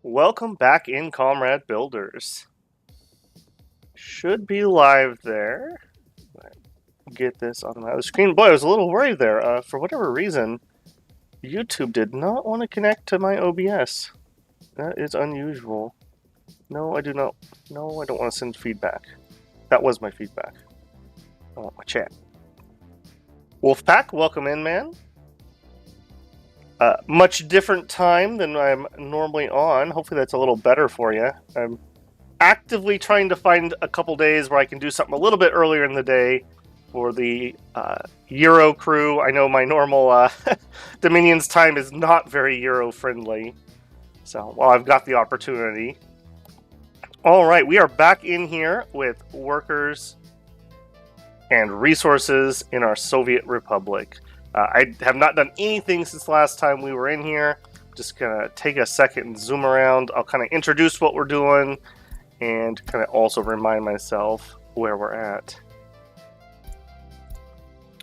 Welcome back in Comrade Builders. Should be live there. Get this on the screen. Boy, I was a little worried there. For whatever reason, YouTube did not want to connect to my OBS. That is unusual. No, I do not. No, I don't want to send feedback. That was my feedback. I want my chat. Wolfpack, welcome in, man. Much different time than I'm normally on. Hopefully that's a little better for you. I'm actively trying to find a couple days where I can do something a little bit earlier in the day for the Euro crew. I know my normal Dominion's time is not very Euro friendly, so while I've got the opportunity. All right, we are back in here with workers and resources in our Soviet Republic. I have not done anything since the last time we were in here. Just gonna take a second and zoom around. I'll kind of introduce what we're doing and kind of also remind myself where we're at.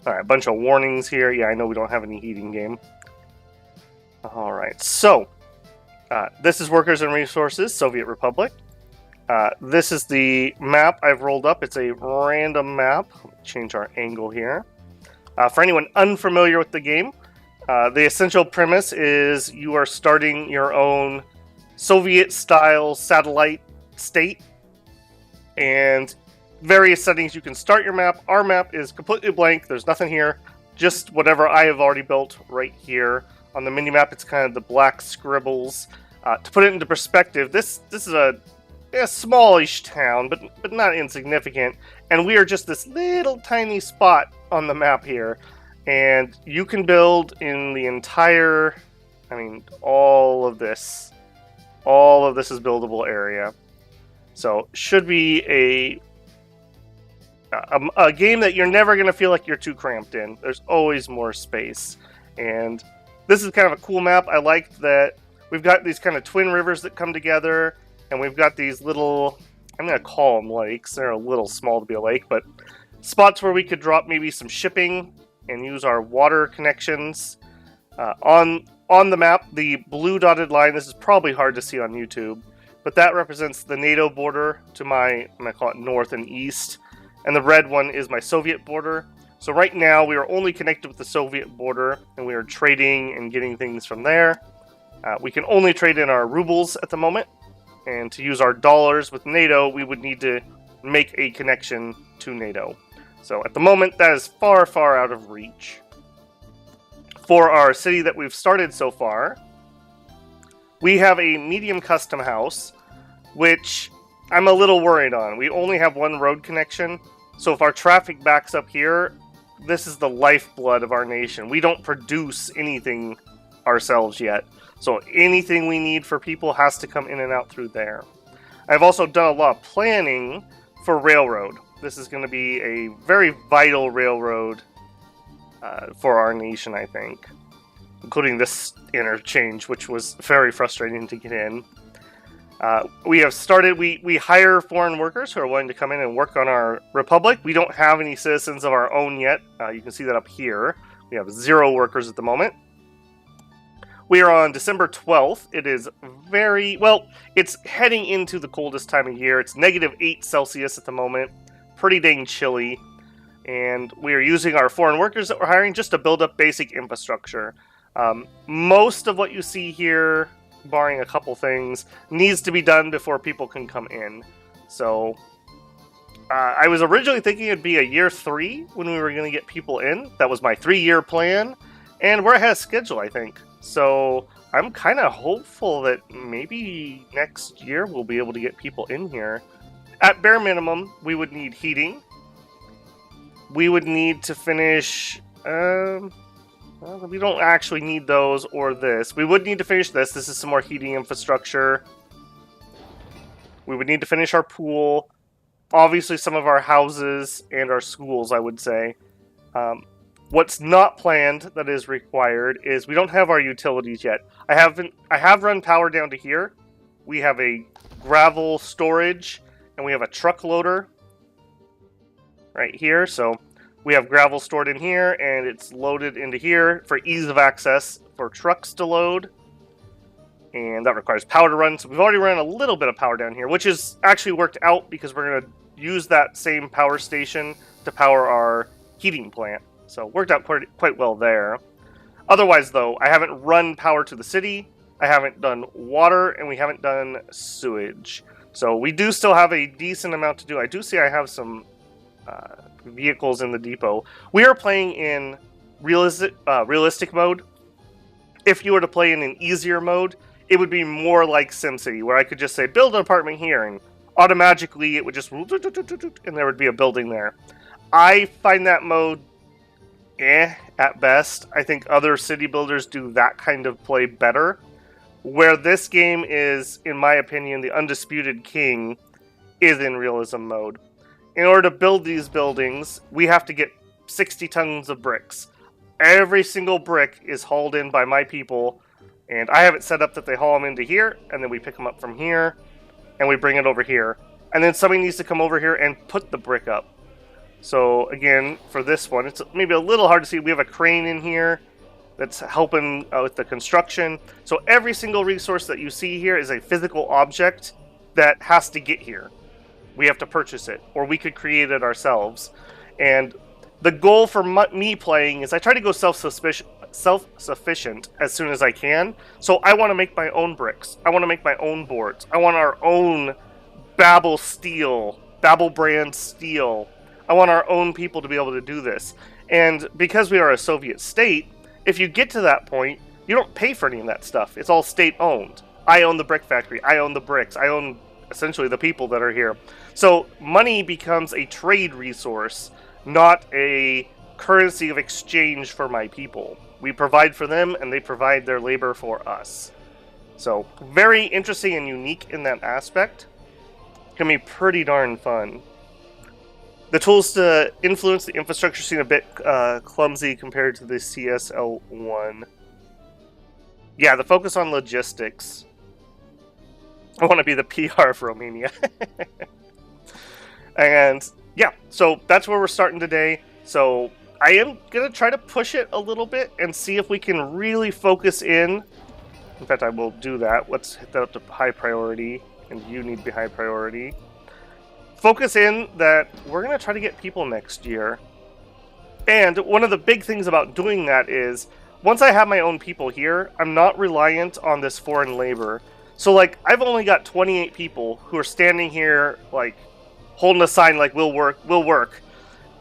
All right, a bunch of warnings here. Yeah, I know we don't have any heating game. All right, so this is Workers and Resources, Soviet Republic. This is the map I've rolled up. It's a random map. Change our angle here. For anyone unfamiliar with the game, the essential premise is you are starting your own Soviet-style satellite state, and various settings you can start your map. Our map is completely blank. There's nothing here, just whatever I have already built right here. On the mini-map, it's kind of the black scribbles. To put it into perspective, this is a smallish town, but not insignificant, and we are just this little tiny spot on the map here, and you can build in the entire, all of this is buildable area. So should be a game that you're never going to feel like you're too cramped in. There's always more space, and this is kind of a cool map. I like that we've got these kind of twin rivers that come together, and we've got these little, I'm going to call them lakes. They're a little small to be a lake, but spots where we could drop maybe some shipping and use our water connections. On the map, the blue dotted line, this is probably hard to see on YouTube, but that represents the NATO border to my, I'm going to call it north and east, and the red one is my Soviet border. So right now we are only connected with the Soviet border, and we are trading and getting things from there. We can only trade in our rubles at the moment, and to use our dollars with NATO, we would need to make a connection to NATO. So at the moment, that is far, far out of reach. For our city that we've started so far, we have a medium custom house, which I'm a little worried on. We only have one road connection, so if our traffic backs up here, this is the lifeblood of our nation. We don't produce anything ourselves yet, so anything we need for people has to come in and out through there. I've also done a lot of planning for railroad. This is going to be a very vital railroad for our nation, I think, including this interchange, which was very frustrating to get in. We have started, we hire foreign workers who are willing to come in and work on our republic. We don't have any citizens of our own yet. You can see that up here. We have 0 workers at the moment. We are on December 12th. It is very, well, it's heading into the coldest time of year. It's -8 Celsius at the moment. Pretty dang chilly. And we are using our foreign workers that we're hiring just to build up basic infrastructure. Most of what you see here, barring a couple things, needs to be done before people can come in. So I was originally thinking it'd be a year 3 when we were going to get people in. That was my 3-year plan. And we're ahead of schedule, I think. So I'm kind of hopeful that maybe next year we'll be able to get people in here. At bare minimum, we would need heating. We would need to finish... well, we don't actually need those or this. We would need to finish this. This is some more heating infrastructure. We would need to finish our pool. Obviously, some of our houses and our schools, I would say. What's not planned that is required is we don't have our utilities yet. I have run power down to here. We have a gravel storage, and we have a truck loader right here. So we have gravel stored in here, and it's loaded into here for ease of access for trucks to load. and that requires power to run. So we've already run a little bit of power down here, which has actually worked out because we're going to use that same power station to power our heating plant. So it worked out quite well there. Otherwise, though, I haven't run power to the city, I haven't done water, and we haven't done sewage. So we do still have a decent amount to do. I do see I have some vehicles in the depot. We are playing in realistic mode. If you were to play in an easier mode, it would be more like SimCity, where I could just say, build an apartment here, and automatically it would just, and there would be a building there. I find that mode at best. I think other city builders do that kind of play better. Where this game is, in my opinion, the undisputed king is in realism mode. In order to build these buildings, we have to get 60 tons of bricks. Every single brick is hauled in by my people, and I have it set up that they haul them into here, and then we pick them up from here, and we bring it over here. And then somebody needs to come over here and put the brick up. So again, for this one, it's maybe a little hard to see. We have a crane in here that's helping with the construction. So every single resource that you see here is a physical object that has to get here. We have to purchase it, or we could create it ourselves. And the goal for me playing is I try to go self-sufficient as soon as I can. So I want to make my own bricks. I want to make my own boards. I want our own Babel brand steel. I want our own people to be able to do this. And because we are a Soviet state, if you get to that point, you don't pay for any of that stuff. It's all state-owned. I own the brick factory. I own the bricks. I own, essentially, the people that are here. So money becomes a trade resource, not a currency of exchange for my people. We provide for them, and they provide their labor for us. So, very interesting and unique in that aspect. It's going to be pretty darn fun. The tools to influence the infrastructure seem a bit clumsy compared to the CSL1. Yeah, the focus on logistics. I want to be the PR for Romania. And yeah, so that's where we're starting today. So I am going to try to push it a little bit and see if we can really focus in. In fact, I will do that. Let's hit that up to high priority, and you need to be high priority. Focus in that we're going to try to get people next year. And one of the big things about doing that is, once I have my own people here, I'm not reliant on this foreign labor. So, like, I've only got 28 people who are standing here, like, holding a sign like, we'll work.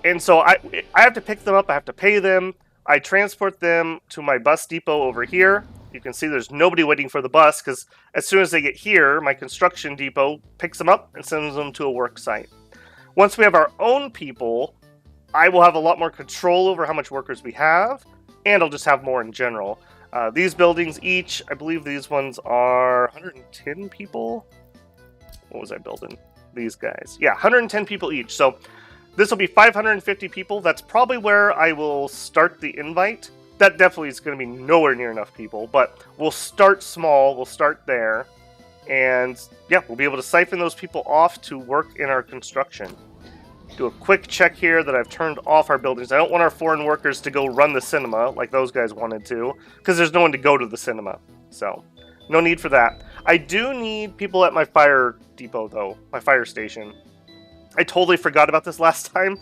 And so I have to pick them up, I have to pay them, I transport them to my bus depot over here. You can see there's nobody waiting for the bus, because as soon as they get here, my construction depot picks them up and sends them to a work site. Once we have our own people, I will have a lot more control over how much workers we have, and I'll just have more in general. These buildings each, I believe these ones are 110 people? What was I building? These guys. Yeah, 110 people each. So this will be 550 people. That's probably where I will start the invite. That definitely is going to be nowhere near enough people, but we'll start small, we'll start there, and yeah, we'll be able to siphon those people off to work in our construction. Do a quick check here that I've turned off our buildings. I don't want our foreign workers to go run the cinema like those guys wanted to, because there's no one to go to the cinema, so no need for that. I do need people at my fire depot, though, my fire station. I totally forgot about this last time.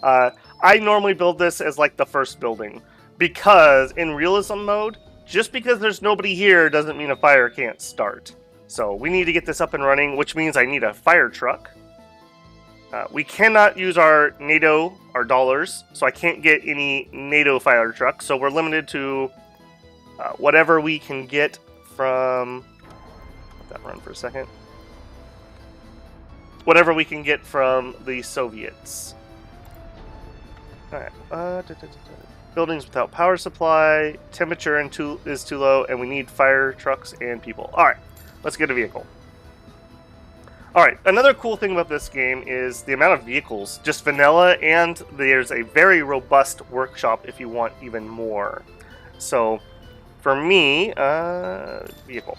I normally build this as like the first building. Because in realism mode, just because there's nobody here doesn't mean a fire can't start. So we need to get this up and running, which means I need a fire truck. We cannot use our NATO, our dollars, so I can't get any NATO fire trucks. So we're limited to whatever we can get from... Let that run for a second. Whatever we can get from the Soviets. Alright, buildings without power supply, temperature is too low, and we need fire trucks and people. Alright, let's get a vehicle. Alright, another cool thing about this game is the amount of vehicles. Just vanilla, and there's a very robust workshop if you want even more. So, for me, vehicle.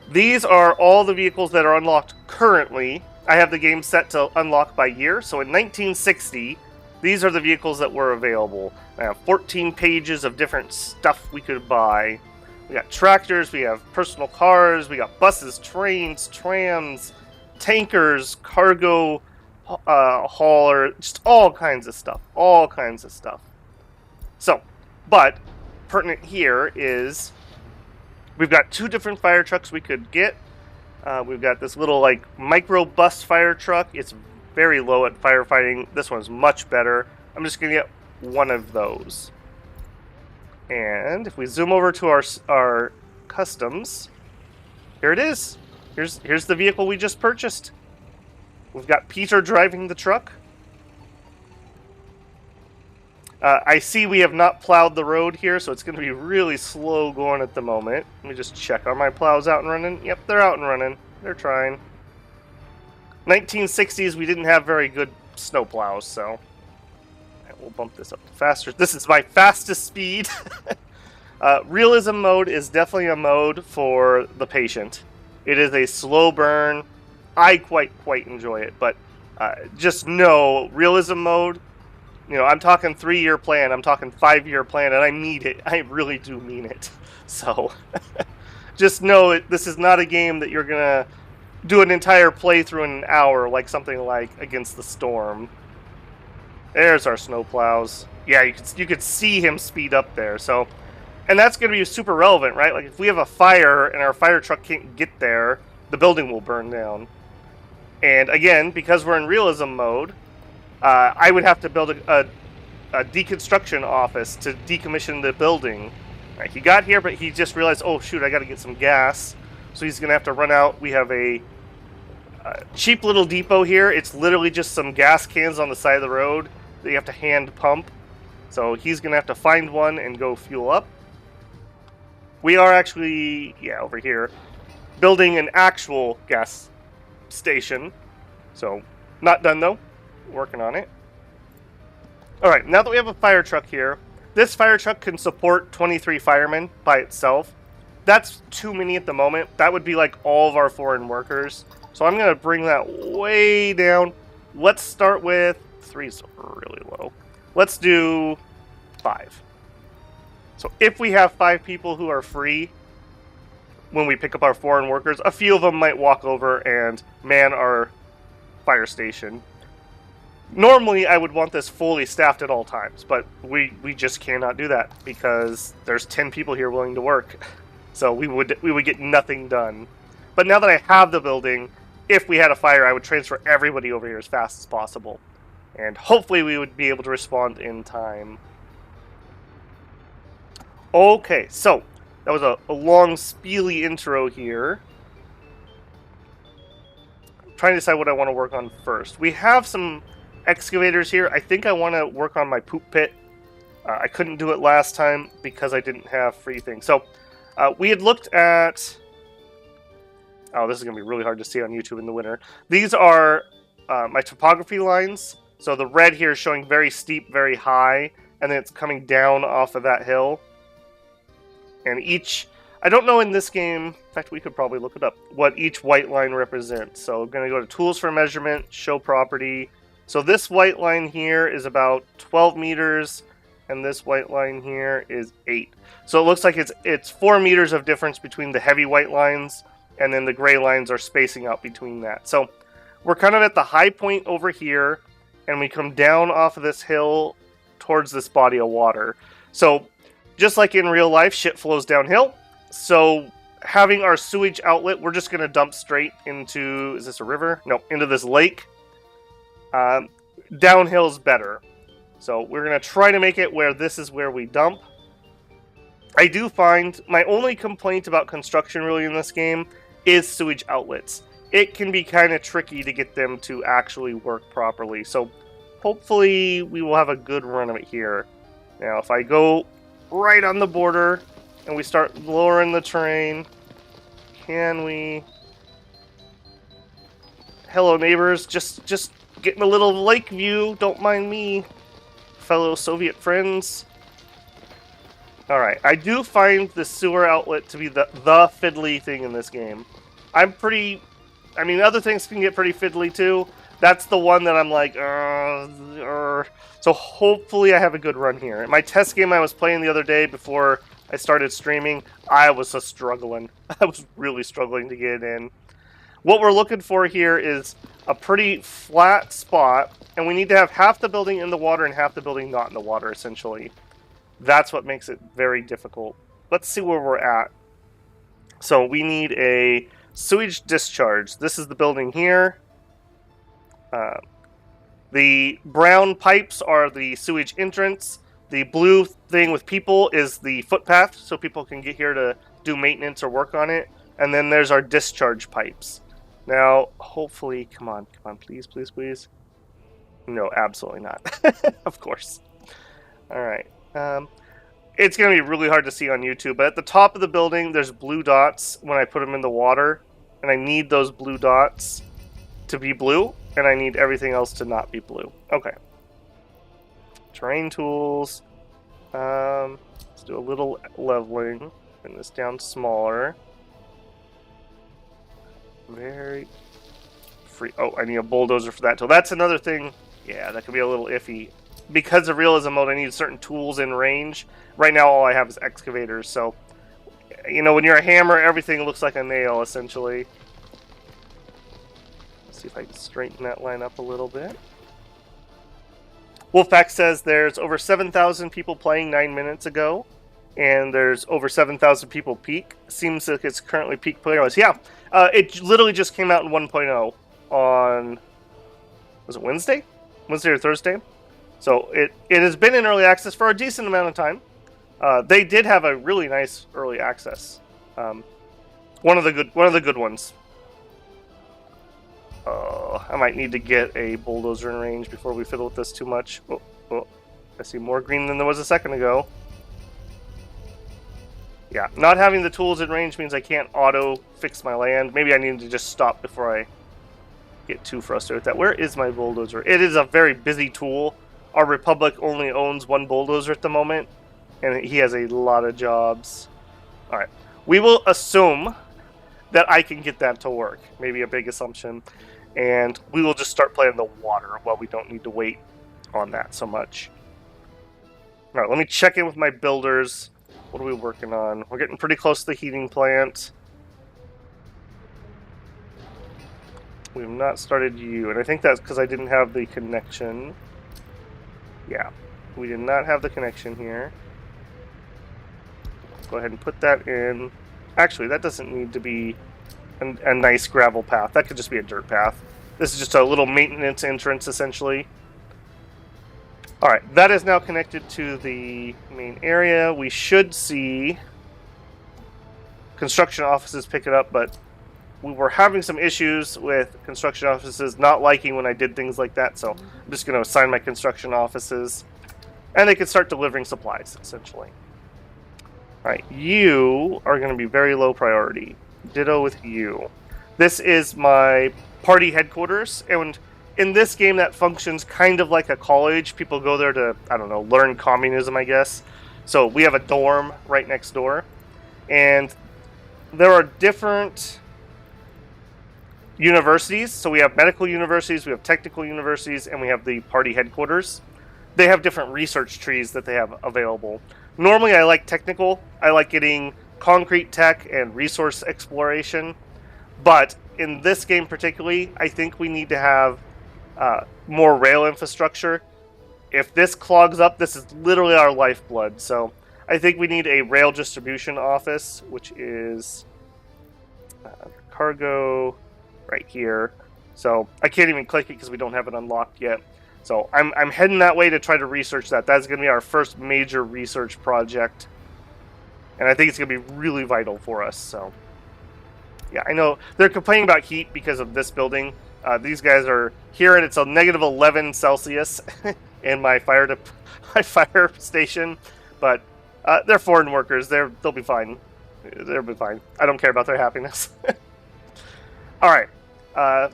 These are all the vehicles that are unlocked currently. I have the game set to unlock by year, so in 1960... these are the vehicles that were available. I have 14 pages of different stuff we could buy. We got tractors, we have personal cars, we got buses, trains, trams, tankers, cargo hauler, just all kinds of stuff. All kinds of stuff. So, but pertinent here is we've got 2 different fire trucks we could get. We've got this little like micro bus fire truck. It's very low at firefighting. This one's much better. I'm just going to get one of those. And if we zoom over to our customs, here it is. Here's the vehicle we just purchased. We've got Peter driving the truck. I see we have not plowed the road here, so it's going to be really slow going at the moment. Let me just check. Are my plows out and running? Yep, they're out and running. They're trying. 1960s, we didn't have very good snow plows, so we'll bump this up to faster. This is my fastest speed. Realism mode is definitely a mode for the patient. It is a slow burn. I quite enjoy it, but just know realism mode. You know, I'm talking 3-year plan. I'm talking 5-year plan, and I mean it. I really do mean it. So just know this is not a game that you're gonna do an entire playthrough in an hour, like something like Against the Storm. There's our snowplows. Yeah, you could see him speed up there. So, and that's going to be super relevant, right? Like if we have a fire and our fire truck can't get there, the building will burn down. And again, because we're in realism mode, I would have to build a deconstruction office to decommission the building. Right, he got here, but he just realized, oh shoot, I got to get some gas. So he's going to have to run out. We have a cheap little depot here. It's literally just some gas cans on the side of the road that you have to hand pump. So he's going to have to find one and go fuel up. We are actually, over here, building an actual gas station. So, not done though. Working on it. Alright, now that we have a fire truck here, this fire truck can support 23 firemen by itself. That's too many at the moment. That would be like all of our foreign workers. So I'm going to bring that way down. Let's start with 3's really low. Let's do 5. So if we have 5 people who are free when we pick up our foreign workers, a few of them might walk over and man our fire station. Normally I would want this fully staffed at all times, but we just cannot do that because there's 10 people here willing to work. So we would get nothing done. But now that I have the building, if we had a fire, I would transfer everybody over here as fast as possible. And hopefully we would be able to respond in time. Okay, so that was a long, spiely intro here. I'm trying to decide what I want to work on first. We have some excavators here. I think I want to work on my poop pit. I couldn't do it last time because I didn't have free things. So we had looked at... Oh, this is going to be really hard to see on YouTube in the winter. These are my topography lines. So the red here is showing very steep, very high, and then it's coming down off of that hill. And each... I don't know in this game, in fact we could probably look it up, what each white line represents. So I'm going to go to Tools for Measurement, Show Property. So this white line here is about 12 meters, and this white line here is 8. So it looks like it's 4 meters of difference between the heavy white lines, and then the gray lines are spacing out between that. So we're kind of at the high point over here, and we come down off of this hill towards this body of water. So just like in real life, shit flows downhill. So having our sewage outlet, we're just going to dump straight into, is this a river? No, into this lake. Downhill's better. So we're going to try to make it where this is where we dump. I do find my only complaint about construction really in this game is sewage outlets. It can be kind of tricky to get them to actually work properly. So hopefully we will have a good run of it here. Now if I go right on the border and we start lowering the terrain, can we... Hello neighbors, just getting a little lake view, don't mind me, fellow Soviet friends. Alright, I do find the sewer outlet to be the fiddly thing in this game. I mean, other things can get pretty fiddly too. That's the one that I'm like, So hopefully I have a good run here. In my test game I was playing the other day before I started streaming, I was struggling. I was really struggling to get in. What we're looking for here is a pretty flat spot, and we need to have half the building in the water and half the building not in the water, essentially. That's what makes it very difficult. Let's see where we're at. So we need a sewage discharge. This is the building here. The brown pipes are the sewage entrance. The blue thing with people is the footpath, so people can get here to do maintenance or work on it. And then there's our discharge pipes. Now, hopefully, come on, please, please, please. No, absolutely not. Of course. All right. It's going to be really hard to see on YouTube, but at the top of the building, there's blue dots when I put them in the water, and I need those blue dots to be blue, and I need everything else to not be blue. Okay. Terrain tools. Let's do a little leveling. Bring this down smaller. Very free. Oh, I need a bulldozer for that tool. That's another thing. Yeah, that could be a little iffy. Because of realism mode, I need certain tools in range. Right now, all I have is excavators. So, you know, when you're a hammer, everything looks like a nail, essentially. Let's see if I can straighten that line up a little bit. Wolfpack says there's over 7,000 people playing 9 minutes ago. And there's over 7,000 people peak. Seems like it's currently peak player-wise. Yeah, it literally just came out in 1.0 on... Was it Wednesday? Wednesday or Thursday? So it has been in early access for a decent amount of time. They did have a really nice early access. One of the good ones. I might need to get a bulldozer in range before we fiddle with this too much. Oh, I see more green than there was a second ago. Yeah, not having the tools in range means I can't auto fix my land. Maybe I need to just stop before I get too frustrated with that. Where is my bulldozer? It is a very busy tool. Our Republic only owns one bulldozer at the moment, and he has a lot of jobs. Alright, we will assume that I can get that to work. Maybe a big assumption. And we will just start playing the water while we don't need to wait on that so much. Alright, let me check in with my builders. What are we working on? We're getting pretty close to the heating plant. We have not started you, and I think that's because I didn't have the connection. Yeah, we did not have the connection here. Go ahead and put that in. Actually, that doesn't need to be a nice gravel path. That could just be a dirt path. This is just a little maintenance entrance, essentially. Alright, that is now connected to the main area. We should see construction offices pick it up, but we were having some issues with construction offices not liking when I did things like that, so I'm just going to assign my construction offices, and they can start delivering supplies, essentially. Alright, you are going to be very low priority. Ditto with you. This is my party headquarters, and in this game that functions kind of like a college. People go there to, I don't know, learn communism, I guess. So we have a dorm right next door, and there are different universities. So we have medical universities, we have technical universities, and we have the party headquarters. They have different research trees that they have available. Normally I like technical. I like getting concrete tech and resource exploration. But in this game particularly, I think we need to have more rail infrastructure. If this clogs up, this is literally our lifeblood. So I think we need a rail distribution office, which is cargo right here. So I can't even click it because we don't have it unlocked yet. So I'm heading that way to try to research that. That's going to be our first major research project. And I think it's going to be really vital for us. So yeah, I know they're complaining about heat because of this building. These guys are here, and it's a negative 11 Celsius in my fire station. But they're foreign workers. They'll be fine. They'll be fine. I don't care about their happiness. All right.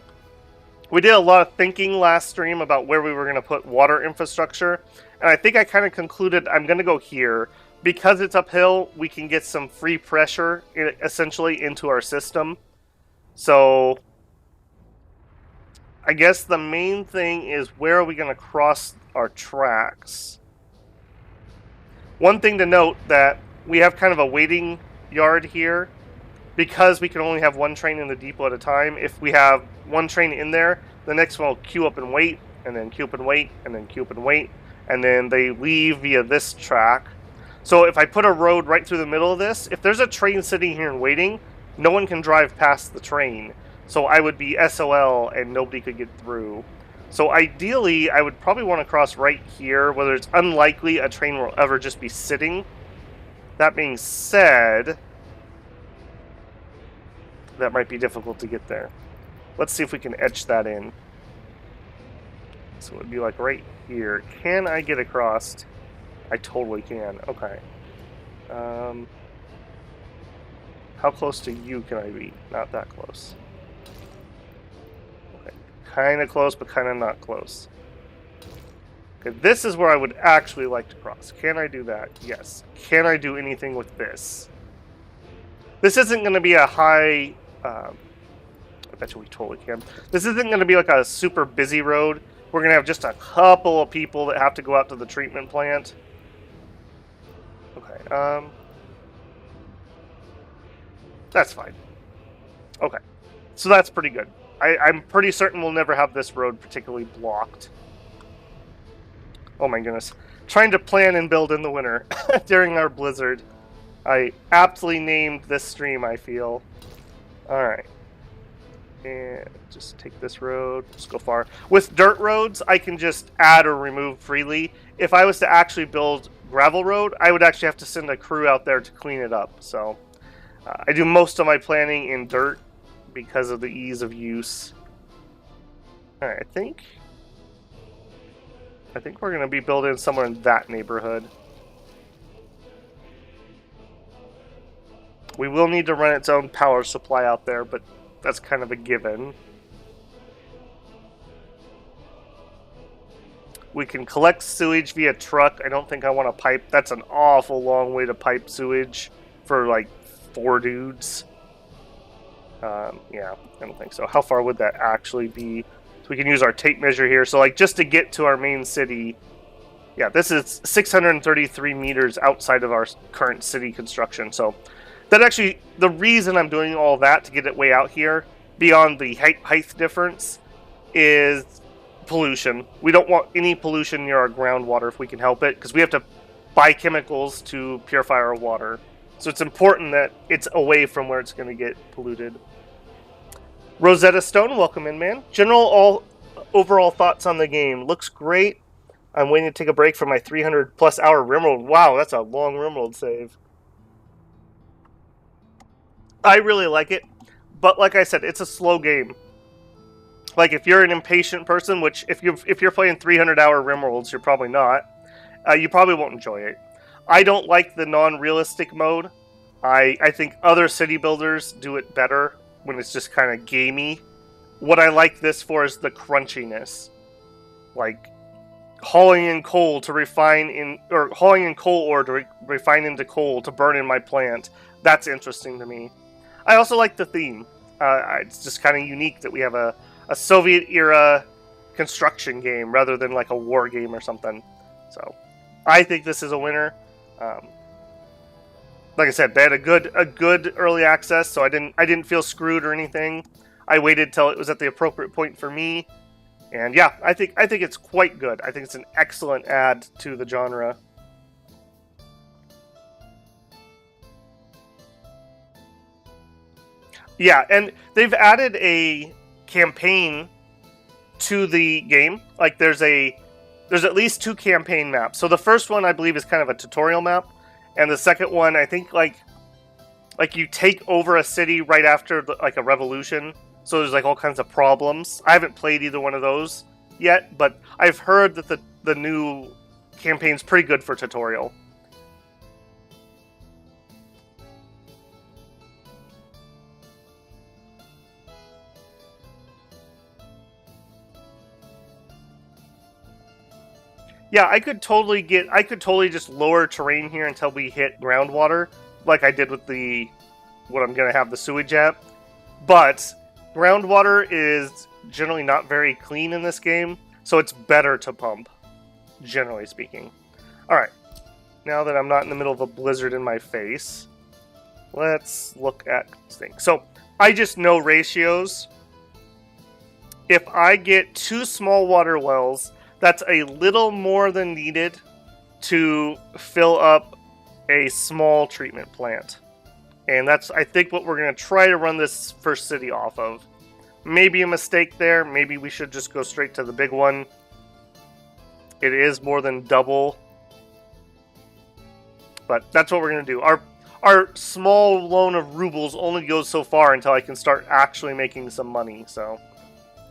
We did a lot of thinking last stream about where we were going to put water infrastructure, and I think I kind of concluded I'm going to go here. Because it's uphill, we can get some free pressure, essentially, into our system. So I guess the main thing is, where are we going to cross our tracks? One thing to note, that we have kind of a waiting yard here. Because we can only have one train in the depot at a time, if we have one train in there, the next one will queue up and wait, and then queue up and wait, and then queue up and wait, and then they leave via this track. So if I put a road right through the middle of this, if there's a train sitting here and waiting, no one can drive past the train. So I would be SOL and nobody could get through. So ideally, I would probably want to cross right here, whether it's unlikely a train will ever just be sitting. That being said, that might be difficult to get there. Let's see if we can etch that in. So it would be like right here. Can I get across? I totally can. Okay. How close to you can I be? Not that close. Okay. Kind of close, but kind of not close. Okay, this is where I would actually like to cross. Can I do that? Yes. Can I do anything with this? This isn't going to be a high... I bet you we totally can. This isn't going to be like a super busy road. We're going to have just a couple of people that have to go out to the treatment plant. Okay, that's fine. Okay, so that's pretty good. I'm pretty certain we'll never have this road particularly blocked. Oh my goodness. Trying to plan and build in the winter during our blizzard. I aptly named this stream, I feel. Alright. And just take this road. Just go far. With dirt roads, I can just add or remove freely. If I was to actually build gravel road, I would actually have to send a crew out there to clean it up. So, I do most of my planning in dirt because of the ease of use. Alright, I think we're going to be building somewhere in that neighborhood. We will need to run its own power supply out there, but that's kind of a given. We can collect sewage via truck. I don't think I want to pipe. That's an awful long way to pipe sewage for like 4 dudes. Yeah, I don't think so. How far would that actually be? So we can use our tape measure here. So like just to get to our main city, yeah, this is 633 meters outside of our current city construction. So that actually, the reason I'm doing all that to get it way out here, beyond the height difference, is pollution. We don't want any pollution near our groundwater if we can help it, because we have to buy chemicals to purify our water. So it's important that it's away from where it's going to get polluted. Rosetta Stone, welcome in, man. Overall thoughts on the game. Looks great. I'm waiting to take a break from my 300 plus hour Rimworld. Wow, that's a long Rimworld save. I really like it, but like I said, it's a slow game. Like if you're an impatient person, which if you're playing 300-hour Rimworlds, you're probably not. You probably won't enjoy it. I don't like the non-realistic mode. I think other city builders do it better when it's just kind of gamey. What I like this for is the crunchiness, like hauling in coal to refine in, or hauling in coal ore to refine into coal to burn in my plant. That's interesting to me. I also like the theme. It's just kind of unique that we have a Soviet-era construction game rather than like a war game or something. So, I think this is a winner. Like I said, they had a good early access, so I didn't feel screwed or anything. I waited till it was at the appropriate point for me, and yeah, I think it's quite good. I think it's an excellent add to the genre. Yeah, and they've added a campaign to the game. Like there's at least 2 campaign maps. So the first one I believe is kind of a tutorial map, and the second one I think like you take over a city right after like a revolution. So there's like all kinds of problems. I haven't played either one of those yet, but I've heard that the new campaign's pretty good for tutorial. Yeah, I could totally just lower terrain here until we hit groundwater, like I did with what I'm going to have the sewage at. But groundwater is generally not very clean in this game, so it's better to pump, generally speaking. Alright, now that I'm not in the middle of a blizzard in my face, let's look at things. So I just know ratios. If I get 2 small water wells, that's a little more than needed to fill up a small treatment plant. And that's, I think, what we're going to try to run this first city off of. Maybe a mistake there. Maybe we should just go straight to the big one. It is more than double. But that's what we're going to do. Our small loan of rubles only goes so far until I can start actually making some money. So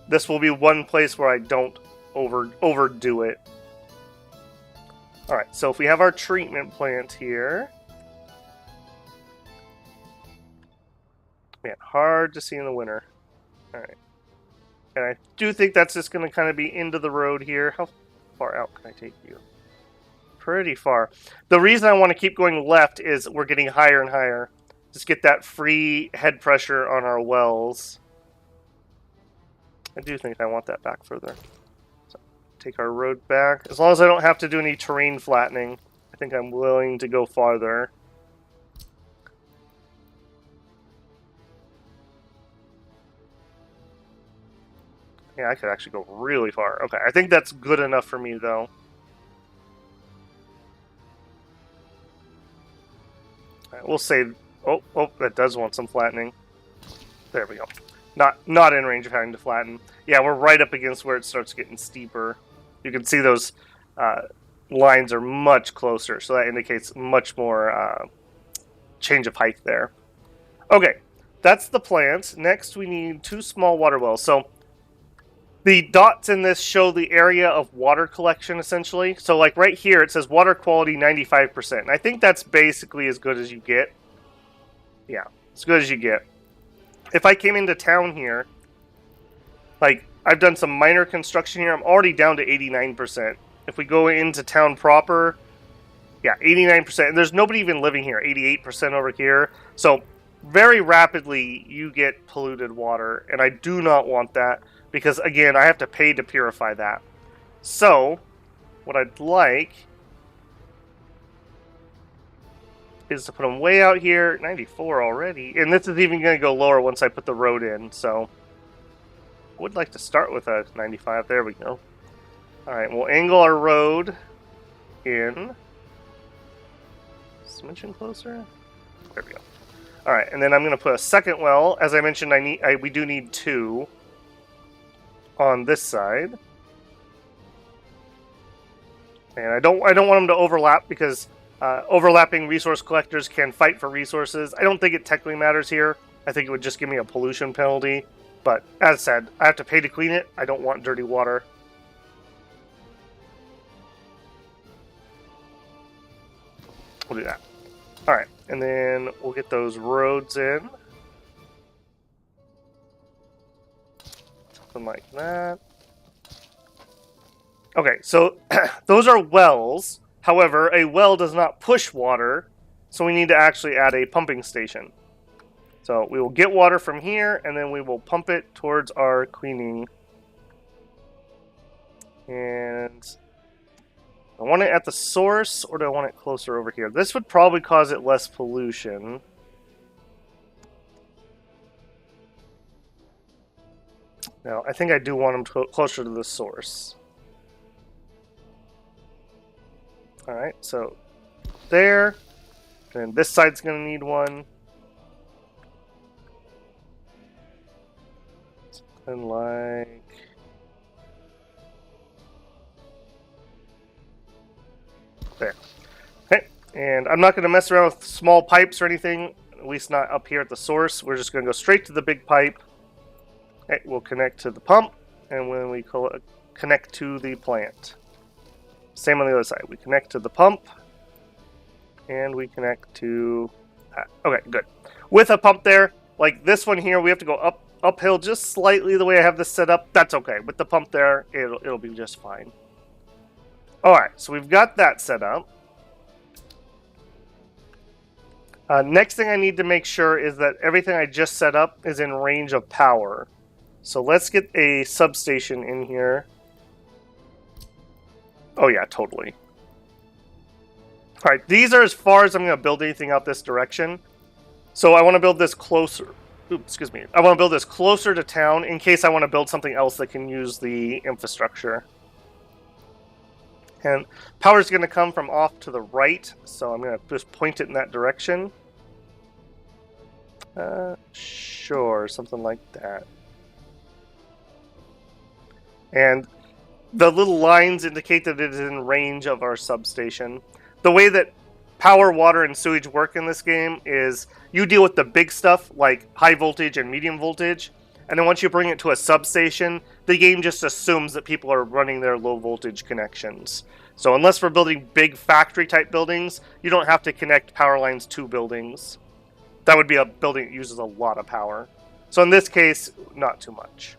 this will be one place where I don't overdo it. Alright, so if we have our treatment plant here. Man, hard to see in the winter. Alright. And I do think that's just going to kind of be into the road here. How far out can I take you? Pretty far. The reason I want to keep going left is we're getting higher and higher. Just get that free head pressure on our wells. I do think I want that back further. So take our road back. As long as I don't have to do any terrain flattening, I think I'm willing to go farther. Yeah, I could actually go really far. Okay, I think that's good enough for me, though. Right, we'll save... Oh, that does want some flattening. There we go. Not in range of having to flatten. Yeah, we're right up against where it starts getting steeper. You can see those lines are much closer, so that indicates much more change of height there. Okay, that's the plant. Next, we need 2 small water wells. So the dots in this show the area of water collection, essentially. So, like right here, it says water quality 95%. And I think that's basically as good as you get. Yeah, as good as you get. If I came into town here, like, I've done some minor construction here. I'm already down to 89%. If we go into town proper, yeah, 89%. And there's nobody even living here. 88% over here. So, very rapidly, you get polluted water. And I do not want that. Because, again, I have to pay to purify that. So, what I'd like is to put them way out here. 94 already. And this is even going to go lower once I put the road in. So, I would like to start with a 95. There we go. Alright, we'll angle our road in. Smidgen closer. There we go. Alright, and then I'm going to put a second well. As I mentioned, we do need 2. On this side, and I don't want them to overlap because overlapping resource collectors can fight for resources. I don't think it technically matters here. I think it would just give me a pollution penalty. But as said, I have to pay to clean it. I don't want dirty water. We'll do that. All right, and then we'll get those roads in. Something like that. Okay, so those are wells. However, a well does not push water, so we need to actually add a pumping station. So we will get water from here, and then we will pump it towards our cleaning. And I want it at the source, or do I want it closer over here? This would probably cause it less pollution. Now, I think I do want them closer to the source. Alright, so there. And this side's going to need one. Something like... there. Okay, and I'm not going to mess around with small pipes or anything, at least not up here at the source. We're just going to go straight to the big pipe. Okay, we'll connect to the pump, and when we connect to the plant. Same on the other side. We connect to the pump, and we connect to that. Okay, good. With a pump there, like this one here, we have to go uphill just slightly the way I have this set up. That's okay. With the pump there, it'll be just fine. Alright, so we've got that set up. Next thing I need to make sure is that everything I just set up is in range of power. So let's get a substation in here. Oh yeah, totally. Alright, these are as far as I'm going to build anything out this direction. So I want to build this closer. Oops, excuse me. I want to build this closer to town in case I want to build something else that can use the infrastructure. And power's going to come from off to the right, so I'm going to just point it in that direction. Sure, something like that. And the little lines indicate that it is in range of our substation. The way that power, water, and sewage work in this game is you deal with the big stuff like high voltage and medium voltage, and then once you bring it to a substation, the game just assumes that people are running their low voltage connections. So unless we're building big factory type buildings, you don't have to connect power lines to buildings. That would be a building that uses a lot of power. So in this case, not too much.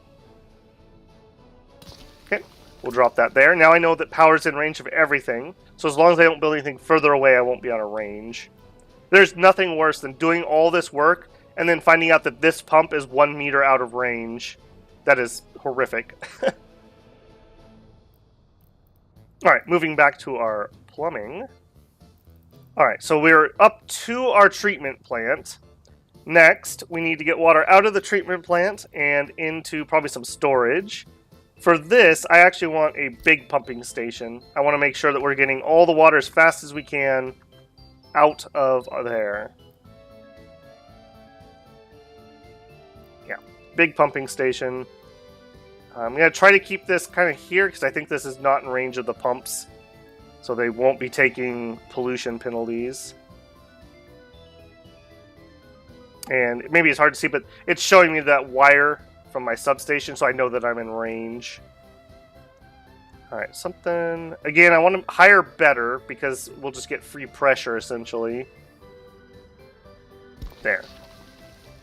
Okay, we'll drop that there. Now I know that power's in range of everything, so as long as I don't build anything further away, I won't be out of range. There's nothing worse than doing all this work and then finding out that this pump is 1 meter out of range. That is horrific. Alright, moving back to our plumbing. Alright, so we're up to our treatment plant. Next, we need to get water out of the treatment plant and into probably some storage. For this, I actually want a big pumping station. I want to make sure that we're getting all the water as fast as we can out of there. Yeah, big pumping station. I'm going to try to keep this kind of here because I think this is not in range of the pumps. So they won't be taking pollution penalties. And maybe it's hard to see, but it's showing me that wire from my substation, so I know that I'm in range. Alright, something... Again, I want to hire better, because we'll just get free pressure, essentially. There.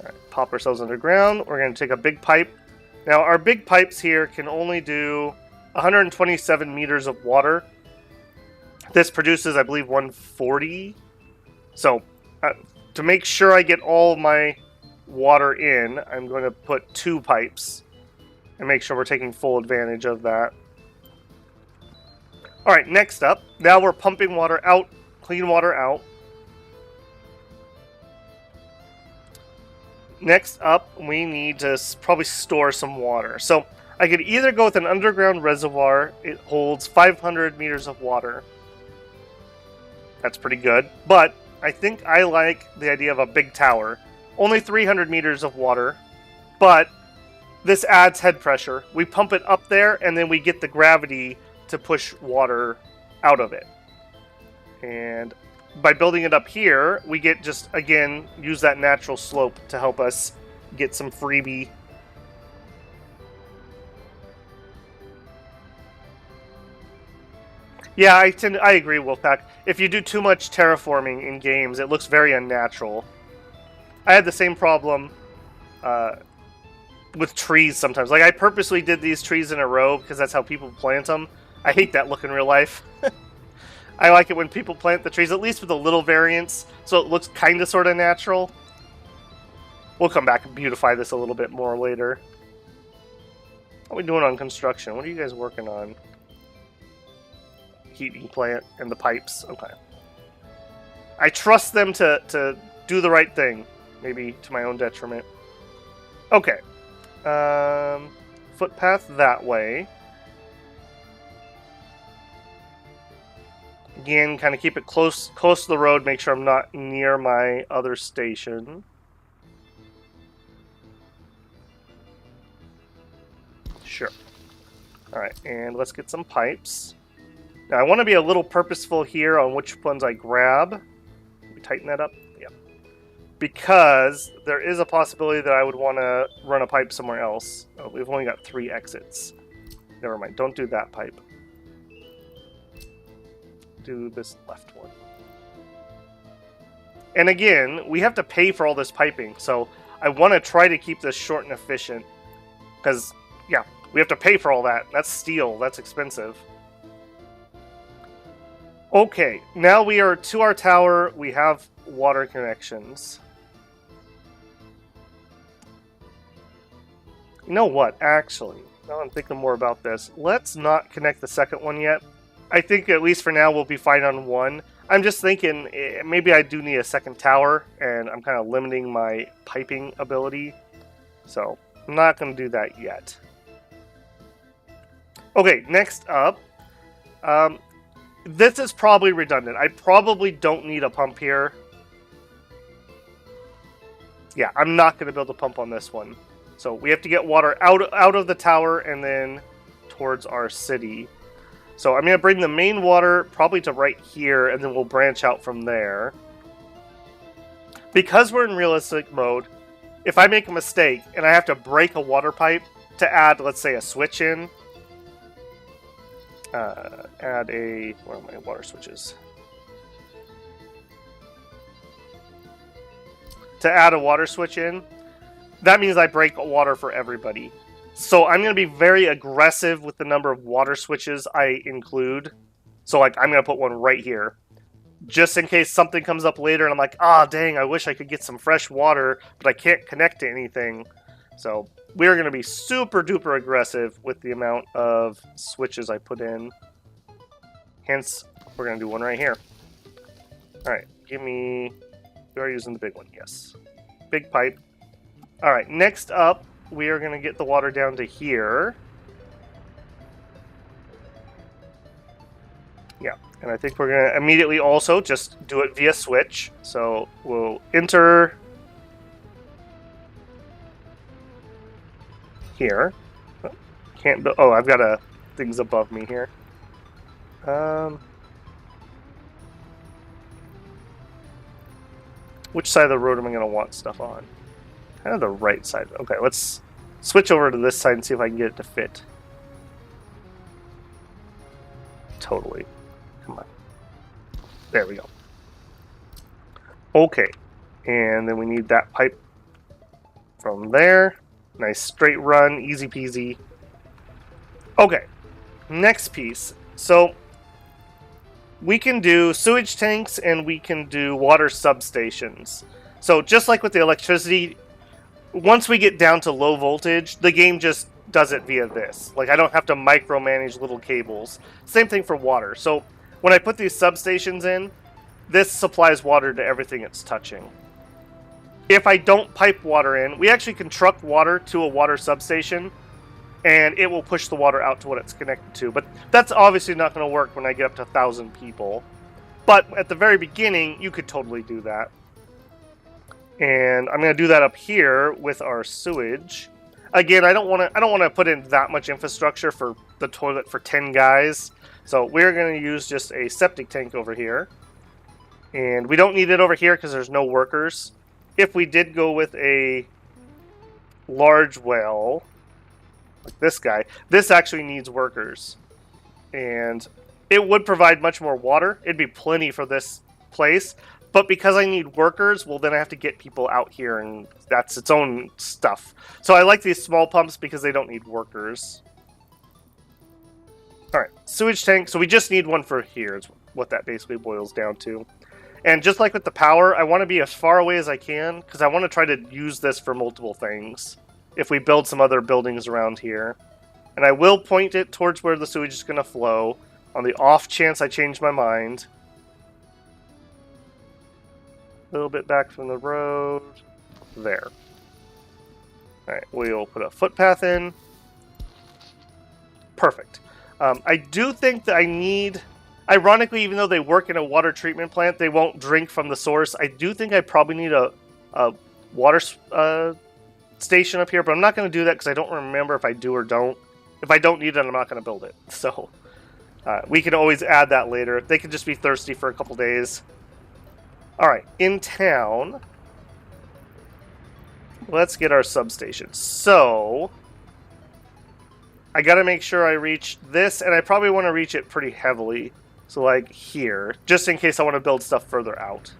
Alright, pop ourselves underground. We're going to take a big pipe. Now, our big pipes here can only do 127 meters of water. This produces, I believe, 140. So, to make sure I get all my water in, I'm going to put 2 pipes and make sure we're taking full advantage of that. Alright, next up, now we're pumping water out, clean water out. Next up, we need to probably store some water. So, I could either go with an underground reservoir. It holds 500 meters of water. That's pretty good, but I think I like the idea of a big tower. Only 300 meters of water, but this adds head pressure. We pump it up there, and then we get the gravity to push water out of it. And by building it up here, we get just, again, use that natural slope to help us get some freebie. Yeah, I agree, Wolfpack. If you do too much terraforming in games, it looks very unnatural. I had the same problem with trees sometimes. Like, I purposely did these trees in a row because that's how people plant them. I hate that look in real life. I like it when people plant the trees, at least with a little variance, so it looks kind of sort of natural. We'll come back and beautify this a little bit more later. What are we doing on construction? What are you guys working on? Heating plant and the pipes. Okay. I trust them to do the right thing. Maybe to my own detriment. Okay. Footpath that way. Again, kind of keep it close to the road. Make sure I'm not near my other station. Sure. Alright, and let's get some pipes. Now, I want to be a little purposeful here on which ones I grab. Can we tighten that up? Yeah. Because there is a possibility that I would want to run a pipe somewhere else. Oh, we've only got 3 exits. Never mind. Don't do that pipe. Do this left one. And again, we have to pay for all this piping, so I want to try to keep this short and efficient. Because, yeah, we have to pay for all that. That's steel. That's expensive. Okay, now we are to our tower. We have water connections. You know what, actually, now I'm thinking more about this. Let's not connect the second one yet. I think at least for now we'll be fine on one. I'm just thinking maybe I do need a second tower, and I'm kind of limiting my piping ability. So I'm not going to do that yet. Okay, next up. This is probably redundant. I probably don't need a pump here. Yeah, I'm not going to build a pump on this one. So we have to get water out of the tower and then towards our city. So I'm going to bring the main water probably to right here, and then we'll branch out from there. Because we're in realistic mode, if I make a mistake and I have to break a water pipe to add, let's say, a switch in, add a... where are my water switches? To add a water switch in, that means I break water for everybody. So I'm going to be very aggressive with the number of water switches I include. So like I'm going to put one right here. Just in case something comes up later and I'm like, ah, dang, I wish I could get some fresh water, but I can't connect to anything. So we're going to be super duper aggressive with the amount of switches I put in. Hence, we're going to do one right here. Alright, give me... We are using the big one, yes. Big pipe. Alright, next up, we are going to get the water down to here. Yeah, and I think we're going to immediately also just do it via switch. So we'll enter here. Can't build. Oh, I've got things above me here. Which side of the road am I going to want stuff on? Kind of the right side. Okay, let's switch over to this side and see if I can get it to fit. Totally. Come on. There we go. Okay. And then we need that pipe from there. Nice straight run. Easy peasy. Okay. Next piece. So we can do sewage tanks and we can do water substations. So just like with the electricity, once we get down to low voltage, the game just does it via this. Like, I don't have to micromanage little cables. Same thing for water. So when I put these substations in, this supplies water to everything it's touching. If I don't pipe water in, we actually can truck water to a water substation, and it will push the water out to what it's connected to. But that's obviously not going to work when I get up to 1,000 people. But at the very beginning, you could totally do that. And I'm going to do that up here with our sewage. Again, I don't want to put in that much infrastructure for the toilet for 10 guys. So we're going to use just a septic tank over here. And we don't need it over here because there's no workers. If we did go with a large well, like this guy, this actually needs workers. And it would provide much more water. It'd be plenty for this place. But because I need workers, well, then I have to get people out here, and that's its own stuff. So I like these small pumps because they don't need workers. Alright, sewage tank. So we just need one for here is what that basically boils down to. And just like with the power, I want to be as far away as I can, because I want to try to use this for multiple things. If we build some other buildings around here. And I will point it towards where the sewage is going to flow, on the off chance I change my mind. A little bit back from the road. There. Alright, we'll put a footpath in. Perfect. I do think that I need... Ironically, even though they work in a water treatment plant, they won't drink from the source. I do think I probably need a water station up here, but I'm not going to do that because I don't remember if I do or don't. If I don't need it, I'm not going to build it. So, we can always add that later. They can just be thirsty for a couple days. Alright, in town, let's get our substation. So, I gotta make sure I reach this, and I probably want to reach it pretty heavily. So like here, just in case I want to build stuff further out.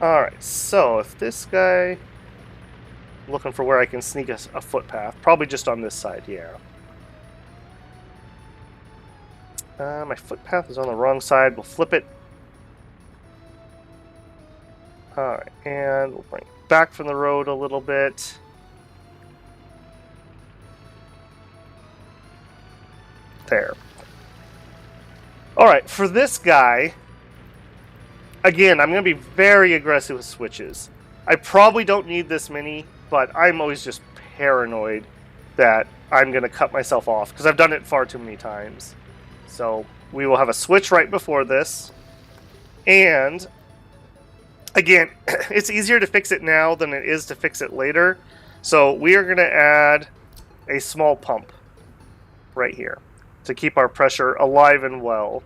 Alright, so if this guy... Looking for where I can sneak a footpath. Probably just on this side, yeah. My footpath is on the wrong side. We'll flip it. Alright, and we'll bring it back from the road a little bit. There. Alright, for this guy, again, I'm going to be very aggressive with switches. I probably don't need this many, but I'm always just paranoid that I'm going to cut myself off, because I've done it far too many times. So we will have a switch right before this. And, again, it's easier to fix it now than it is to fix it later. So we are going to add a small pump right here to keep our pressure alive and well.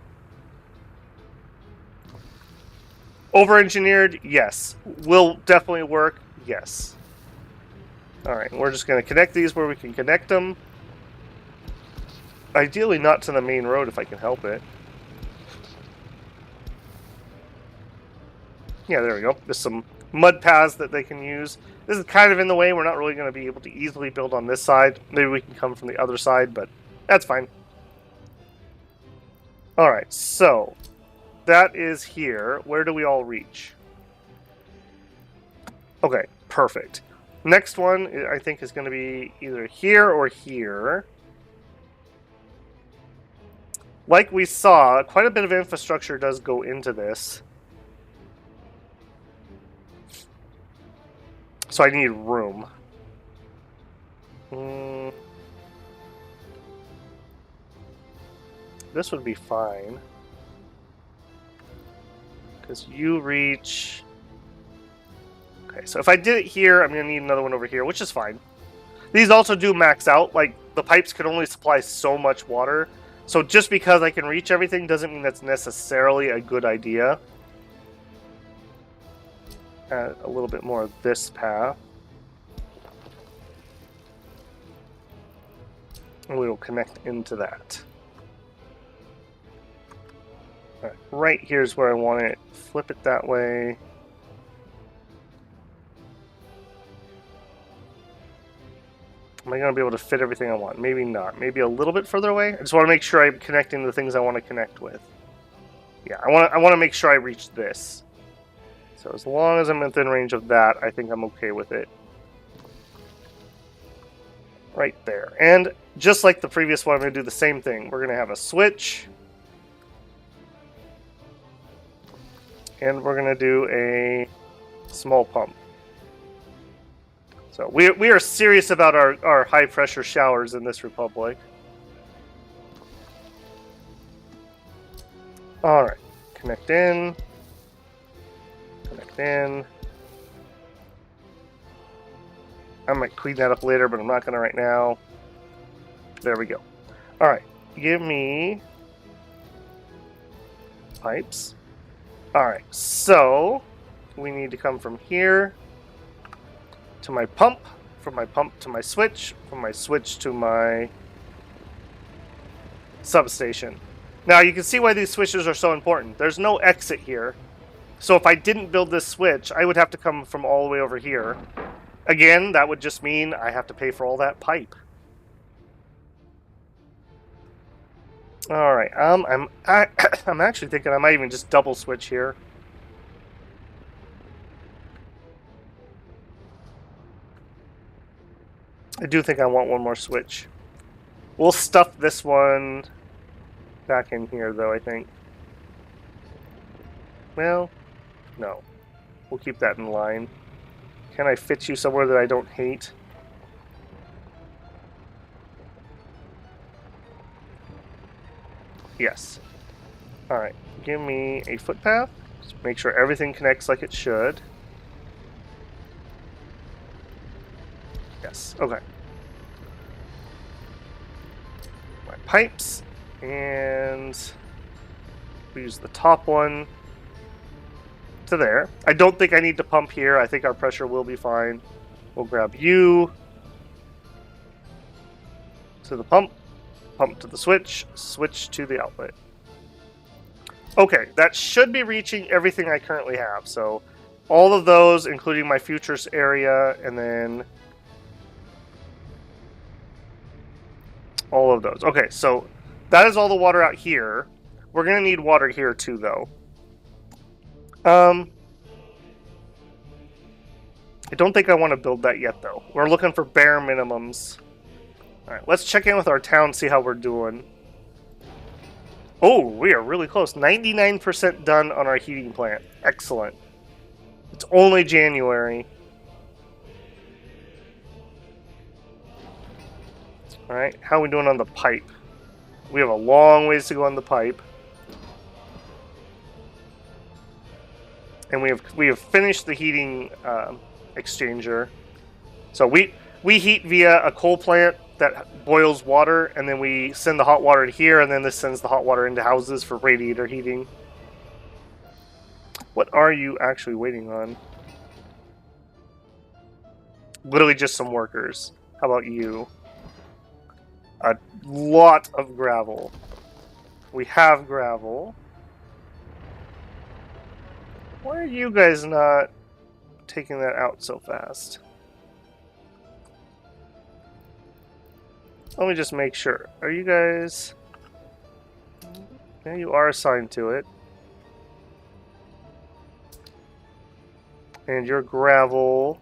Over-engineered? Yes. Will definitely work? Yes. Alright, we're just going to connect these where we can connect them. Ideally not to the main road if I can help it. Yeah, there we go. There's some mud paths that they can use. This is kind of in the way. We're not really going to be able to easily build on this side. Maybe we can come from the other side, but that's fine. Alright, so that is here. Where do we all reach? Okay, perfect. Next one, I think, is going to be either here or here. Like we saw, quite a bit of infrastructure does go into this. So I need room. This would be fine. Because you reach... Okay, so if I did it here, I'm going to need another one over here, which is fine. These also do max out. Like, the pipes can only supply so much water. So just because I can reach everything doesn't mean that's necessarily a good idea. Add a little bit more of this path. And we will connect into that. Alright, right here's where I want it. Flip it that way. Am I going to be able to fit everything I want? Maybe not. Maybe a little bit further away? I just want to make sure I'm connecting the things I want to connect with. Yeah, I want to make sure I reach this. So as long as I'm within range of that, I think I'm okay with it. Right there. And just like the previous one, I'm going to do the same thing. We're going to have a switch. And we're going to do a small pump. So we are serious about our high pressure showers in this republic. Alright. Connect in. Connect in. I might clean that up later, but I'm not going to right now. There we go. Alright. Give me pipes. Alright. So we need to come from here to my pump, from my pump to my switch, from my switch to my substation. Now you can see why these switches are so important. There's no exit here. So if I didn't build this switch, I would have to come from all the way over here. Again, that would just mean I have to pay for all that pipe. Alright, I'm actually thinking I might even just double switch here. I do think I want one more switch. We'll stuff this one back in here, though, I think. Well, no. We'll keep that in line. Can I fit you somewhere that I don't hate? Yes. Alright, give me a footpath. Just make sure everything connects like it should. Yes, okay. My pipes, and we use the top one to there. I don't think I need to pump here. I think our pressure will be fine. We'll grab you to the pump, pump to the switch, switch to the outlet. Okay, that should be reaching everything I currently have. So all of those, including my futures area, and then all of those. Okay, so that is all the water out here. We're going to need water here too, though. I don't think I want to build that yet, though. We're looking for bare minimums. Alright, let's check in with our town, see how we're doing. Oh, we are really close. 99% done on our heating plant. Excellent. It's only January. Alright, how are we doing on the pipe? We have a long ways to go on the pipe. And we have finished the heating exchanger. So we heat via a coal plant that boils water, and then we send the hot water to here, and then this sends the hot water into houses for radiator heating. What are you actually waiting on? Literally just some workers. How about you? A lot of gravel. We have gravel. Why are you guys not taking that out so fast? Let me just make sure. Are you guys... Yeah, you are assigned to it. And your gravel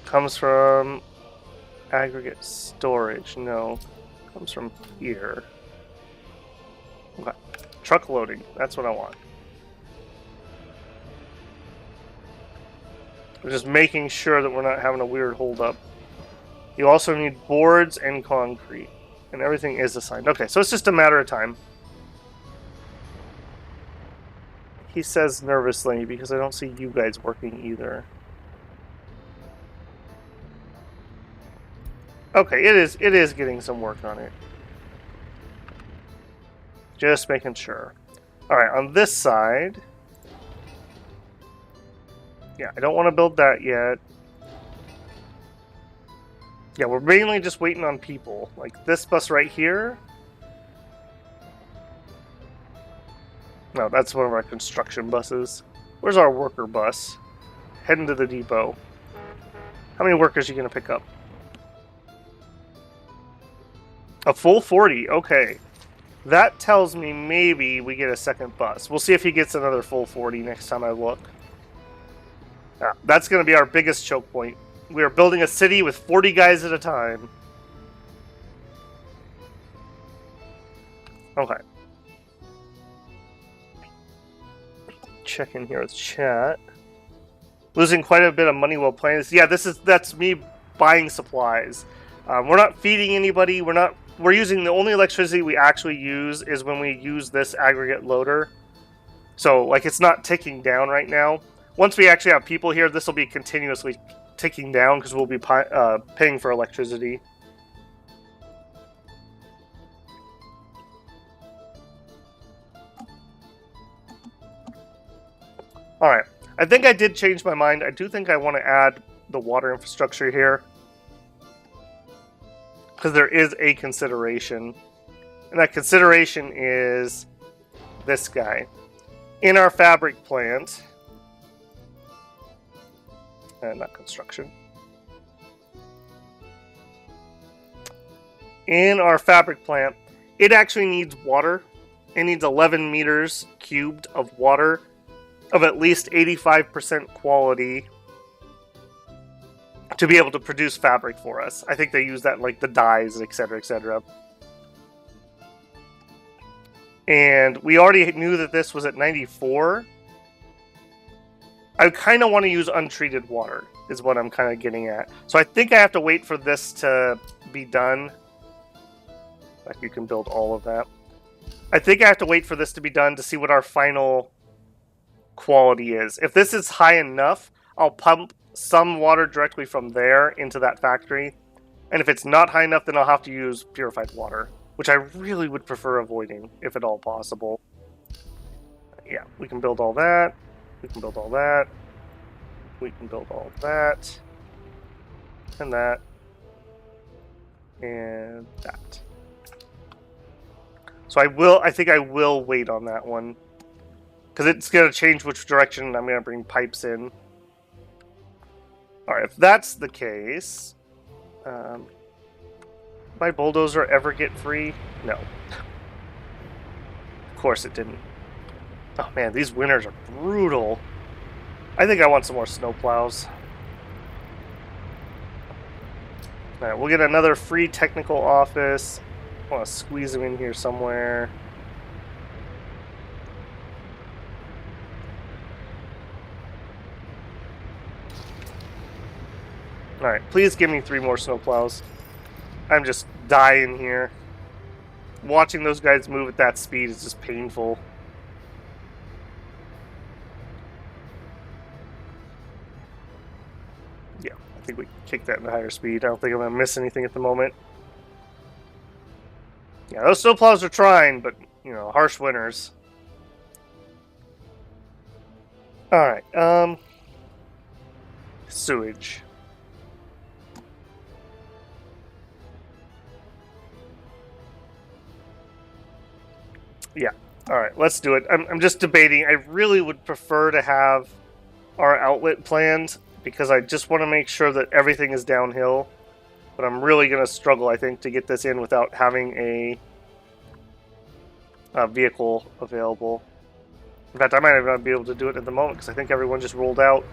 comes from aggregate storage. No, comes from here. Okay. Truck loading. That's what I want. I'm just making sure that we're not having a weird holdup. You also need boards and concrete. And everything is assigned. Okay, so it's just a matter of time. He says nervously because I don't see you guys working either. Okay, it is getting some work on it. Just making sure. Alright, on this side... Yeah, I don't want to build that yet. Yeah, we're mainly just waiting on people. Like this bus right here. No, that's one of our construction buses. Where's our worker bus? Heading to the depot. How many workers are you going to pick up? A full 40, okay. That tells me maybe we get a second bus. We'll see if he gets another full 40 next time I look. Yeah, that's going to be our biggest choke point. We are building a city with 40 guys at a time. Okay. Check in here with chat. Losing quite a bit of money while playing this. Yeah, that's me buying supplies. We're not feeding anybody. We're using the only electricity we actually use is when we use this aggregate loader. So, like, it's not ticking down right now. Once we actually have people here, this will be continuously ticking down because we'll be paying for electricity. Alright, I think I did change my mind. I do think I want to add the water infrastructure here. Because there is a consideration. And that consideration is this guy. In our fabric plant... not construction. In our fabric plant, it actually needs water. It needs 11 meters cubed of water of at least 85% quality to be able to produce fabric for us. I think they use that in, like, the dyes, etc., etc. And we already knew that this was at 94. I kind of want to use untreated water, is what I'm kind of getting at. So I think I have to wait for this to be done. Like, you can build all of that. I think I have to wait for this to be done to see what our final quality is. If this is high enough, I'll pump some water directly from there into that factory. And if it's not high enough, then I'll have to use purified water, which I really would prefer avoiding, if at all possible. Yeah, we can build all that. We can build all that. We can build all that. And that. And that. So I think I will wait on that one. Because it's going to change which direction I'm going to bring pipes in. Alright, if that's the case... my bulldozer ever get free? No. Of course it didn't. Oh man, these winters are brutal. I think I want some more snowplows. Alright, we'll get another free technical office want to squeeze them in here somewhere. Alright, please give me 3 more snowplows. I'm just dying here. Watching those guys move at that speed is just painful. Yeah, I think we can kick that into higher speed. I don't think I'm going to miss anything at the moment. Yeah, those snowplows are trying, but, you know, harsh winters. Alright, sewage. Yeah, alright, let's do it. I'm just debating. I really would prefer to have our outlet planned, because I just want to make sure that everything is downhill. But I'm really going to struggle, I think, to get this in without having a vehicle available. In fact, I might not be able to do it at the moment because I think everyone just rolled out.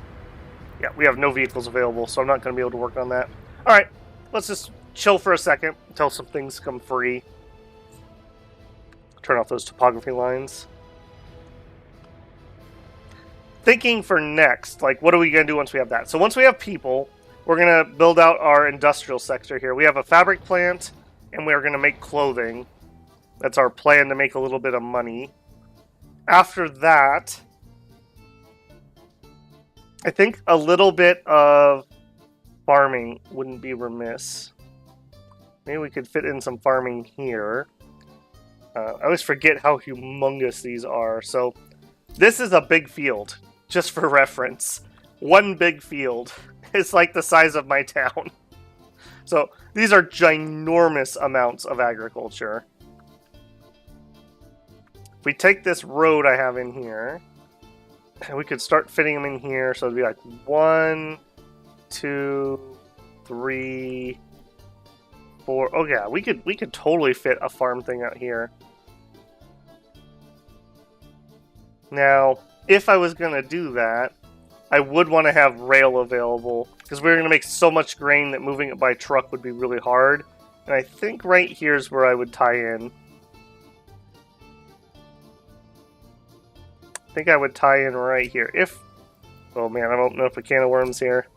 Yeah, we have no vehicles available, so I'm not going to be able to work on that. Alright, let's just chill for a second until some things come free. Turn off those topography lines. Thinking for next, like, what are we going to do once we have that? So once we have people, we're going to build out our industrial sector here. We have a fabric plant, and we're going to make clothing. That's our plan to make a little bit of money. After that, I think a little bit of farming wouldn't be remiss. Maybe we could fit in some farming here. I always forget how humongous these are. So this is a big field, just for reference. One big field is like the size of my town. So these are ginormous amounts of agriculture. If we take this road I have in here, and we could start fitting them in here, so it'd be like 1, 2, 3, 4. Oh yeah, we could totally fit a farm thing out here. Now, if I was gonna do that, I would want to have rail available, because we're gonna make so much grain that moving it by truck would be really hard. And I think right here's where I would tie in. I think I would tie in right here. If, oh man, I'm opening up a can of worms here.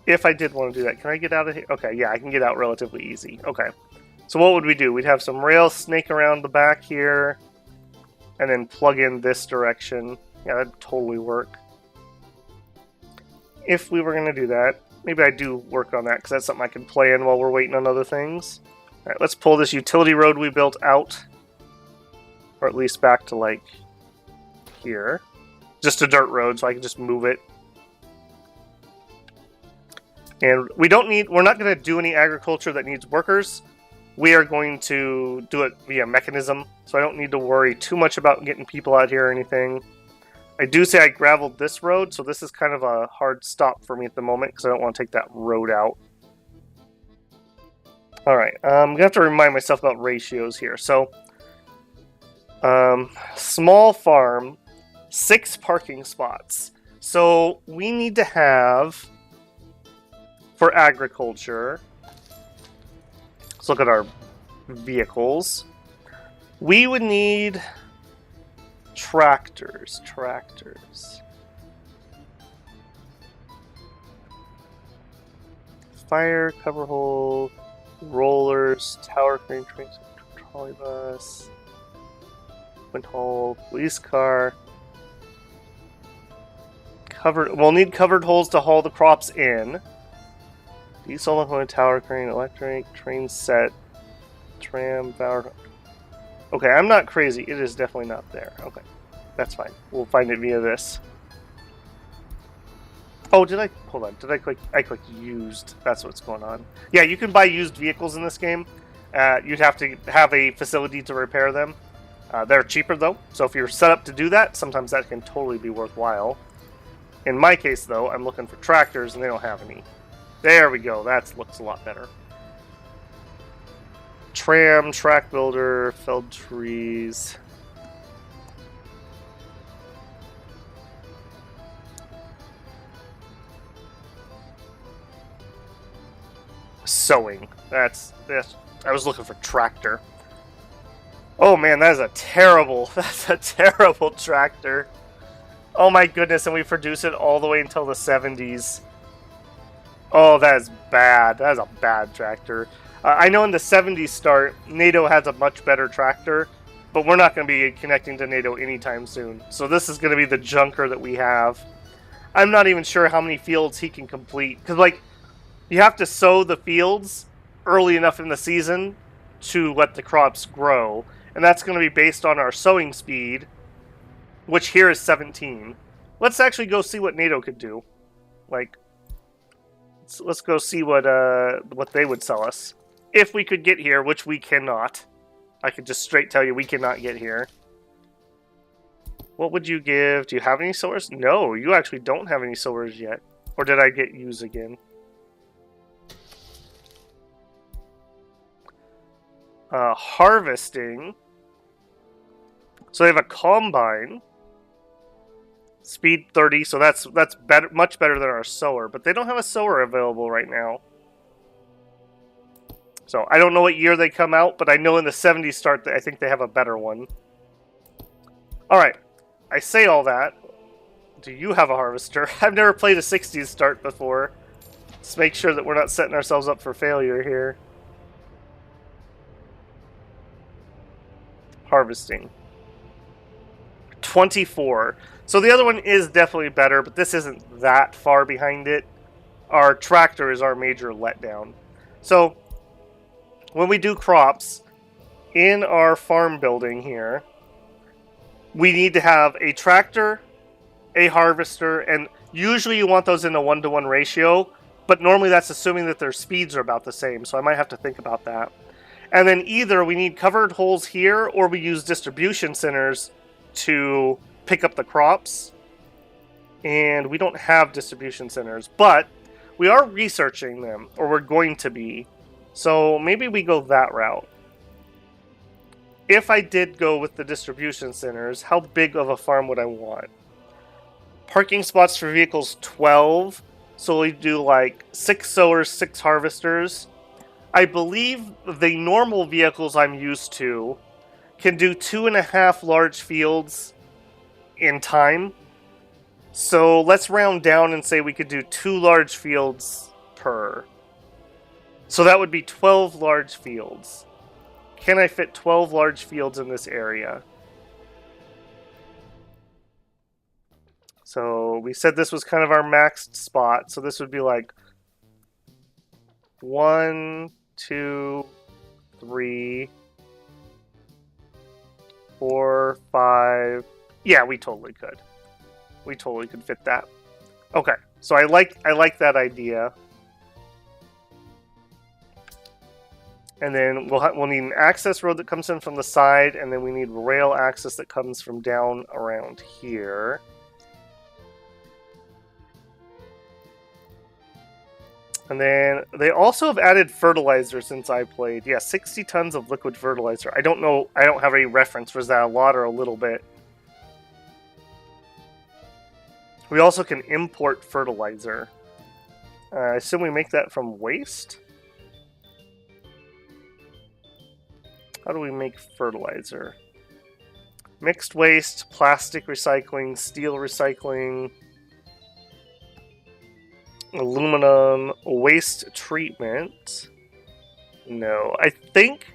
If I did want to do that, can I get out of here? Okay, yeah, I can get out relatively easy. Okay, so what would we do? We'd have some rails snake around the back here, and then plug in this direction. Yeah, that'd totally work. If we were going to do that, maybe I do work on that, because that's something I can plan while we're waiting on other things. Alright, let's pull this utility road we built out. Or at least back to, like, here. Just a dirt road, so I can just move it. And we're not going to do any agriculture that needs workers. We are going to do it via mechanism, so I don't need to worry too much about getting people out here or anything. I do say I graveled this road, so this is kind of a hard stop for me at the moment, because I don't want to take that road out. Alright, I'm going to have to remind myself about ratios here. So, small farm, 6 parking spots. So, we need to have, for agriculture, let's look at our vehicles. We would need tractors. Fire, cover hole, rollers, tower crane, train, trolley bus, wind hole, police car. We'll need covered holes to haul the crops in. Diesel locomotive, tower crane, electric, train set, tram, power. Okay, I'm not crazy. It is definitely not there. Okay, that's fine. We'll find it via this. Oh, hold on. I clicked used. That's what's going on. Yeah, you can buy used vehicles in this game. You'd have to have a facility to repair them. They're cheaper though, so if you're set up to do that, sometimes that can totally be worthwhile. In my case though, I'm looking for tractors and they don't have any. There we go. That looks a lot better. Tram, track builder, felled trees. Sewing. That's I was looking for tractor. Oh man, that is a terrible, that's a terrible tractor. Oh my goodness, and we produce it all the way until the 70s. Oh, that is bad. That is a bad tractor. I know in the 70s start, NATO has a much better tractor, but we're not going to be connecting to NATO anytime soon. So this is going to be the junker that we have. I'm not even sure how many fields he can complete. Because, like, you have to sow the fields early enough in the season to let the crops grow. And that's going to be based on our sowing speed, which here is 17. Let's actually go see what NATO could do. Like, let's go see what they would sell us. If we could get here, which we cannot. I could just straight tell you we cannot get here. What would you give? Do you have any sowers? No, you actually don't have any sowers yet. Or did I get used again? Harvesting. So they have a combine. Speed 30, so that's better, much better than our sower. But they don't have a sower available right now. So I don't know what year they come out, but I know in the 70s start, I think they have a better one. Alright, I say all that. Do you have a harvester? I've never played a 60s start before. Let's make sure that we're not setting ourselves up for failure here. Harvesting. 24. So the other one is definitely better, but this isn't that far behind it. Our tractor is our major letdown. So when we do crops in our farm building here, we need to have a tractor, a harvester, and usually you want those in a 1-to-1 ratio, but normally that's assuming that their speeds are about the same, so I might have to think about that. And then either we need covered holes here, or we use distribution centers to pick up the crops. And we don't have distribution centers, but we are researching them, or we're going to be. So maybe we go that route. If I did go with the distribution centers, how big of a farm would I want? Parking spots for vehicles, 12. So we do like 6 sowers, 6 harvesters. I believe the normal vehicles I'm used to can do 2.5 large fields in time. So let's round down and say we could do 2 large fields per. So that would be 12 large fields. Can I fit 12 large fields in this area? So we said this was kind of our maxed spot. So this would be like 1, 2, 3, 4, 5. Yeah, we totally could. We totally could fit that. Okay, so I like that idea. And then we'll need an access road that comes in from the side, and then we need rail access that comes from down around here. And then they also have added fertilizer since I played. Yeah, 60 tons of liquid fertilizer. I don't know. I don't have any reference. Was that a lot or a little bit? We also can import fertilizer. I assume we make that from waste? How do we make fertilizer? Mixed waste, plastic recycling, steel recycling, aluminum, waste treatment. No, I think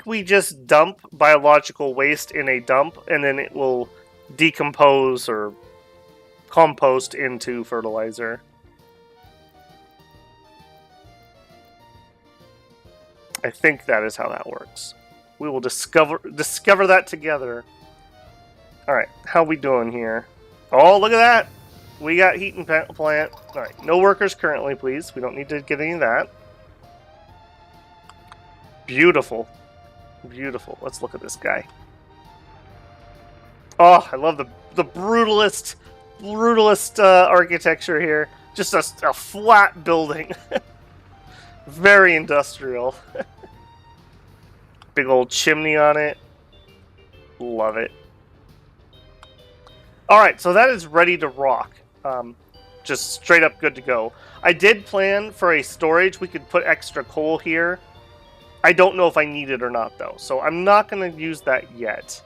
we just dump biological waste in a dump, and then it will decompose or compost into fertilizer. I think that is how that works. We will discover that together. Alright, how we doing here? Oh, look at that! We got heat and plant. Alright, no workers currently, please. We don't need to get any of that. Beautiful. Beautiful. Let's look at this guy. Oh, I love the brutalist architecture here. Just a flat building. Very industrial. Big old chimney on it. Love it. Alright, so that is ready to rock. Just straight up good to go. I did plan for a storage. We could put extra coal here. I don't know if I need it or not, though, so I'm not going to use that yet.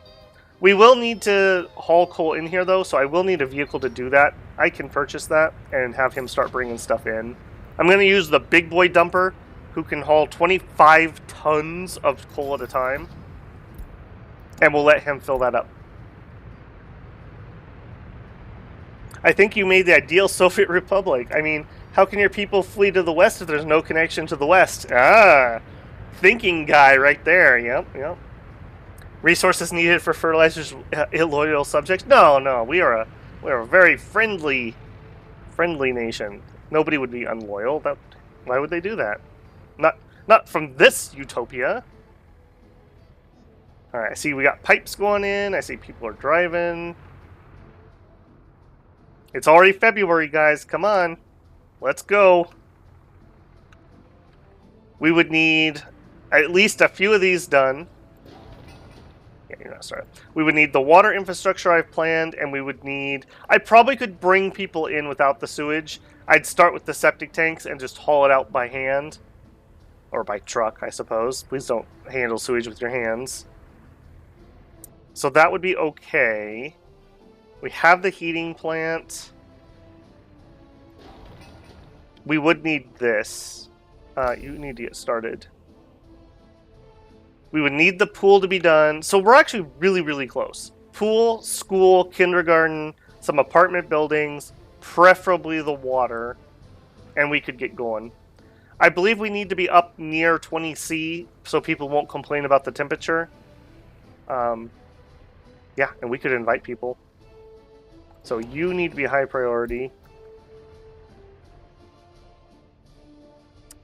We will need to haul coal in here, though, so I will need a vehicle to do that. I can purchase that and have him start bringing stuff in. I'm going to use the big boy dumper, who can haul 25 tons of coal at a time, and we'll let him fill that up. I think you made the ideal Soviet Republic. I mean, how can your people flee to the west if there's no connection to the west? Ah, thinking guy right there. Yep. Resources needed for fertilizers, illoyal subjects. No, we are a very friendly nation. Nobody would be unloyal. Why would they do that? Not from this utopia. All right, I see we got pipes going in. I see people are driving. It's already February, guys. Come on. Let's go. We would need at least a few of these done. Yeah, you're not starting. We would need the water infrastructure I've planned, and we would need... I probably could bring people in without the sewage. I'd start with the septic tanks and just haul it out by hand. Or by truck, I suppose. Please don't handle sewage with your hands. So that would be okay. We have the heating plant. We would need this. You need to get started. We would need the pool to be done. So we're actually really, really close. Pool, school, kindergarten, some apartment buildings, preferably the water, and we could get going. I believe we need to be up near 20°C so people won't complain about the temperature. Yeah, and we could invite people. So you need to be high priority.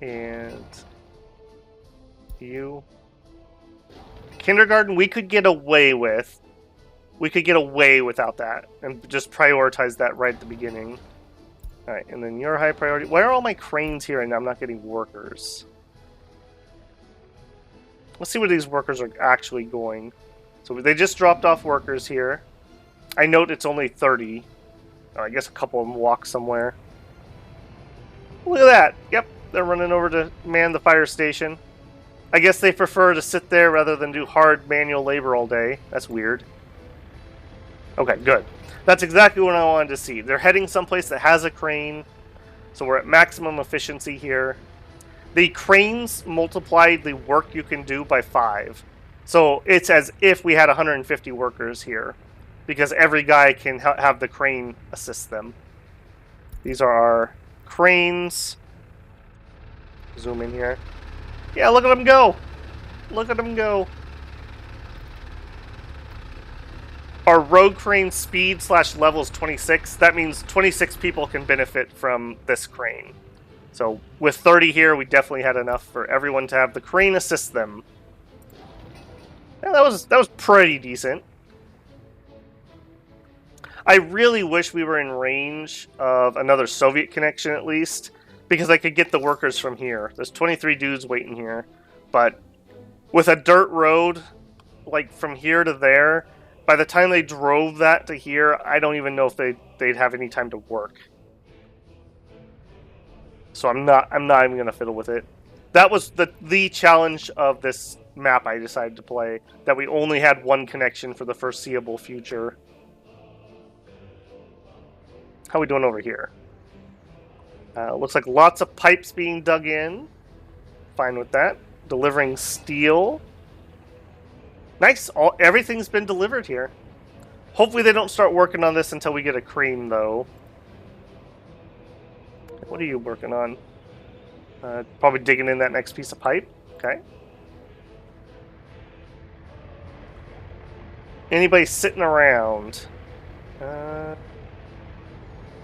And you. Kindergarten, we could get away with. We could get away without that and just prioritize that right at the beginning. Alright, and then your high priority. Why are all my cranes here and I'm not getting workers? Let's see where these workers are actually going. So they just dropped off workers here. I note it's only 30. Oh, I guess a couple of them walk somewhere. Look at that. Yep, they're running over to man the fire station. I guess they prefer to sit there rather than do hard manual labor all day. That's weird. Okay, good. That's exactly what I wanted to see. They're heading someplace that has a crane. So we're at maximum efficiency here. The cranes multiply the work you can do by 5. So it's as if we had 150 workers here. Because every guy can have the crane assist them. These are our cranes. Zoom in here. Yeah, look at them go. Look at them go. Our road crane speed / level is 26. That means 26 people can benefit from this crane. So with 30 here, we definitely had enough for everyone to have the crane assist them. Yeah, that was pretty decent. I really wish we were in range of another Soviet connection at least, because I could get the workers from here. There's 23 dudes waiting here, but with a dirt road, like from here to there, by the time they drove that to here, I don't even know if they'd have any time to work. So I'm not even gonna fiddle with it. That was the challenge of this map I decided to play, that we only had one connection for the foreseeable future. How are we doing over here? Looks like lots of pipes being dug in. Fine with that. Delivering steel. Nice. Everything's been delivered here. Hopefully they don't start working on this until we get a crane, though. What are you working on? Probably digging in that next piece of pipe. Okay. Anybody sitting around?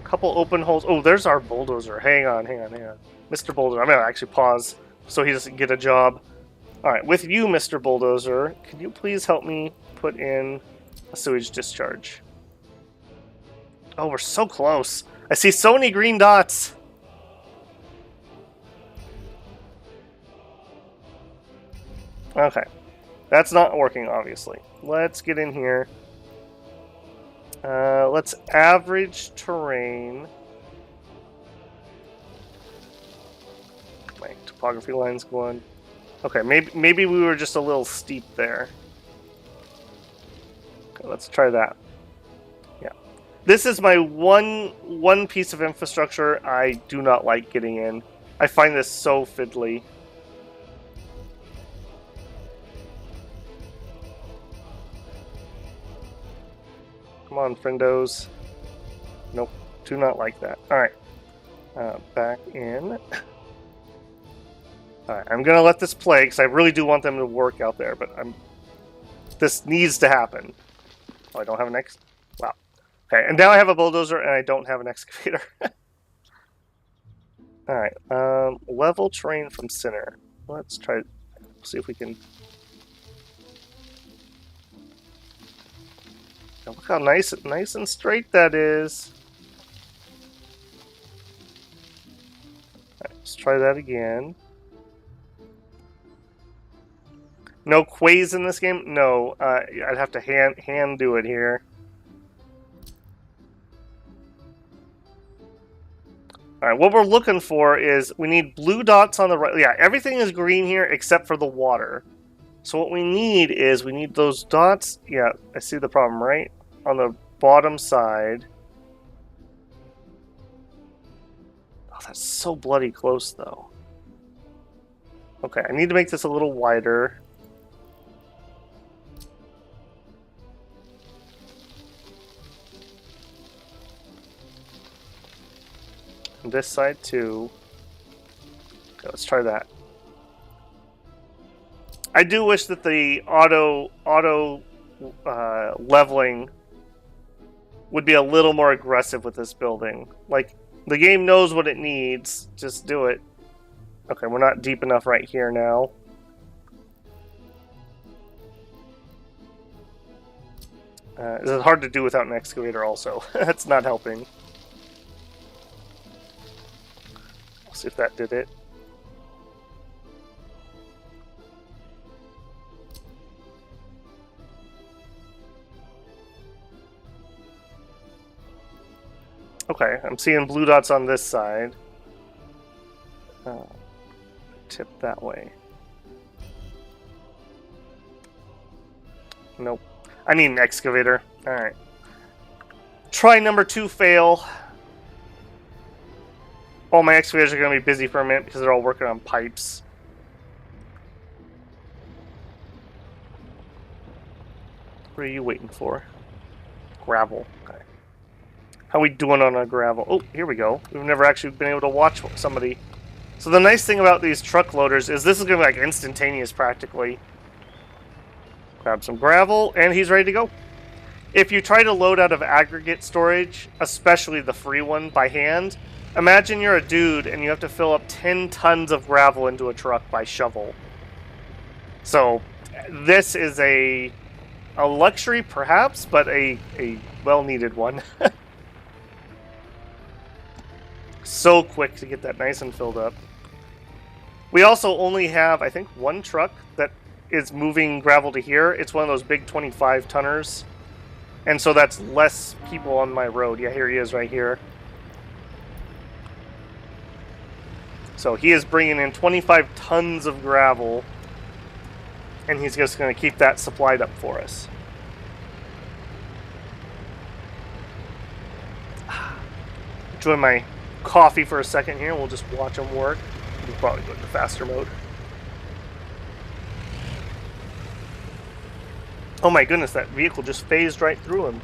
Couple open holes. Oh, there's our bulldozer. Hang on. Mr. Bulldozer. I'm going to actually pause so he doesn't get a job. Alright, with you, Mr. Bulldozer, could you please help me put in a sewage discharge? Oh, we're so close. I see so many green dots. Okay. That's not working, obviously. Let's get in here. Let's average terrain. My topography line's going. Okay, maybe we were just a little steep there. Okay, let's try that. Yeah. This is my one piece of infrastructure I do not like getting in. I find this so fiddly. Come on, friendos. Nope, do not like that. Alright. Back in. Alright, I'm gonna let this play, because I really do want them to work out there, but this needs to happen. Oh, I don't have an wow. Okay, and now I have a bulldozer, and I don't have an excavator. Alright, level terrain from center. Let's try, see if we can... Oh, look how nice and straight that is. Alright, let's try that again. No quays in this game? No, I'd have to hand do it here. Alright, what we're looking for is we need blue dots on the right. Yeah, everything is green here except for the water. So what we need is we need those dots. Yeah, I see the problem, right? On the bottom side. Oh, that's so bloody close, though. Okay, I need to make this a little wider. This side too. Okay, let's try that. I do wish that the auto leveling would be a little more aggressive with this building. Like, the game knows what it needs. Just do it. Okay, we're not deep enough right here now. It's hard to do without an excavator also. That's not helping. See if that did it. Okay, I'm seeing blue dots on this side. Tip that way. Nope. I need an excavator. Alright. Try number 2 fail. All my excavators are going to be busy for a minute because they're all working on pipes. What are you waiting for? Gravel. Okay. How are we doing on our gravel? Oh, here we go. We've never actually been able to watch somebody. So the nice thing about these truck loaders is this is going to be like instantaneous practically. Grab some gravel, and he's ready to go. If you try to load out of aggregate storage, especially the free one, by hand, imagine you're a dude and you have to fill up 10 tons of gravel into a truck by shovel. So this is a luxury, perhaps, but a well-needed one. So quick to get that nice and filled up. We also only have, I think, one truck that is moving gravel to here. It's one of those big 25-tonners. And so that's less people on my road. Yeah, here he is right here. So he is bringing in 25 tons of gravel. And he's just going to keep that supplied up for us. Enjoy my coffee for a second here. We'll just watch him work. We'll probably go into faster mode. Oh my goodness, that vehicle just phased right through him.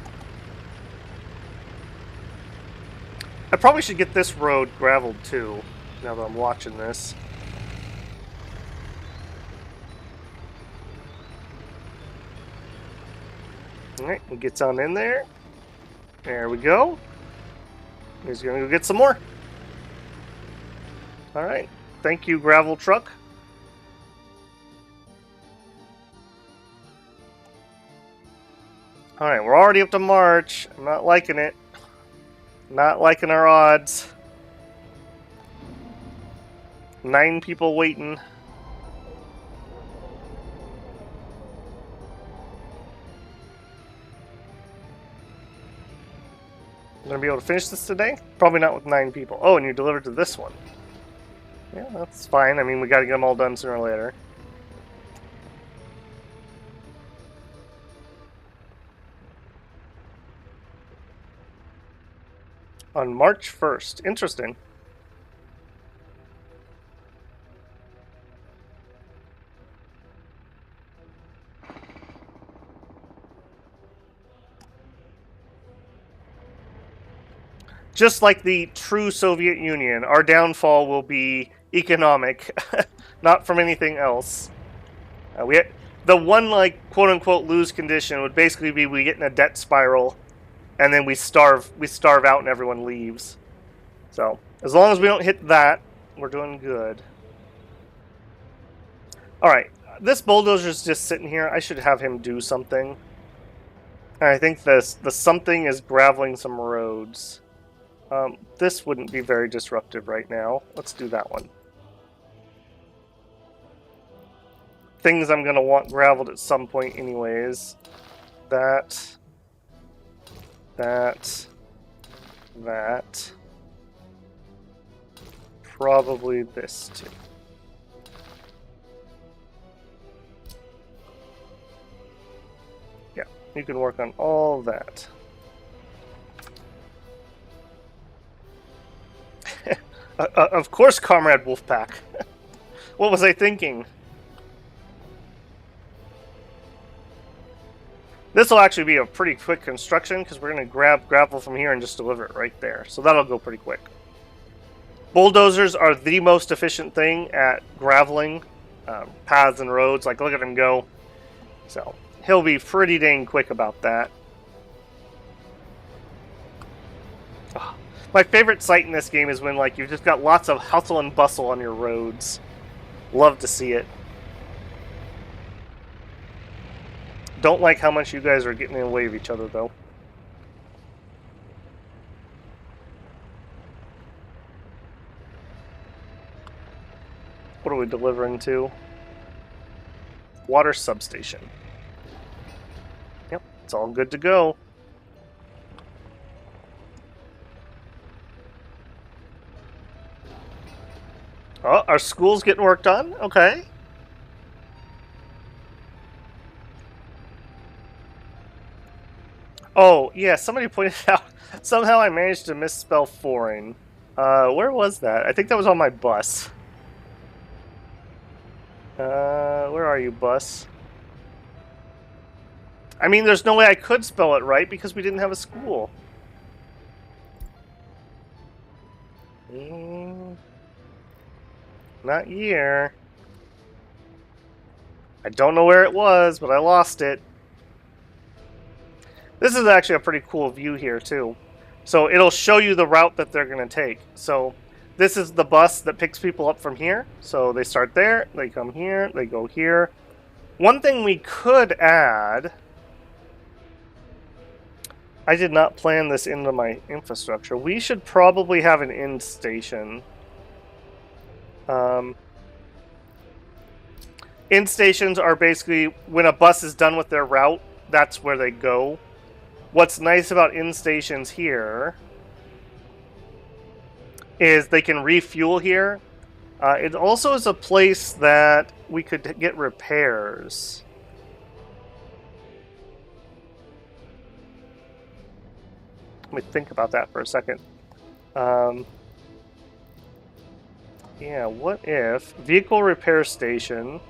I probably should get this road graveled too, now that I'm watching this. Alright, he gets on in there. There we go. He's gonna go get some more. Alright, thank you, gravel truck. Alright, we're already up to March. I'm not liking it. Not liking our odds. 9 people waiting. I'm gonna be able to finish this today? Probably not with 9 people. Oh, and you delivered to this one. Yeah, that's fine. I mean, we gotta get them all done sooner or later. On March 1st. Interesting. Just like the true Soviet Union, our downfall will be economic, not from anything else. The one, like, quote-unquote lose condition would basically be we get in a debt spiral, and then we starve out and everyone leaves. So, as long as we don't hit that, we're doing good. Alright, this bulldozer's just sitting here. I should have him do something. And I think the something is graveling some roads. This wouldn't be very disruptive right now. Let's do that one. Things I'm going to want graveled at some point anyways. That. Probably this too. Yeah, you can work on all that. Of course, Comrade Wolfpack. What was I thinking? This will actually be a pretty quick construction because we're going to grab gravel from here and just deliver it right there. So that'll go pretty quick. Bulldozers are the most efficient thing at graveling paths and roads. Like, look at him go. So he'll be pretty dang quick about that. Oh, my favorite sight in this game is when, like, you've just got lots of hustle and bustle on your roads. Love to see it. Don't like how much you guys are getting in the way of each other, though. What are we delivering to? Water substation. Yep, it's all good to go. Oh, our school's getting worked on? Okay. Oh, yeah, somebody pointed out, somehow I managed to misspell foreign. Where was that? I think that was on my bus. Where are you, bus? I mean, there's no way I could spell it right because we didn't have a school. Not here. I don't know where it was, but I lost it. This is actually a pretty cool view here, too. So it'll show you the route that they're going to take. So this is the bus that picks people up from here. So they start there, they come here, they go here. One thing we could add... I did not plan this into my infrastructure. We should probably have an end station. End stations are basically when a bus is done with their route, that's where they go. What's nice about end stations here is they can refuel here. It also is a place that we could get repairs. Let me think about that for a second. Yeah, what if vehicle repair station?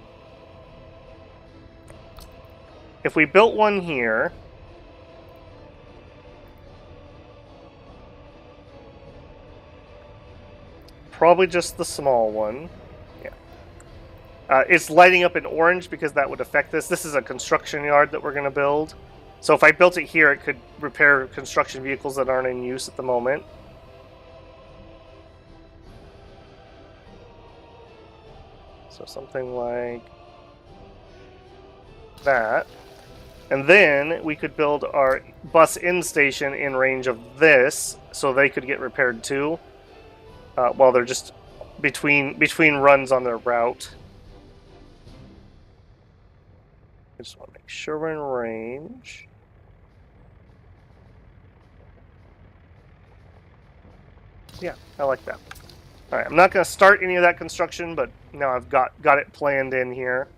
If we built one here, probably just the small one. Yeah. It's lighting up in orange because that would affect this. This is a construction yard that we're going to build. So if I built it here, it could repair construction vehicles that aren't in use at the moment. So something like that. And then we could build our bus in station in range of this, so they could get repaired too. While they're just between runs on their route. I just want to make sure we're in range. Yeah, I like that. Alright, I'm not going to start any of that construction, but now I've got it planned in here.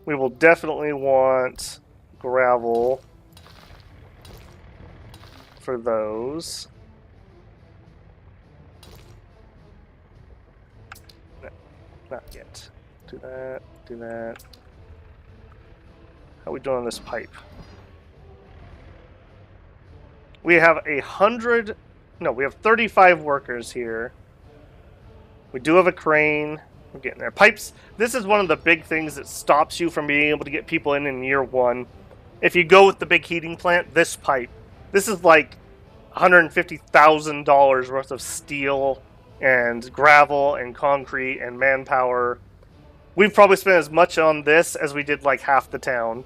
We will definitely want gravel for those. No, not yet. Do that, do that. How are we doing on this pipe? We have 100... No, we have 35 workers here. We do have a crane. We're getting there. Pipes, this is one of the big things that stops you from being able to get people in year one. If you go with the big heating plant, this pipe. This is like $150,000 worth of steel and gravel and concrete and manpower. We've probably spent as much on this as we did like half the town.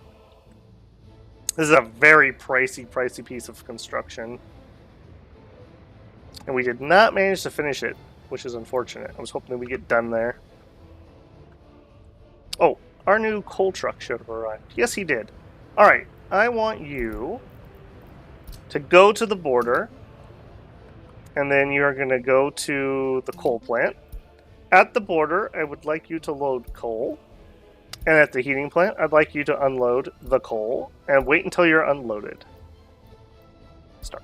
This is a very pricey piece of construction. And we did not manage to finish it, which is unfortunate. I was hoping that we'd get done there. Oh, our new coal truck should have arrived. Yes, he did. Alright, I want you to go to the border, and then you're going to go to the coal plant. At the border, I would like you to load coal. And at the heating plant, I'd like you to unload the coal, and wait until you're unloaded. Start.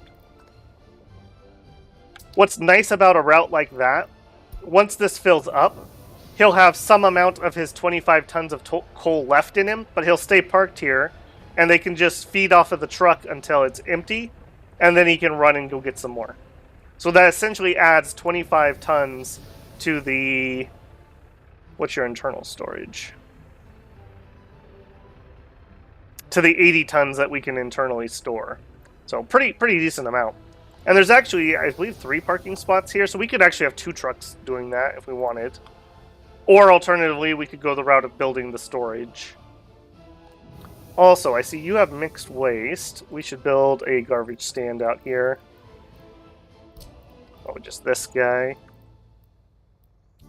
What's nice about a route like that, once this fills up, he'll have some amount of his 25 tons of coal left in him, but he'll stay parked here, and they can just feed off of the truck until it's empty, and then he can run and go get some more. So that essentially adds 25 tons to the... What's your internal storage? To the 80 tons that we can internally store. So pretty decent amount. And there's actually, I believe, 3 parking spots here, so we could actually have 2 trucks doing that if we wanted. Or alternatively, we could go the route of building the storage. Also, I see you have mixed waste. We should build a garbage stand out here. Oh, just this guy.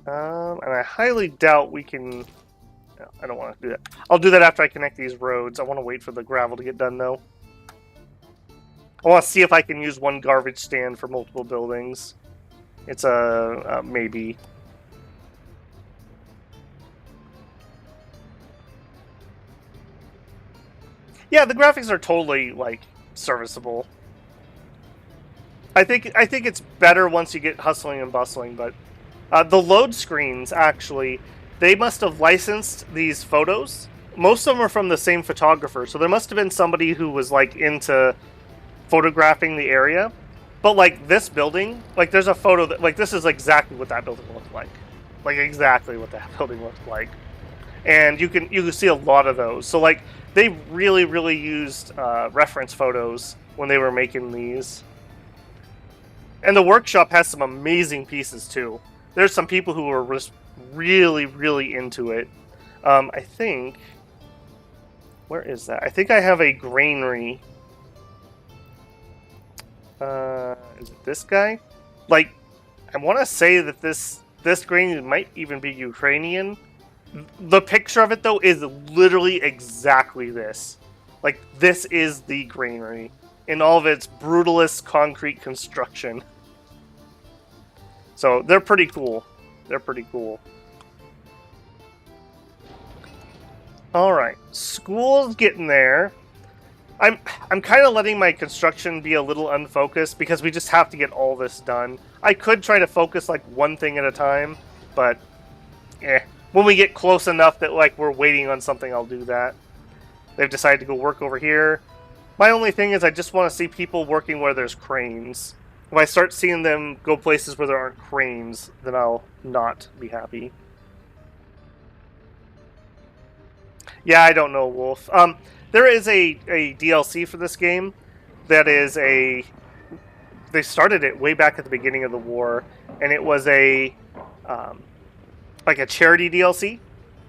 And I highly doubt we can... No, I don't want to do that. I'll do that after I connect these roads. I want to wait for the gravel to get done, though. I want to see if I can use one garbage stand for multiple buildings. It's a maybe. Yeah, the graphics are totally, like, serviceable. I think it's better once you get hustling and bustling, but the load screens, actually, they must have licensed these photos. Most of them are from the same photographer, so there must have been somebody who was, like, into photographing the area. But, like, this building, like, there's a photo that, like, this is exactly what that building looked like. Like, exactly what that building looked like. And you can see a lot of those. So, like, they really used reference photos when they were making these. And the workshop has some amazing pieces, too. There's some people who are just really into it. I think... Where is that? I think I have a granary. Is it this guy? Like, I want to say that this granary might even be Ukrainian. The picture of it, though, is literally exactly this. Like, this is the granary in all of its brutalist concrete construction. So, they're pretty cool. They're pretty cool. Alright, school's getting there. I'm kind of letting my construction be a little unfocused because we just have to get all this done. I could try to focus, like, one thing at a time, but, when we get close enough that, like, we're waiting on something, I'll do that. They've decided to go work over here. My only thing is I just want to see people working where there's cranes. If I start seeing them go places where there aren't cranes, then I'll not be happy. Yeah, I don't know, Wolf. There is a DLC for this game that is a... They started it way back at the beginning of the war, and it was a... like a charity DLC.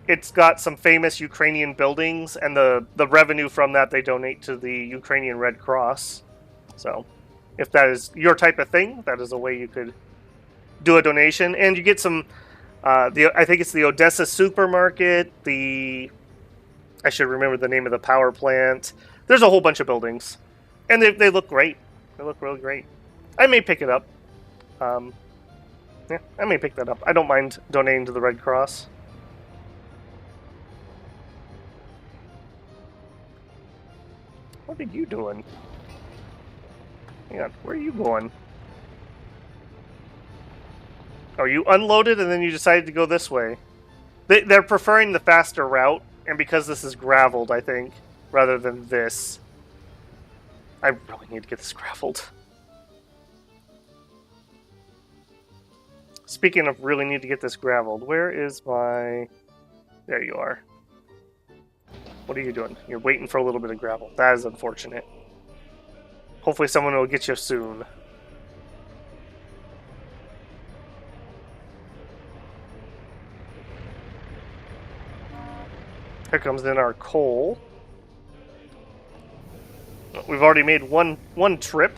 It's got some famous Ukrainian buildings, and the revenue from that they donate to the Ukrainian Red Cross. So, if that is your type of thing, that is a way you could do a donation. And you get some, I think it's the Odessa supermarket, I should remember the name of the power plant. There's a whole bunch of buildings. And they look great. They look really great. I may pick it up. Yeah, I may pick that up. I don't mind donating to the Red Cross. What are you doing? Hang on, where are you going? Oh, you unloaded and then you decided to go this way. They're preferring the faster route, and because this is graveled, I think, rather than this. I really need to get this graveled. Speaking of really need to get this graveled, where is my... There you are. What are you doing? You're waiting for a little bit of gravel. That is unfortunate. Hopefully someone will get you soon. Here comes in our coal. We've already made one trip.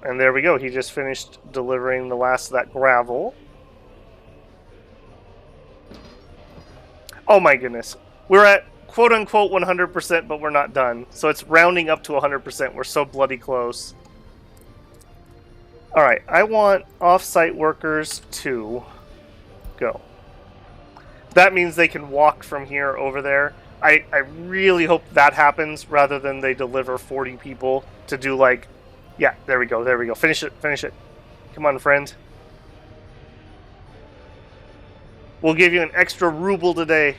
And there we go. He just finished delivering the last of that gravel. Oh my goodness. We're at quote-unquote 100%, but we're not done. So it's rounding up to 100%. We're so bloody close. Alright, I want off-site workers to go. That means they can walk from here over there. I really hope that happens rather than they deliver 40 people to do like... Yeah, there we go, there we go. Finish it, finish it. Come on, friend. We'll give you an extra ruble today.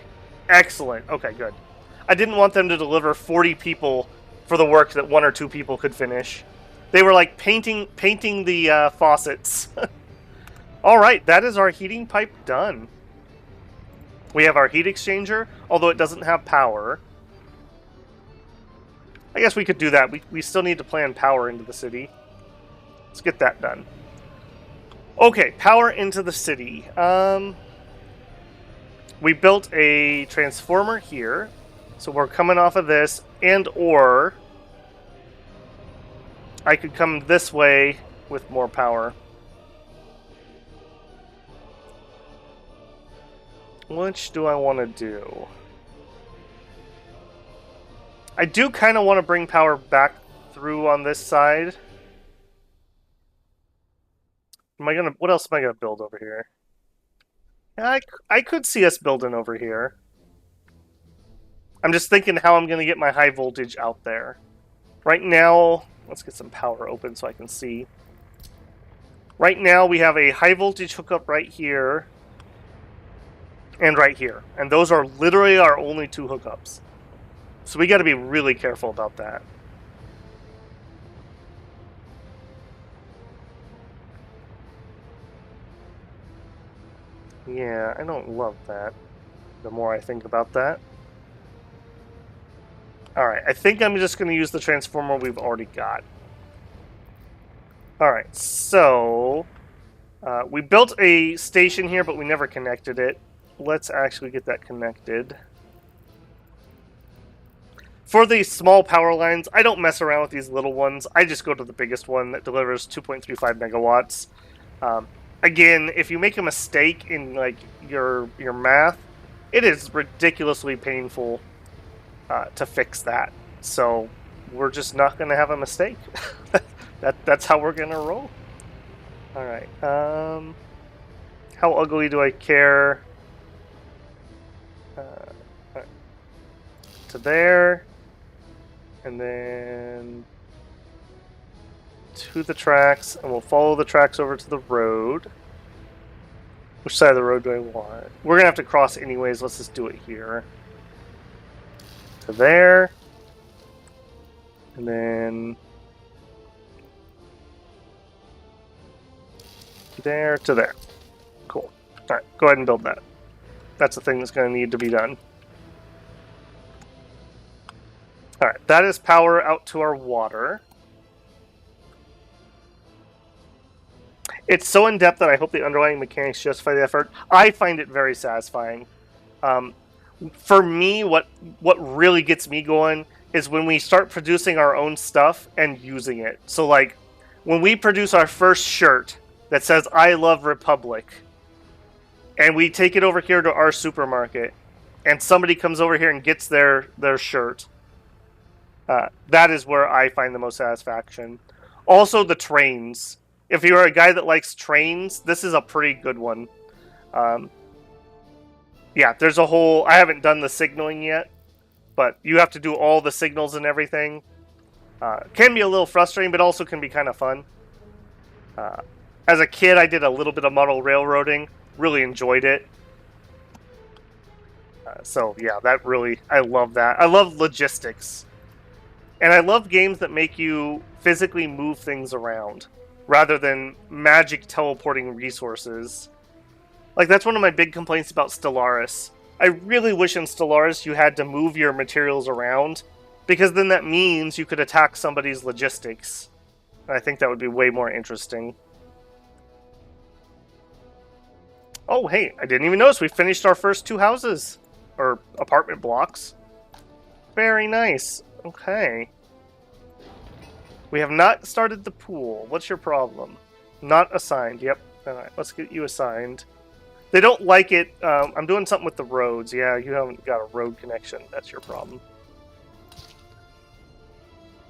Excellent. Okay, good. I didn't want them to deliver 40 people for the work that 1 or 2 people could finish. They were like painting the faucets. Alright, that is our heating pipe done. We have our heat exchanger, although it doesn't have power. I guess we could do that. We still need to plan power into the city. Let's get that done. Okay, power into the city. We built a transformer here. So we're coming off of this, and or I could come this way with more power. Which do I want to do? I do kind of want to bring power back through on this side. What else am I gonna build over here? Yeah, I could see us building over here. I'm just thinking how I'm gonna get my high voltage out there. Right now, let's get some power open so I can see. Right now we have a high voltage hookup right here and right here. And those are literally our only 2 hookups. So we got to be really careful about that. Yeah, I don't love that. The more I think about that. Alright, I think I'm just going to use the transformer we've already got. Alright, so... we built a station here, but we never connected it. Let's actually get that connected. For these small power lines, I don't mess around with these little ones. I just go to the biggest one that delivers 2.35 megawatts. Again, if you make a mistake in like your math, it is ridiculously painful to fix that. So we're just not going to have a mistake. That's how we're going to roll. All right. How ugly do I care? Right. To there. And then to the tracks, and we'll follow the tracks over to the road. Which side of the road do I want? We're going to have to cross anyways. Let's just do it here. To there. And then there to there. Cool. Alright, go ahead and build that. That's the thing that's going to need to be done. Alright, that is power out to our water. It's so in-depth that I hope the underlying mechanics justify the effort. I find it very satisfying. For me, what really gets me going is when we start producing our own stuff and using it. So, like, when we produce our first shirt that says, I love Republic, and we take it over here to our supermarket, and somebody comes over here and gets their shirt, that is where I find the most satisfaction. Also, the trains. If you're a guy that likes trains, this is a pretty good one. Yeah, there's a whole... I haven't done the signaling yet, but you have to do all the signals and everything. Can be a little frustrating, but also can be kind of fun. As a kid, I did a little bit of model railroading. Really enjoyed it. So yeah, that really, I love that. I love logistics. And I love games that make you physically move things around, rather than magic teleporting resources. Like, that's one of my big complaints about Stellaris. I really wish in Stellaris you had to move your materials around, because then that means you could attack somebody's logistics. And I think that would be way more interesting. Oh, hey, I didn't even notice we finished our first 2 houses. Or apartment blocks. Very nice. Okay. We have not started the pool. What's your problem? Not assigned. Yep. Alright, let's get you assigned. They don't like it. I'm doing something with the roads. Yeah, you haven't got a road connection. That's your problem.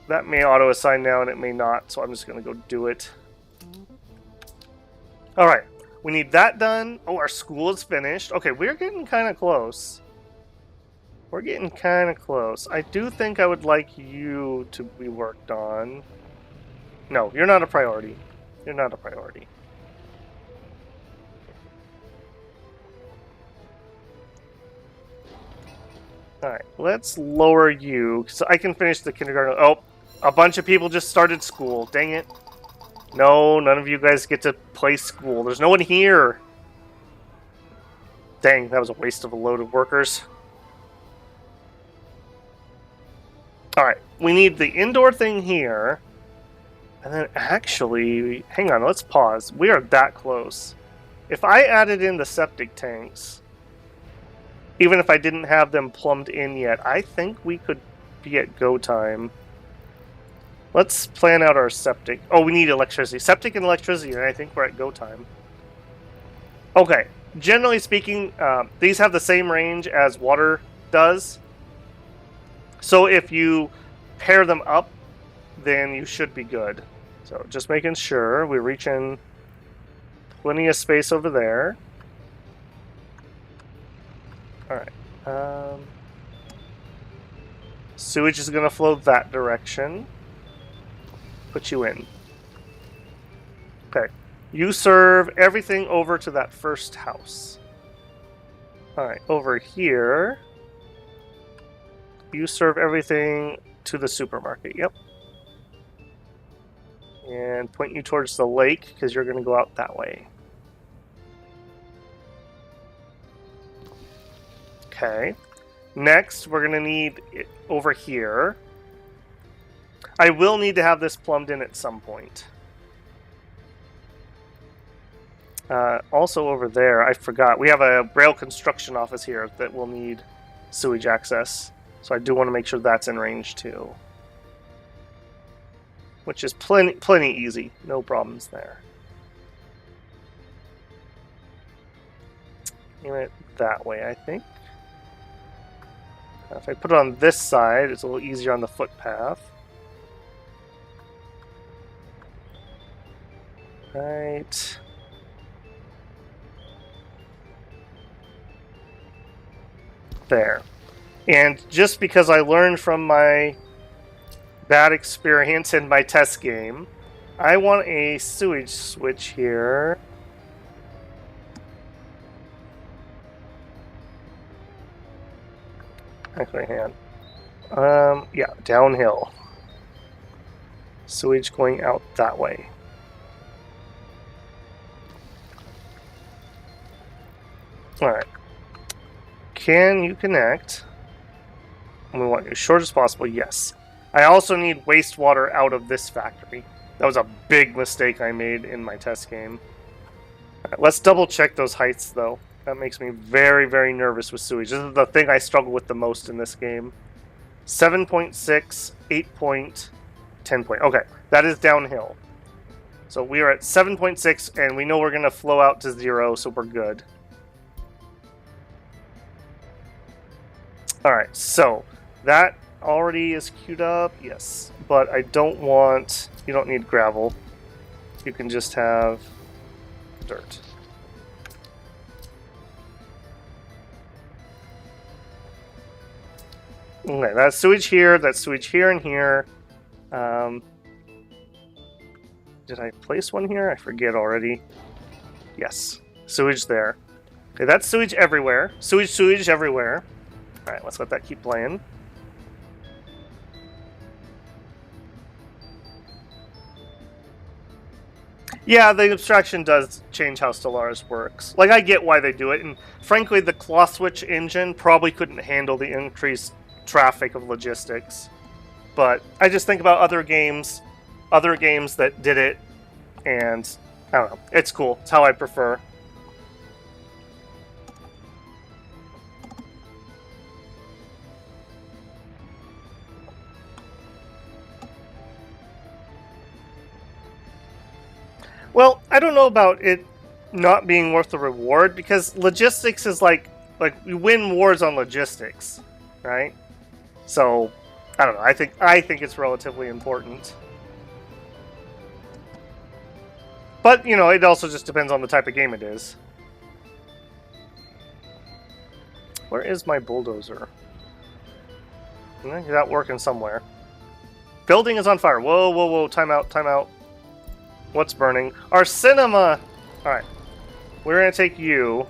That may auto-assign now, and it may not, so I'm just going to go do it. Alright. We need that done. Oh, our school is finished. Okay, we're getting kind of close. We're getting kind of close. I do think I would like you to be worked on. No, you're not a priority. You're not a priority. Alright, let's lower you so I can finish the kindergarten. Oh, a bunch of people just started school. Dang it. No, none of you guys get to play school. There's no one here. Dang, that was a waste of a load of workers. Alright, we need the indoor thing here. And then actually, hang on, let's pause. We are that close. If I added in the septic tanks, even if I didn't have them plumbed in yet, I think we could be at go time. Let's plan out our septic. Oh, we need electricity. Septic and electricity, and I think we're at go time. Okay, generally speaking, these have the same range as water does. So if you pair them up, then you should be good. So just making sure we reach in plenty of space over there. Alright. Sewage is going to flow that direction. Put you in. Okay. You serve everything over to that first house. Alright, over here. You serve everything to the supermarket. Yep. And point you towards the lake, because you're going to go out that way. Okay. Next, we're going to need it over here. I will need to have this plumbed in at some point. Also over there, I forgot. We have a rail construction office here that will need sewage access. So I do want to make sure that's in range too. Which is plenty easy. No problems there. Aim it that way, I think. If I put it on this side, it's a little easier on the footpath. Right. There. And just because I learned from my bad experience in my test game, I want a sewage switch here. Actually, hang on. Yeah, downhill. Sewage going out that way. Alright. Can you connect? And we want you as short as possible, yes. I also need wastewater out of this factory. That was a big mistake I made in my test game. Right, let's double check those heights, though. That makes me very, very nervous with sewage. This is the thing I struggle with the most in this game. 7.6, 8 point, 10 point. Okay, that is downhill. So we are at 7.6, and we know we're going to flow out to 0, so we're good. Alright, so that already is queued up, yes. But I don't want... You don't need gravel. You can just have dirt. Okay, that's sewage here, and here. Did I place one here? I forget already. Yes, sewage there. Okay, that's sewage everywhere. Sewage everywhere. All right, let's let that keep playing. Yeah, the abstraction does change how Stellaris works. Like, I get why they do it, and frankly, the claw switch engine probably couldn't handle the increased traffic of logistics. But I just think about other games that did it, and I don't know. It's cool. It's how I prefer. Well, I don't know about it not being worth the reward, because logistics is like we win wars on logistics, right? So I don't know. I think it's relatively important. But, you know, it also just depends on the type of game it is. Where is my bulldozer? He's out working somewhere. Building is on fire. Whoa, whoa, whoa. Time out, time out. What's burning? Our cinema! Alright. We're going to take you.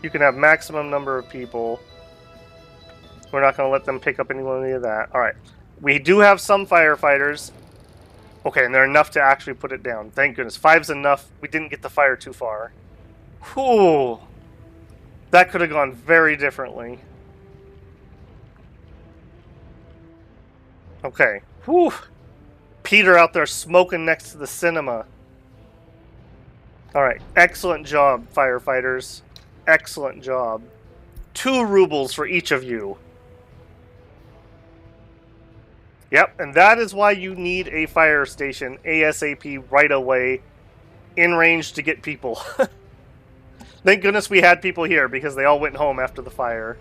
You can have maximum number of people. We're not going to let them pick up any of that. Alright. We do have some firefighters. Okay, and they're enough to actually put it down. Thank goodness. 5's enough. We didn't get the fire too far. Whew. That could have gone very differently. Okay. Whew. Peter out there smoking next to the cinema. Alright. Excellent job, firefighters. Excellent job. 2 rubles for each of you. Yep, and that is why you need a fire station ASAP right away, in range to get people. Thank goodness we had people here, because they all went home after the fire.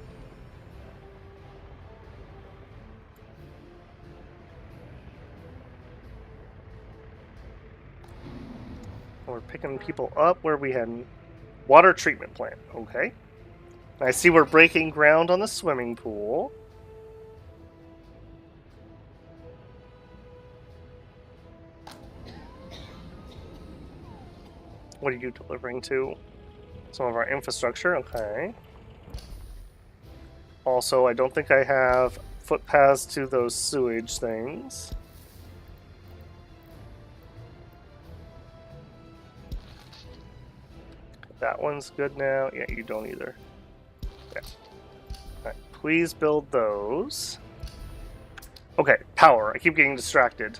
We're picking people up where we had water treatment plant. Okay. I see we're breaking ground on the swimming pool. What are you delivering to? Some of our infrastructure, okay. Also, I don't think I have footpaths to those sewage things. That one's good now. Yeah, you don't either. Yeah. Alright, please build those. Okay, power. I keep getting distracted.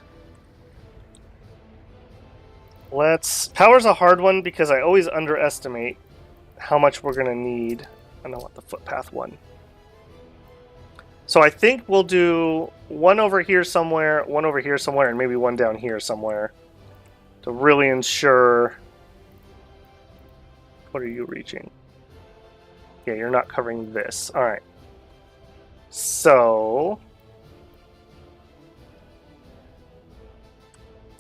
Power's a hard one because I always underestimate how much we're going to need. I don't want the footpath one. So I think we'll do one over here somewhere, and maybe one down here somewhere to really ensure. What are you reaching? Yeah, you're not covering this. Alright. So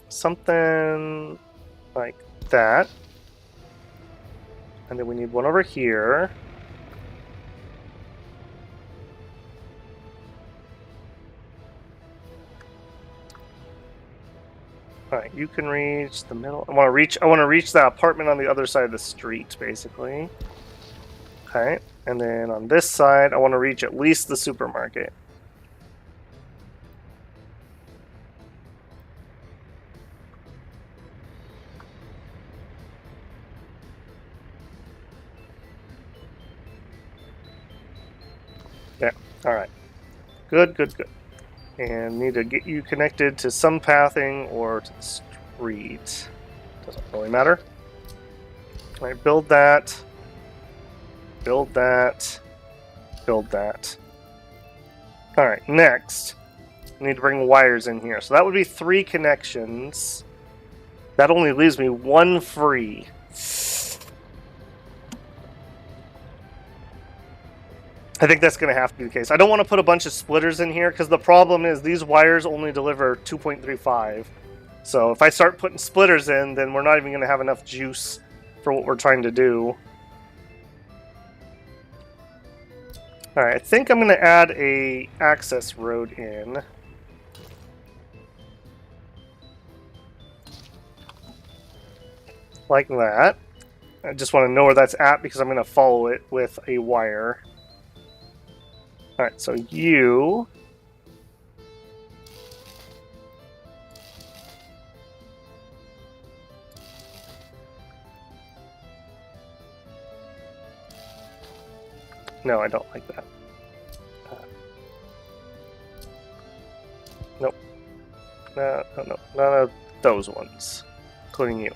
something like that. And then we need one over here. Alright, you can reach the middle. I want to reach that apartment on the other side of the street, basically. Okay, and then on this side, I want to reach at least the supermarket. Yeah, alright. Good, good, good. And need to get you connected to some pathing or to the street. Doesn't really matter. Alright, build that. Build that. Build that. Alright, next. I need to bring wires in here. So that would be 3 connections. That only leaves me 1 free. I think that's going to have to be the case. I don't want to put a bunch of splitters in here, because the problem is these wires only deliver 2.35. So if I start putting splitters in, then we're not even going to have enough juice for what we're trying to do. Alright, I think I'm going to add a access road in. Like that. I just want to know where that's at because I'm going to follow it with a wire. Alright, so you... No, I don't like that. Nope. No, none of those ones, including you.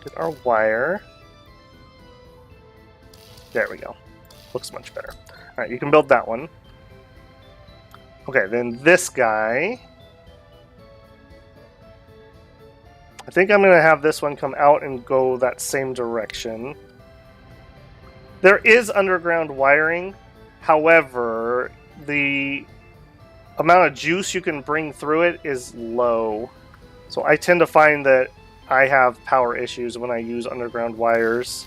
Get our wire. There we go. Looks much better. Alright, you can build that one. Okay, then this guy. I think I'm going to have this one come out and go that same direction. There is underground wiring, however, the amount of juice you can bring through it is low. So I tend to find that I have power issues when I use underground wires.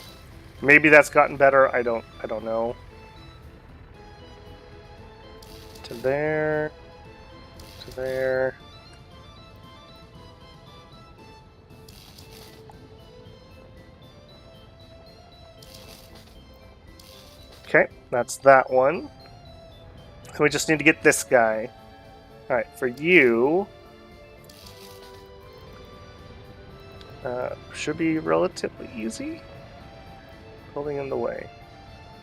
Maybe that's gotten better, I don't know. To there, to there. Okay, that's that one. And we just need to get this guy. Alright, for you... should be relatively easy. Building in the way.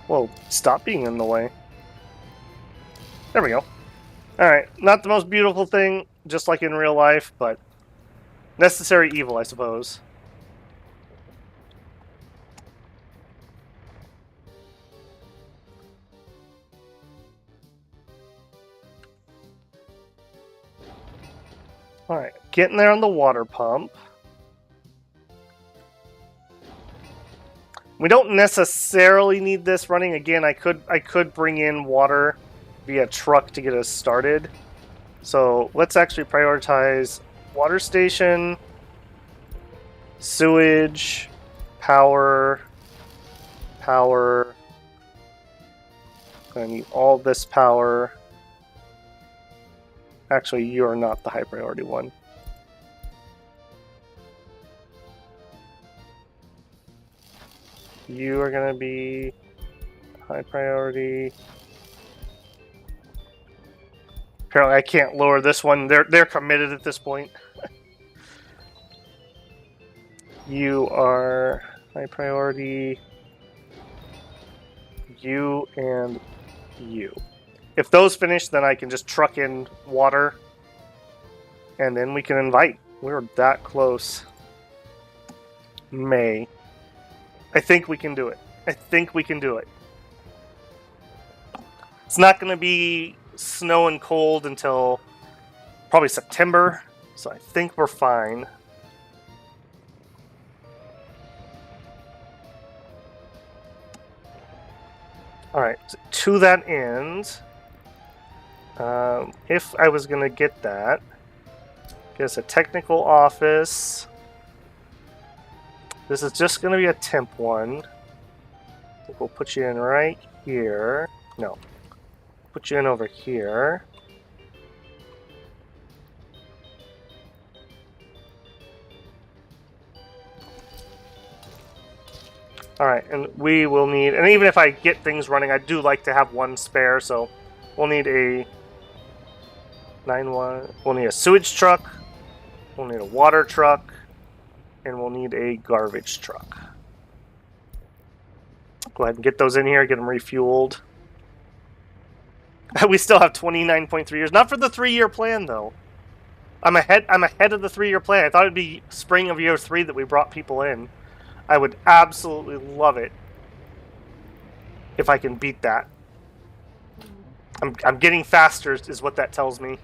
Whoa, stop being in the way. There we go. Alright, not the most beautiful thing, just like in real life, but necessary evil, I suppose. Alright, getting there on the water pump. We don't necessarily need this running. Again, I could bring in water via truck to get us started. So let's actually prioritize water station, sewage, power. I need all this power. Actually, you are not the high priority one. You are going to be high priority. Apparently I can't lower this one. They're committed at this point. You are high priority. You and you. If those finish, then I can just truck in water. And then we can invite. We're that close. May. I think we can do it. I think we can do it. It's not going to be snow and cold until probably September. So I think we're fine. Alright, so to that end... if I was going to get that, get us a technical office. This is just going to be a temp one. I think we'll put you in right here. No. Put you in over here. Alright, and we will need, and even if I get things running, I do like to have one spare, so we'll need a 9-1. We'll need a sewage truck. We'll need a water truck. And we'll need a garbage truck. Go ahead and get those in here, get them refueled. We still have 29.3 years. Not for the 3-year plan, though. I'm ahead of the 3-year plan. I thought it'd be spring of year 3 that we brought people in. I would absolutely love it if I can beat that. I'm getting faster is what that tells me.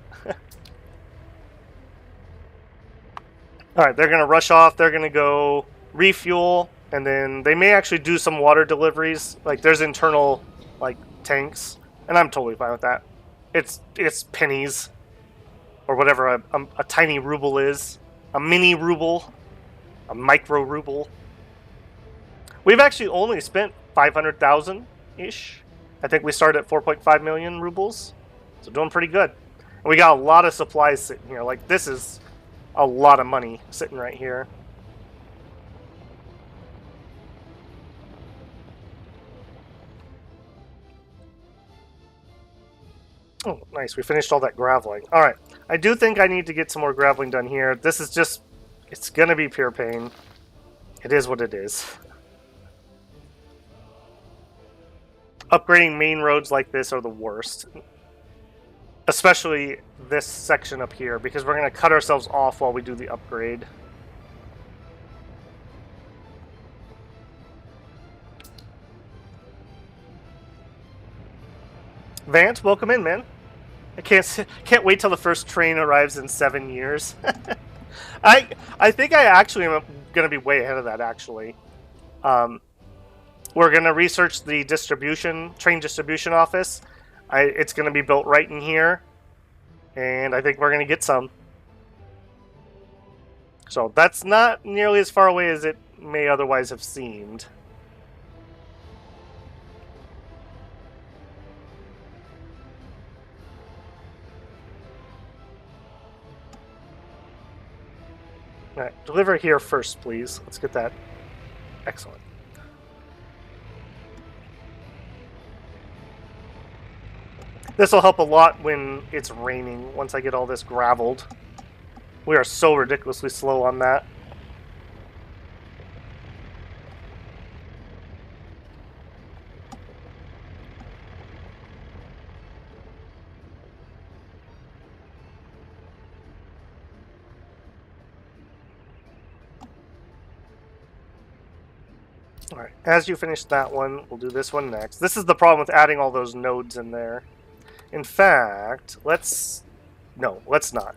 Alright, they're going to rush off. They're going to go refuel. And then they may actually do some water deliveries. Like, there's internal, like, tanks. And I'm totally fine with that. It's pennies. Or whatever a tiny ruble is. A mini ruble. A micro ruble. We've actually only spent 500,000 million-ish. I think we started at 4.5 million rubles. So doing pretty good. And we got a lot of supplies sitting here. Like, this is a lot of money sitting right here. Oh, nice. We finished all that graveling. All right. I do think I need to get some more graveling done here. This is just... It's going to be pure pain. It is what it is. Upgrading main roads like this are the worst. Especially this section up here, because we're going to cut ourselves off while we do the upgrade. Vance, welcome in, man. I can't wait till the first train arrives in 7 years. I think I actually am going to be way ahead of that, actually. We're going to research the train distribution office. It's going to be built right in here. And I think we're going to get some. So that's not nearly as far away as it may otherwise have seemed. Alright, deliver here first, please. Let's get that. Excellent. This will help a lot when it's raining, once I get all this graveled. We are so ridiculously slow on that. Alright, as you finish that one, we'll do this one next. This is the problem with adding all those nodes in there. In fact, let's... No, let's not.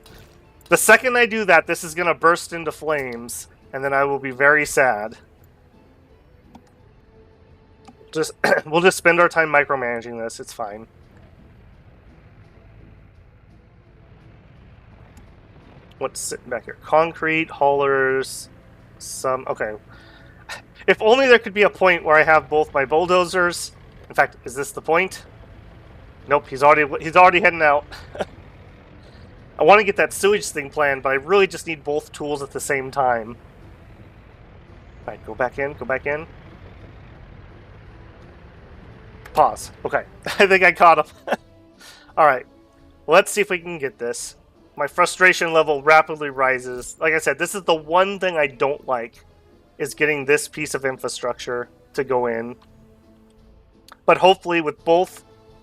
The second I do that, this is going to burst into flames, and then I will be very sad. We'll just spend our time micromanaging this. It's fine. What's sitting back here? Concrete, haulers, some... Okay. If only there could be a point where I have both my bulldozers. In fact, is this the point? Nope, he's already heading out. I want to get that sewage thing planned, but I really just need both tools at the same time. Alright, go back in, go back in. Pause. Okay, I think I caught him. Alright, let's see if we can get this. My frustration level rapidly rises. Like I said, this is the one thing I don't like, is getting this piece of infrastructure to go in. But hopefully with both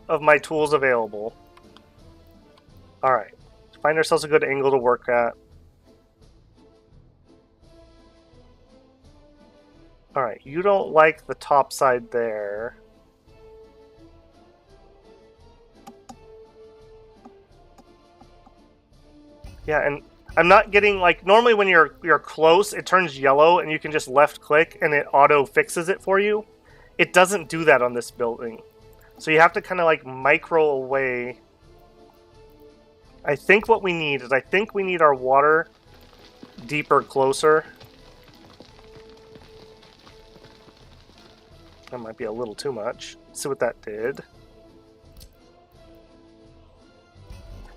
of my tools available. Alright. Find ourselves a good angle to work at. Alright, you don't like the top side there. Yeah, and I'm not getting, like, normally when you're close, it turns yellow and you can just left click and it auto fixes it for you. It doesn't do that on this building. So you have to kind of like micro away. I think what we need is, I think we need our water deeper, closer. That might be a little too much. Let's see what that did.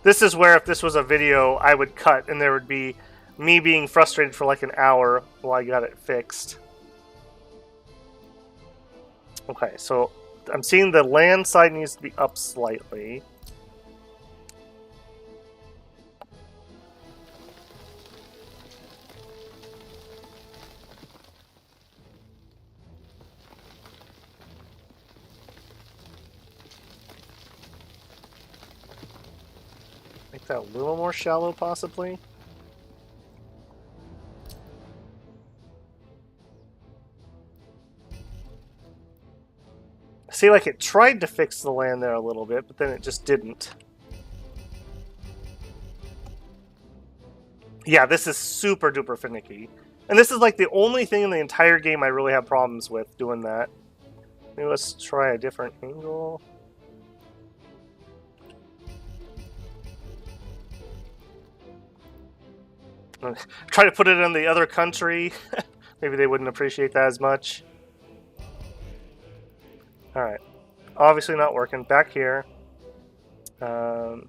This is where, if this was a video, I would cut and there would be me being frustrated for like an hour while I got it fixed. Okay, so I'm seeing the land side needs to be up slightly. Make that a little more shallow, possibly. See, like, it tried to fix the land there a little bit, but then it just didn't. Yeah, this is super duper finicky. And this is like the only thing in the entire game I really have problems with doing that. Maybe let's try a different angle. Try to put it in the other country. Maybe they wouldn't appreciate that as much. Alright. obviously not working. Back here. Terrain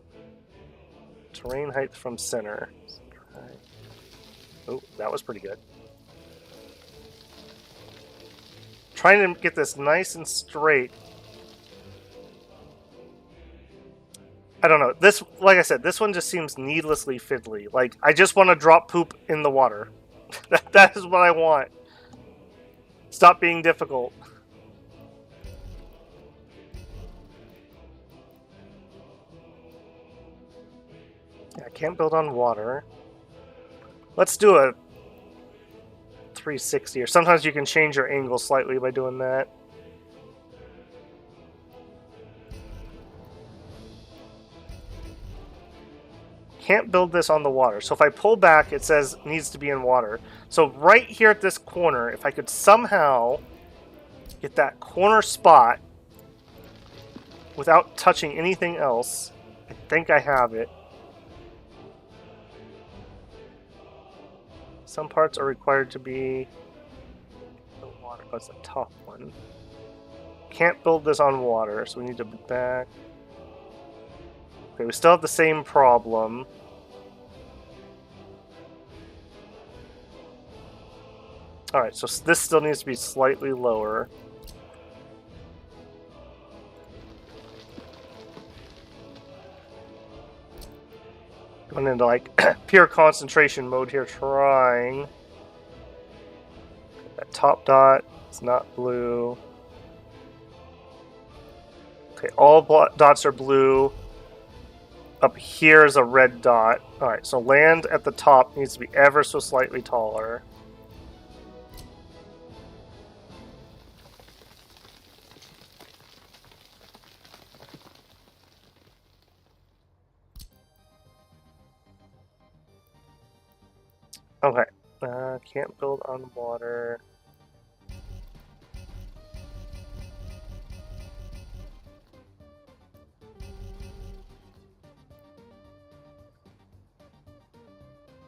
height from center. Oh, that was pretty good. Trying to get this nice and straight. I don't know. This, like I said, this one just seems needlessly fiddly. Like, I just want to drop poop in the water. That is what I want. Stop being difficult. Yeah, I can't build on water. Let's do a 360, or sometimes you can change your angle slightly by doing that. Can't build this on the water. So if I pull back, it says needs to be in water. So right here at this corner, if I could somehow get that corner spot without touching anything else, I think I have it. Some parts are required to be the water. That's the top one. Can't build this on water, so we need to back. Okay, we still have the same problem. Alright, so this still needs to be slightly lower. Going into like pure concentration mode here, trying. That top dot is not blue. Okay, all dots are blue. Up here is a red dot. Alright, so land at the top needs to be ever so slightly taller. Okay, can't build on water.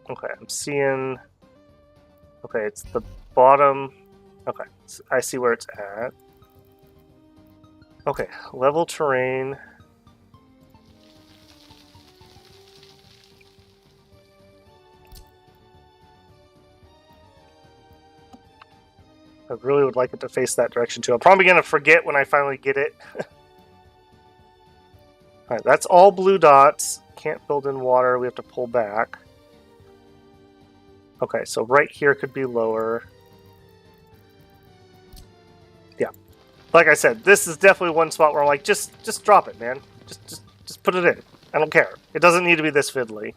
Okay, I'm seeing... Okay, it's the bottom. Okay, I see where it's at. Okay, level terrain. I really would like it to face that direction too. I'm probably going to forget when I finally get it. Alright, that's all blue dots. Can't build in water. We have to pull back. Okay, so right here could be lower. Yeah. Like I said, this is definitely one spot where I'm like, just drop it, man. Just put it in. I don't care. It doesn't need to be this fiddly.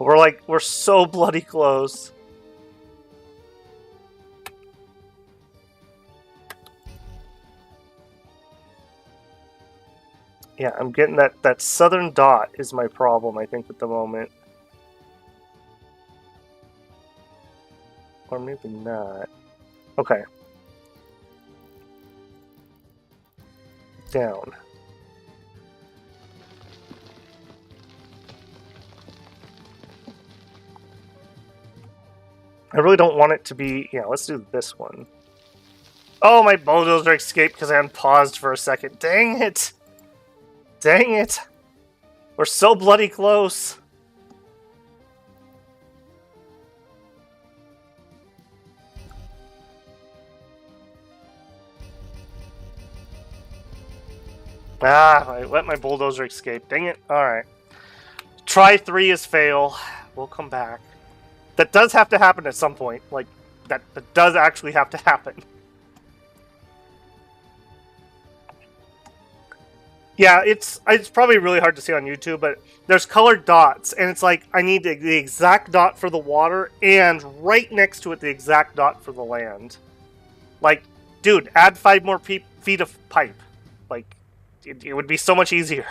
Alright, we're so bloody close. Yeah, I'm getting that southern dot is my problem, I think, at the moment. Or maybe not. Okay. Down. I really don't want it to be... Yeah, let's do this one. Oh, my bulldozer escaped because I unpaused for a second. Dang it! Dang it! We're so bloody close. Ah, I let my bulldozer escape. Dang it. Alright. Try 3 is fail. We'll come back. That does have to happen at some point. Like, that does actually have to happen. Yeah, it's probably really hard to see on YouTube, but there's colored dots, and it's like, I need the exact dot for the water, and right next to it, the exact dot for the land. Like, dude, add 5 more feet of pipe. Like, it would be so much easier.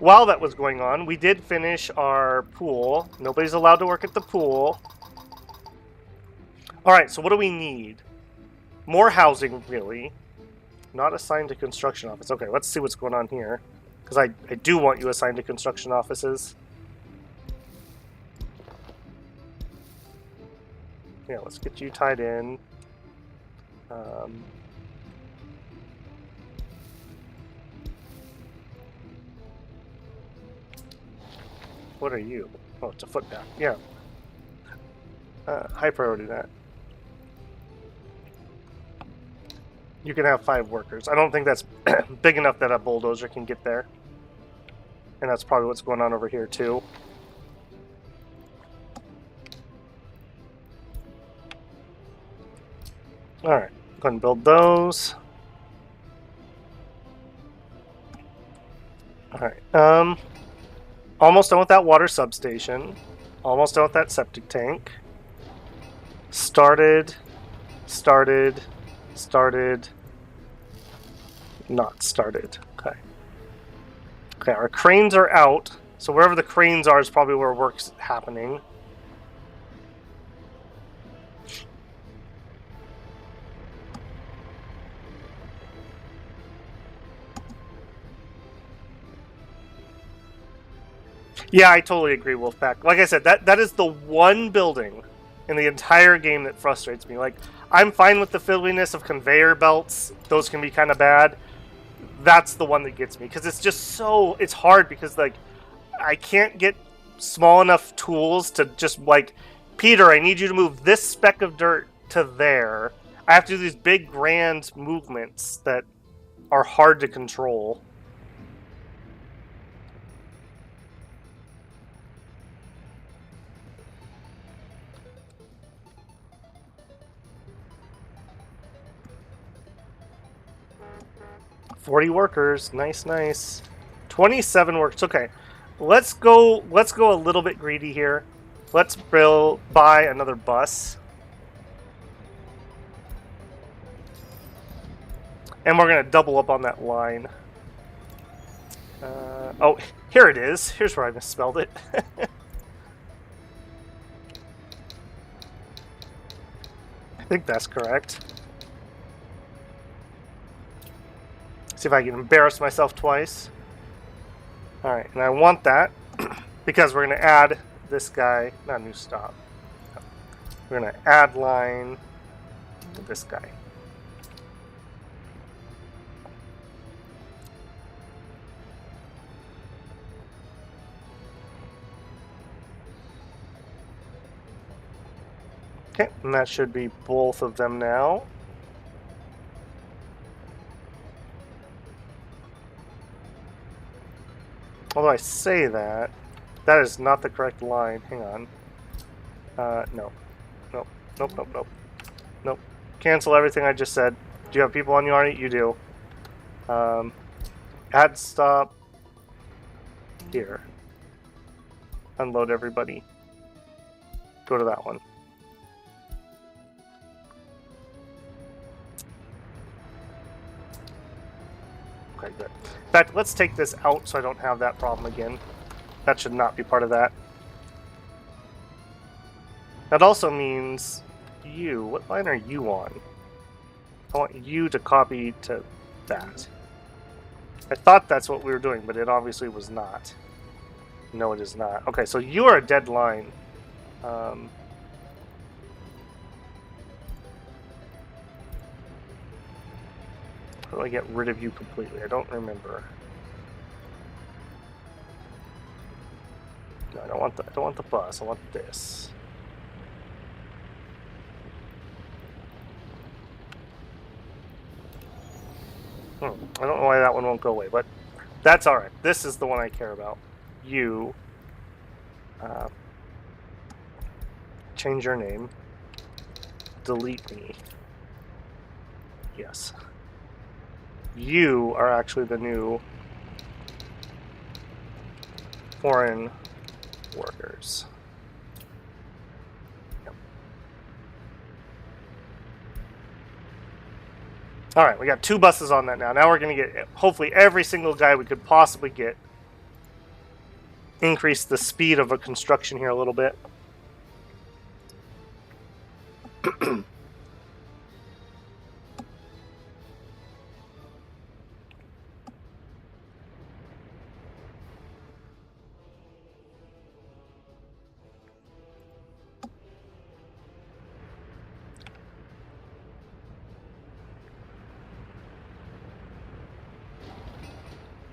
while that was going on, we did finish our pool. Nobody's allowed to work at the pool. All right, so what do we need? More housing, really. Not assigned to construction office. Okay, let's see what's going on here. Because I do want you assigned to construction offices. Yeah, let's get you tied in. What are you? Oh, it's a foot bath. Yeah. High priority that. You can have 5 workers. I don't think that's big enough that a bulldozer can get there. And that's probably what's going on over here, too. Alright, go ahead and build those. Alright, almost done with that water substation. Almost done with that septic tank. Started. Not started. Okay. Okay, our cranes are out. So wherever the cranes are is probably where work's happening. Yeah, I totally agree, Wolfpack. Like I said, that is the one building in the entire game that frustrates me. Like, I'm fine with the fiddliness of conveyor belts. Those can be kind of bad. That's the one that gets me. Because it's just so... It's hard because, like, I can't get small enough tools to just, like... Peter, I need you to move this speck of dirt to there. I have to do these big, grand movements that are hard to control. $40 workers, nice. 27 workers. Okay, let's go a little bit greedy here. Let's buy another bus, and we're gonna double up on that line. Oh, here it is. Here's where I misspelled it. I think that's correct. See if I can embarrass myself twice. Alright, and I want that because we're going to add this guy, not new stop. We're going to add line to this guy. Okay, and that should be both of them now. Although I say that, that is not the correct line. Hang on. No. Nope. Cancel everything I just said. Do you have people on you already? You do. Add stop. Here. Unload everybody. Go to that one. Okay, good. In fact, let's take this out so I don't have that problem again. That should not be part of that. That also means you. What line are you on? I want you to copy to that. I thought that's what we were doing, but it obviously was not. No, it is not. Okay, so you are a dead line. How do I get rid of you completely? I don't remember. No, I don't want the bus. I want this. I don't know why that one won't go away, but that's all right. This is the one I care about. You. Change your name. Delete me. Yes. You are actually the new foreign workers. Yep. Alright, we got 2 buses on that now. Now we're going to get hopefully every single guy we could possibly get increase the speed of a construction here a little bit.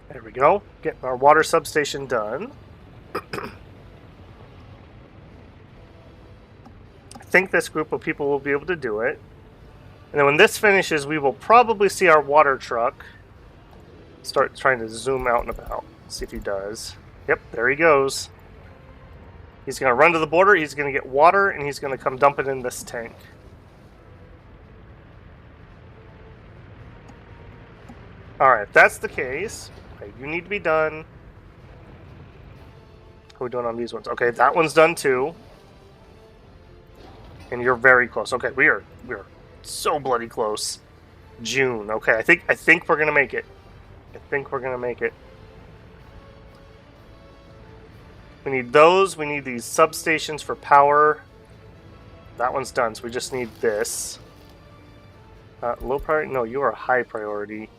There we go. Getting our water substation done. I think this group of people will be able to do it. And then when this finishes, we will probably see our water truck start trying to zoom out and about. See if he does. Yep, there he goes. He's going to run to the border, he's going to get water, and he's going to come dump it in this tank. Alright, if that's the case, okay, you need to be done. How are we doing on these ones? Okay, that one's done too. And you're very close. Okay, we are so bloody close. June. Okay, I think we're gonna make it. I think we're gonna make it. We need those. We need these substations for power. That one's done, so we just need this. Low priority? No, you are high priority.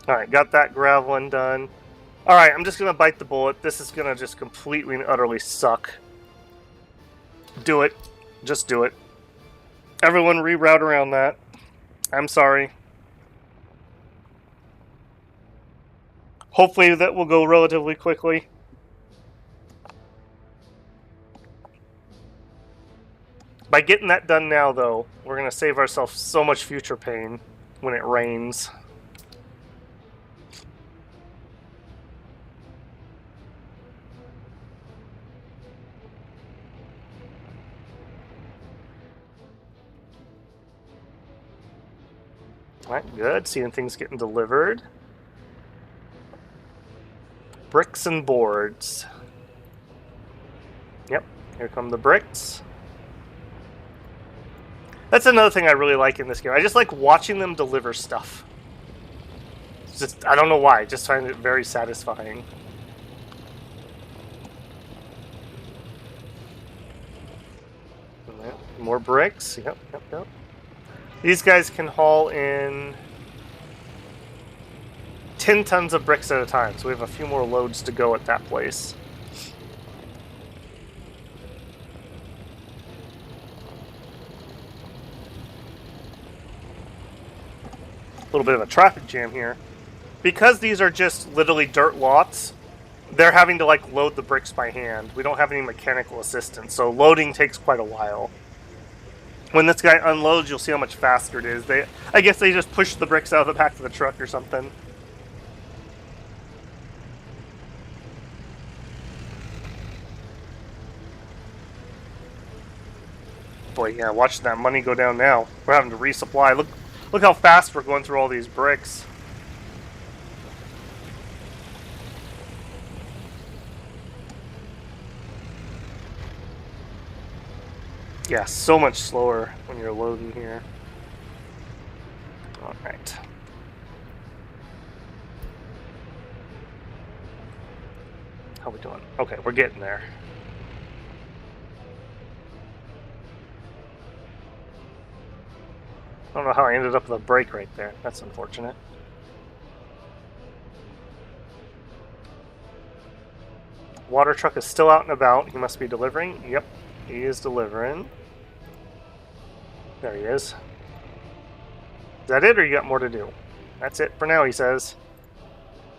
Alright, got that graveling done. Alright, I'm just going to bite the bullet. This is going to just completely and utterly suck. Do it. Just do it. Everyone reroute around that. I'm sorry. Hopefully that will go relatively quickly. By getting that done now, though, we're going to save ourselves so much future pain when it rains. Alright, good. Seeing things getting delivered. Bricks and boards. Yep, here come the bricks. That's another thing I really like in this game. I just like watching them deliver stuff. It's just, I don't know why, I just find it very satisfying. More bricks. Yep. These guys can haul in 10 tons of bricks at a time, so we have a few more loads to go at that place. A little bit of a traffic jam here. Because these are just literally dirt lots, they're having to like load the bricks by hand. We don't have any mechanical assistance, so loading takes quite a while. When this guy unloads, you'll see how much faster it is. I guess they just push the bricks out of the back of the truck or something. Boy, yeah, watching that money go down now. We're having to resupply. Look how fast we're going through all these bricks. Yeah, so much slower when you're loading here. Alright. How we doing? Okay, we're getting there. I don't know how I ended up with a break right there. That's unfortunate. Water truck is still out and about. He must be delivering. Yep, he is delivering. There he is. Is that it, or you got more to do? That's it for now, he says.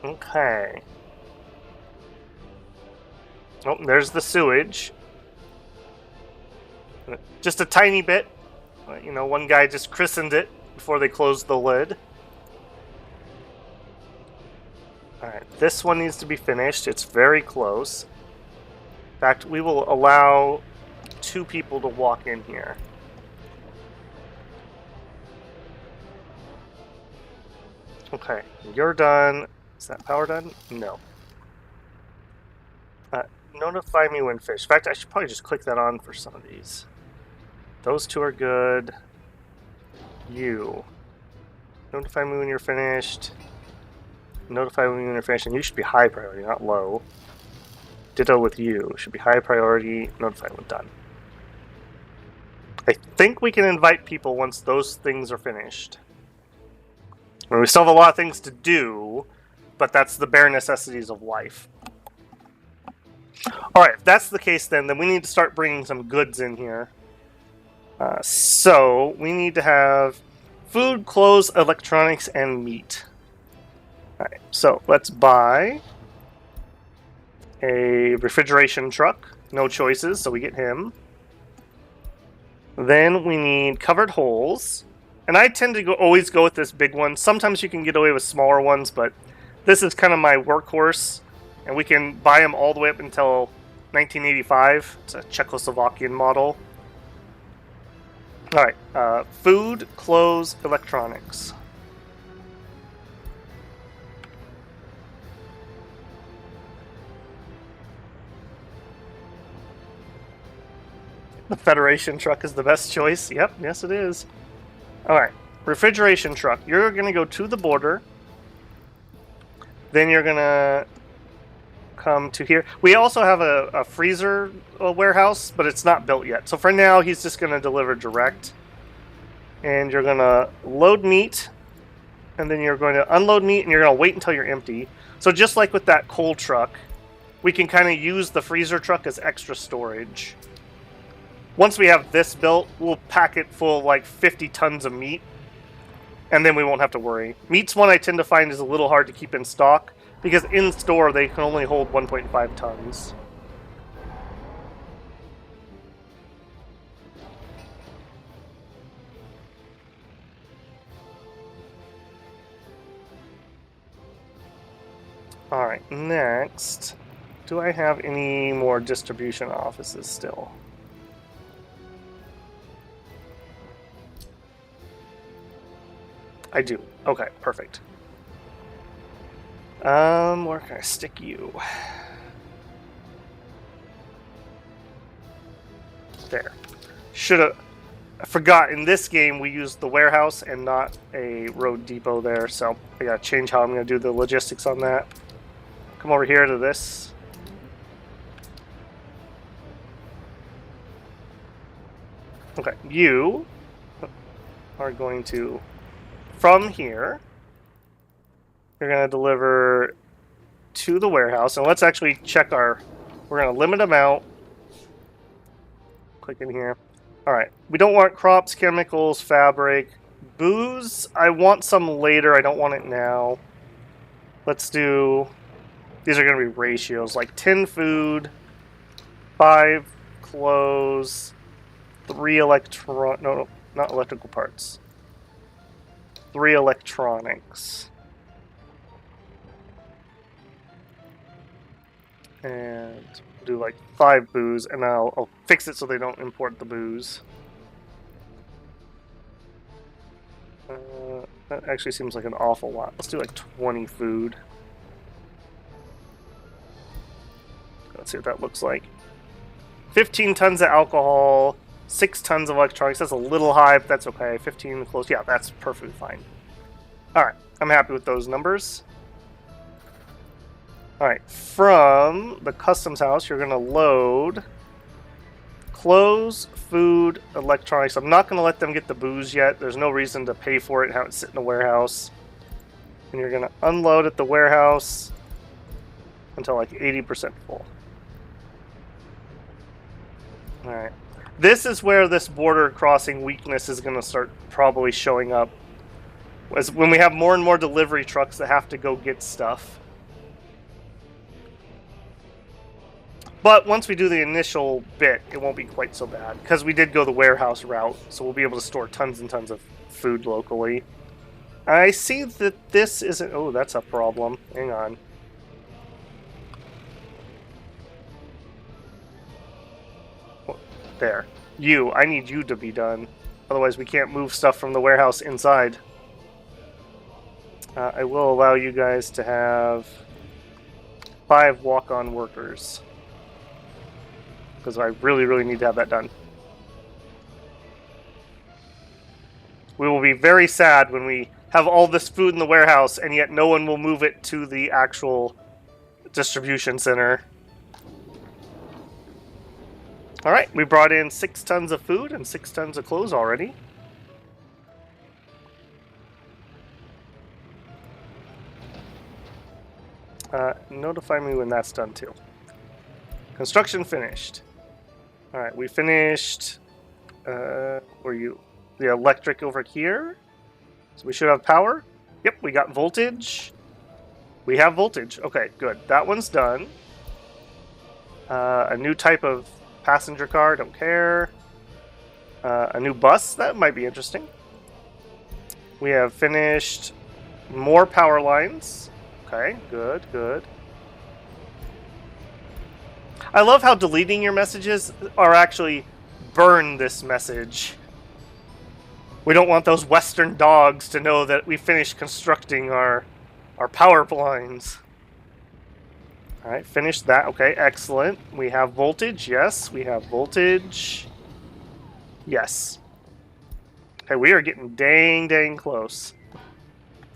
Okay. Oh, there's the sewage. Just a tiny bit. You know, one guy just christened it before they closed the lid. Alright, this one needs to be finished. It's very close. In fact, we will allow 2 people to walk in here. Okay, you're done. Is that power done? No. notify me when finished. In fact, I should probably just click that on for some of these. Those two are good. You. Notify me when you're finished. Notify me when you're finished. And you should be high priority, not low. Ditto with you. Should be high priority. Notify when done. I think we can invite people once those things are finished. I mean, we still have a lot of things to do, but that's the bare necessities of life. Alright, if that's the case then we need to start bringing some goods in here. So, we need to have food, clothes, electronics, and meat. Alright, so let's buy a refrigeration truck. No choices, so we get him. Then we need covered holes. And I tend to always go with this big one. Sometimes you can get away with smaller ones, but this is kind of my workhorse. And we can buy them all the way up until 1985. It's a Czechoslovakian model. Alright, food, clothes, electronics. The Federation truck is the best choice. Yep, yes it is. Alright, refrigeration truck. You're going to go to the border. Then you're going to come to here. We also have a freezer warehouse, but it's not built yet. So for now, he's just going to deliver direct. And you're going to load meat. And then you're going to unload meat, and you're going to wait until you're empty. So just like with that coal truck, we can kind of use the freezer truck as extra storage. Once we have this built, we'll pack it full of like 50 tons of meat. And then we won't have to worry. Meat's one I tend to find is a little hard to keep in stock, because in store they can only hold 1.5 tons. Alright, next. Do I have any more distribution offices still? I do. Okay, perfect. Where can I stick you? There. I forgot, in this game we used the warehouse and not a road depot there, so I gotta change how I'm gonna do the logistics on that. Come over here to this. Okay, you are going to, from here, you're going to deliver to the warehouse. And let's actually check we're going to limit them out. Click in here. Alright, we don't want crops, chemicals, fabric. Booze, I want some later. I don't want it now. Let's do, these are going to be ratios, like 10 food, 5 clothes, 3 no, not electrical parts. 3 electronics. And do like 5 booze, and I'll fix it so they don't import the booze. That actually seems like an awful lot. Let's do like 20 food. Let's see what that looks like. 15 tons of alcohol, 6 tons of electronics. That's a little high, but that's okay. 15 close. Yeah, that's perfectly fine. Alright, I'm happy with those numbers. Alright, from the customs house, you're going to load clothes, food, electronics. I'm not going to let them get the booze yet. There's no reason to pay for it and have it sit in the warehouse. And you're going to unload at the warehouse until like 80% full. Alright. This is where this border crossing weakness is going to start probably showing up. As when we have more and more delivery trucks that have to go get stuff. But once we do the initial bit, it won't be quite so bad. Because we did go the warehouse route, so we'll be able to store tons and tons of food locally. I see that this isn't... Oh, that's a problem. Hang on. There. I need you to be done. Otherwise we can't move stuff from the warehouse inside. I will allow you guys to have 5 walk-on workers. because I really, really need to have that done. We will be very sad when we have all this food in the warehouse and yet no one will move it to the actual distribution center. Alright, we brought in 6 tons of food and 6 tons of clothes already. Notify me when that's done too. Construction finished. Alright, we finished... were you... the electric over here? So we should have power? Yep, we got voltage. We have voltage. Okay, good. That one's done. A new type of passenger car, don't care. A new bus, that might be interesting. We have finished more power lines. Okay, good, good. I love how deleting your messages are actually burn this message. We don't want those Western dogs to know that we finished constructing our power lines. Alright, finished that. Okay, excellent. We have voltage. Yes, we have voltage. Yes. Okay, we are getting dang close.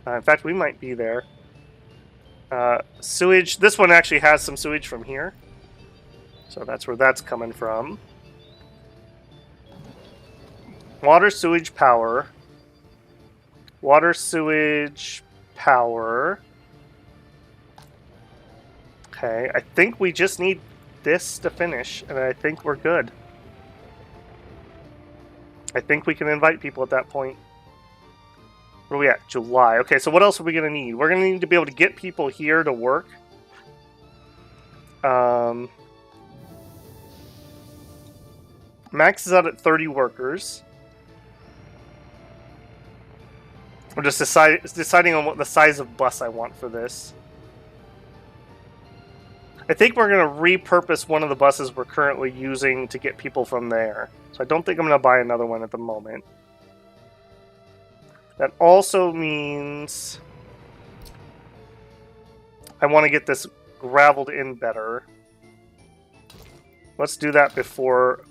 In fact, we might be there. Sewage. This one actually has some sewage from here. So that's where that's coming from. Water, sewage, power. Water, sewage, power. Okay, I think we just need this to finish, and I think we're good. I think we can invite people at that point. Where are we at? July. Okay, so what else are we going to need? We're going to need to be able to get people here to work. Max is out at 30 workers. I'm just deciding on what the size of bus I want for this. I think we're going to repurpose one of the buses we're currently using to get people from there. So I don't think I'm going to buy another one at the moment. That also means I want to get this graveled in better. Let's do that before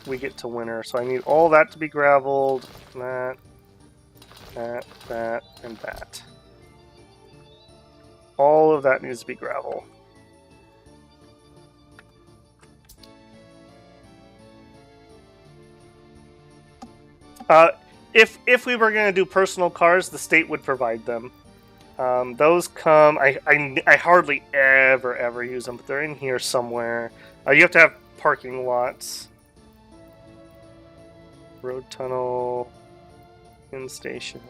we get to winter. So I need all that to be graveled. That, and that. All of that needs to be gravel. If we were going to do personal cars, the state would provide them. Those come... I hardly ever use them, but they're in here somewhere. You have to have parking lots. Road tunnel... in station.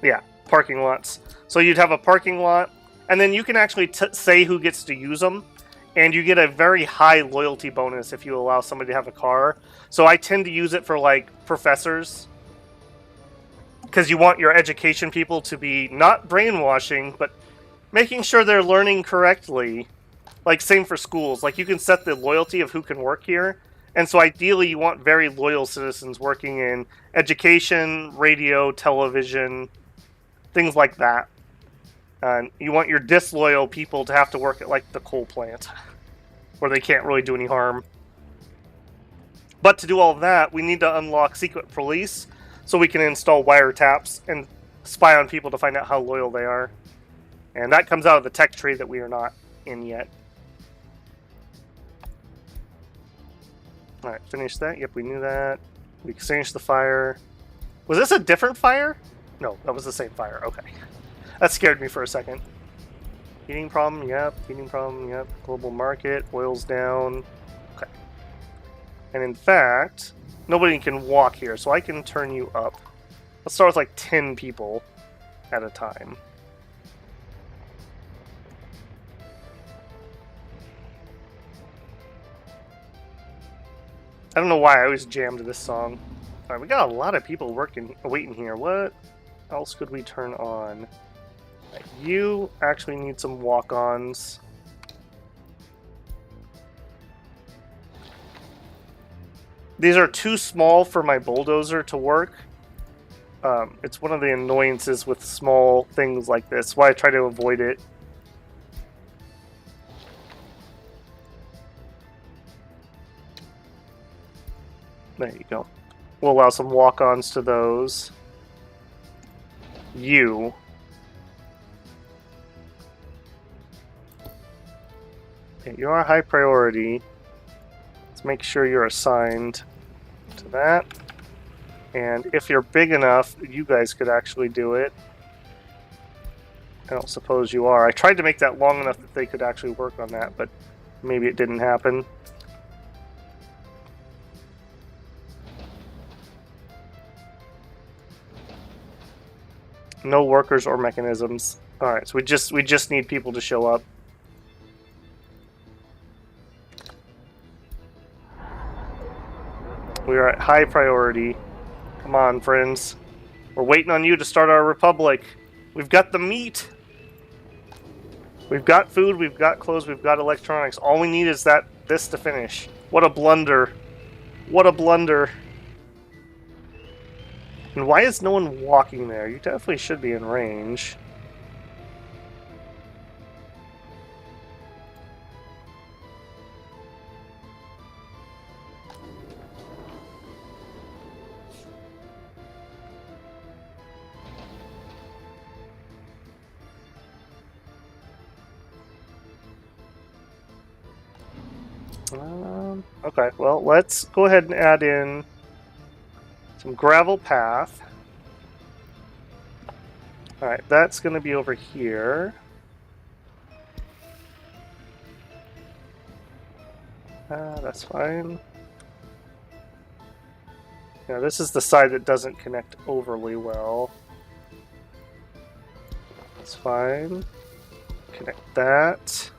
Yeah, parking lots. So you'd have a parking lot, and then you can actually say who gets to use them, and you get a very high loyalty bonus if you allow somebody to have a car. So I tend to use it for, like, professors, because you want your education people to be not brainwashing, but making sure they're learning correctly. Like, same for schools. Like, you can set the loyalty of who can work here. And so ideally you want very loyal citizens working in education, radio, television, things like that. And you want your disloyal people to have to work at, like, the coal plant, where they can't really do any harm. But to do all of that, we need to unlock secret police, so we can install wiretaps and spy on people to find out how loyal they are. And that comes out of the tech tree that we are not in yet. Alright, finish that. Yep, we knew that. We extinguished the fire. Was this a different fire? No, that was the same fire. Okay. That scared me for a second. Heating problem, yep. Heating problem, yep. Global market, oil's down. Okay. And in fact, nobody can walk here, so I can turn you up. Let's start with like 10 people at a time. I don't know why I always jam to this song. Alright, we got a lot of people waiting here. What else could we turn on? Right, you actually need some walk-ons. These are too small for my bulldozer to work. It's one of the annoyances with small things like this, why I try to avoid it. There you go. We'll allow some walk-ons to those. You. Okay, you are high priority. Let's make sure you're assigned to that. And if you're big enough, you guys could actually do it. I don't suppose you are. I tried to make that long enough that they could actually work on that, but maybe it didn't happen. No workers or mechanisms. Alright, so we just need people to show up. We are at high priority. Come on, friends. We're waiting on you to start our republic. We've got the meat. We've got food, we've got clothes, we've got electronics. All we need is this to finish. What a blunder. What a blunder. And why is no one walking there? You definitely should be in range. Okay, well, let's go ahead and add in some gravel path. Alright, that's going to be over here. That's fine. Now, this is the side that doesn't connect overly well. That's fine. Connect that.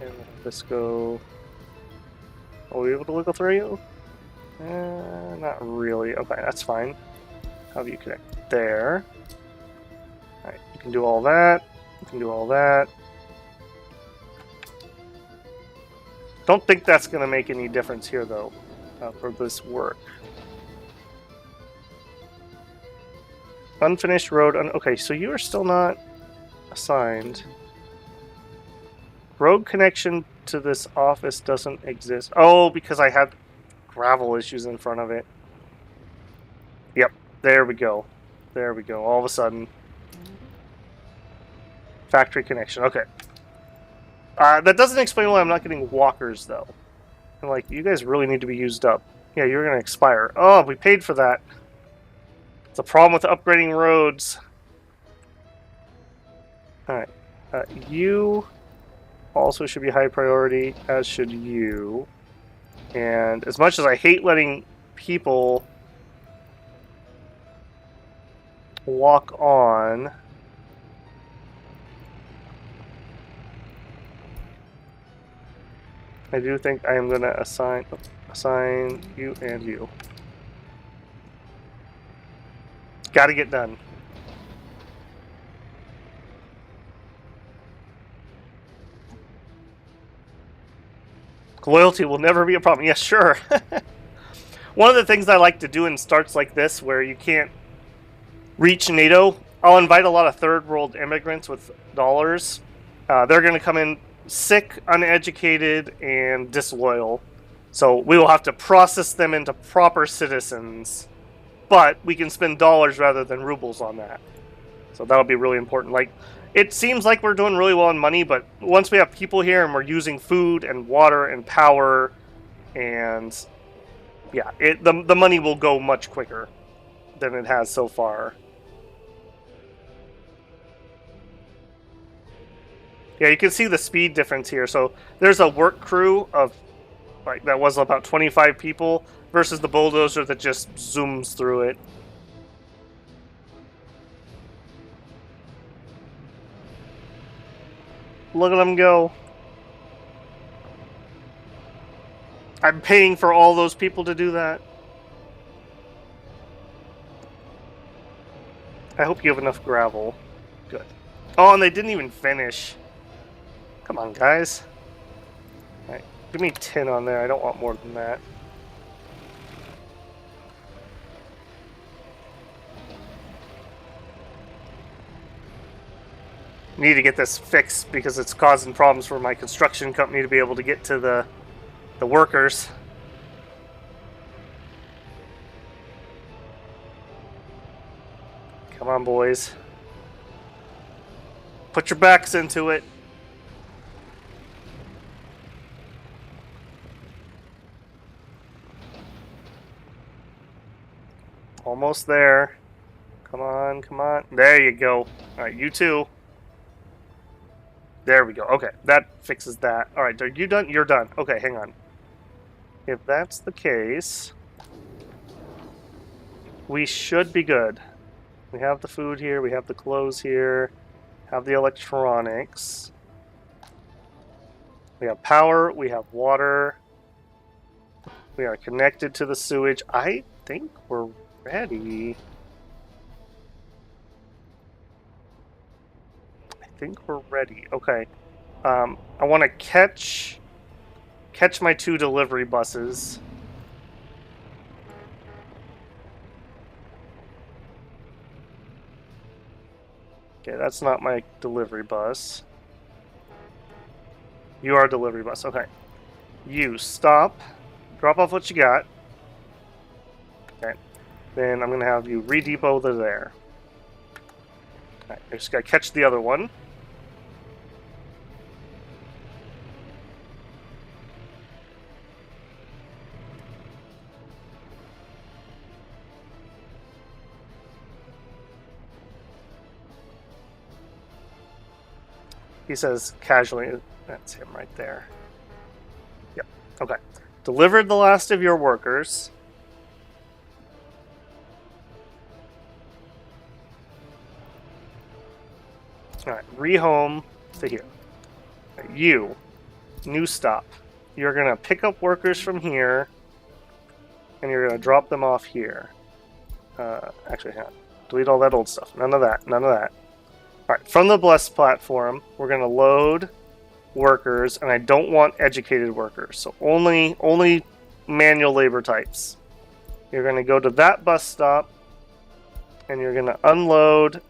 And let this go. Are we able to wiggle through you? Not really. Okay, that's fine. How do you connect there? Alright, you can do all that. You can do all that. Don't think that's going to make any difference here, though, for this work. Unfinished road. Okay, so you are still not assigned. Road connection to this office doesn't exist. Oh, because I had gravel issues in front of it. Yep, there we go. There we go. All of a sudden. Factory connection. Okay. That doesn't explain why I'm not getting walkers, though. I'm like, you guys really need to be used up. Yeah, you're going to expire. Oh, we paid for that. It's a problem with upgrading roads. Alright. You also should be high priority, as should you. And as much as I hate letting people walk on, I do think I am going to assign you and you. Got to get done. Loyalty will never be a problem. Yes, sure. One of the things I like to do in starts like this, where you can't reach NATO, I'll invite a lot of third world immigrants with dollars. They're going to come in sick, uneducated, and disloyal. So we will have to process them into proper citizens. But we can spend dollars rather than rubles on that. So that'll be really important. Like, it seems like we're doing really well on money, but once we have people here and we're using food and water and power, and yeah, the money will go much quicker than it has so far. Yeah, you can see the speed difference here. So there's a work crew of, like, that was about 25 people versus the bulldozer that just zooms through it. Look at them go. I'm paying for all those people to do that. I hope you have enough gravel. Good. Oh, and they didn't even finish. Come on, guys. Alright, give me 10 on there. I don't want more than that. Need to get this fixed because it's causing problems for my construction company to be able to get to the workers. Come on, boys. Put your backs into it. Almost there. Come on, come on. There you go. Alright, you too. There we go. Okay, that fixes that. Alright, are you done? You're done. Okay, hang on. If that's the case, we should be good. We have the food here, we have the clothes here, have the electronics. We have power, we have water. We are connected to the sewage. I think we're ready. I think we're ready. Okay. I want to catch my 2 delivery buses. Okay, that's not my delivery bus. You are a delivery bus. Okay. You stop. Drop off what you got. Okay. Then I'm going to have you re-depot there. Alright, I just got to catch the other one. He says casually, that's him right there. Yep, okay. Delivered the last of your workers. Alright, rehome to here. Right, you, new stop. You're going to pick up workers from here, and you're going to drop them off here. Actually, hang on. Delete all that old stuff. None of that, none of that. Alright, from the Blessed platform, we're going to load workers, and I don't want educated workers, so only manual labor types. You're going to go to that bus stop, and you're going to unload,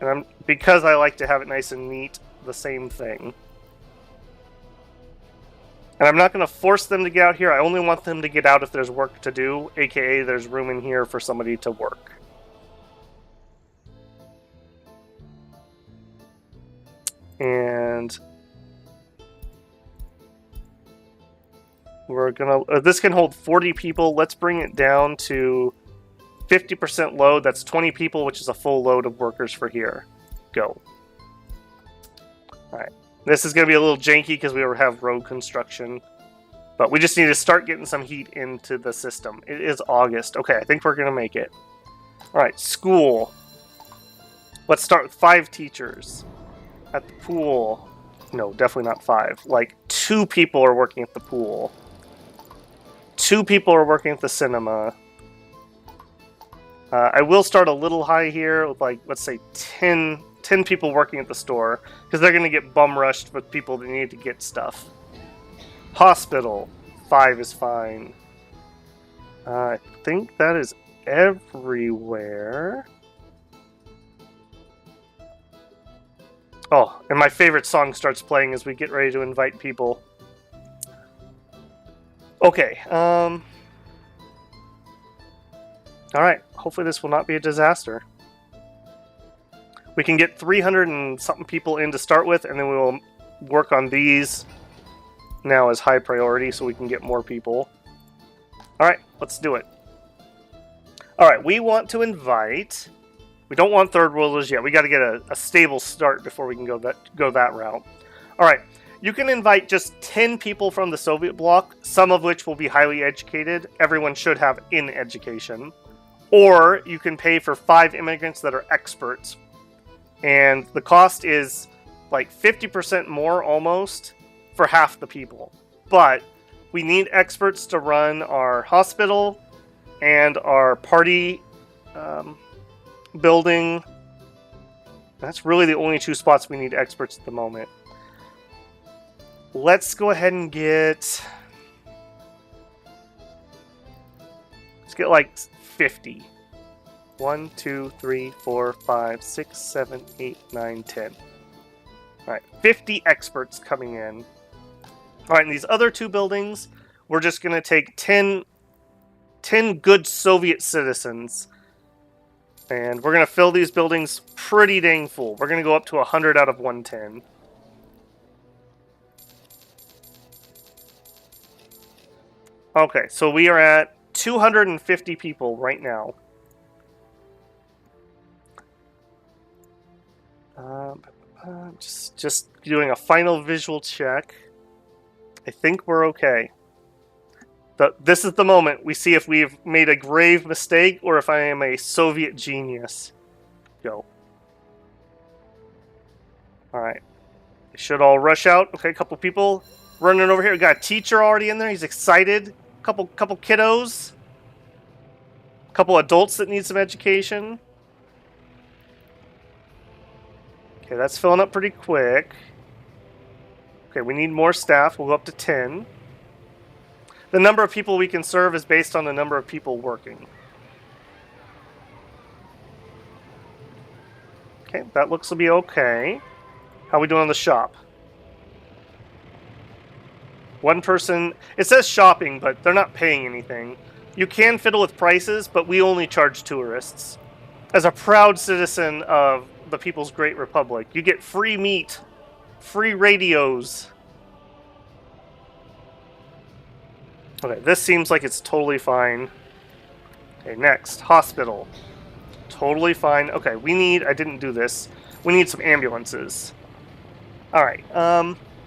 and because I like to have it nice and neat, the same thing. And I'm not going to force them to get out here, I only want them to get out if there's work to do, aka there's room in here for somebody to work. And we're gonna. This can hold 40 people. Let's bring it down to 50% load. That's 20 people, which is a full load of workers for here. Go. All right. This is gonna be a little janky because we have road construction, but we just need to start getting some heat into the system. It is August. Okay, I think we're gonna make it. All right, school. Let's start with 5 teachers. At the pool, no, definitely not 5. Like 2 people are working at the pool. 2 people are working at the cinema. I will start a little high here with, like, let's say 10 people working at the store, because they're going to get bum rushed with people that need to get stuff. Hospital, 5 is fine. I think that is everywhere. Oh, and my favorite song starts playing as we get ready to invite people. Okay, alright, hopefully this will not be a disaster. We can get 300 and something people in to start with, and then we will work on these now as high priority so we can get more people. Alright, let's do it. Alright, we want to invite... We don't want third worlders yet. We got to get a stable start before we can go that route. All right, you can invite just 10 people from the Soviet bloc, some of which will be highly educated. Everyone should have in education. Or you can pay for 5 immigrants that are experts. And the cost is like 50% more almost for half the people. But we need experts to run our hospital and our party building. That's really the only 2 spots we need experts at the moment. Let's go ahead and get... Let's get like 50. 1, 2, 3, 4, 5, 6, 7, 8, 9, 10. Alright, 50 experts coming in. Alright, in these other two buildings, we're just going to take 10 good Soviet citizens. And we're going to fill these buildings pretty dang full. We're going to go up to 100 out of 110. Okay, so we are at 250 people right now. Just doing a final visual check. I think we're okay. This is the moment we see if we've made a grave mistake or if I am a Soviet genius. Go. Alright. They should all rush out. Okay, a couple people running over here. We got a teacher already in there. He's excited. Couple kiddos. Couple adults that need some education. Okay, that's filling up pretty quick. Okay, we need more staff. We'll go up to 10. The number of people we can serve is based on the number of people working. Okay, that looks to be okay. How are we doing on the shop? One person... It says shopping, but they're not paying anything. You can fiddle with prices, but we only charge tourists. As a proud citizen of the People's Great Republic, you get free meat, free radios. Okay, this seems like it's totally fine. Okay, next, hospital. Totally fine. Okay, we need... I didn't do this. We need some ambulances. Alright,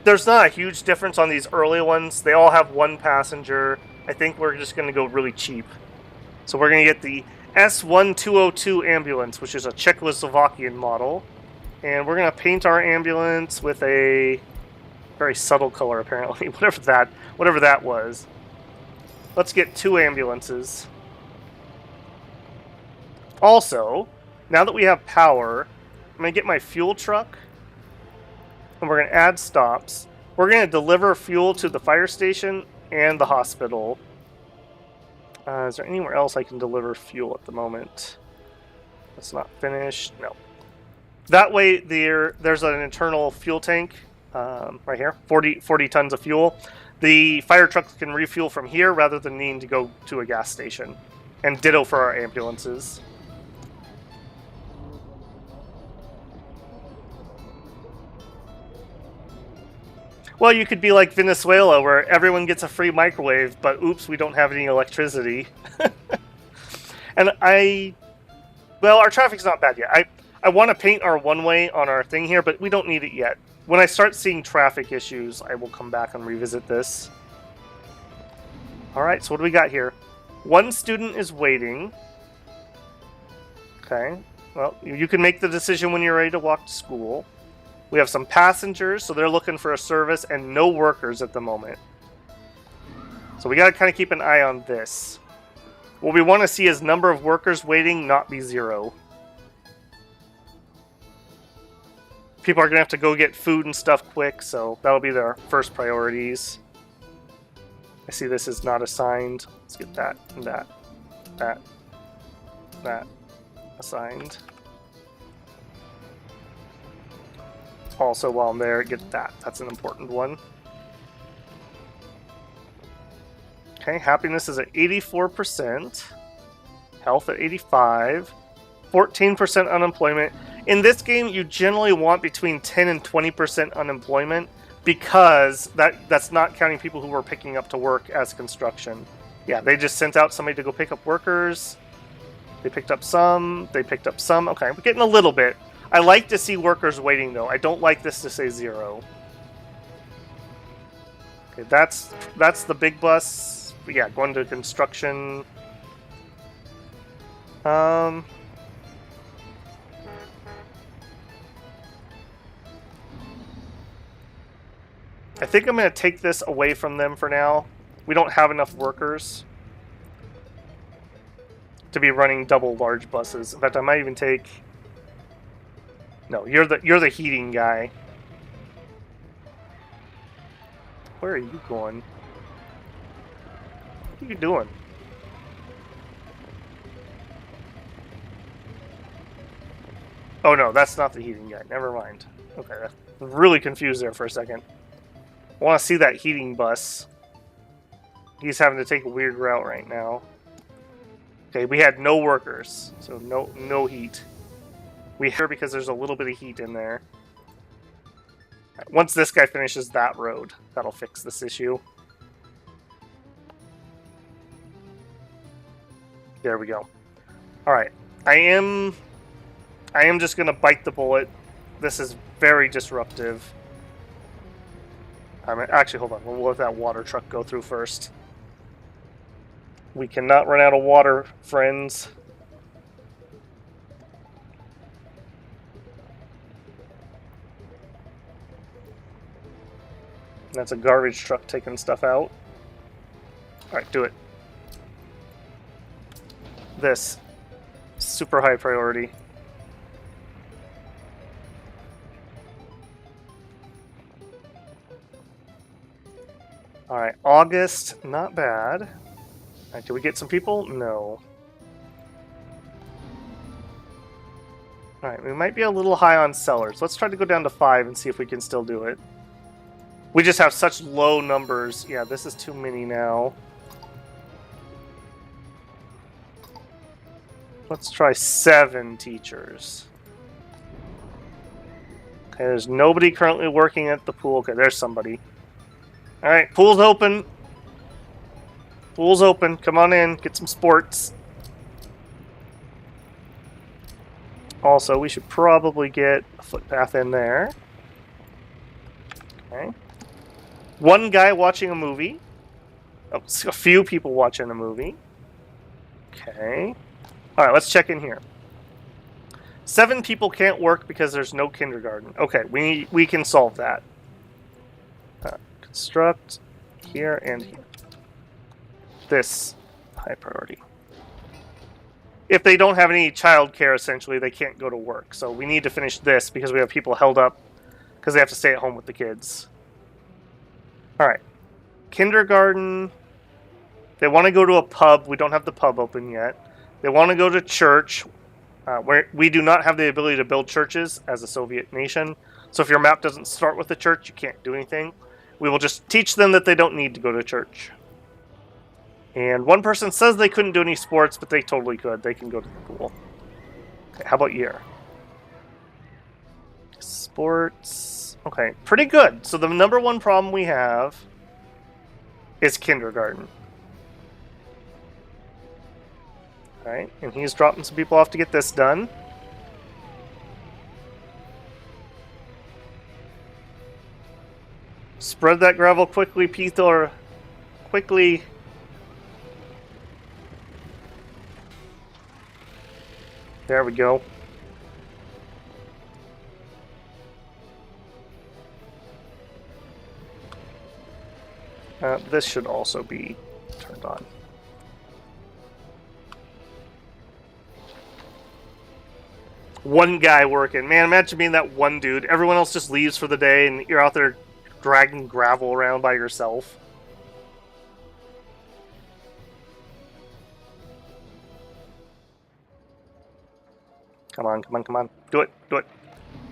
there's not a huge difference on these early ones. They all have one passenger. I think we're just going to go really cheap. So we're going to get the S1202 ambulance, which is a Czechoslovakian model. And we're going to paint our ambulance with a very subtle color, apparently. Whatever that was. Let's get 2 ambulances. Also, now that we have power, I'm going to get my fuel truck. And we're going to add stops. We're going to deliver fuel to the fire station and the hospital. Is there anywhere else I can deliver fuel at the moment? That's not finished. No. That way, there's an internal fuel tank right here. 40 tons of fuel. The fire trucks can refuel from here rather than needing to go to a gas station. And ditto for our ambulances. Well, you could be like Venezuela, where everyone gets a free microwave, but oops, we don't have any electricity. And well, our traffic's not bad yet. I want to paint our one-way on our thing here, but we don't need it yet. When I start seeing traffic issues, I will come back and revisit this. Alright, so what do we got here? One student is waiting. Okay, well, you can make the decision when you're ready to walk to school. We have some passengers, so they're looking for a service, and no workers at the moment. So we got to kind of keep an eye on this. What we want to see is number of workers waiting not be 0. People are going to have to go get food and stuff quick, so that'll be their first priorities. I see this is not assigned. Let's get that and that assigned. Also, while I'm there, get that. That's an important one. Okay, happiness is at 84%. Health at 85%. 14% unemployment. In this game, you generally want between 10 and 20% unemployment because that's not counting people who were picking up to work as construction. Yeah, they just sent out somebody to go pick up workers. They picked up some. They picked up some. Okay, we're getting a little bit. I like to see workers waiting, though. I don't like this to say 0. Okay, that's the big bus. But yeah, going to construction. I think I'm going to take this away from them for now. We don't have enough workers to be running double large buses. In fact, I might even take... No, you're the heating guy. Where are you going? What are you doing? Oh no, that's not the heating guy. Never mind. Okay, I was really confused there for a second. I want to see that heating bus. He's having to take a weird route right now. Okay, we had no workers, so no heat. We here because there's a little bit of heat in there. Right, once this guy finishes that road, that'll fix this issue. There we go. All right, I am just gonna bite the bullet. This is very disruptive. Actually, hold on. We'll let that water truck go through first. We cannot run out of water, friends. That's a garbage truck taking stuff out. Alright, do it. This. Super high priority. Alright, August, not bad. Alright, did we get some people? No. Alright, we might be a little high on sellers. Let's try to go down to 5 and see if we can still do it. We just have such low numbers. Yeah, this is too many now. Let's try 7 teachers. Okay, there's nobody currently working at the pool. Okay, there's somebody. Alright, pool's open. Pool's open. Come on in. Get some sports. Also, we should probably get a footpath in there. Okay. One guy watching a movie. Oh, a few people watching a movie. Okay. Alright, let's check in here. 7 people can't work because there's no kindergarten. Okay, we can solve that. Construct here and here. This high priority. If they don't have any childcare, essentially, they can't go to work. So we need to finish this because we have people held up because they have to stay at home with the kids. All right. Kindergarten. They want to go to a pub. We don't have the pub open yet. They want to go to church. Where we do not have the ability to build churches as a Soviet nation. So if your map doesn't start with a church, you can't do anything. We will just teach them that they don't need to go to church. And one person says they couldn't do any sports, but they totally could. They can go to the pool. Okay, how about year? Sports. Okay, pretty good. So the number one problem we have is kindergarten. Alright, and he's dropping some people off to get this done. Spread that gravel quickly, Peter. Quickly. There we go. This should also be turned on. One guy working. Man, imagine being that one dude. Everyone else just leaves for the day and you're out there dragging gravel around by yourself. Come on, come on, come on. Do it, do it.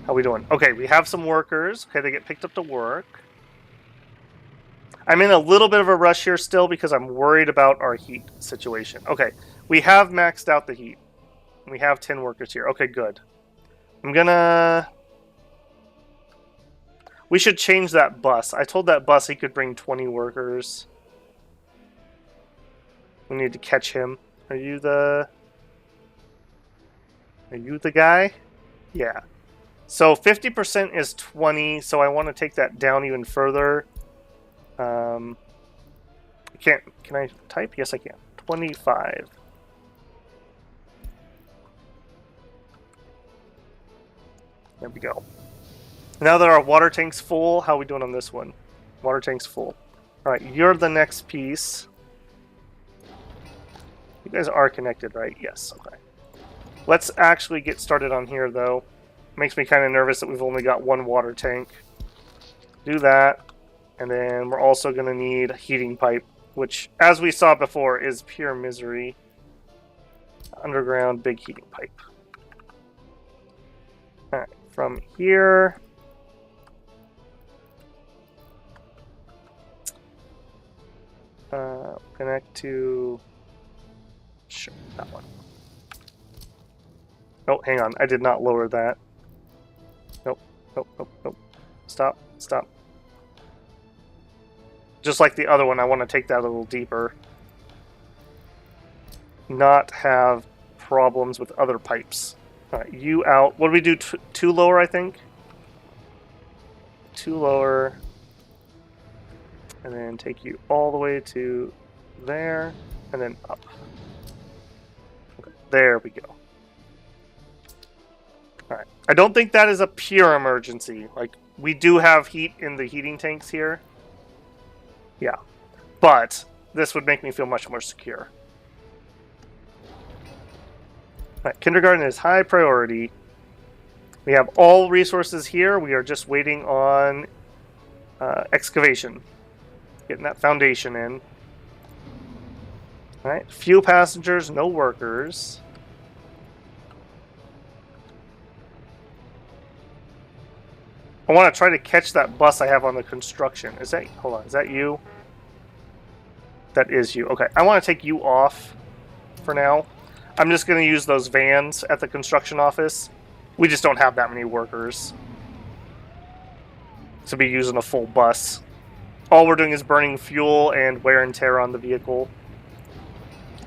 How we doing? Okay, we have some workers. Okay, they get picked up to work. I'm in a little bit of a rush here still because I'm worried about our heat situation. Okay, we have maxed out the heat. We have 10 workers here. Okay, good. I'm gonna... We should change that bus. I told that bus he could bring 20 workers. We need to catch him. Are you the guy? Yeah. So 50% is 20, so I want to take that down even further. Can I type? Yes, I can. 25. There we go. Now that our water tank's full, how are we doing on this one? Water tank's full. Alright, you're the next piece. You guys are connected, right? Yes, okay. Let's actually get started on here, though. Makes me kind of nervous that we've only got one water tank. Do that. And then we're also going to need a heating pipe, which, as we saw before, is pure misery. Underground big heating pipe. All right, from here. Connect to. Sure, that one. Oh, hang on. I did not lower that. Nope, nope, nope, nope. Stop, stop. Just like the other one, I want to take that a little deeper. Not have problems with other pipes. All right, you out. What do we do? Two lower, I think? Two lower. And then take you all the way to there. And then up. Okay, there we go. Alright. I don't think that is a pure emergency. Like, we do have heat in the heating tanks here. Yeah. But this would make me feel much more secure. Alright, kindergarten is high priority. We have all resources here. We are just waiting on excavation. Getting that foundation in. Alright, few passengers, no workers. I want to try to catch that bus I have on the construction. Is that... Hold on, is that you? That is you. Okay, I want to take you off for now. I'm just going to use those vans at the construction office. We just don't have that many workers to be using a full bus. All we're doing is burning fuel and wear and tear on the vehicle.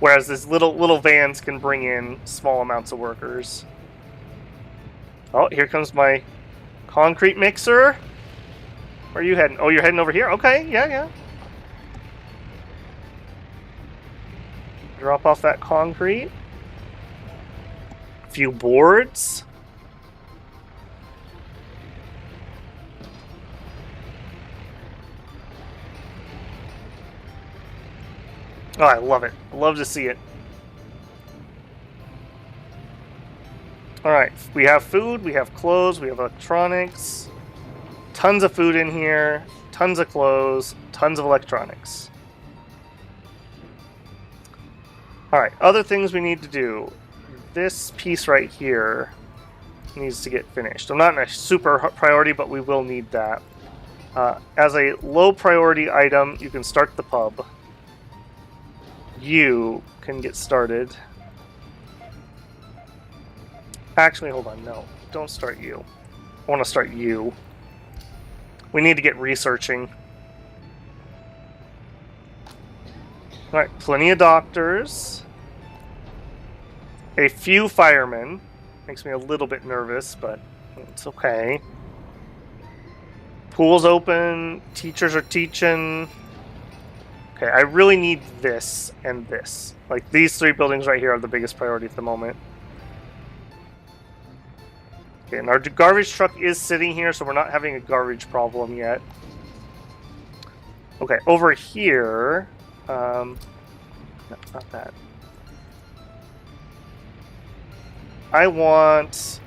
Whereas these little vans can bring in small amounts of workers. Oh, here comes my concrete mixer. Where are you heading? Oh, you're heading over here? Okay, yeah. Drop off that concrete. A few boards. Oh, I love it. I love to see it. Alright, we have food, we have clothes, we have electronics. Tons of food in here, tons of clothes, tons of electronics. Alright, other things we need to do. This piece right here needs to get finished. I'm not in a super priority, but we will need that. As a low priority item, you can start the pub. You can get started. Actually, hold on, no. Don't start you. I want to start you. We need to get researching. Alright, plenty of doctors. A few firemen. Makes me a little bit nervous, but it's okay. Pool's open. Teachers are teaching. Okay, I really need this and this. Like, these three buildings right here are the biggest priority at the moment. Okay, and our garbage truck is sitting here, so we're not having a garbage problem yet. Okay, over here... no, not that. I want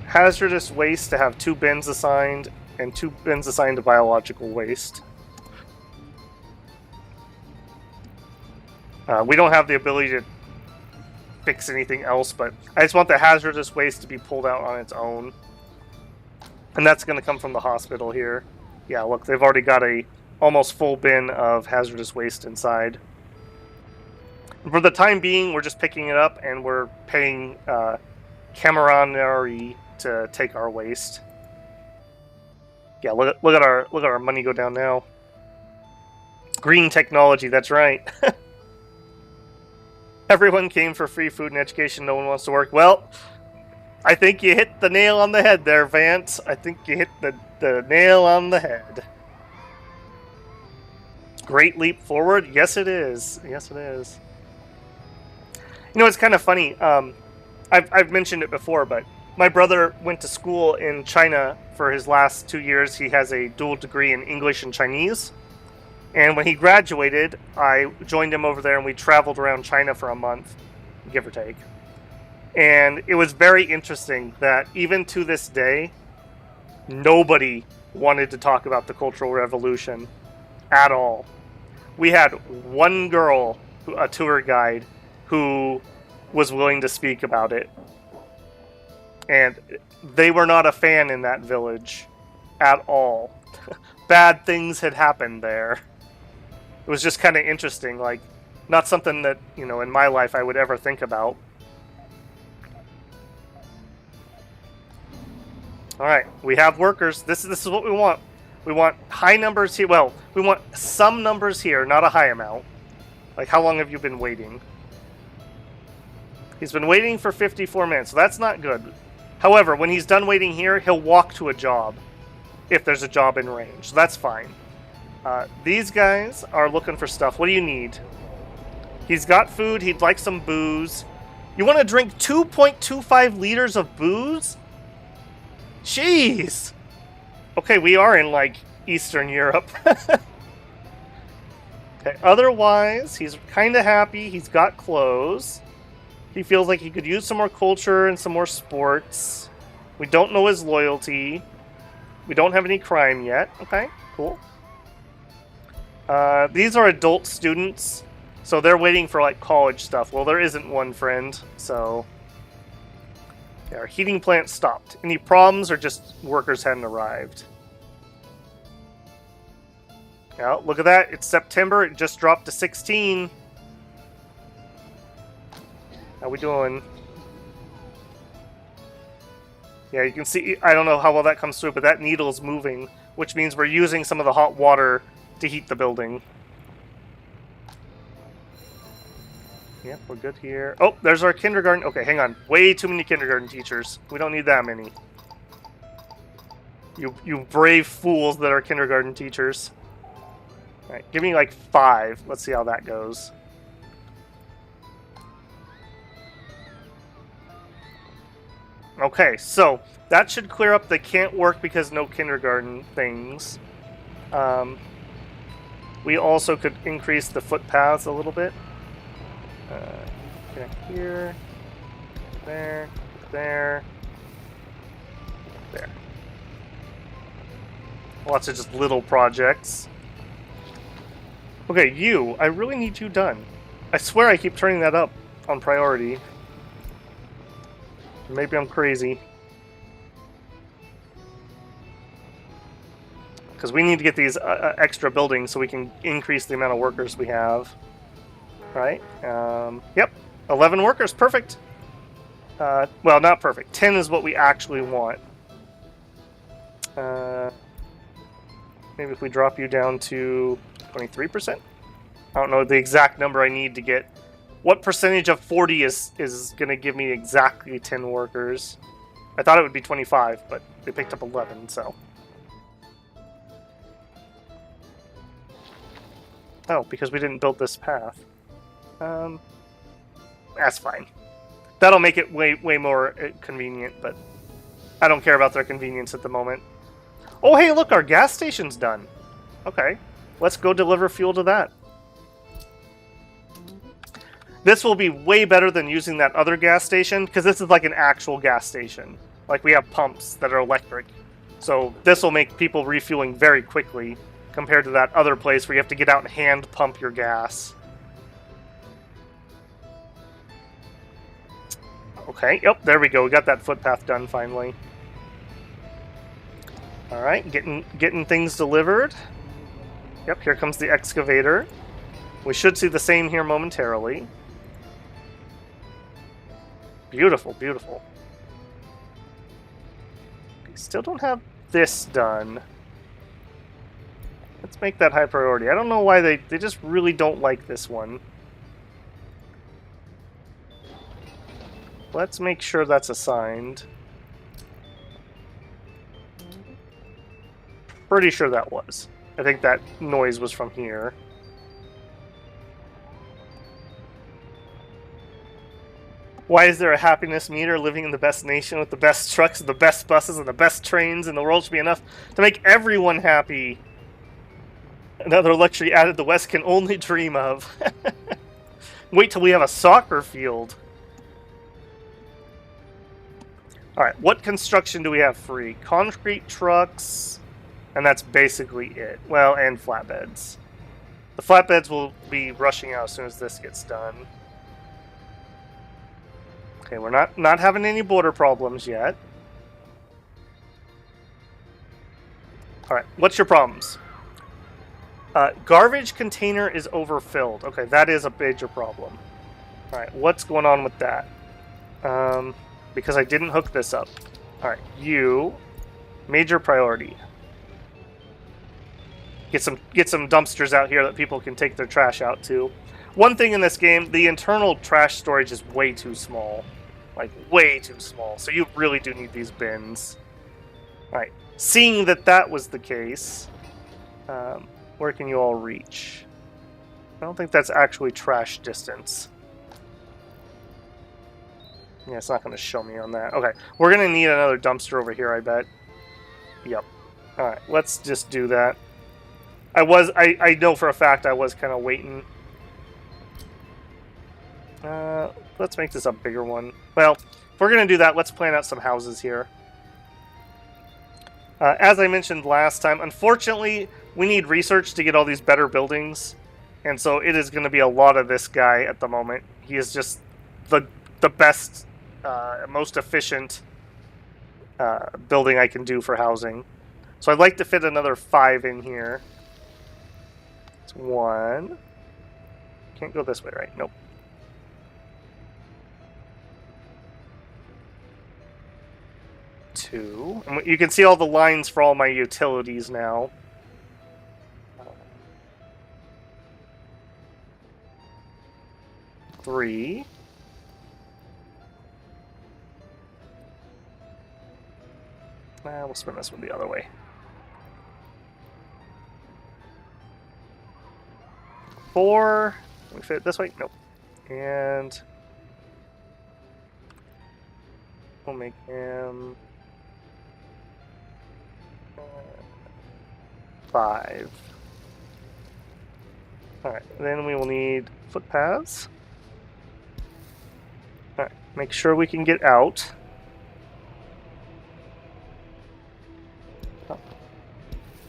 hazardous waste to have 2 bins assigned, and 2 bins assigned to biological waste. We don't have the ability to fix anything else, but I just want the hazardous waste to be pulled out on its own. And that's going to come from the hospital here. Yeah, look, they've already got a almost full bin of hazardous waste inside. For the time being, we're just picking it up, and we're paying Cameronary to take our waste. Yeah, look at our money go down now. Green technology, that's right. Everyone came for free food and education. No one wants to work. Well, I think you hit the nail on the head there, Vance. I think you hit the nail on the head. Great leap forward. Yes, it is. Yes, it is. You know, it's kind of funny. I've mentioned it before, but my brother went to school in China for his last 2 years. He has a dual degree in English and Chinese. And when he graduated, I joined him over there, and we traveled around China for a month, give or take. And it was very interesting that even to this day, nobody wanted to talk about the Cultural Revolution at all. We had one girl, a tour guide, who was willing to speak about it. And they were not a fan in that village at all. Bad things had happened there. It was just kind of interesting, like, not something that, you know, in my life I would ever think about. Alright, we have workers. This is what we want. We want high numbers here. Well, we want some numbers here, not a high amount. Like, how long have you been waiting? He's been waiting for 54 minutes, so that's not good. However, when he's done waiting here, he'll walk to a job. If there's a job in range. So that's fine. These guys are looking for stuff. What do you need? He's got food. He'd like some booze. You want to drink 2.25 liters of booze? Jeez! Okay, we are in, like, Eastern Europe. Okay, otherwise, he's kind of happy. He's got clothes. He feels like he could use some more culture and some more sports. We don't know his loyalty. We don't have any crime yet. Okay, cool. These are adult students, so they're waiting for, like, college stuff. Well, there isn't one, friend, so... Yeah, our heating plant stopped. Any problems or just workers hadn't arrived? Now, look at that. It's September. It just dropped to 16. How we doing? Yeah, you can see, I don't know how well that comes through, but that needle is moving, which means we're using some of the hot water to heat the building. Yep, we're good here. Oh, there's our kindergarten. Okay, hang on. Way too many kindergarten teachers. We don't need that many. You brave fools that are kindergarten teachers. Alright, give me like 5. Let's see how that goes. Okay, so that should clear up the can't work because no kindergarten things. We also could increase the footpaths a little bit. Connect here, there, there, there. Lots of just little projects. Okay, you. I really need you done. I swear I keep turning that up on priority. Maybe I'm crazy. Because we need to get these extra buildings so we can increase the amount of workers we have. Right? Yep. 11 workers. Perfect. Well, not perfect. 10 is what we actually want. Maybe if we drop you down to 23%? I don't know the exact number I need to get. What percentage of 40 is going to give me exactly 10 workers? I thought it would be 25, but they picked up 11, so... Oh, because we didn't build this path. That's fine. That'll make it way more convenient, but I don't care about their convenience at the moment. Oh, hey, look, our gas station's done. Okay, let's go deliver fuel to that. This will be way better than using that other gas station, because this is like an actual gas station. Like, we have pumps that are electric. So this will make people refueling very quickly, compared to that other place where you have to get out and hand pump your gas. Okay, yep, there we go. We got that footpath done finally. Alright, getting things delivered. Yep, here comes the excavator. We should see the same here momentarily. Beautiful, beautiful. We still don't have this done. Let's make that high priority. I don't know why they just really don't like this one. Let's make sure that's assigned. Pretty sure that was. I think that noise was from here. Why is there a happiness meter? Living in the best nation with the best trucks and the best buses and the best trains in the world should be enough to make everyone happy. Another luxury added the West can only dream of. Wait till we have a soccer field. Alright, what construction do we have free? Concrete trucks, and that's basically it. Well, and flatbeds. The flatbeds will be rushing out as soon as this gets done. Okay, we're not having any border problems yet. All right, what's your problems? Garbage container is overfilled. Okay, that is a major problem. All right, what's going on with that? Because I didn't hook this up. All right, you, major priority. Get some dumpsters out here that people can take their trash out to. One thing in this game, the internal trash storage is way too small. Like, way too small. So you really do need these bins. All right, seeing that was the case, where can you all reach? I don't think that's actually trash distance. Yeah, it's not going to show me on that. Okay, we're going to need another dumpster over here, I bet. Yep. Alright, let's just do that. I know for a fact I was kind of waiting. Let's make this a bigger one. Well, if we're going to do that, let's plan out some houses here. As I mentioned last time, unfortunately, we need research to get all these better buildings. And so it is going to be a lot of this guy at the moment. He is just the best, most efficient building I can do for housing. So I'd like to fit another 5 in here. It's 1. Can't go this way, right? Nope. 2. And you can see all the lines for all my utilities now. 3. We'll spin this one the other way. 4. Can we fit it this way? Nope. And we'll make him 5. Alright, then we will need footpaths. Alright, make sure we can get out.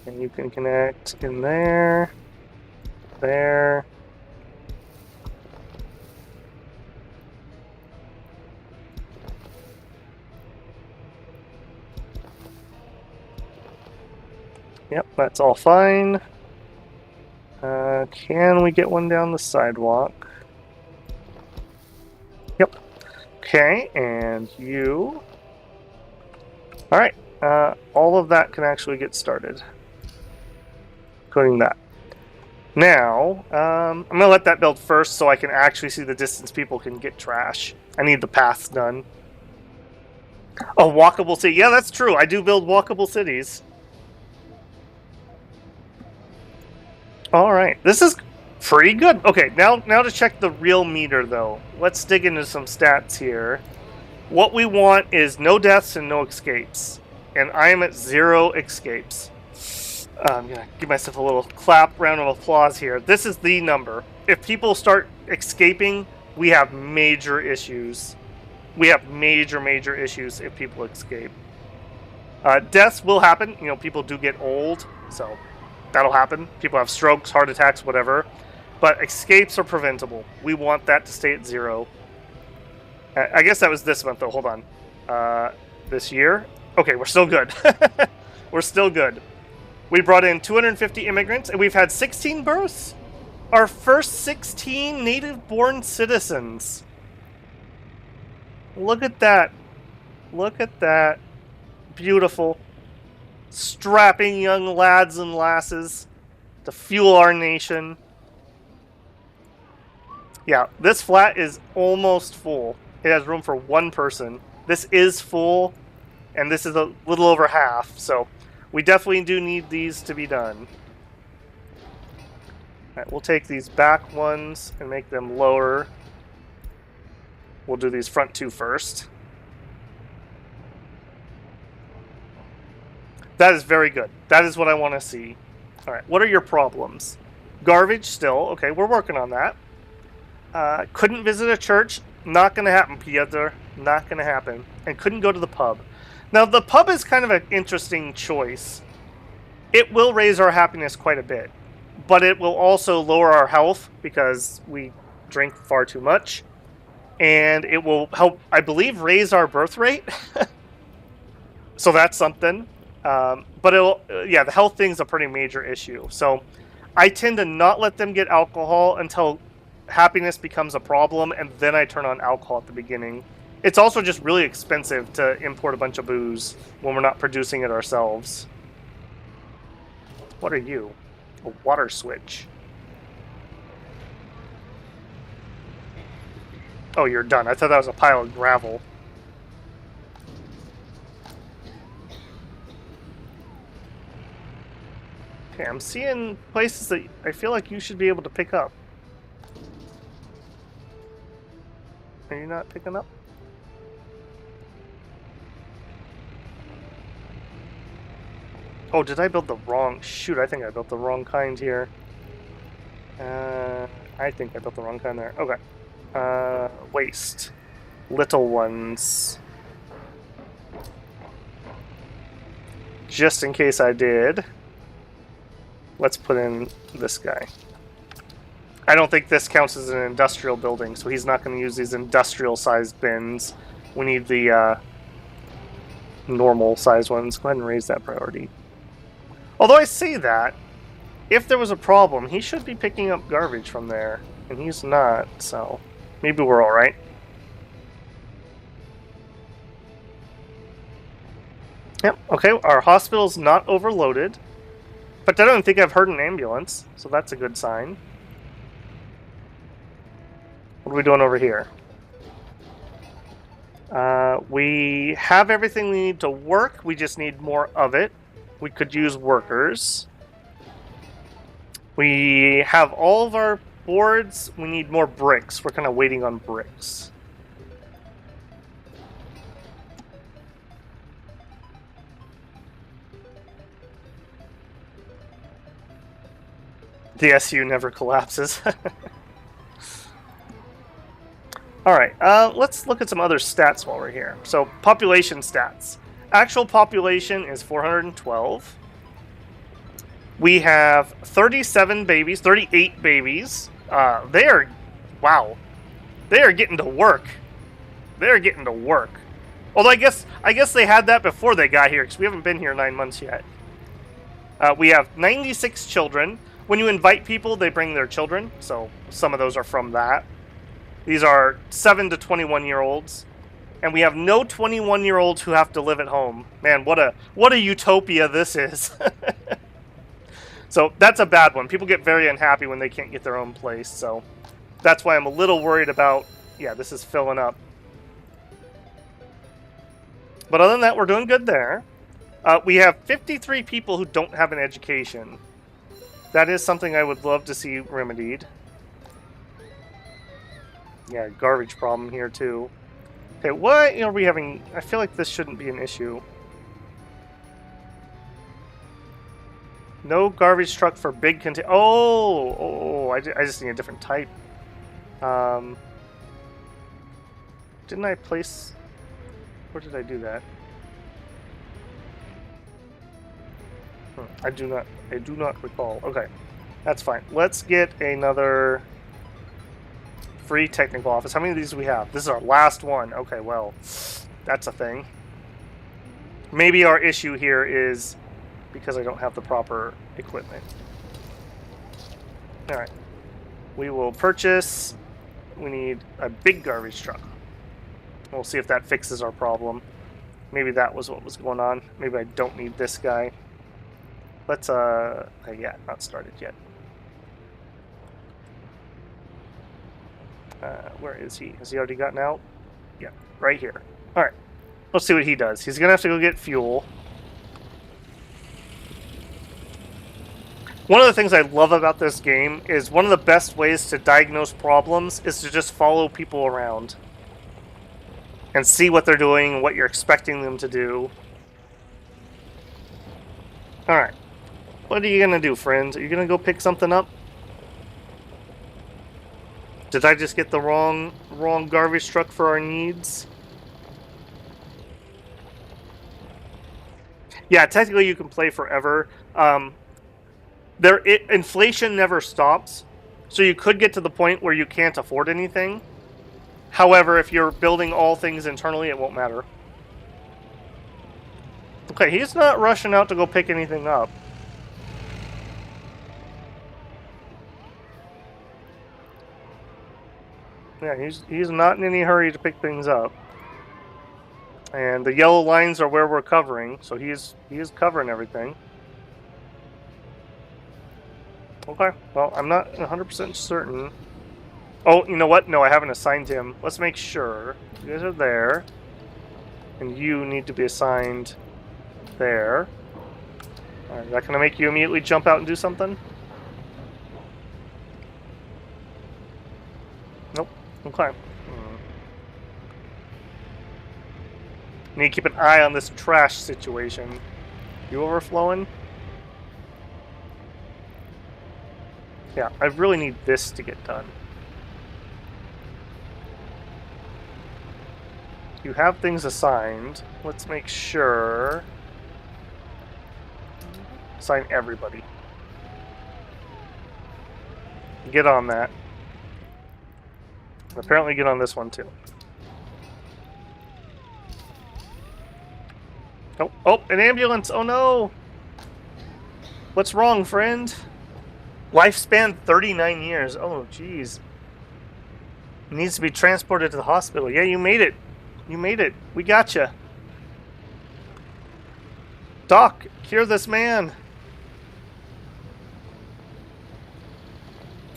And you can connect in there, there. Yep, that's all fine. Can we get one down the sidewalk? Yep. Okay, and you. Alright, all of that can actually get started. Including that. Now, I'm going to let that build first so I can actually see the distance people can get trash. I need the paths done. Oh, walkable city. Yeah, that's true. I do build walkable cities. Alright, this is pretty good. Okay, now to check the real meter, though. Let's dig into some stats here. What we want is no deaths and no escapes. And I am at 0 escapes. I'm going to give myself a little round of applause here. This is the number. If people start escaping, we have major issues. We have major issues if people escape. Deaths will happen. You know, people do get old, so that'll happen. People have strokes, heart attacks, whatever. But escapes are preventable. We want that to stay at 0. I guess that was this month, though. Hold on. This year? Okay, we're still good. We're still good. We brought in 250 immigrants, and we've had 16 births. Our first 16 native-born citizens. Look at that. Look at that. Beautiful. Strapping young lads and lasses to fuel our nation. Yeah, this flat is almost full. It has room for 1 person. This is full, and this is a little over half, so we definitely do need these to be done. Alright, we'll take these back ones and make them lower. We'll do these front 2 first. That is very good. That is what I want to see. Alright, what are your problems? Garbage still. Okay, we're working on that. Couldn't visit a church. Not going to happen, Piotr. Not going to happen. And couldn't go to the pub. Now, the pub is kind of an interesting choice. It will raise our happiness quite a bit. But it will also lower our health because we drink far too much. and it will help, I believe, raise our birth rate. So that's something. But it'll, yeah, the health thing's a pretty major issue. So I tend to not let them get alcohol until happiness becomes a problem, and then I turn on alcohol at the beginning. It's also just really expensive to import a bunch of booze when we're not producing it ourselves. What are you? A water switch. Oh, you're done. I thought that was a pile of gravel. Okay, I'm seeing places that I feel like you should be able to pick up. Are you not picking up? Oh, did I build the wrong... Shoot, I think I built the wrong kind here. I think I built the wrong kind there. Okay. Waste. Little ones. Just in case I did, let's put in this guy. I don't think this counts as an industrial building, so he's not going to use these industrial-sized bins. We need the normal-sized ones. Go ahead and raise that priority. Although I say that, if there was a problem, he should be picking up garbage from there, and he's not, so maybe we're alright. Yep, okay, our hospital's not overloaded, but I don't think I've heard an ambulance, so that's a good sign. What are we doing over here? We have everything we need to work, we just need more of it. We could use workers. We have all of our boards. We need more bricks. We're kind of waiting on bricks. The SU never collapses. Alright, let's look at some other stats while we're here. So, population stats. Actual population is 412. We have 37 babies, 38 babies. They are, wow, they are getting to work. They're getting to work. Although I guess they had that before they got here, because we haven't been here 9 months yet. We have 96 children. When you invite people, they bring their children, so some of those are from that. These are 7 to 21-year-olds. And we have no 21-year-olds who have to live at home. Man, what a utopia this is. So that's a bad one. People get very unhappy when they can't get their own place. So that's why I'm a little worried about, yeah, this is filling up. But other than that, we're doing good there. We have 53 people who don't have an education. That is something I would love to see remedied. Yeah, garbage problem here too. Okay, what are we having? I feel like this shouldn't be an issue. No garbage truck for big container. Oh, I just need a different type. Didn't I place... Where did I do that? I do not recall. Okay, that's fine. Let's get another free technical office. How many of these do we have? This is our last one. Okay, well, that's a thing. Maybe our issue here is because I don't have the proper equipment. Alright. We will purchase. We need a big garbage truck. We'll see if that fixes our problem. Maybe that was what was going on. Maybe I don't need this guy. Let's, yeah, not started yet. Where is he? Has he already gotten out? Yeah, right here. Alright. Let's see what he does. He's gonna have to go get fuel. One of the things I love about this game is one of the best ways to diagnose problems is to just follow people around. And see what they're doing and what you're expecting them to do. Alright. What are you gonna do, friends? Are you gonna go pick something up? Did I just get the wrong garbage truck for our needs? Yeah, technically you can play forever. Inflation never stops, so you could get to the point where you can't afford anything. However, if you're building all things internally, it won't matter. Okay, he's not rushing out to go pick anything up. Yeah, he's not in any hurry to pick things up. And the yellow lines are where we're covering, so he is covering everything. Okay, well, I'm not 100% certain. Oh, you know what? No, I haven't assigned him. Let's make sure. You guys are there. And you need to be assigned there. Alright, is that going to make you immediately jump out and do something? Nope. Okay. Need to keep an eye on this trash situation. You overflowing? Yeah, I really need this to get done. You have things assigned. Let's make sure. Assign everybody. Get on that. Apparently get on this one too. Oh, oh, an ambulance! Oh no! What's wrong, friend? Lifespan 39 years. Oh, jeez. Needs to be transported to the hospital. Yeah, you made it. You made it. We gotcha. Doc, cure this man.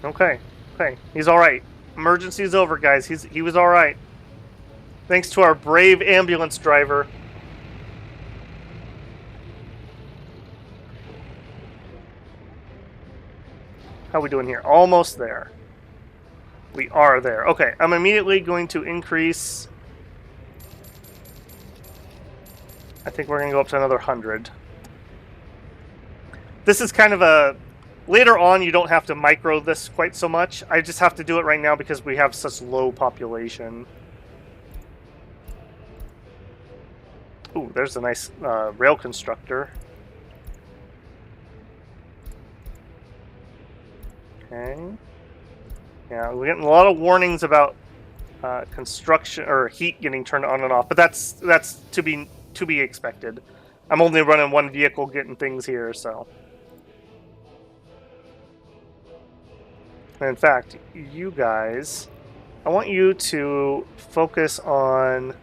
Okay. Okay. He's alright. Emergency's over, guys. He was alright. Thanks to our brave ambulance driver. How are we doing here? Almost there. We are there. Okay, I'm immediately going to increase. I think we're going to go up to another 100. This is kind of a... Later on, you don't have to micro this quite so much. I just have to do it right now because we have such low population. Ooh, there's a nice rail constructor. Okay. Yeah, we're getting a lot of warnings about construction or heat getting turned on and off, but that's to be expected. I'm only running one vehicle getting things here, so. And in fact, you guys, I want you to focus on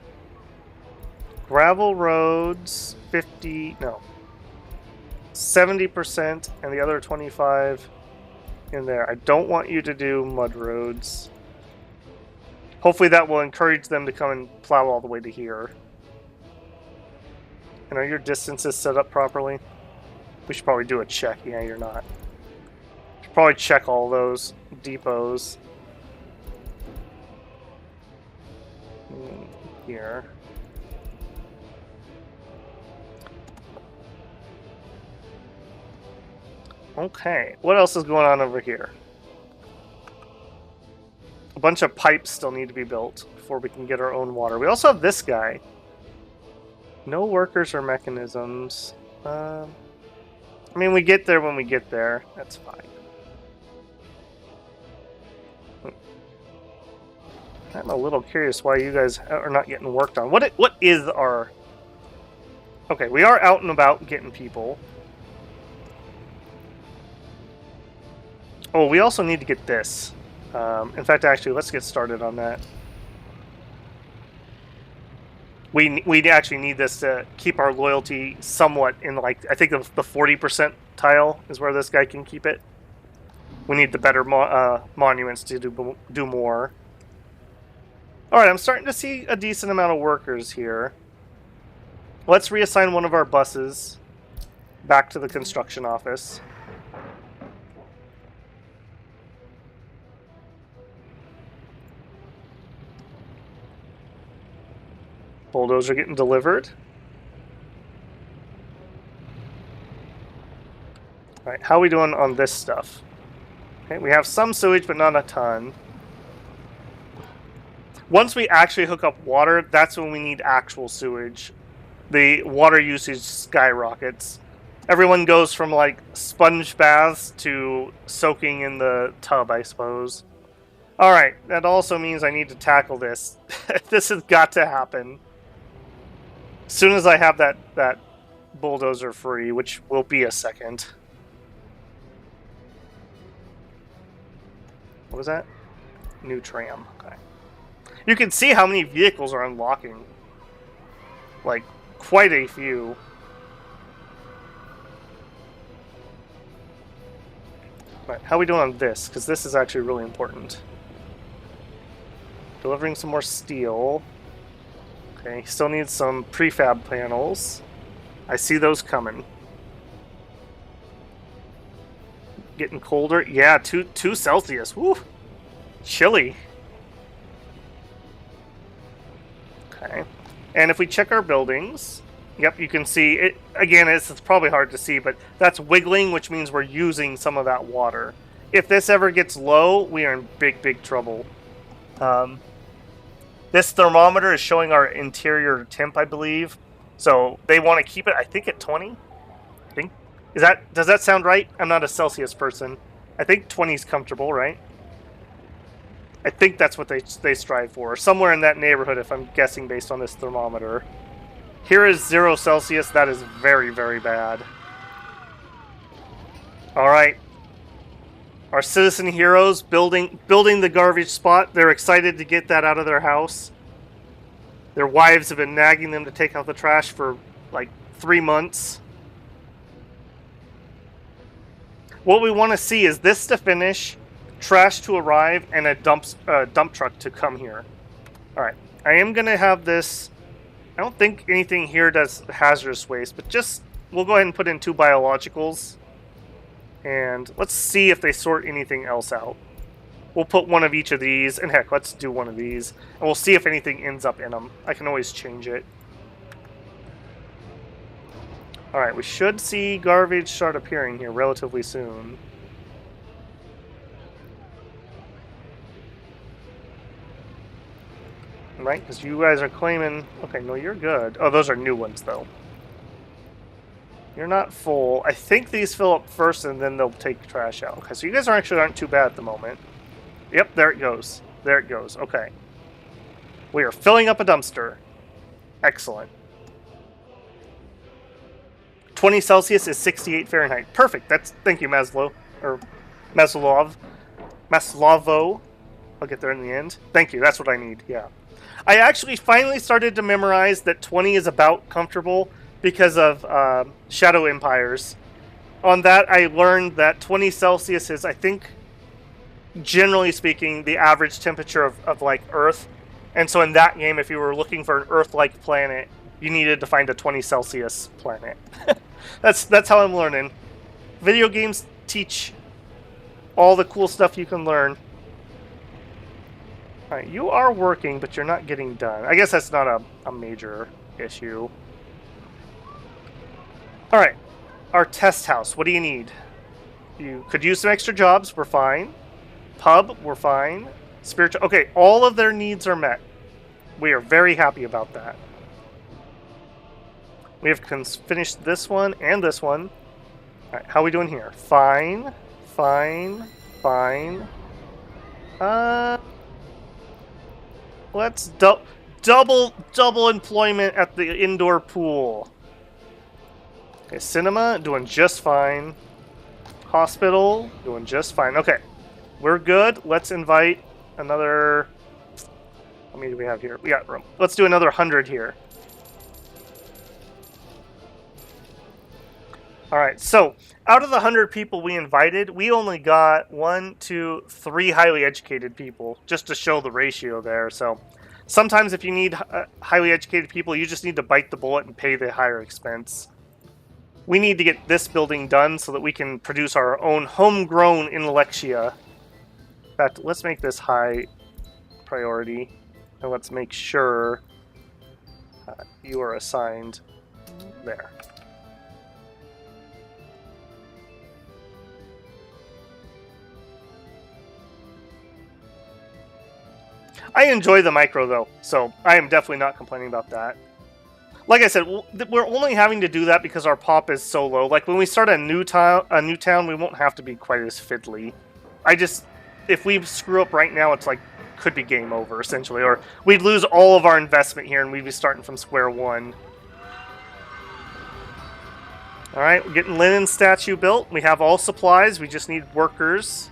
gravel roads 70%, and the other 25 in there. I don't want you to do mud roads. Hopefully that will encourage them to come and plow all the way to here. And are your distances set up properly? We should probably do a check. Yeah, you're not. Should probably check all those depots. Here. Okay, what else is going on over here? A bunch of pipes still need to be built before we can get our own water. We also have this guy. No workers or mechanisms. I mean, we get there when we get there. That's fine. I'm a little curious why you guys are not getting worked on. What is our... Okay, we are out and about getting people. Oh, we also need to get this. In fact, actually, let's get started on that. We actually need this to keep our loyalty somewhat in, like, I think the 40% tile is where this guy can keep it. We need the better monuments to do more. Alright, I'm starting to see a decent amount of workers here. Let's reassign one of our buses back to the construction office. Bulldozer getting delivered. Alright, how are we doing on this stuff? Okay, we have some sewage, but not a ton. Once we actually hook up water, that's when we need actual sewage. The water usage skyrockets. Everyone goes from, like, sponge baths to soaking in the tub, I suppose. Alright, that also means I need to tackle this. This has got to happen. As soon as I have that bulldozer free, which will be a second. What was that? New tram. Okay. You can see how many vehicles are unlocking. Like, quite a few. Right, how are we doing on this? Because this is actually really important. Delivering some more steel. Okay, still need some prefab panels. I see those coming. Getting colder. Yeah, 2 Celsius. Woo! Chilly. Okay. And if we check our buildings, yep, you can see it again. It's probably hard to see, but that's wiggling, which means we're using some of that water. If this ever gets low, we are in big trouble. This thermometer is showing our interior temp, I believe. So they want to keep it, I think, at 20. I think does that sound right? I'm not a Celsius person. I think 20 is comfortable, right? I think that's what they strive for. Somewhere in that neighborhood, if I'm guessing based on this thermometer. Here is 0 Celsius. That is very bad. Alright. Our citizen heroes building the garbage spot. They're excited to get that out of their house. Their wives have been nagging them to take out the trash for like 3 months. What we want to see is this to finish, trash to arrive, and a dump truck to come here. Alright, I am going to have this. I don't think anything here does hazardous waste, but just, we'll go ahead and put in 2 biologicals. And let's see if they sort anything else out. We'll put one of each of these, and heck, let's do one of these. And we'll see if anything ends up in them. I can always change it. Alright, we should see garbage start appearing here relatively soon. Right, because you guys are claiming... Okay, no, you're good. Oh, those are new ones, though. You're not full. I think these fill up first, and then they'll take trash out. Okay, so you guys aren't too bad at the moment. Yep, there it goes. There it goes. Okay. We are filling up a dumpster. Excellent. 20 Celsius is 68 Fahrenheit. Perfect. Thank you, Maslow. Or Maslov. Maslavo. I'll get there in the end. Thank you. That's what I need. Yeah. I actually finally started to memorize that 20 is about comfortable because of Shadow Empires. On that, I learned that 20 Celsius is, I think, generally speaking, the average temperature of like Earth. And so in that game, if you were looking for an Earth-like planet, you needed to find a 20 Celsius planet. That's how I'm learning. Video games teach all the cool stuff you can learn. Alright, you are working, but you're not getting done. I guess that's not a major issue. Alright, our test house. What do you need? You could use some extra jobs. We're fine. Pub, we're fine. Spiritual... Okay, all of their needs are met. We are very happy about that. We have finished this one and this one. Alright, how are we doing here? Fine. Fine. Fine. Let's double employment at the indoor pool. Okay, cinema, doing just fine. Hospital, doing just fine. Okay, we're good. Let's invite another... How many do we have here? We got room. Let's do another 100 here. Alright, so out of the 100 people we invited, we only got 1, 2, 3 highly educated people, just to show the ratio there. So sometimes if you need highly educated people, you just need to bite the bullet and pay the higher expense. We need to get this building done so that we can produce our own homegrown intellectia. In fact, let's make this high priority, and let's make sure you are assigned there. I enjoy the micro, though, so I am definitely not complaining about that. Like I said, we're only having to do that because our pop is so low. Like, when we start a new town, we won't have to be quite as fiddly. if we screw up right now, it's like could be game over essentially, or we'd lose all of our investment here and we'd be starting from square one. All right, we're getting Lenin statue built. We have all supplies. We just need workers.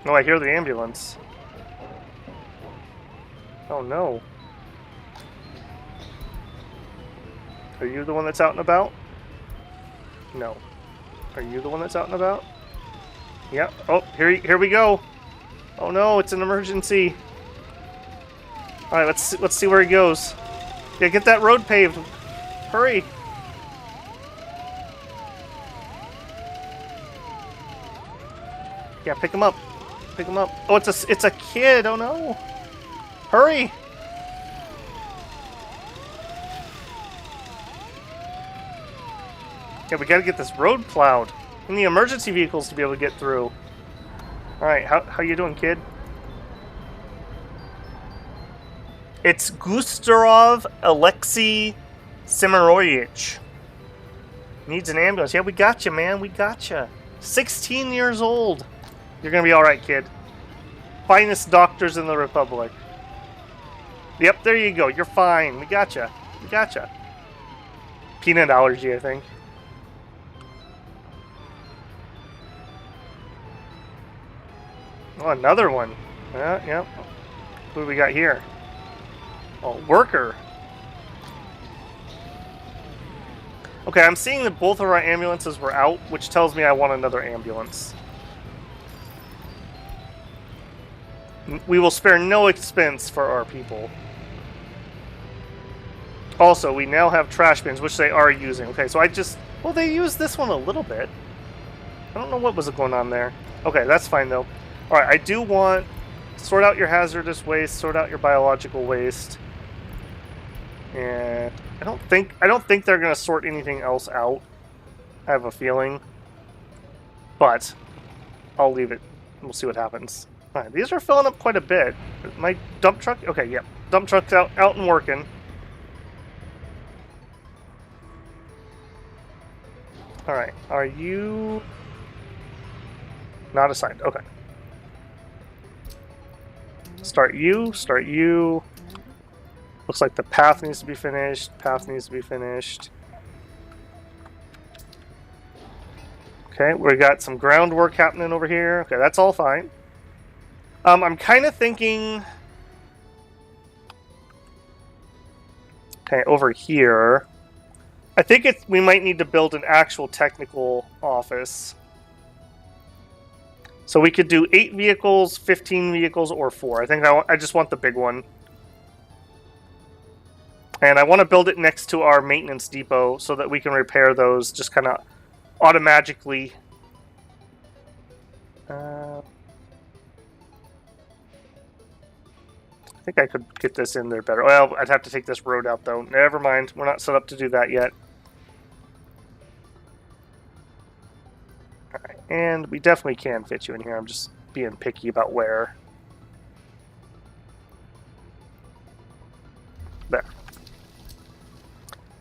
Oh, I hear the ambulance. Oh no. Are you the one that's out and about? No. Are you the one that's out and about? Yeah. Oh, here we go. Oh no, it's an emergency. All right, let's see where he goes. Yeah, get that road paved. Hurry. Yeah, pick him up. Pick him up. Oh, it's a kid. Oh no. Hurry. Yeah, we gotta get this road plowed. We need emergency vehicles to be able to get through. Alright, how you doing, kid? It's Gustav Alexei Semyronovich. Needs an ambulance. Yeah, we got you, man. We got you. 16 years old. You're gonna be alright, kid. Finest doctors in the Republic. Yep, there you go. You're fine. We got you. We got you. Peanut allergy, I think. Oh, another one. Yeah. What do we got here? Oh, worker. Okay, I'm seeing that both of our ambulances were out, which tells me I want another ambulance. We will spare no expense for our people. Also, we now have trash bins, which they are using. Okay, so well, they used this one a little bit. I don't know what was going on there. Okay, that's fine, though. Alright, I do want... Sort out your hazardous waste, sort out your biological waste. And I don't think they're going to sort anything else out. I have a feeling. But I'll leave it. We'll see what happens. Alright, these are filling up quite a bit. My dump truck... Okay, yeah. Dump truck's out and working. Alright, are you... Not assigned, okay. Start you. Looks like the path needs to be finished. Path needs to be finished. Okay, we got some groundwork happening over here. Okay, that's all fine. I'm kind of thinking... Okay, over here... I think we might need to build an actual technical office. So we could do 8 vehicles, 15 vehicles, or 4. I think I just want the big one. And I want to build it next to our maintenance depot so that we can repair those just kind of automatically. I think I could get this in there better. Well, I'd have to take this road out, though. Never mind. We're not set up to do that yet. Alright, and we definitely can fit you in here. I'm just being picky about where. There.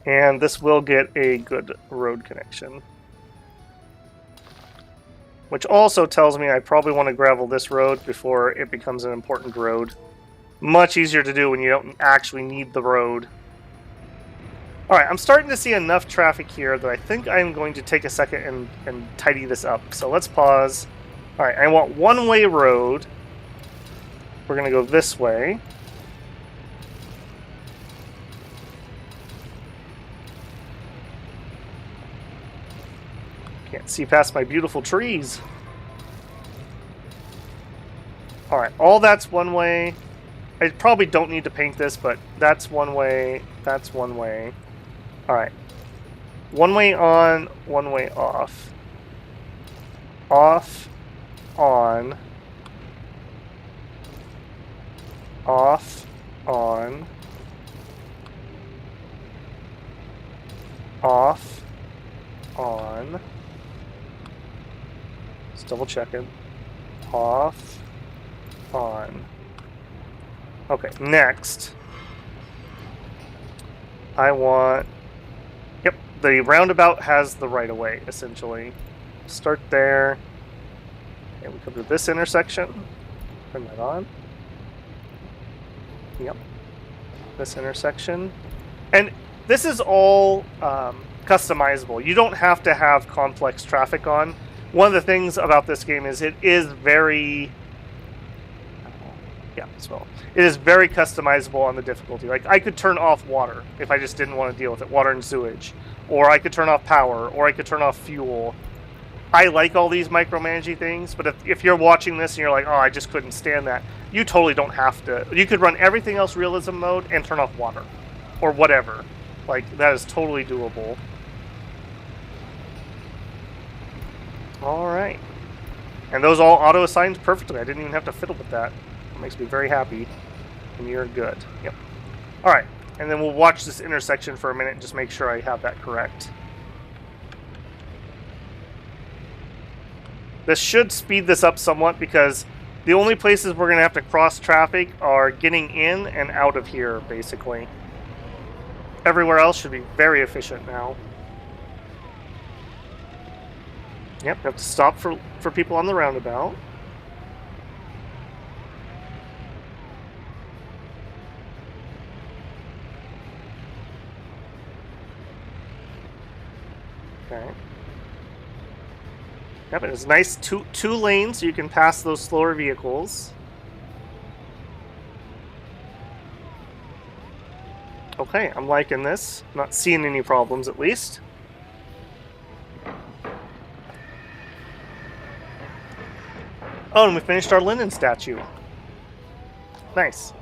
And this will get a good road connection. Which also tells me I probably want to gravel this road before it becomes an important road. Much easier to do when you don't actually need the road. Alright, I'm starting to see enough traffic here that I think I'm going to take a second and tidy this up. So let's pause. Alright, I want one-way road. We're going to go this way. Can't see past my beautiful trees. Alright, all that's one way. I probably don't need to paint this, but that's one way. That's one way. Alright. One way on, one way off. Off, on. Off, on. Off, on. Just double checking. Off, on. Okay, next. I want... Yep, the roundabout has the right-of-way, essentially. Start there. And we come to this intersection. Turn that on. Yep. This intersection. And this is all customizable. You don't have to have complex traffic on. One of the things about this game is it is very... Yeah, so it is very customizable on the difficulty. Like, I could turn off water if I just didn't want to deal with it. Water and sewage. Or I could turn off power. Or I could turn off fuel. I like all these micromanaging things, but if you're watching this and you're like, oh, I just couldn't stand that, you totally don't have to. You could run everything else realism mode and turn off water. Or whatever. Like, that is totally doable. Alright. And those all auto-assigned perfectly. I didn't even have to fiddle with that. It makes me very happy. And you're good. Yep. Alright. And then we'll watch this intersection for a minute and just make sure I have that correct. This should speed this up somewhat because the only places we're going to have to cross traffic are getting in and out of here, basically. Everywhere else should be very efficient now. Yep, have to stop for people on the roundabout. Okay. Yep, and it's nice two lanes so you can pass those slower vehicles. Okay, I'm liking this. Not seeing any problems, at least. Oh, and we finished our Lenin statue. Nice.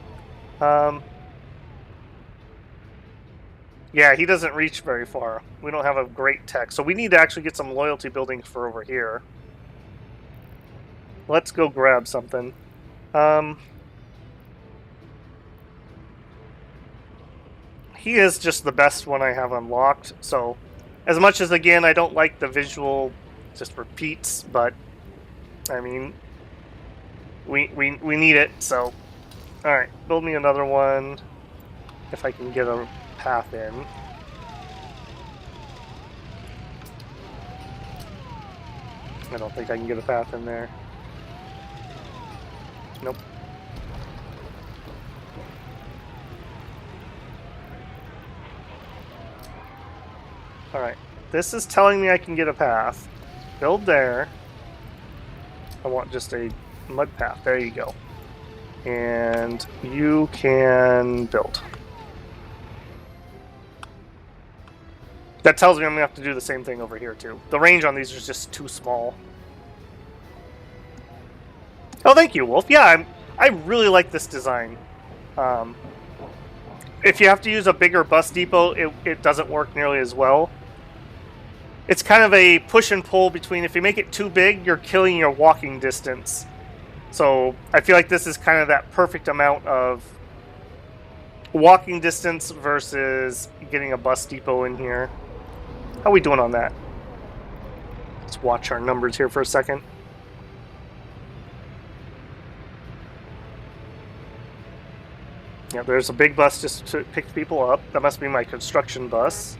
Yeah, he doesn't reach very far. We don't have a great tech, so we need to actually get some loyalty building for over here. Let's go grab something. He is just the best one I have unlocked, so as much as, again, I don't like the visual just repeats, but I mean, we need it, so alright, build me another one if I can get a path in. I don't think I can get a path in there. Nope. Alright, this is telling me I can get a path. Build there. I want just a mud path. There you go. And you can build. That tells me I'm going to have to do the same thing over here, too. The range on these is just too small. Oh, thank you, Wolf. Yeah, I really like this design. If you have to use a bigger bus depot, it doesn't work nearly as well. It's kind of a push and pull between, if you make it too big, you're killing your walking distance. So I feel like this is kind of that perfect amount of walking distance versus getting a bus depot in here. How are we doing on that? Let's watch our numbers here for a second. Yeah, there's a big bus just to pick people up. That must be my construction bus.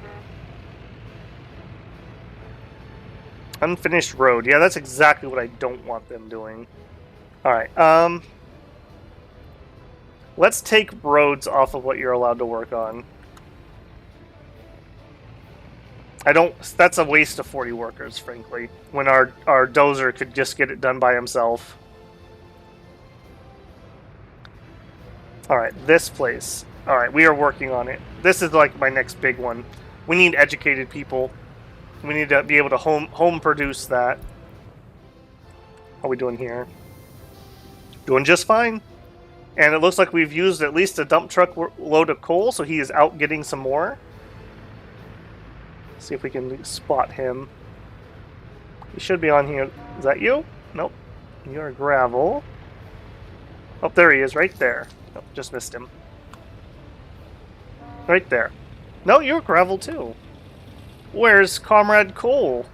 Unfinished road. Yeah, that's exactly what I don't want them doing. Alright, let's take roads off of what you're allowed to work on. That's a waste of 40 workers, frankly, when our dozer could just get it done by himself. Alright, this place. Alright, we are working on it. This is like my next big one. We need educated people. We need to be able to home produce that. How are we doing here? Doing just fine. And it looks like we've used at least a dump truck load of coal, so he is out getting some more. See if we can spot him. He should be on here. Is that you? Nope. You're gravel. Oh, there he is, right there. Nope, just missed him. Right there. No, you're gravel too. Where's Comrade Cole?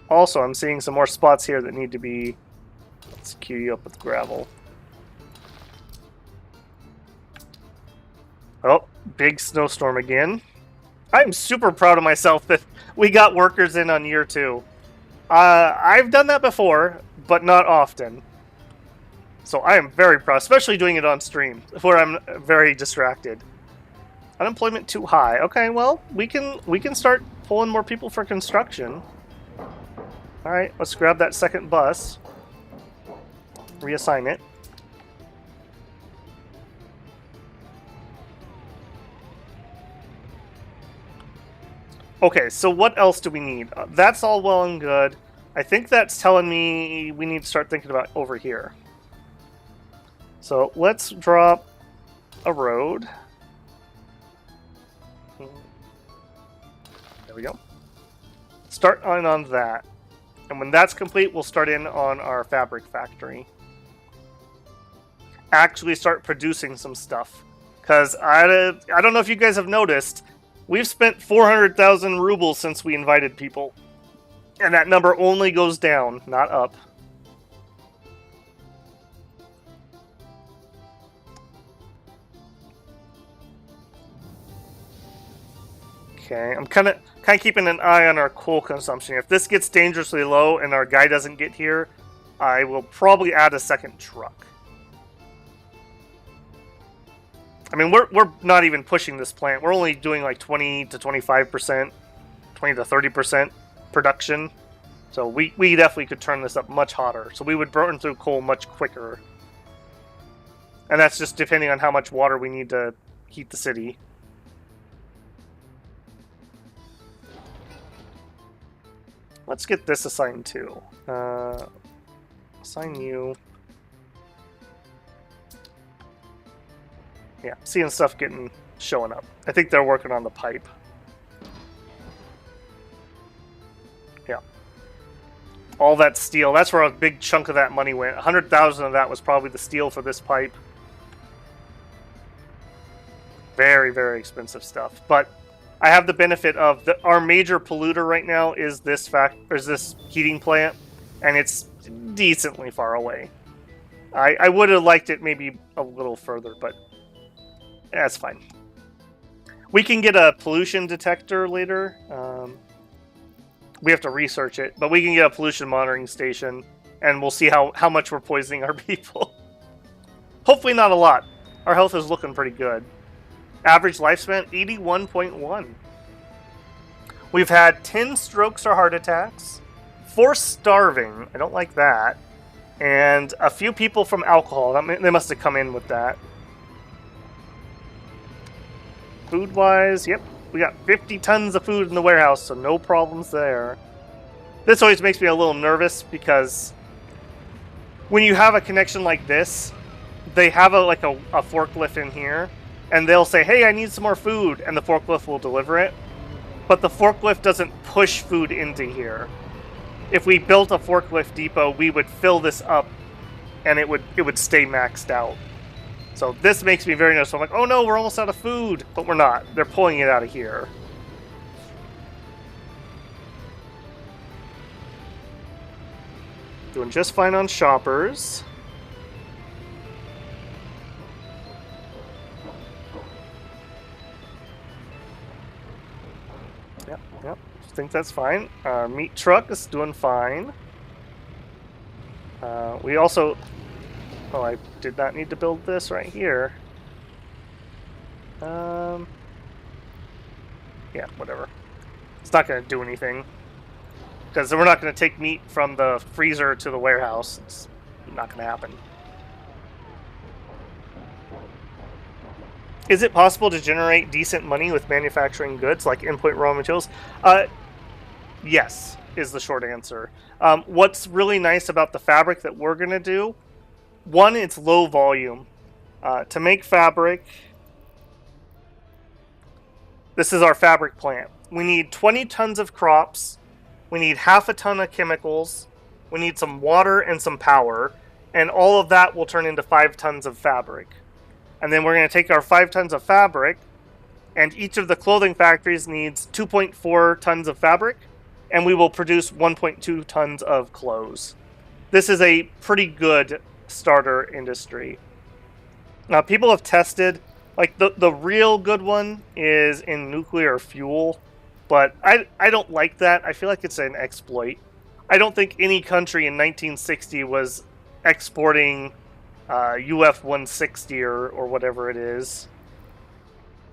Also, I'm seeing some more spots here that need to be... Let's queue you up with gravel. big snowstorm again. I'm super proud of myself that we got workers in on year 2. I've done that before, but not often. So I am very proud, especially doing it on stream, where I'm very distracted. Unemployment too high. Okay, well, we can start pulling more people for construction. Alright, let's grab that second bus. Reassign it. Okay, so what else do we need? That's all well and good. I think that's telling me we need to start thinking about over here. So let's drop a road. There we go. Start on that. And when that's complete, we'll start in on our fabric factory. Actually start producing some stuff. Because I don't know if you guys have noticed, we've spent 400,000 rubles since we invited people. And that number only goes down, not up. Okay, I'm kind of keeping an eye on our coal consumption. If this gets dangerously low and our guy doesn't get here, I will probably add a second truck. I mean, we're not even pushing this plant. We're only doing like 20 to 25%, 20 to 30% production. So we definitely could turn this up much hotter. So we would burn through coal much quicker. And that's just depending on how much water we need to heat the city. Let's get this assigned too. Assign you. Yeah, seeing stuff showing up. I think they're working on the pipe. Yeah. All that steel. That's where a big chunk of that money went. 100,000 of that was probably the steel for this pipe. Very, very expensive stuff. But I have the benefit of our major polluter right now is this heating plant, and it's decently far away. I would have liked it maybe a little further, but that's fine. We can get a pollution detector later. We have to research it, but we can get a pollution monitoring station, and we'll see how much we're poisoning our people. Hopefully not a lot. Our health is looking pretty good. Average lifespan, 81.1. We've had 10 strokes or heart attacks, 4 starving, I don't like that, and a few people from alcohol. They must have come in with that. Food-wise, yep, we got 50 tons of food in the warehouse, so no problems there. This always makes me a little nervous because when you have a connection like this, they have a forklift in here, and they'll say, hey, I need some more food, and the forklift will deliver it. But the forklift doesn't push food into here. If we built a forklift depot, we would fill this up, and it would stay maxed out. So this makes me very nervous. I'm like, oh no, we're almost out of food. But we're not. They're pulling it out of here. Doing just fine on shoppers. Yep, I think that's fine. Our meat truck is doing fine. We also... Oh, I did not need to build this right here. Yeah, whatever. It's not going to do anything. Because we're not going to take meat from the freezer to the warehouse. It's not going to happen. Is it possible to generate decent money with manufacturing goods, like input raw materials? Yes, is the short answer. What's really nice about the fabric that we're going to do, one, it's low volume. To make fabric, this is our fabric plant. We need 20 tons of crops. We need half a ton of chemicals. We need some water and some power. And all of that will turn into 5 tons of fabric. And then we're going to take our 5 tons of fabric, and each of the clothing factories needs 2.4 tons of fabric, and we will produce 1.2 tons of clothes. This is a pretty good starter industry. Now, people have tested Like the real good one is in nuclear fuel, but I don't like that. I feel like it's an exploit. I don't think any country in 1960 was exporting UF 160 or whatever it is.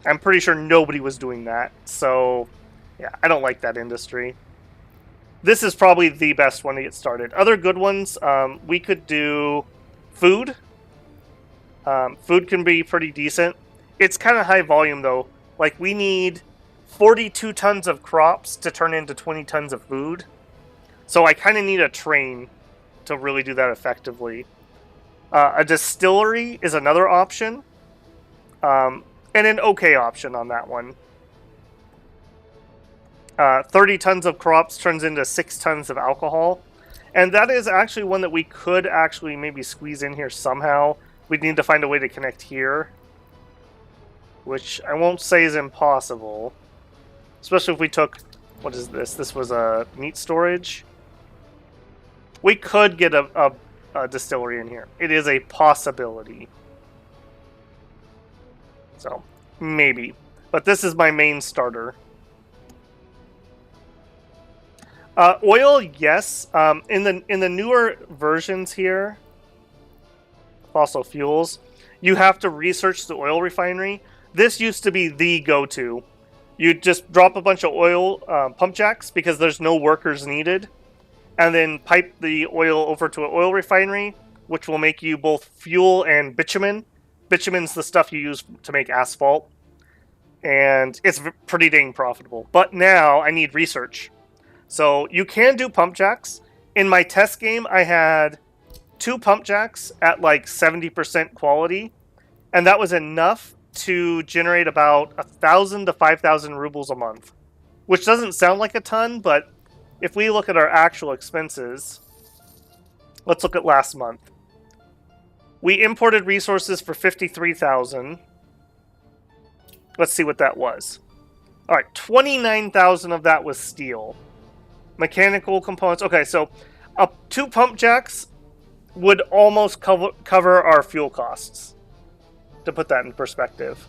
I'm pretty sure nobody was doing that. So, yeah, I don't like that industry. This is probably the best one to get started. Other good ones, we could do food. Food can be pretty decent. It's kind of high volume though. Like we need 42 tons of crops to turn into 20 tons of food. So I kind of need a train to really do that effectively. A distillery is another option. And an okay option on that one. 30 tons of crops turns into 6 tons of alcohol. And that is actually one that we could actually maybe squeeze in here somehow. We'd need to find a way to connect here. Which I won't say is impossible. Especially if we took... What is this? This was a meat storage. We could get a distillery in here. It is a possibility. So, maybe. But this is my main starter. Oil, yes. In the newer versions here, fossil fuels, you have to research the oil refinery. This used to be the go-to. You just drop a bunch of oil pump jacks because there's no workers needed, and then pipe the oil over to an oil refinery, which will make you both fuel and bitumen. Bitumen's the stuff you use to make asphalt, and it's pretty dang profitable. But now I need research. So you can do pump jacks. In my test game, I had 2 pump jacks at like 70% quality, and that was enough to generate about 1,000 to 5,000 rubles a month, which doesn't sound like a ton, but if we look at our actual expenses, let's look at last month. We imported resources for 53,000. Let's see what that was. All right, 29,000 of that was steel. Mechanical components. Okay, so 2 pump jacks would almost cover our fuel costs, to put that in perspective.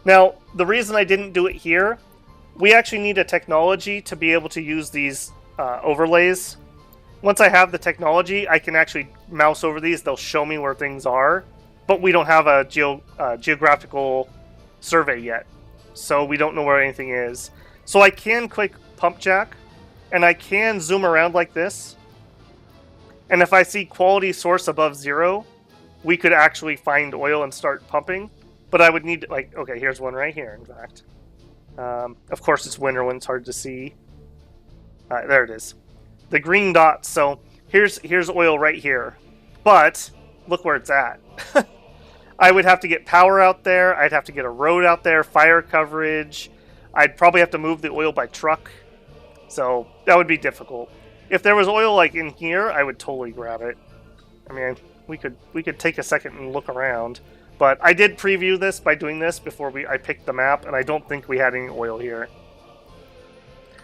Now, the reason I didn't do it here, we actually need a technology to be able to use these overlays. Once I have the technology, I can actually mouse over these. They'll show me where things are, but we don't have a geographical survey yet, so we don't know where anything is. So I can click pump jack, and I can zoom around like this. And if I see quality source above 0, we could actually find oil and start pumping. But I would need, like, okay, here's one right here, in fact. Of course, it's winter when it's hard to see. All right, there it is. The green dots. So here's oil right here. But look where it's at. I would have to get power out there. I'd have to get a road out there, fire coverage. I'd probably have to move the oil by truck. So that would be difficult. If there was oil like in here, I would totally grab it. I mean, we could take a second and look around. But I did preview this by doing this before I picked the map, and I don't think we had any oil here.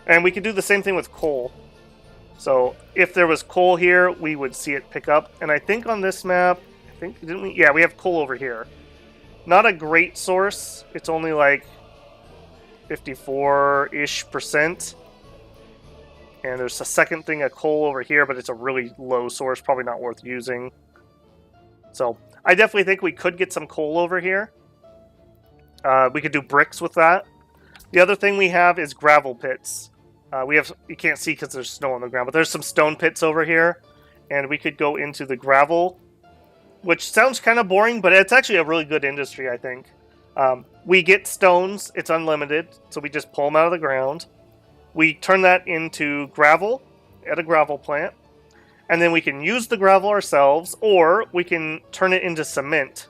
And we could do the same thing with coal. So if there was coal here, we would see it pick up. And I think on this map, didn't we? Yeah, we have coal over here. Not a great source. It's only like 54-ish%. And there's a second thing of coal over here, but it's a really low source, probably not worth using. So I definitely think we could get some coal over here. We could do bricks with that. The other thing we have is gravel pits. You can't see because there's snow on the ground, but there's some stone pits over here. And we could go into the gravel, which sounds kind of boring, but it's actually a really good industry, I think. We get stones. It's unlimited, so we just pull them out of the ground. We turn that into gravel at a gravel plant. And then we can use the gravel ourselves, or we can turn it into cement.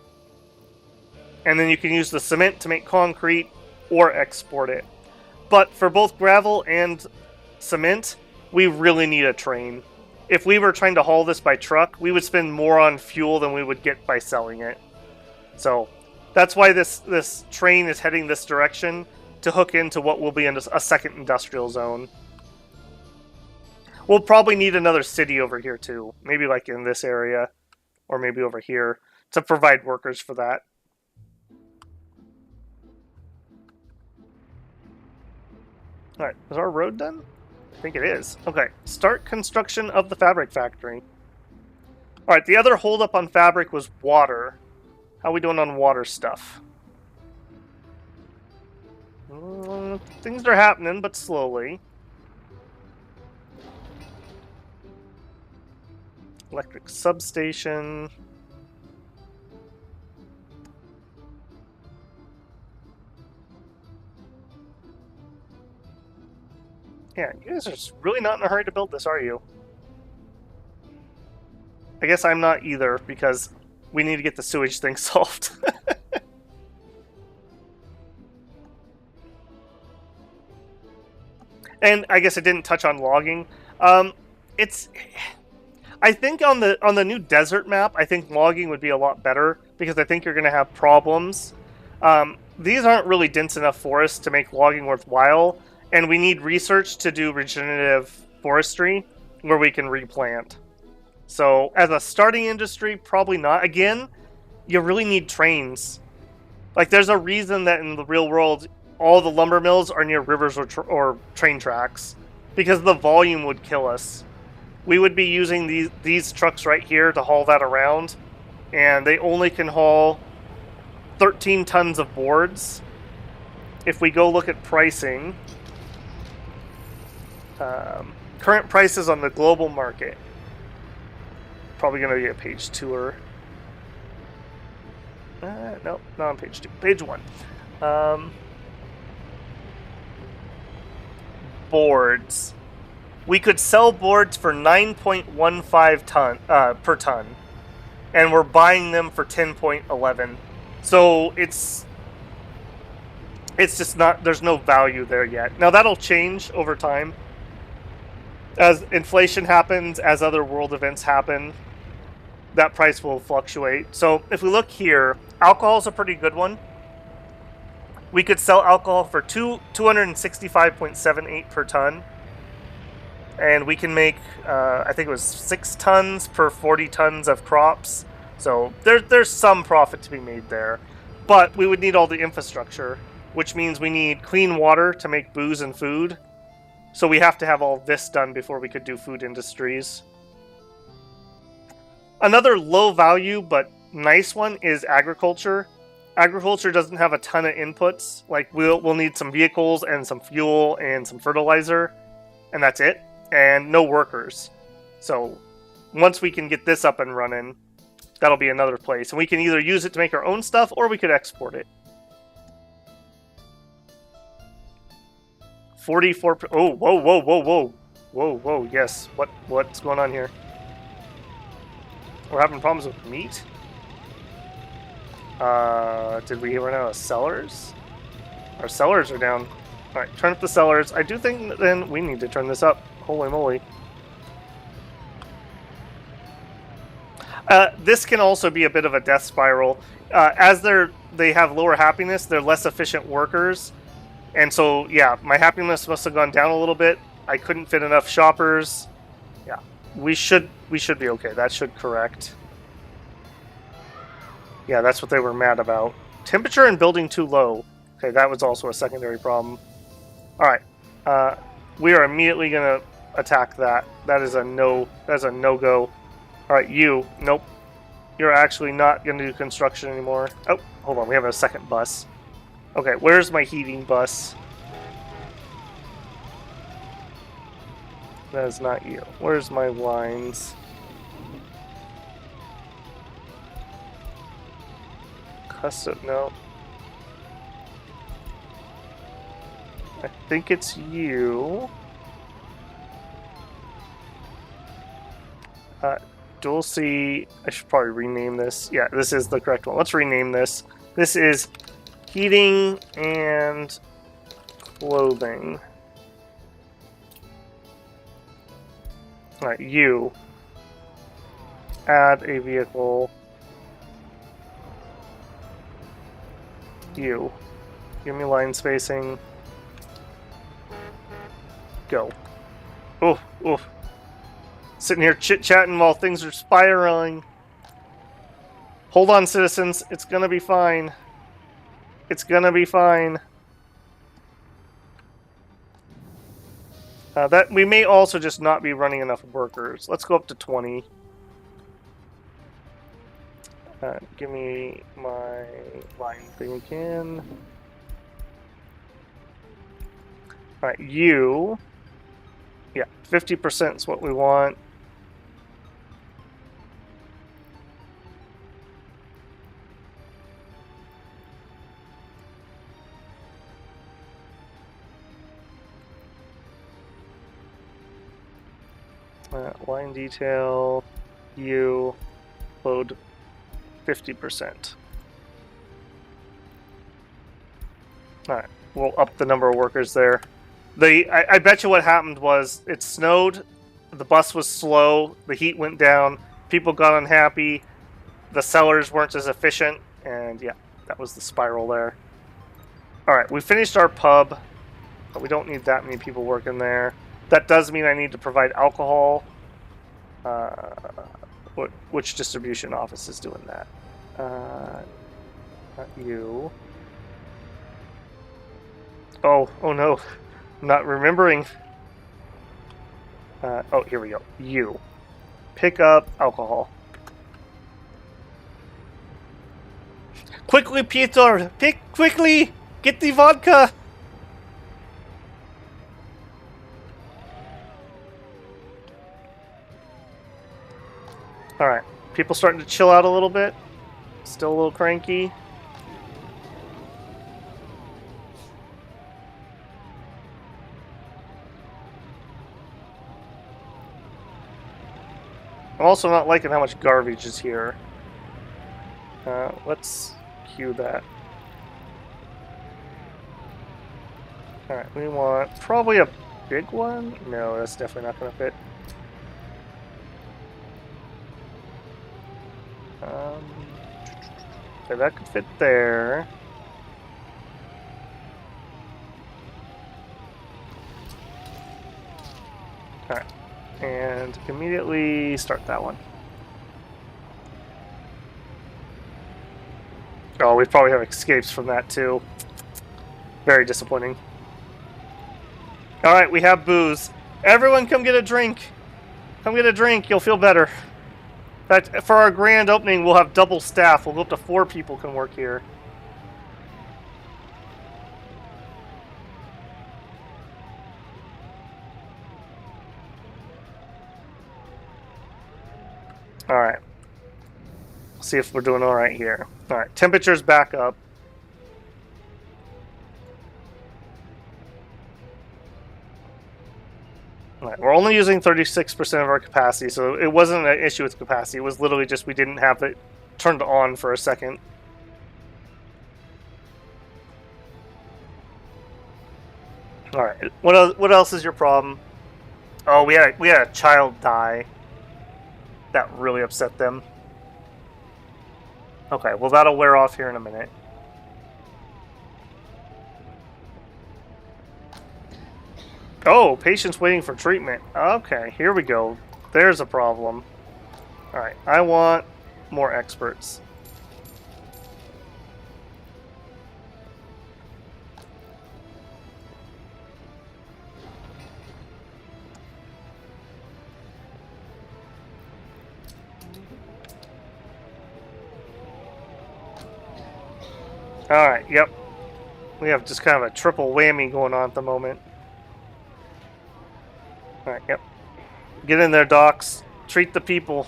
And then you can use the cement to make concrete or export it. But for both gravel and cement, we really need a train. If we were trying to haul this by truck, we would spend more on fuel than we would get by selling it. So that's why this train is heading this direction, to hook into what will be a second industrial zone. We'll probably need another city over here too. Maybe like in this area, or maybe over here, to provide workers for that. Alright, is our road done? I think it is. Okay, start construction of the fabric factory. Alright, the other holdup on fabric was water. How are we doing on water stuff? Things are happening, but slowly. Electric substation. Yeah, you guys are just really not in a hurry to build this, are you? I guess I'm not either, because we need to get the sewage thing solved. And I guess I didn't touch on logging. It's... I think on the new desert map, I think logging would be a lot better, because I think you're going to have problems. These aren't really dense enough forests to make logging worthwhile, and we need research to do regenerative forestry, where we can replant. So, as a starting industry, probably not. Again, you really need trains. Like, there's a reason that in the real world, all the lumber mills are near rivers or train tracks, because the volume would kill us. We would be using these trucks right here to haul that around, and they only can haul 13 tons of boards. If we go look at pricing, current prices on the global market, probably going to be a page tour. No, not on page 2. Page 1. Boards. We could sell boards for 9.15 per ton, and we're buying them for 10.11. So it's just not, there's no value there yet. Now that'll change over time as inflation happens, as other world events happen. That price will fluctuate. So if we look here, alcohol is a pretty good one. We could sell alcohol for 265.78 per ton. And we can make, I think it was 6 tons per 40 tons of crops. So there's some profit to be made there. But we would need all the infrastructure, which means we need clean water to make booze and food. So we have to have all this done before we could do food industries. Another low value but nice one is agriculture. Agriculture doesn't have a ton of inputs. Like we'll need some vehicles and some fuel and some fertilizer, and that's it. And no workers. So once we can get this up and running, that'll be another place. And we can either use it to make our own stuff, or we could export it. 44... Oh, whoa, whoa, whoa, whoa. Whoa, whoa, yes. What's going on here? We're having problems with meat? Did we run out of cellars? Our cellars are down. Alright, turn up the cellars. I do think then we need to turn this up. Holy moly. This can also be a bit of a death spiral. As they have lower happiness, they're less efficient workers. And so, yeah, my happiness must have gone down a little bit. I couldn't fit enough shoppers. Yeah, we should be okay. That should correct. Yeah, that's what they were mad about. Temperature in building too low. Okay, that was also a secondary problem. Alright. We are immediately going to attack that. That is a no. That's a no-go. Alright, you. Nope. You're actually not going to do construction anymore. Oh, hold on. We have a second bus. Okay, where's my heating bus? That is not you. Where's my lines? Custom, no. I think it's you. Dulce, I should probably rename this. Yeah, this is the correct one. Let's rename this. This is heating and clothing. Alright, you. Add a vehicle. You. Give me line spacing. Go. Oof, oof. Sitting here chit-chatting while things are spiraling. Hold on, citizens. It's gonna be fine. It's gonna be fine. That we may also just not be running enough workers. Let's go up to 20. Give me my line thing again. All right, you. Yeah, 50% is what we want. Line detail, you, load 50%. Alright, we'll up the number of workers there. I bet you what happened was it snowed, the bus was slow, the heat went down, people got unhappy, the sellers weren't as efficient, and yeah, that was the spiral there. Alright, we finished our pub, but we don't need that many people working there. That does mean I need to provide alcohol. Which distribution office is doing that? Not you. Oh no. I'm not remembering. Oh, here we go. You. Pick up alcohol. Quickly, Peter! Quickly! Get the vodka! Alright. People starting to chill out a little bit. Still a little cranky. I'm also not liking how much garbage is here. Let's queue that. Alright, we want probably a big one? No, that's definitely not going to fit. Okay, that could fit there. Alright, and immediately start that one. Oh, we probably have escapes from that too. Very disappointing. Alright, we have booze. Everyone come get a drink. Come get a drink, you'll feel better. In fact, for our grand opening, we'll have double staff. We'll go up to 4 people can work here. Alright. See if we're doing alright here. Alright, temperature's back up. Alright, we're only using 36% of our capacity, so it wasn't an issue with capacity. It was literally just we didn't have it turned on for a second. Alright, what else is your problem? Oh, we had a child die. That really upset them. Okay, well that'll wear off here in a minute. Oh, patients waiting for treatment. Okay, here we go. There's a problem. Alright, I want more experts. Alright, yep. We have just kind of a triple whammy going on at the moment. Alright, yep. Get in there, docs. Treat the people.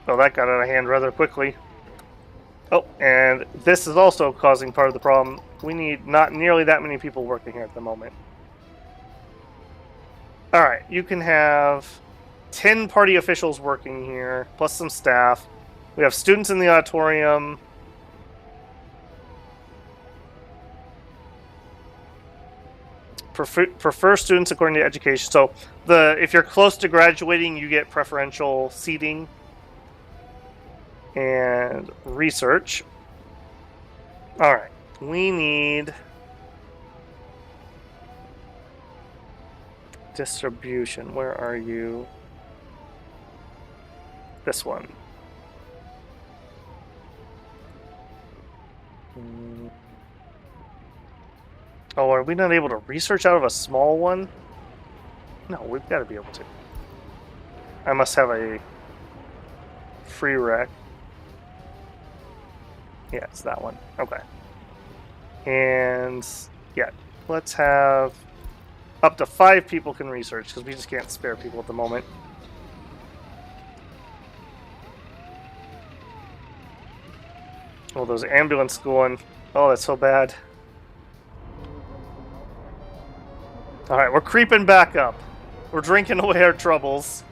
Oh, that got out of hand rather quickly. Oh, and this is also causing part of the problem. We need not nearly that many people working here at the moment. Alright, you can have 10 party officials working here, plus some staff. We have students in the auditorium. Prefer students according to education. So if you're close to graduating, you get preferential seating. And research. Alright, we need distribution. Where are you? This one. Oh, are we not able to research out of a small one? No, we've got to be able to. I must have a free rec. Yeah, it's that one. Okay. And yeah, let's have up to 5 people can research because we just can't spare people at the moment. Oh, those ambulance going. Oh, that's so bad. Alright, we're creeping back up. We're drinking away our troubles.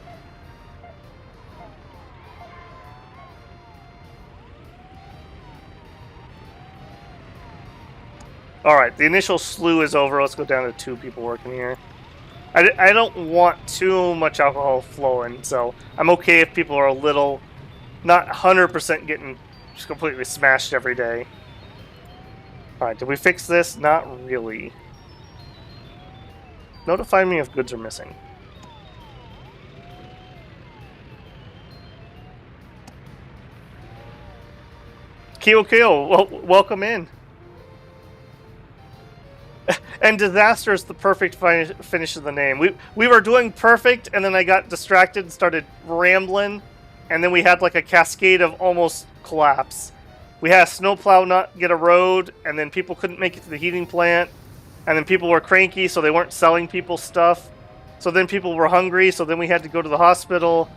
Alright, the initial slew is over. Let's go down to 2 people working here. I don't want too much alcohol flowing, so I'm okay if people are a little, not 100% getting just completely smashed every day. Alright, did we fix this? Not really. Notify me if goods are missing. Kyo, well, welcome in. And disaster is the perfect finish of the name. We were doing perfect, and then I got distracted and started rambling, and then we had like a cascade of almost collapse. We had a snowplow not get a road, and then people couldn't make it to the heating plant, and then people were cranky, so they weren't selling people stuff. So then people were hungry, so then we had to go to the hospital.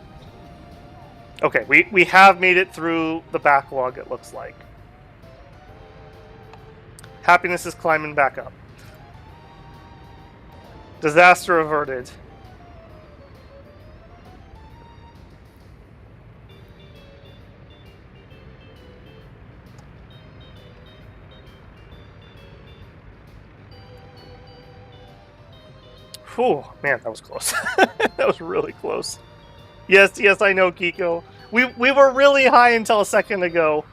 Okay, we have made it through the backlog, it looks like. Happiness is climbing back up. Disaster averted. Whew, man, that was close. That was really close. Yes, I know, Kiko. We were really high until a second ago.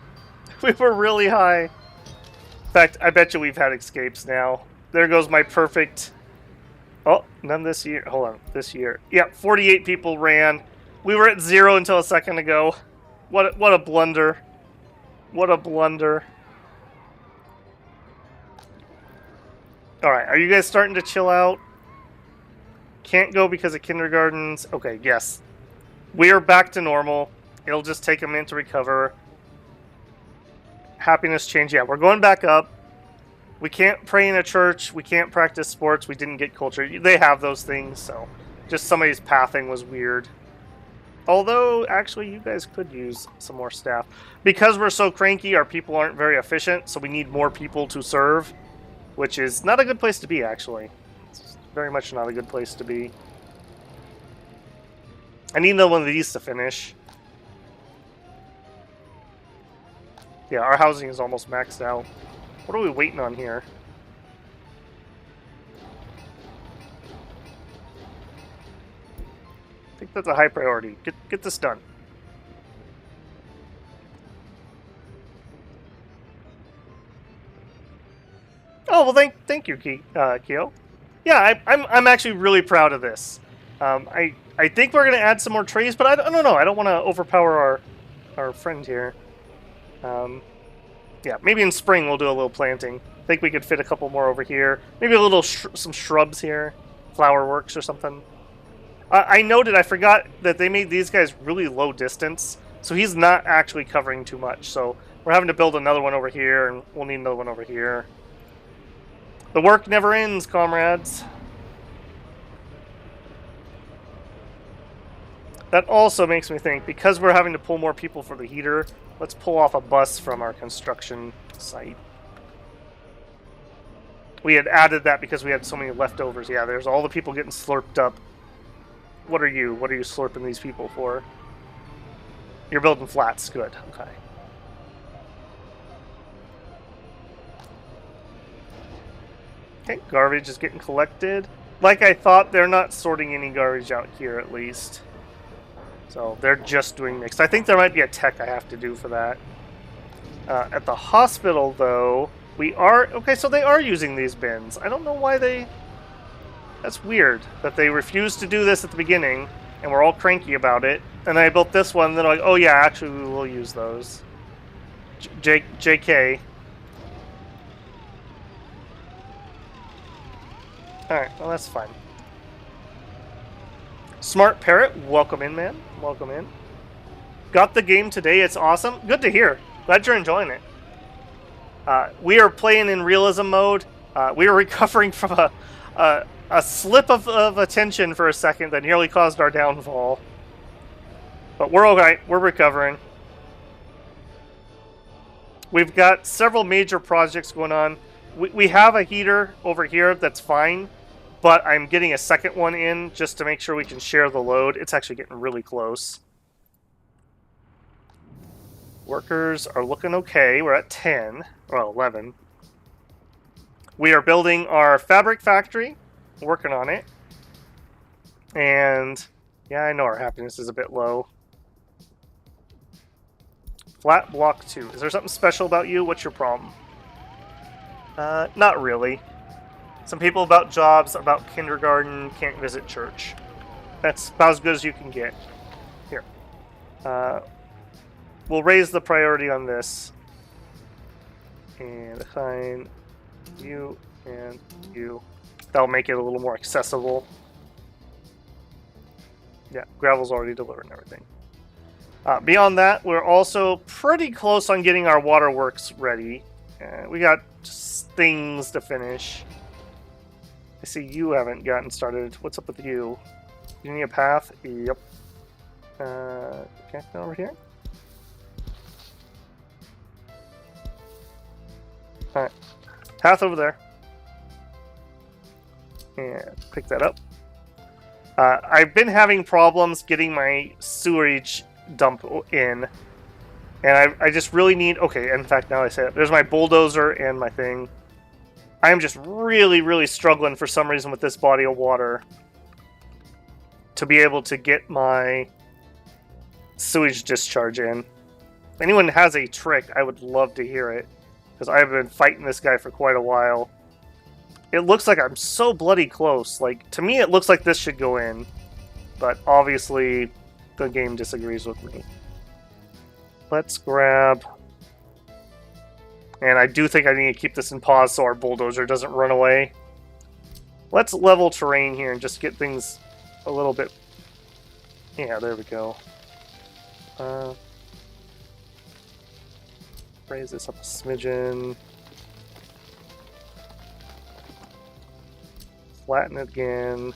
We were really high. In fact, I bet you we've had escapes now. There goes my perfect... Oh, none this year. Hold on, this year. Yeah, 48 people ran. We were at 0 until a second ago. What a blunder. What a blunder. Alright, are you guys starting to chill out? Can't go because of kindergartens. Okay, yes. We are back to normal. It'll just take a minute to recover. Happiness change. Yeah, we're going back up. We can't pray in a church. We can't practice sports. We didn't get culture. They have those things, so just somebody's pathing was weird. Although, actually, you guys could use some more staff. Because we're so cranky, our people aren't very efficient, so we need more people to serve, which is not a good place to be, actually. It's very much not a good place to be. I need another one of these to finish. Yeah, our housing is almost maxed out. What are we waiting on here? I think that's a high priority. Get this done. Oh well, thank you, Kyo. Yeah, I'm actually really proud of this. I think we're gonna add some more trees, but I don't know. I don't want to overpower our friend here. Yeah, maybe in spring we'll do a little planting. I think we could fit a couple more over here. Maybe a little some shrubs here, flower works or something. I noted, I forgot that they made these guys really low distance, so he's not actually covering too much. So we're having to build another one over here, and we'll need another one over here. The work never ends, comrades. That also makes me think, because we're having to pull more people for the heater, let's pull off a bus from our construction site. We had added that because we had so many leftovers. Yeah, there's all the people getting slurped up. What are you? What are you slurping these people for? You're building flats. Good. Okay. Okay, garbage is getting collected. Like I thought, they're not sorting any garbage out here, at least. So they're just doing mixed. I think there might be a tech I have to do for that. At the hospital, though, we are... Okay, so they are using these bins. I don't know why they... That's weird, that they refused to do this at the beginning, and we're all cranky about it. And I built this one, and they're like, oh yeah, actually we will use those. JK. Alright, well that's fine. Smart Parrot, welcome in, man. Welcome in. Got the game today, it's awesome. Good to hear. Glad you're enjoying it. We are playing in realism mode. We are recovering from a slip of attention for a second that nearly caused our downfall. But we're alright, we're recovering. We've got several major projects going on. We have a heater over here that's fine, but I'm getting a second one in just to make sure we can share the load. It's actually getting really close. Workers are looking okay. We're at 10, well, 11. We are building our fabric factory, working on it. And yeah, I know our happiness is a bit low. Flat block 2. Is there something special about you? What's your problem? Not really. Some people about jobs, about kindergarten, can't visit church. That's about as good as you can get. Here. We'll raise the priority on this. And assign you and you. That'll make it a little more accessible. Yeah, gravel's already delivered and everything. Beyond that, we're also pretty close on getting our waterworks ready. We got just things to finish. I see you haven't gotten started. What's up with you? You need a path? Yep. Okay, go over here. Alright. Path over there. And pick that up. I've been having problems getting my sewage dump in, and I just really need, okay, in fact, now I say it, there's my bulldozer and my thing. I'm just really struggling for some reason with this body of water to be able to get my sewage discharge in. If anyone has a trick, I would love to hear it, because I've been fighting this guy for quite a while. It looks like I'm so bloody close. Like, to me it looks like this should go in, but obviously the game disagrees with me. Let's grab... And I do think I need to keep this in pause so our bulldozer doesn't run away. Let's level terrain here and just get things a little bit... Yeah, there we go. Raise this up a smidgen. Flatten it again.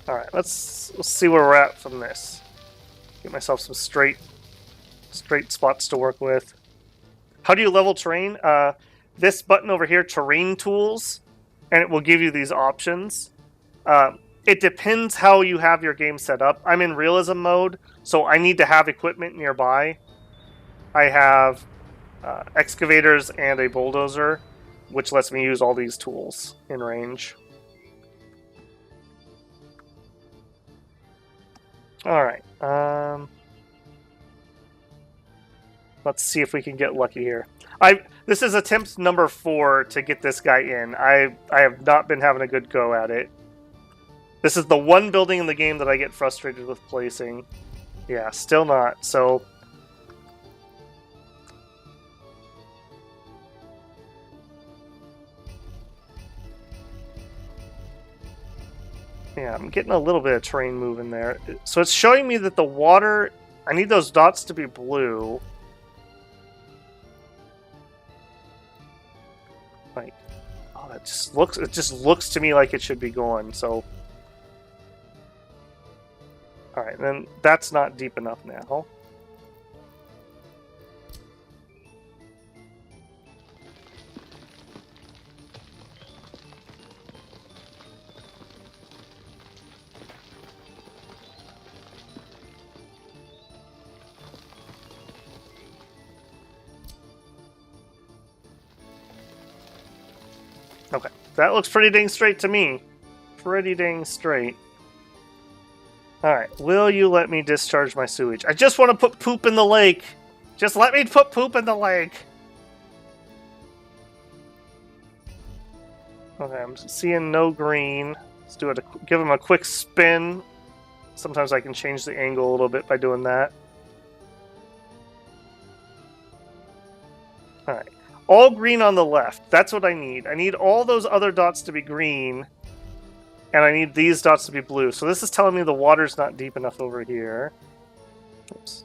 Alright, let's see where we're at from this. Get myself some straight spots to work with. How do you level terrain? This button over here, Terrain Tools, and it will give you these options. It depends how you have your game set up. I'm in realism mode, so I need to have equipment nearby. I have excavators and a bulldozer, which lets me use all these tools in range. Alright, let's see if we can get lucky here. This is attempt number 4 to get this guy in. I have not been having a good go at it. This is the one building in the game that I get frustrated with placing. Yeah, still not, so... Yeah, I'm getting a little bit of terrain moving there. So it's showing me that the water... I need those dots to be blue. Like, oh, that just looks... It just looks to me like it should be going, so... Alright, then that's not deep enough now. Okay, that looks pretty dang straight to me. Pretty dang straight. Alright, will you let me discharge my sewage? I just want to put poop in the lake! Just let me put poop in the lake! Okay, I'm seeing no green. Let's do it. Give him a quick spin. Sometimes I can change the angle a little bit by doing that. Alright. All green on the left. That's what I need. I need all those other dots to be green. And I need these dots to be blue. So this is telling me the water's not deep enough over here. Oops.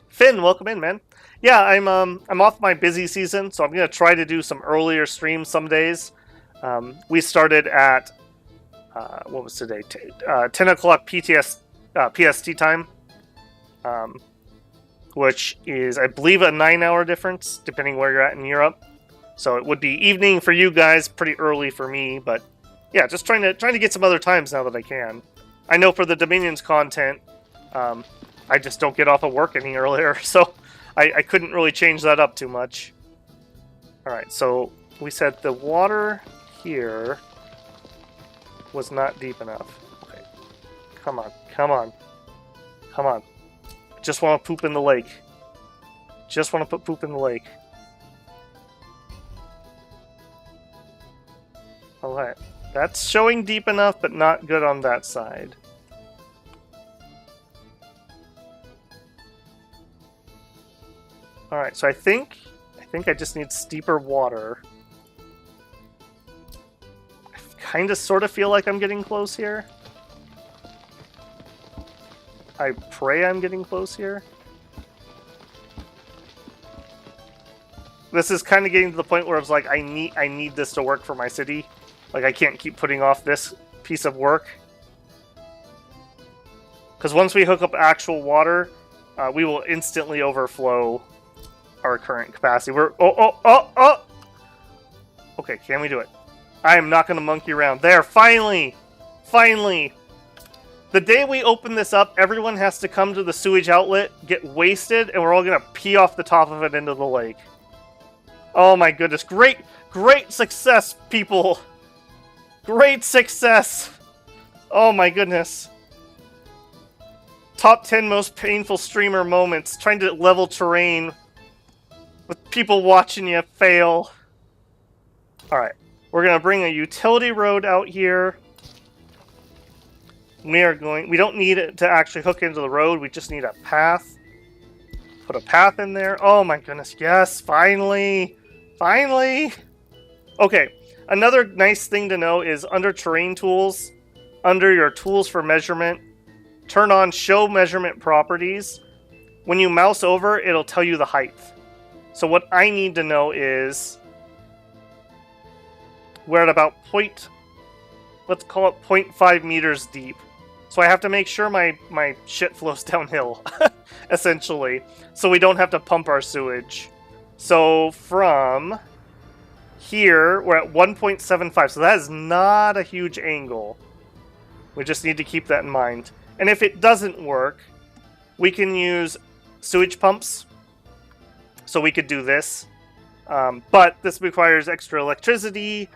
Finn, welcome in, man. Yeah, I'm off my busy season, so I'm gonna try to do some earlier streams some days. We started at what was today? 10 o'clock PST time, which is, I believe, a 9-hour difference, depending where you're at in Europe. So it would be evening for you guys, pretty early for me, but yeah, just trying to get some other times now that I can. I know for the Dominions content, I just don't get off of work any earlier, so I couldn't really change that up too much. Alright, so we said the water here was not deep enough. Okay. Come on, come on. Come on. Just want to poop in the lake. Just want to put poop in the lake. Alright. That's showing deep enough, but not good on that side. Alright, so I think I just need steeper water. I kind of sort of feel like I'm getting close here. I pray I'm getting close here. This is kind of getting to the point where it's like I need this to work for my city. Like I can't keep putting off this piece of work. Because once we hook up actual water, we will instantly overflow our current capacity. Oh! Okay, can we do it? I am not going to monkey around. There, finally! Finally! The day we open this up, everyone has to come to the sewage outlet, get wasted, and we're all going to pee off the top of it into the lake. Oh my goodness. Great success, people! Great success! Oh my goodness. Top 10 most painful streamer moments. Trying to level terrain with people watching you fail. Alright. We're going to bring a utility road out here. We don't need it to actually hook into the road. We just need a path. Put a path in there. Oh my goodness. Yes, finally. Finally. Okay. Another nice thing to know is under terrain tools, under your tools for measurement, turn on show measurement properties. When you mouse over, it'll tell you the height. So what I need to know is we're at about let's call it 0.5 meters deep. So I have to make sure my shit flows downhill, essentially, so we don't have to pump our sewage. So from here, we're at 1.75, so that is not a huge angle. We just need to keep that in mind. And if it doesn't work, we can use sewage pumps. So we could do this. But this requires extra electricity.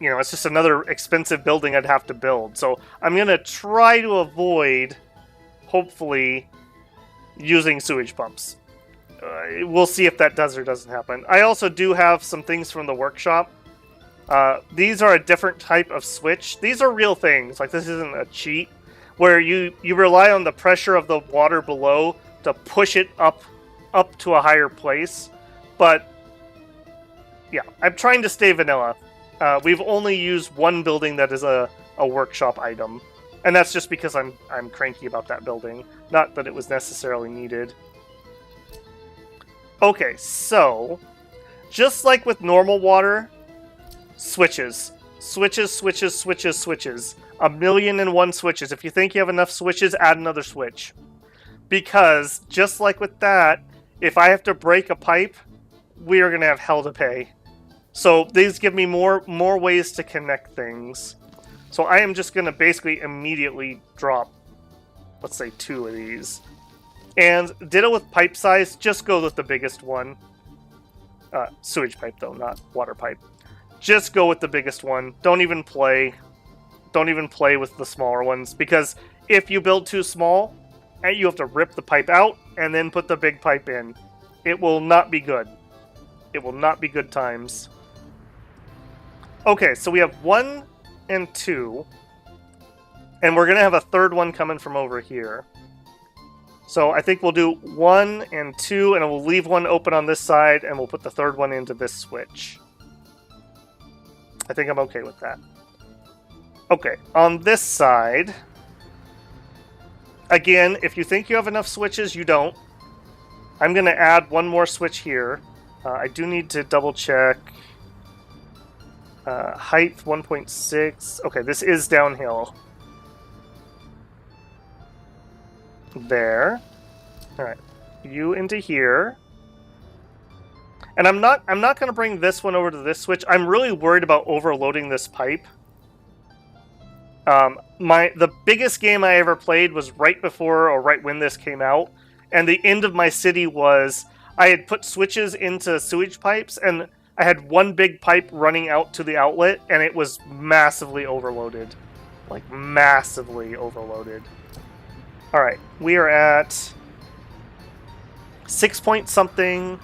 It's just another expensive building I'd have to build. So I'm going to try to avoid, hopefully, using sewage pumps. We'll see if that does or doesn't happen. I also do have some things from the workshop. These are a different type of switch. These are real things. Like, this isn't a cheat. Where you rely on the pressure of the water below to push it up to a higher place. But, yeah, I'm trying to stay vanilla. We've only used one building that is a workshop item. And that's just because I'm cranky about that building. Not that it was necessarily needed. Okay, so, just like with normal water, switches. Switches. 1,000,001 switches. If you think you have enough switches, add another switch. Because, just like with that, if I have to break a pipe, we are going to have hell to pay. So, these give me more ways to connect things. So, I am just going to basically immediately drop, let's say, 2 of these. And ditto with pipe size, just go with the biggest one. Sewage pipe, though, not water pipe. Just go with the biggest one. Don't even play with the smaller ones, because if you build too small, and you have to rip the pipe out and then put the big pipe in, it will not be good. It will not be good times. Okay, so we have 1 and 2, and we're going to have a third one coming from over here. So I think we'll do 1 and 2, and we'll leave one open on this side, and we'll put the third one into this switch. I think I'm okay with that. Okay, on this side, again, if you think you have enough switches, you don't. I'm going to add one more switch here. I do need to double check. Height 1.6. Okay, this is downhill. There. All right, you into here. And I'm not going to bring this one over to this switch. I'm really worried about overloading this pipe. The biggest game I ever played was right before or right when this came out, and the end of my city was I had put switches into sewage pipes, and I had one big pipe running out to the outlet, and it was massively overloaded. Like, massively overloaded. Alright, we are at 6 point something.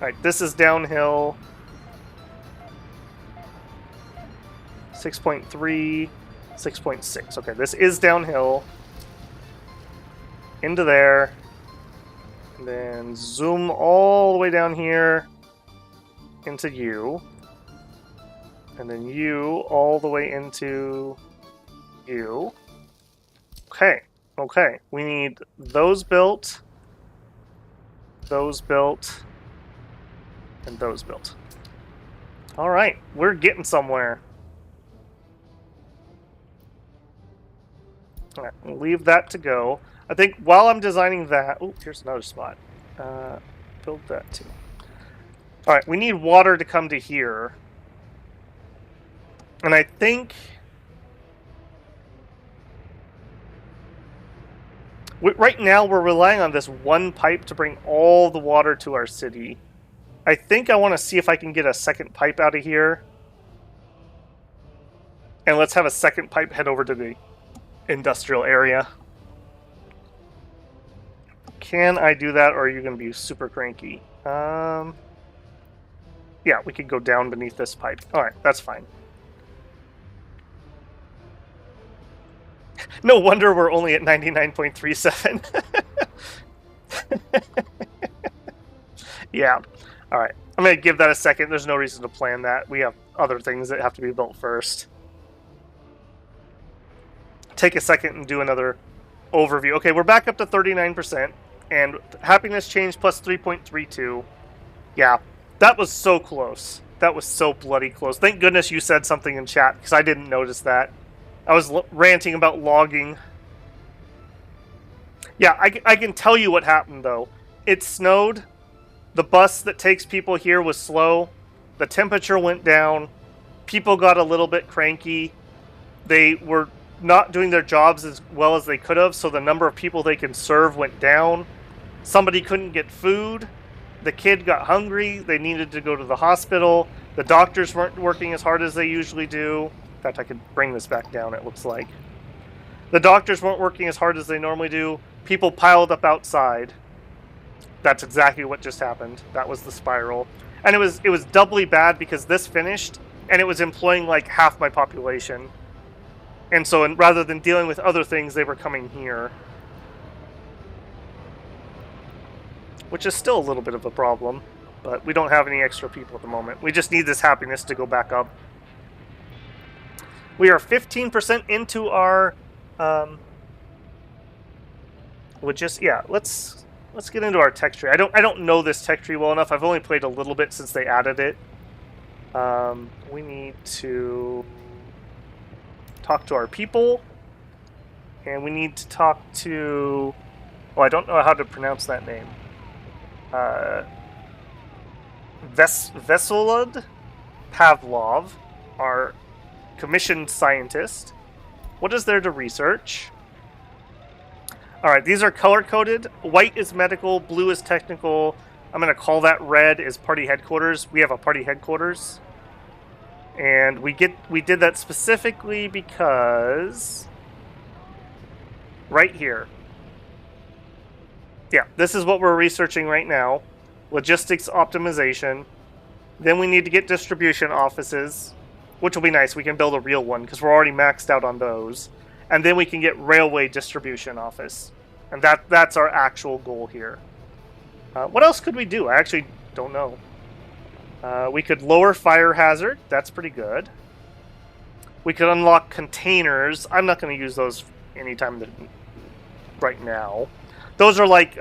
Alright, this is downhill. 6.3, 6.6. Okay, this is downhill. Into there. And then zoom all the way down here into you. And then you all the way into you. Okay. Okay, we need those built, and those built. Alright, we're getting somewhere. Alright, we'll leave that to go. I think while I'm designing that... Oh, here's another spot. Build that too. Alright, we need water to come to here. And I think... right now, we're relying on this one pipe to bring all the water to our city. I think I want to see if I can get a second pipe out of here. And let's have a second pipe head over to the industrial area. Can I do that, or are you going to be super cranky? Yeah, we could go down beneath this pipe. Alright, that's fine. No wonder we're only at 99.37. Yeah. Alright. I'm going to give that a second. There's no reason to plan that. We have other things that have to be built first. Take a second and do another overview. Okay, we're back up to 39%. And happiness change plus 3.32. Yeah. That was so close. That was so bloody close. Thank goodness you said something in chat, because I didn't notice that. I was ranting about logging. Yeah, I can tell you what happened, though. It snowed. The bus that takes people here was slow. The temperature went down. People got a little bit cranky. They were not doing their jobs as well as they could have, so the number of people they can serve went down. Somebody couldn't get food. The kid got hungry. They needed to go to the hospital. The doctors weren't working as hard as they usually do. In fact, I could bring this back down, it looks like. The doctors weren't working as hard as they normally do. People piled up outside. That's exactly what just happened. That was the spiral. And it was doubly bad because this finished, and it was employing like half my population. And so rather than dealing with other things, they were coming here. Which is still a little bit of a problem. But we don't have any extra people at the moment. We just need this happiness to go back up. We are 15% into our, let's get into our tech tree. I don't know this tech tree well enough. I've only played a little bit since they added it. We need to talk to our people, and we need to talk to, I don't know how to pronounce that name. Veselud Pavlov, our commissioned scientist. What is there to research? Alright, these are color-coded. White is medical, blue is technical. I'm going to call that red is party headquarters. We have a party headquarters. And we did that specifically because right here. Yeah, this is what we're researching right now. Logistics optimization. Then we need to get distribution offices, which will be nice. We can build a real one because we're already maxed out on those. And then we can get railway distribution office. And that's our actual goal here. What else could we do? I actually don't know. We could lower fire hazard. That's pretty good. We could unlock containers. I'm not going to use those anytime right now. Those are like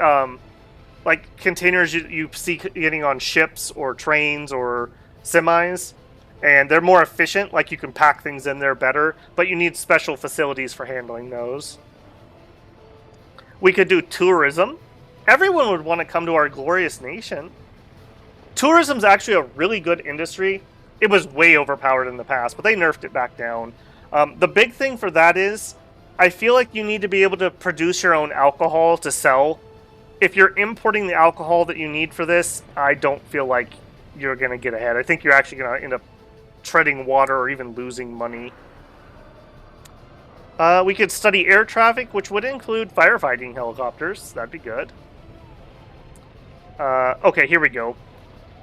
containers you see getting on ships or trains or semis, and they're more efficient. Like, you can pack things in there better, but you need special facilities for handling those. We could do tourism. Everyone would want to come to our glorious nation. Tourism's actually a really good industry. It was way overpowered in the past, but they nerfed it back down. The big thing for that is, I feel like you need to be able to produce your own alcohol to sell. If you're importing the alcohol that you need for this, I don't feel like you're going to get ahead. I think you're actually going to end up treading water or even losing money. We could study air traffic, which would include firefighting helicopters. That'd be good. Okay, here we go.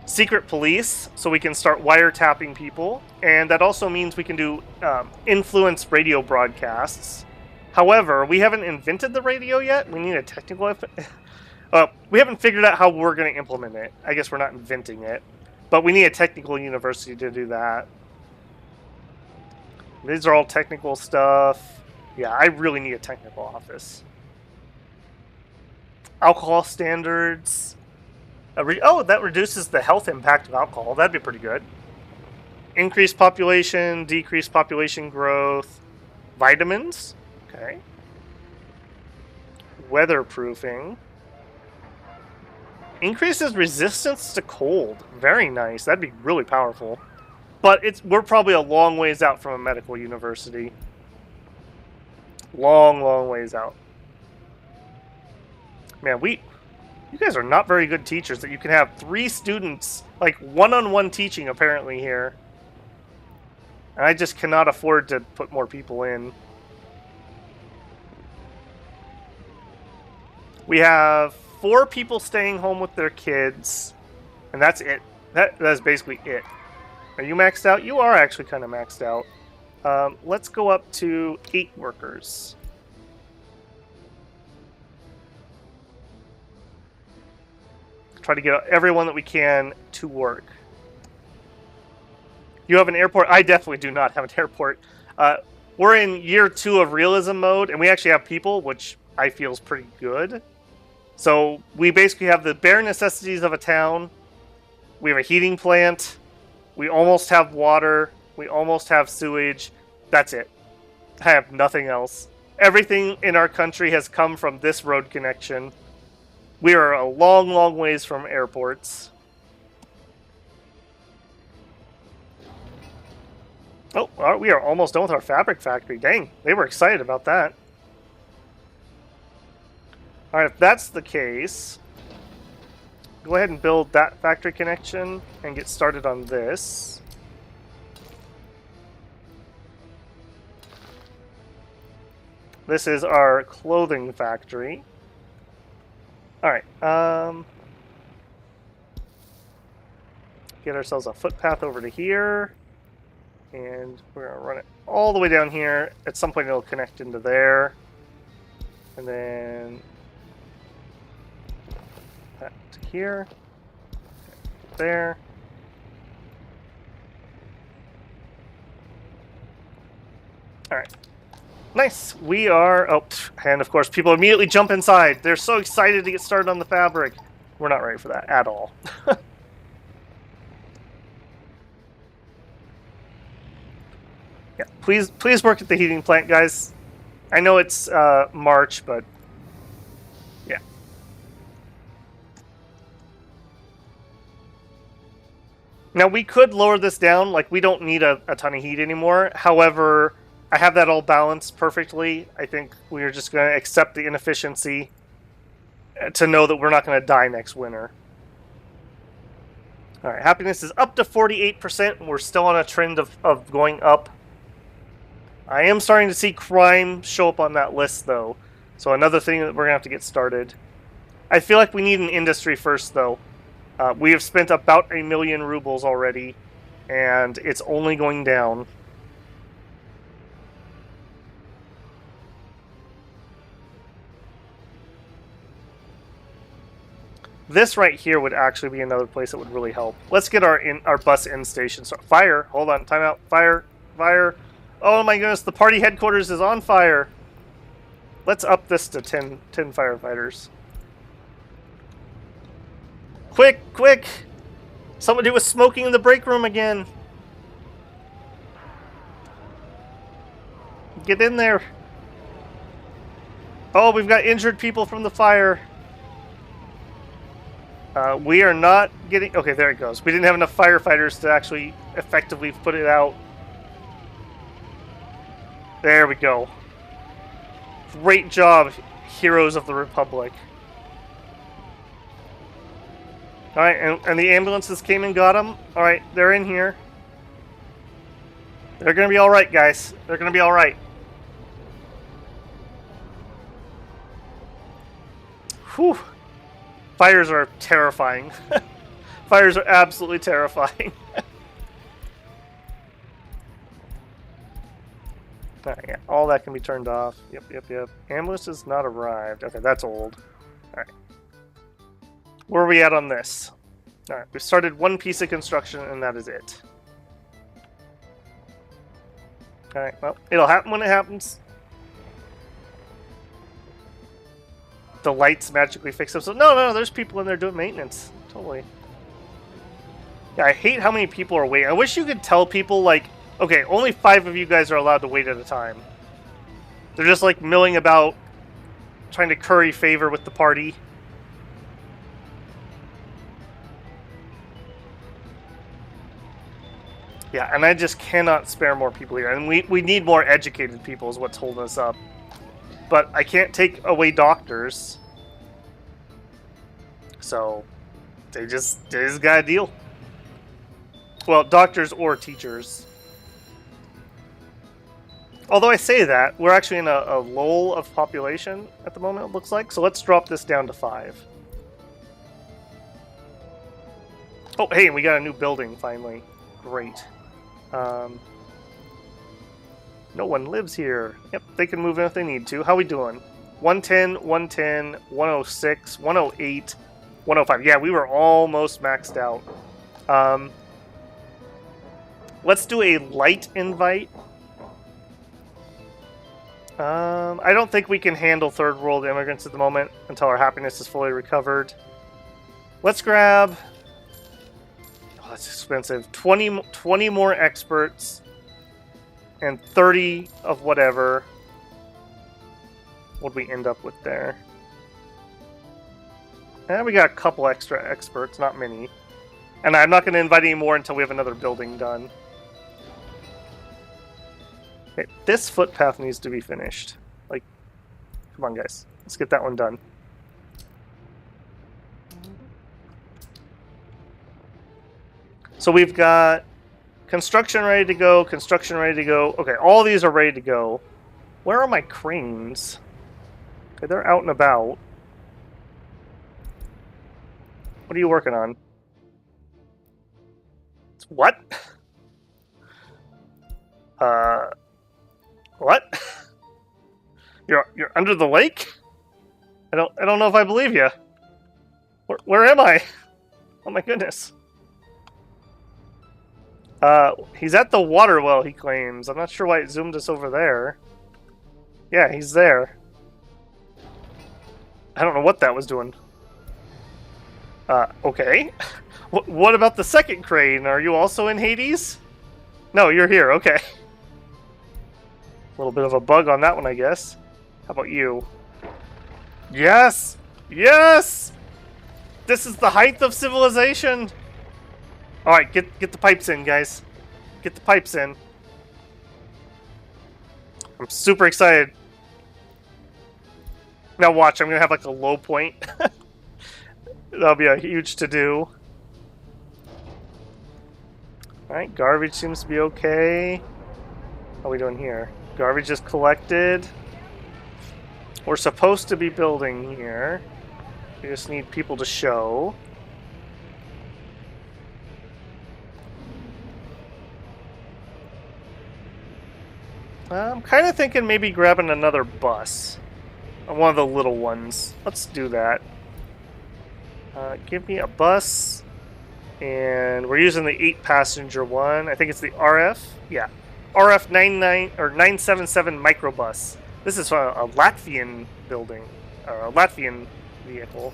Secret police, so we can start wiretapping people. And that also means we can do influence radio broadcasts. However, we haven't invented the radio yet. We need a technical... we haven't figured out how we're going to implement it. I guess we're not inventing it. But we need a technical university to do that. These are all technical stuff. Yeah, I really need a technical office. Alcohol standards. That reduces the health impact of alcohol. That'd be pretty good. Increased population, decreased population growth. Vitamins. Okay. Weatherproofing. Increases resistance to cold. Very nice. That'd be really powerful. But we're probably a long ways out from a medical university. Long, long ways out. Man, you guys are not very good teachers that you can have 3 students, like, one-on-one teaching apparently here. And I just cannot afford to put more people in. We have 4 people staying home with their kids, and that's it. That's basically it. Are you maxed out? You are actually kind of maxed out. Let's go up to 8 workers. Try to get everyone that we can to work. You have an airport? I definitely do not have an airport. We're in year 2 of realism mode, and we actually have people, which I feel is pretty good. So we basically have the bare necessities of a town. We have a heating plant. We almost have water. We almost have sewage. That's it. I have nothing else. Everything in our country has come from this road connection. We are a long, long ways from airports. Oh, we are almost done with our fabric factory. Dang, they were excited about that. Alright, if that's the case, go ahead and build that factory connection and get started on this. This is our clothing factory. Alright, get ourselves a footpath over to here. And we're going to run it all the way down here. At some point it'll connect into there. And then that to here. There. Alright. Nice. We are... Oh, and of course people immediately jump inside. They're so excited to get started on the fabric. We're not ready for that at all. Yeah, please work at the heating plant, guys. I know it's March, but yeah. Now we could lower this down. Like, we don't need a ton of heat anymore. However, I have that all balanced perfectly. I think we are just going to accept the inefficiency to know that we're not going to die next winter. All right, happiness is up to 48%. We're still on a trend of going up. I am starting to see crime show up on that list, though. So another thing that we're going to have to get started. I feel like we need an industry first, though. We have spent about 1 million rubles already, and it's only going down. This right here would actually be another place that would really help. Let's get our bus in station. So, fire. Hold on. Time out. Fire. Fire. Oh my goodness. The party headquarters is on fire. Let's up this to 10 firefighters. Quick. Quick. Somebody was smoking in the break room again. Get in there. Oh, we've got injured people from the fire. We are not getting... Okay, there it goes. We didn't have enough firefighters to actually effectively put it out. There we go. Great job, heroes of the Republic. Alright, and the ambulances came and got them. Alright, they're in here. They're going to be alright, guys. They're going to be alright. Whew. Fires are terrifying. Fires are absolutely terrifying. Yeah, all that can be turned off. Yep. Ambulance has not arrived. Okay, that's old. Alright. Where are we at on this? Alright, we started one piece of construction and that is it. Alright, well, it'll happen when it happens. The lights magically fix them. So no, there's people in there doing maintenance. Totally. Yeah, I hate how many people are waiting. I wish you could tell people, like, okay, only 5 of you guys are allowed to wait at a time. They're just, like, milling about, trying to curry favor with the party. Yeah, and I just cannot spare more people here. And we need more educated people is what's holding us up. But I can't take away doctors. So, they just got a deal. Well, doctors or teachers. Although I say that, we're actually in a lull of population at the moment, it looks like. So let's drop this down to 5. Oh, hey, we got a new building, finally. Great. No one lives here. Yep, they can move in if they need to. How we doing? 110, 110, 106, 108, 105. Yeah, we were almost maxed out. Let's do a light invite. I don't think we can handle third world immigrants at the moment until our happiness is fully recovered. Let's grab... Oh, that's expensive. 20 more experts. And 30 of whatever. What'd we end up with there? And we got a couple extra experts, not many. And I'm not going to invite any more until we have another building done. Okay, this footpath needs to be finished. Like, come on guys. Let's get that one done. So we've got construction ready to go, construction ready to go. Okay, all these are ready to go. Where are my cranes? Okay, they're out and about. What are you working on? What? What? You're under the lake? I don't know if I believe you. Where am I? Oh my goodness. He's at the water well, he claims. I'm not sure why it zoomed us over there. Yeah, he's there. I don't know what that was doing. Okay. What about the second crane? Are you also in Hades? No, you're here. Okay. A little bit of a bug on that one, I guess. How about you? Yes! Yes! This is the height of civilization! Alright, get the pipes in, guys. Get the pipes in. I'm super excited. Now watch, I'm gonna have like a low point. That'll be a huge to-do. Alright, garbage seems to be okay. How are we doing here? Garbage is collected. We're supposed to be building here. We just need people to show. I'm kind of thinking maybe grabbing another bus. One of the little ones. Let's do that. Give me a bus. And we're using the 8-passenger one. I think it's the RF. Yeah. RF 99 or 977 microbus. This is a Latvian building, or a Latvian vehicle.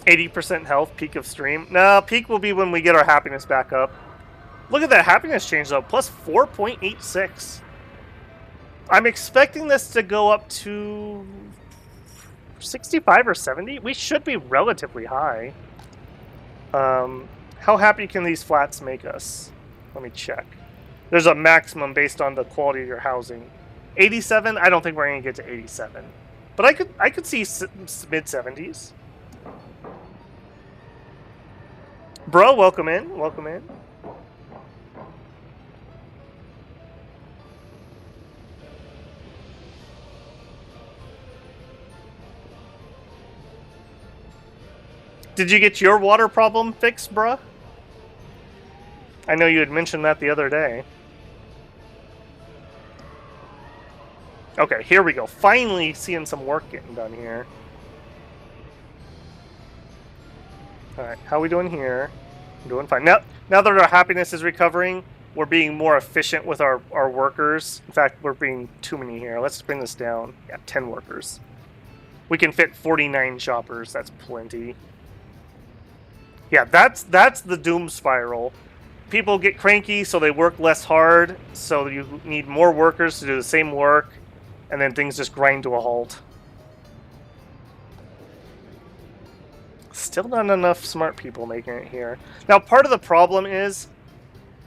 %, health, peak of stream. No, peak will be when we get our happiness back up. Look at that happiness change though, plus 4.86. I'm expecting this to go up to 65 or 70. We should be relatively high. How happy can these flats make us? Let me check. There's a maximum based on the quality of your housing. 87. I don't think we're gonna get to 87, but I could see mid 70s. Bro, welcome in. Welcome in. Did you get your water problem fixed, bruh? I know you had mentioned that the other day. Okay, here we go. Finally seeing some work getting done here. Alright, how are we doing here? We're doing fine. Now that our happiness is recovering, we're being more efficient with our workers. In fact, we're being too many here. Let's bring this down. Yeah, 10 workers. We can fit 49 shoppers. That's plenty. Yeah, that's the doom spiral. People get cranky, so they work less hard, so you need more workers to do the same work, and then things just grind to a halt. Still not enough smart people making it here. Now, part of the problem is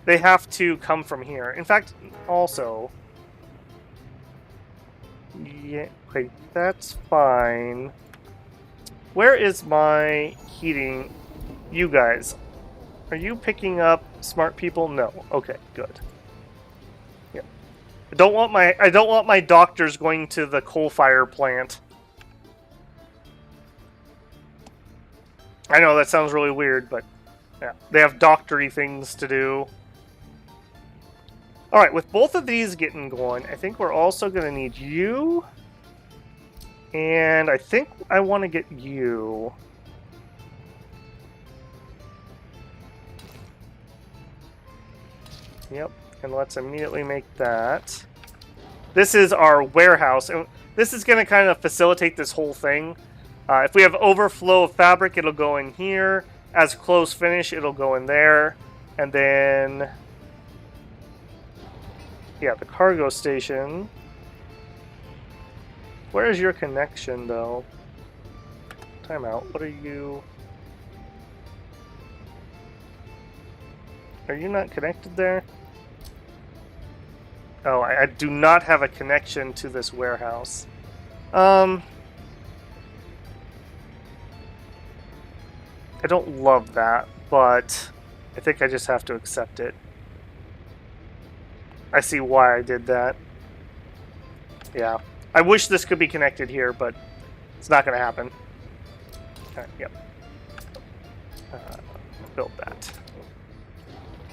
they have to come from here. In fact, also... Yeah, okay, that's fine. Where is my heating... You guys, are you picking up smart people? No. Okay, good. Yeah. I don't want my doctors going to the coal fire plant. I know that sounds really weird, but yeah, they have doctory things to do. All right, with both of these getting going, I think we're also going to need you. And I think I want to get you. Yep, and let's immediately make that. This is our warehouse, and this is going to kind of facilitate this whole thing. If we have overflow of fabric, it'll go in here. As close finish, it'll go in there. And then... Yeah, the cargo station. Where is your connection, though? Time out. What are you... Are you not connected there? Oh, I do not have a connection to this warehouse. I don't love that, but I think I just have to accept it. I see why I did that. Yeah. I wish this could be connected here, but it's not going to happen. Yep. Build that.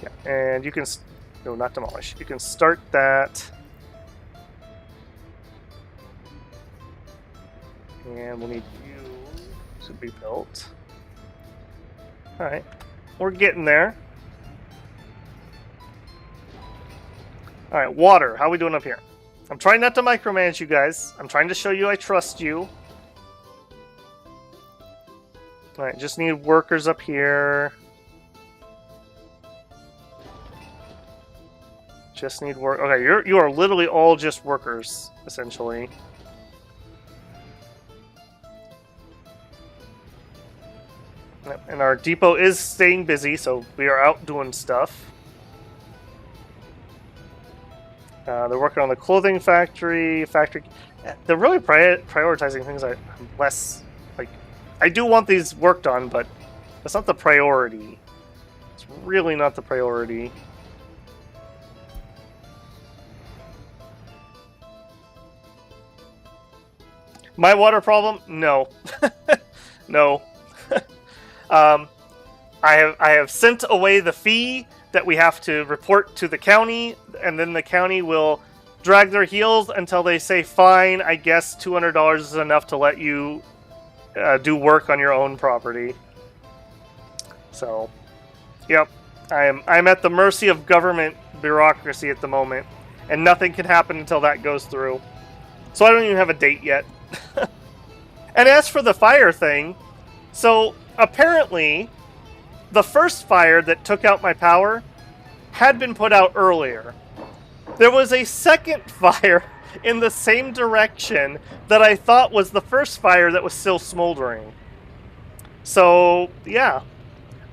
Yeah, and you can... No, not demolish. You can start that. And we'll need you to be built. Alright. We're getting there. Alright, water. How are we doing up here? I'm trying not to micromanage you guys. I'm trying to show you I trust you. Alright, just need workers up here. Just need work. Okay, you are literally all just workers, essentially. Yep, and our depot is staying busy, so we are out doing stuff. They're working on the clothing factory. They're really prioritizing things I'm less like. I do want these worked on, but that's not the priority. It's really not the priority. My water problem? No. No. I have sent away the fee that we have to report to the county, and then the county will drag their heels until they say, fine, I guess $200 is enough to let you do work on your own property. So, yep, I'm at the mercy of government bureaucracy at the moment, and nothing can happen until that goes through. So I don't even have a date yet. And as for the fire thing, so apparently the first fire that took out my power had been put out earlier. There was a second fire in the same direction that I thought was the first fire that was still smoldering. So, yeah.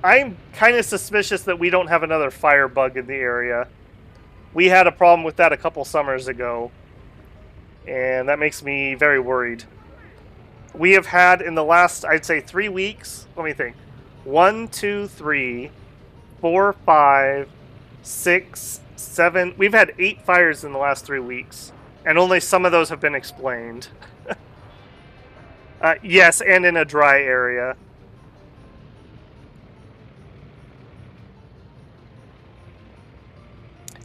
I'm kind of suspicious that we don't have another fire bug in the area. We had a problem with that a couple summers ago, and that makes me very worried. We have had in the last, I'd say, 3 weeks, let me think, 1, 2, 3, 4, 5, 6, 7, we've had 8 fires in the last 3 weeks, and only some of those have been explained. Yes, and in a dry area.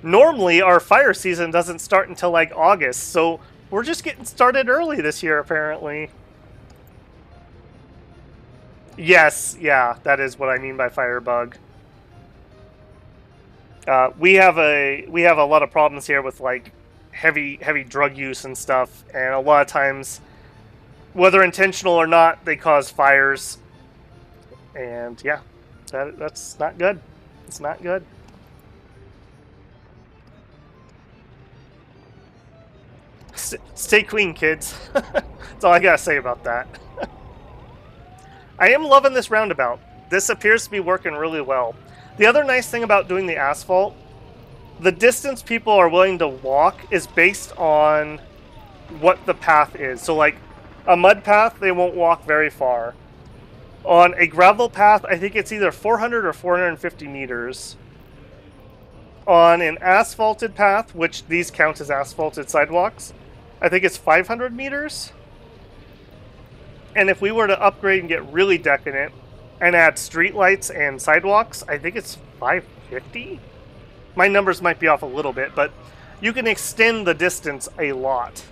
Normally, our fire season doesn't start until like August, so we're just getting started early this year, apparently. Yes, yeah, that is what I mean by firebug. We have a lot of problems here with like heavy drug use and stuff, and a lot of times, whether intentional or not, they cause fires. And yeah, that's not good. It's not good. Stay clean, kids. That's all I gotta say about that. I am loving this roundabout. This appears to be working really well. The other nice thing about doing the asphalt, the distance people are willing to walk is based on what the path is. So like a mud path, they won't walk very far. On a gravel path, I think it's either 400 or 450 meters. On an asphalted path, which these count as asphalted sidewalks, I think it's 500 meters. And if we were to upgrade and get really decadent and add streetlights and sidewalks, I think it's 550? My numbers might be off a little bit, but you can extend the distance a lot.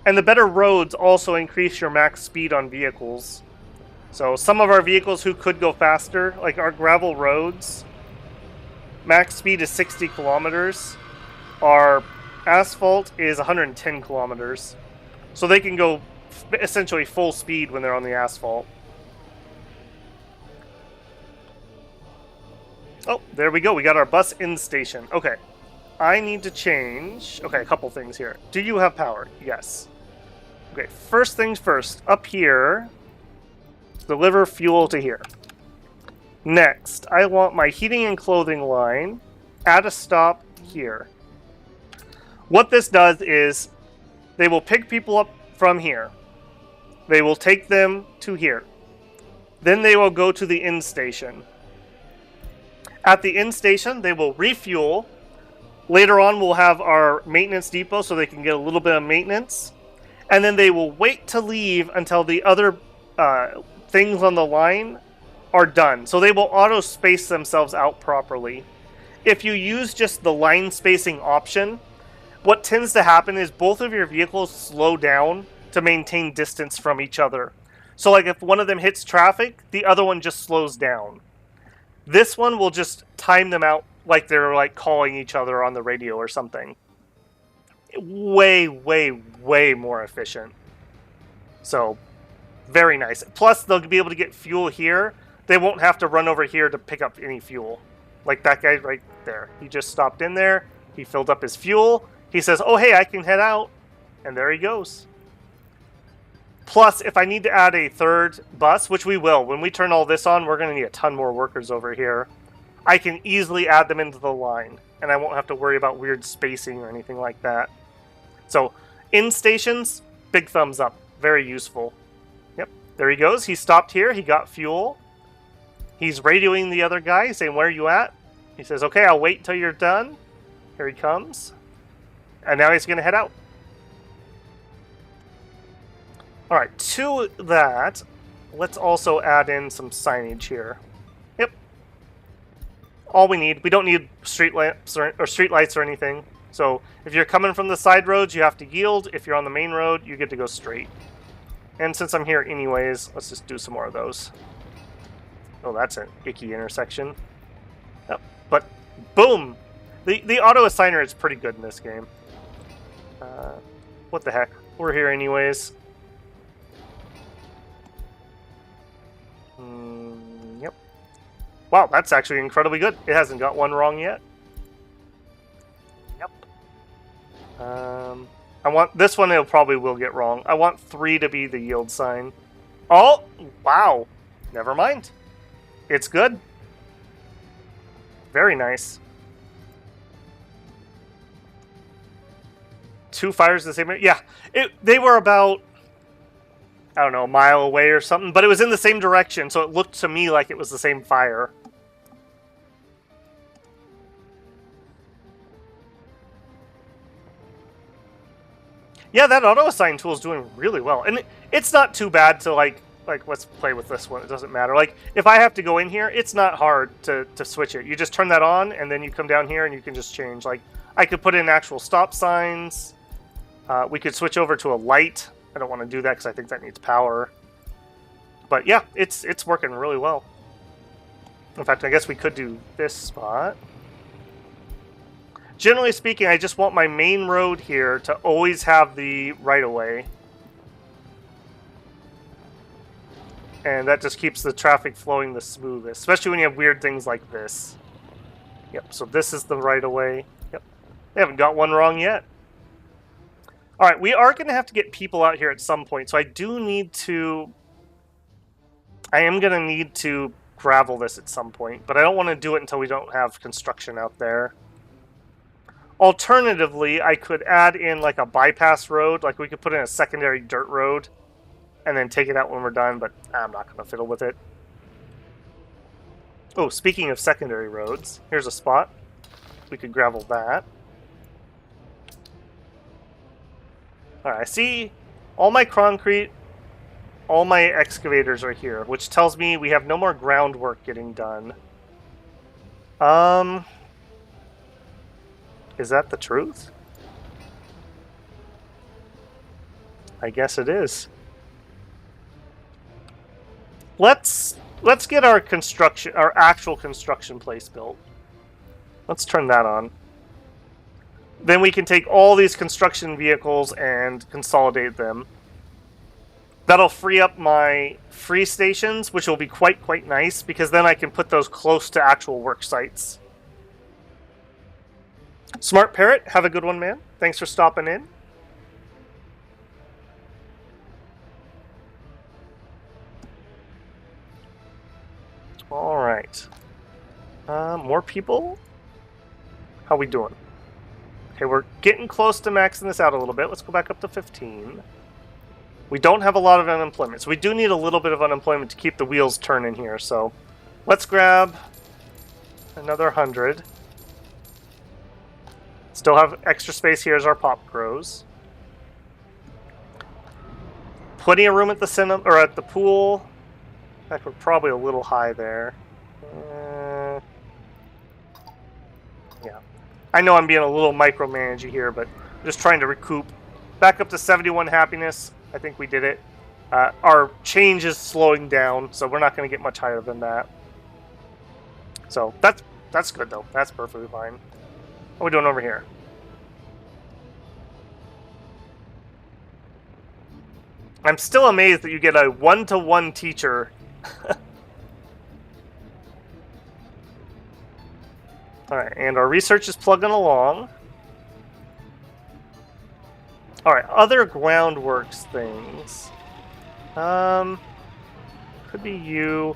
And the better roads also increase your max speed on vehicles. So some of our vehicles who could go faster, like our gravel roads, max speed is 60 kilometers. Our asphalt is 110 kilometers. So they can go essentially full speed when they're on the asphalt. Oh, there we go. We got our bus in station. Okay. I need to change. Okay, a couple things here. Do you have power? Yes. Okay, first things first. Up here, deliver fuel to here. Next, I want my heating and clothing line at a stop here. What this does is they will pick people up from here. They will take them to here. Then they will go to the end station. At the end station, they will refuel. Later on, we'll have our maintenance depot so they can get a little bit of maintenance. And then they will wait to leave until the other things on the line are done. So they will auto-space themselves out properly. If you use just the line spacing option, what tends to happen is both of your vehicles slow down to maintain distance from each other. So like if one of them hits traffic, the other one just slows down. This one will just time them out like they're like calling each other on the radio or something. Way, way, way more efficient. So, very nice. Plus, they'll be able to get fuel here. They won't have to run over here to pick up any fuel. Like that guy right there. He just stopped in there. He filled up his fuel. He says, oh, hey, I can head out. And there he goes. Plus, if I need to add a third bus, which we will, when we turn all this on, we're going to need a ton more workers over here. I can easily add them into the line, and I won't have to worry about weird spacing or anything like that. So, in stations, big thumbs up. Very useful. Yep, there he goes. He stopped here. He got fuel. He's radioing the other guy, saying, where are you at? He says, okay, I'll wait until you're done. Here he comes. And now he's going to head out. Alright, to that, let's also add in some signage here. Yep. all we need. We don't need street lamps or street lights or anything. So if you're coming from the side roads, you have to yield. If you're on the main road, you get to go straight. And since I'm here anyways, let's just do some more of those. Oh, that's an icky intersection. Yep. But boom! The auto assigner is pretty good in this game. What the heck? We're here anyways. Yep. Wow, that's actually incredibly good. It hasn't got one wrong yet. Yep. I want this one. It probably will get wrong. I want 3 to be the yield sign. Oh, wow. Never mind. It's good. Very nice. 2 fires the same. Yeah, they were about, I don't know, a mile away or something, but it was in the same direction, so it looked to me like it was the same fire. Yeah, that auto-assign tool is doing really well. And it's not too bad to, like, let's play with this one. It doesn't matter. Like, if I have to go in here, it's not hard to switch it. You just turn that on, and then you come down here, and you can just change. Like, I could put in actual stop signs. We could switch over to a light. I don't want to do that because I think that needs power. But, yeah, it's working really well. In fact, I guess we could do this spot. Generally speaking, I just want my main road here to always have the right-of-way. And that just keeps the traffic flowing the smoothest, especially when you have weird things like this. Yep, so this is the right-of-way. Yep, they haven't got one wrong yet. All right, we are going to have to get people out here at some point, so I am going to need to gravel this at some point, but I don't want to do it until we don't have construction out there. Alternatively, I could add in like a bypass road, like we could put in a secondary dirt road and then take it out when we're done, but I'm not going to fiddle with it. Oh, speaking of secondary roads, here's a spot. We could gravel that. Alright, I see all my concrete, all my excavators are here, which tells me we have no more groundwork getting done. Is that the truth? I guess it is. Let's get our actual construction place built. Let's turn that on. Then we can take all these construction vehicles and consolidate them. That'll free up my free stations, which will be quite nice, because then I can put those close to actual work sites. Smart Parrot, have a good one, man. Thanks for stopping in. All right. More people? How we doing? Okay, we're getting close to maxing this out a little bit. Let's go back up to 15. We don't have a lot of unemployment, so we do need a little bit of unemployment to keep the wheels turning here. So let's grab another 100. Still have extra space here as our pop grows. Plenty of room at the cinema or at the pool. In fact, we're probably a little high there. Yeah, I know I'm being a little micromanagey here, but I'm just trying to recoup. Back up to 71 happiness. I think we did it. Our change is slowing down, so we're not going to get much higher than that. So that's good though. That's perfectly fine. What are we doing over here? I'm still amazed that you get a one-to-one teacher. Alright, and our research is plugging along. Alright, other groundworks things. Could be you.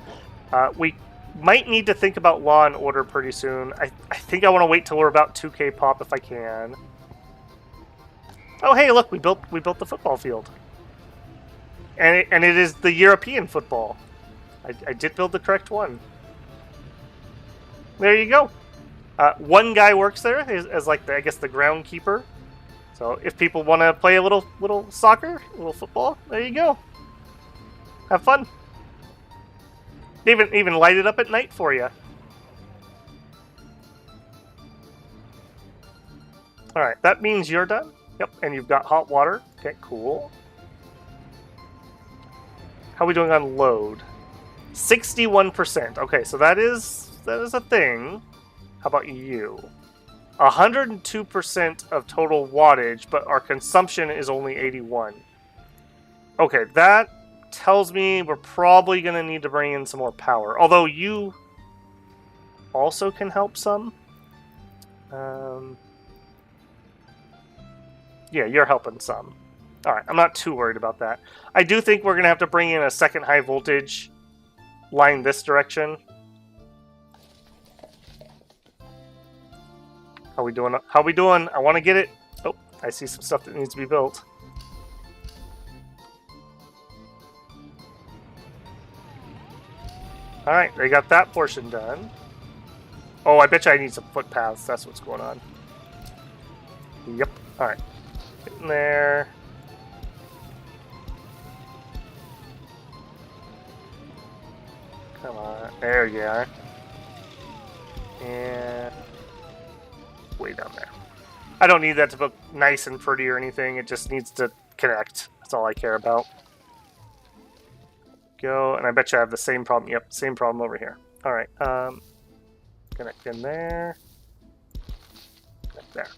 We might need to think about law and order pretty soon. I think I want to wait till we're about 2K pop if I can. Oh hey, look, we built the football field. And it is the European football. I did build the correct one. There you go. One guy works there as like I guess the groundkeeper. So if people want to play a little soccer, a little football, there you go. Have fun. Even light it up at night for you. Alright, that means you're done. Yep, and you've got hot water. Okay, cool. How are we doing on load? 61%. Okay, so that is a thing. How about you? 102% of total wattage, but our consumption is only 81. Okay, that tells me we're probably going to need to bring in some more power. Although you also can help some. Yeah, you're helping some. Alright, I'm not too worried about that. I do think we're going to have to bring in a second high voltage line this direction. How we doing? How we doing? I want to get it. Oh, I see some stuff that needs to be built. Alright, they got that portion done. Oh, I bet you I need some footpaths. That's what's going on. Yep. Alright. Get in there. Come on. There you are. And way down there. I don't need that to look nice and pretty or anything. It just needs to connect. That's all I care about. Go, and I bet you I have the same problem. Yep, same problem over here. All right. Connect in there. Connect there.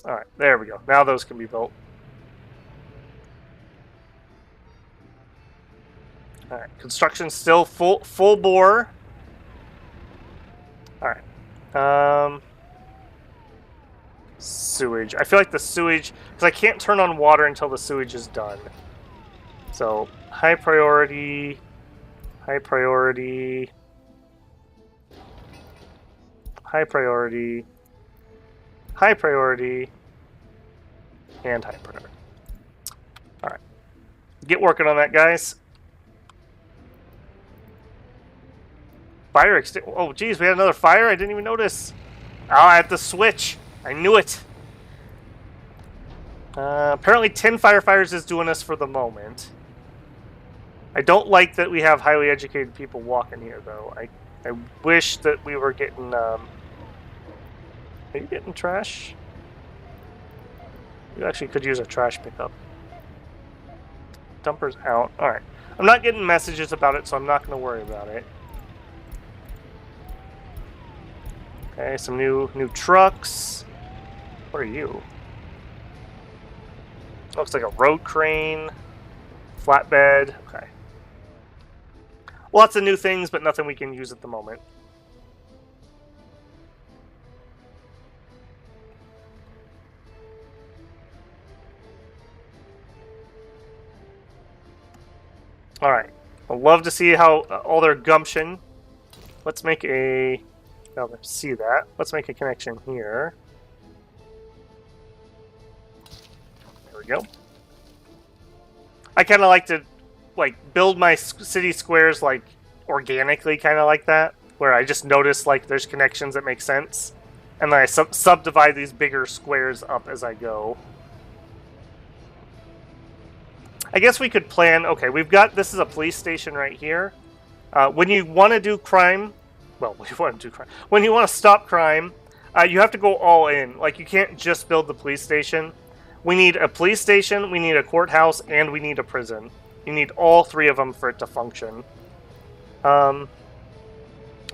All right, there we go. Now those can be built. All right, construction still full bore. All right. Sewage. I feel like the sewage, because I can't turn on water until the sewage is done. So high priority, high priority, high priority, high priority, and high priority. All right, get working on that, guys. Fire extinct. Oh, geez, we had another fire. I didn't even notice. Oh, I have to switch. I knew it. Apparently 10 firefighters is doing us for the moment. I don't like that we have highly educated people walking here, though. I wish that we were getting... Are you getting trash? You actually could use a trash pickup. Dumper's out. Alright. I'm not getting messages about it, so I'm not going to worry about it. Okay, some new trucks. What are you? Looks like a road crane. Flatbed. Okay. Lots of new things, but nothing we can use at the moment. Alright. I'd love to see how all their gumption. Let's make a... Now let's see that. Let's make a connection here. There we go. I kind of like to build my city squares organically, kind of like that, where I just notice there's connections that make sense, and then I subdivide these bigger squares up as I go. I guess we could plan. Okay, we've got this is a police station right here. When you want to do crime, well, when you want to do crime, when you want to stop crime, you have to go all in. You can't just build the police station. We need a police station, we need a courthouse, and we need a prison. You need all three of them for it to function.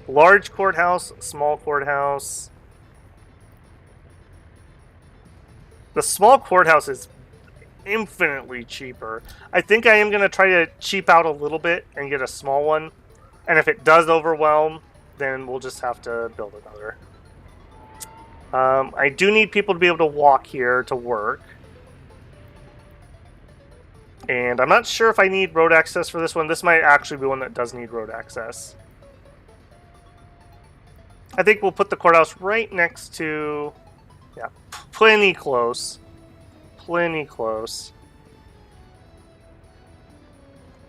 Large courthouse, small courthouse. The small courthouse is infinitely cheaper. I think I am going to try to cheap out a little bit and get a small one. And if it does overwhelm, then we'll just have to build another. I do need people to be able to walk here to work. And I'm not sure if I need road access for this one. This might actually be one that does need road access. I think we'll put the courthouse right next to... Yeah, plenty close. Plenty close.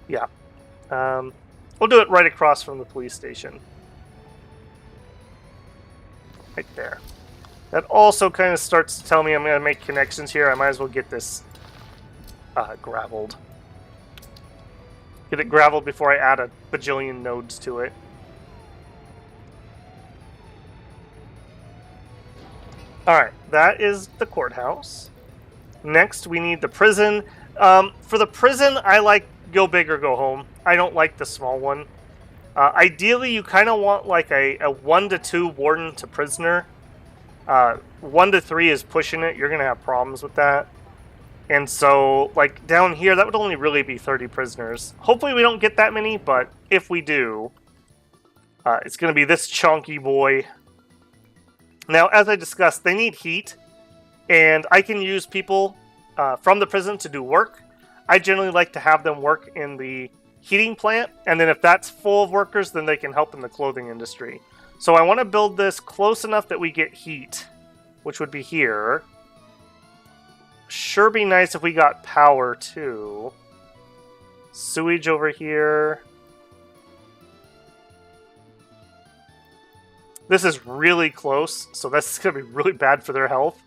Yeah. We'll do it right across from the police station. Right there. That also kind of starts to tell me I'm going to make connections here. I might as well get this graveled. Get it graveled before I add a bajillion nodes to it. Alright, that is the courthouse. Next, we need the prison. For the prison, I like go big or go home. I don't like the small one. Ideally, you kind of want like a 1 to 2 warden to prisoner. 1 to 3 is pushing it. You're going to have problems with that. And so, like, down here, that would only really be 30 prisoners. Hopefully we don't get that many, but if we do, it's going to be this chunky boy. Now, as I discussed, they need heat, and I can use people from the prison to do work. I generally like to have them work in the heating plant, and then if that's full of workers, then they can help in the clothing industry. So I want to build this close enough that we get heat, which would be here. Sure be nice if we got power, too. Sewage over here. This is really close, so that's going to be really bad for their health.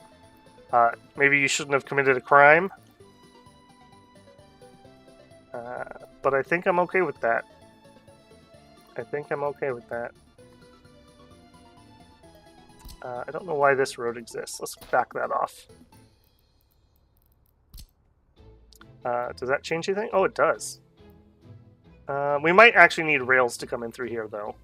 Maybe you shouldn't have committed a crime. But I think I'm okay with that. I think I'm okay with that. I don't know why this road exists. Let's back that off. Does that change anything? Oh, it does. We might actually need rails to come in through here, though.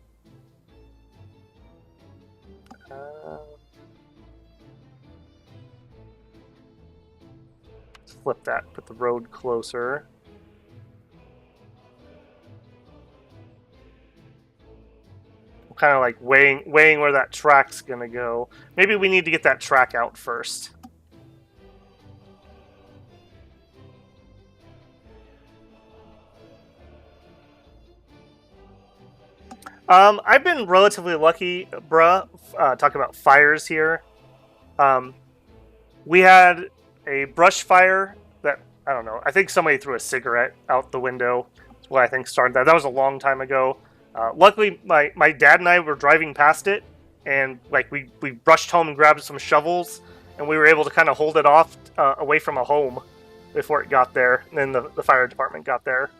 Let's flip that. Put the road closer. I'm kind of like weighing where that track's gonna go. Maybe we need to get that track out first. I've been relatively lucky, bruh. Talking about fires here. We had a brush fire that, I don't know, I think somebody threw a cigarette out the window. That's what I think started that. That was a long time ago. Luckily, my dad and I were driving past it, and like we rushed home and grabbed some shovels, and we were able to kind of hold it off away from a home before it got there, and then the fire department got there.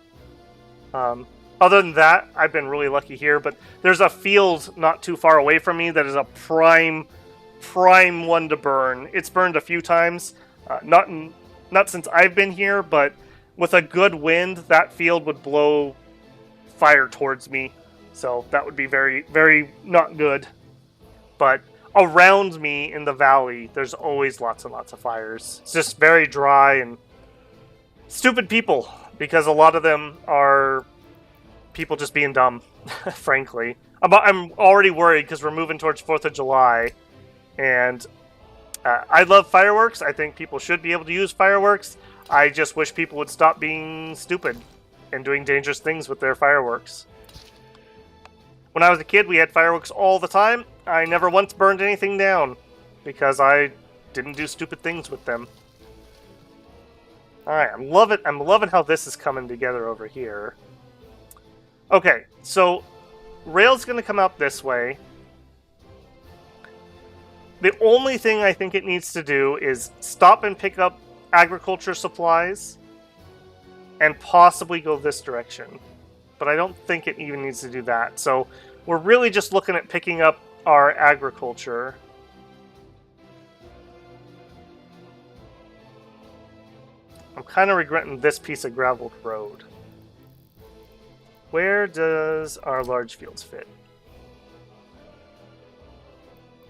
Other than that, I've been really lucky here, but there's a field not too far away from me that is a prime one to burn. It's burned a few times, not since I've been here, but with a good wind, that field would blow fire towards me, so that would be very, very not good. But around me in the valley, there's always lots and lots of fires. It's just very dry and stupid people, because a lot of them are people just being dumb, frankly. I'm already worried because we're moving towards 4th of July, and I love fireworks. I think people should be able to use fireworks. I just wish people would stop being stupid and doing dangerous things with their fireworks. When I was a kid, we had fireworks all the time. I never once burned anything down because I didn't do stupid things with them. Alright, I'm loving how this is coming together over here. Okay, so rail's going to come out this way. The only thing I think it needs to do is stop and pick up agriculture supplies and possibly go this direction. But I don't think it even needs to do that. So we're really just looking at picking up our agriculture. I'm kind of regretting this piece of graveled road. Where does our large fields fit?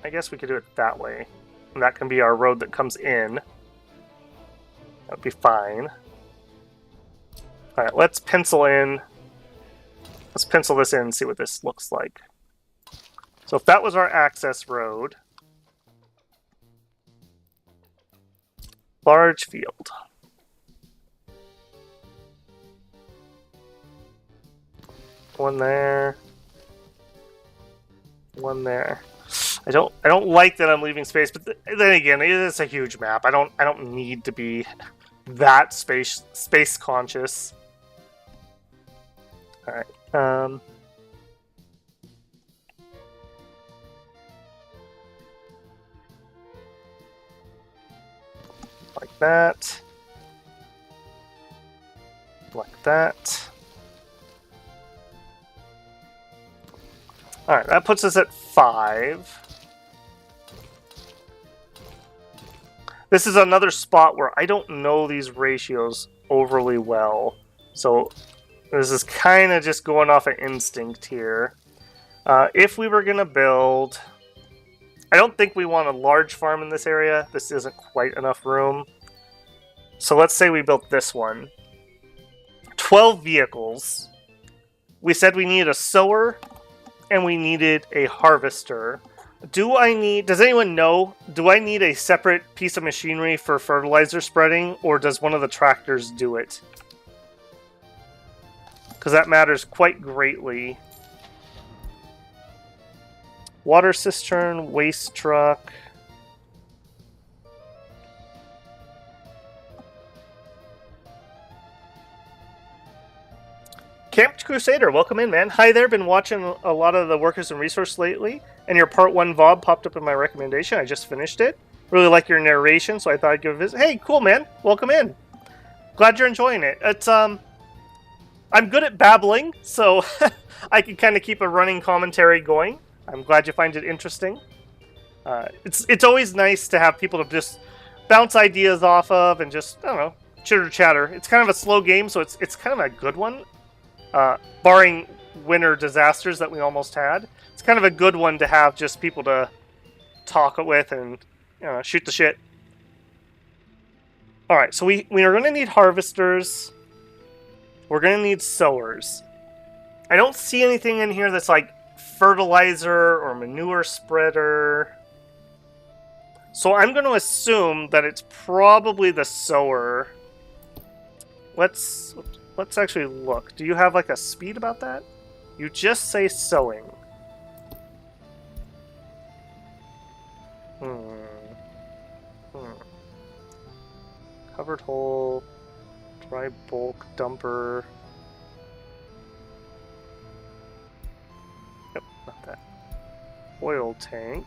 I guess we could do it that way. And that can be our road that comes in. That would be fine. Alright, let's pencil in. Let's pencil this in and see what this looks like. So if that was our access road. Large field. One there. One there. I don't like that I'm leaving space, but then again, it's a huge map. I don't need to be that space conscious. All right. Like that. Like that. Alright, that puts us at 5. This is another spot where I don't know these ratios overly well. So this is kind of just going off of instinct here. If we were going to build... I don't think we want a large farm in this area. This isn't quite enough room. So let's say we built this one. 12 vehicles. We said we needed a sower and we needed a harvester. Does anyone know, do I need a separate piece of machinery for fertilizer spreading, or does one of the tractors do it? Because that matters quite greatly. Water cistern, waste truck. Camped Crusader, welcome in, man. Hi there, been watching a lot of the Workers and Resource lately, and your Part 1 VOD popped up in my recommendation. I just finished it. Really like your narration, so I thought I'd give a visit. Hey, cool, man. Welcome in. Glad you're enjoying it. It's, I'm good at babbling, so I can kind of keep a running commentary going. I'm glad you find it interesting. It's always nice to have people to just bounce ideas off of and just, I don't know, chitter-chatter. It's kind of a slow game, so it's kind of a good one. Barring winter disasters that we almost had. It's kind of a good one to have just people to talk with and shoot the shit. Alright, so we are going to need harvesters. We're going to need sowers. I don't see anything in here that's like fertilizer or manure spreader. So I'm going to assume that it's probably the sower. Let's actually look. Do you have like a speed about that? You just say sowing. Covered hole, dry bulk dumper. Yep, not that. Oil tank.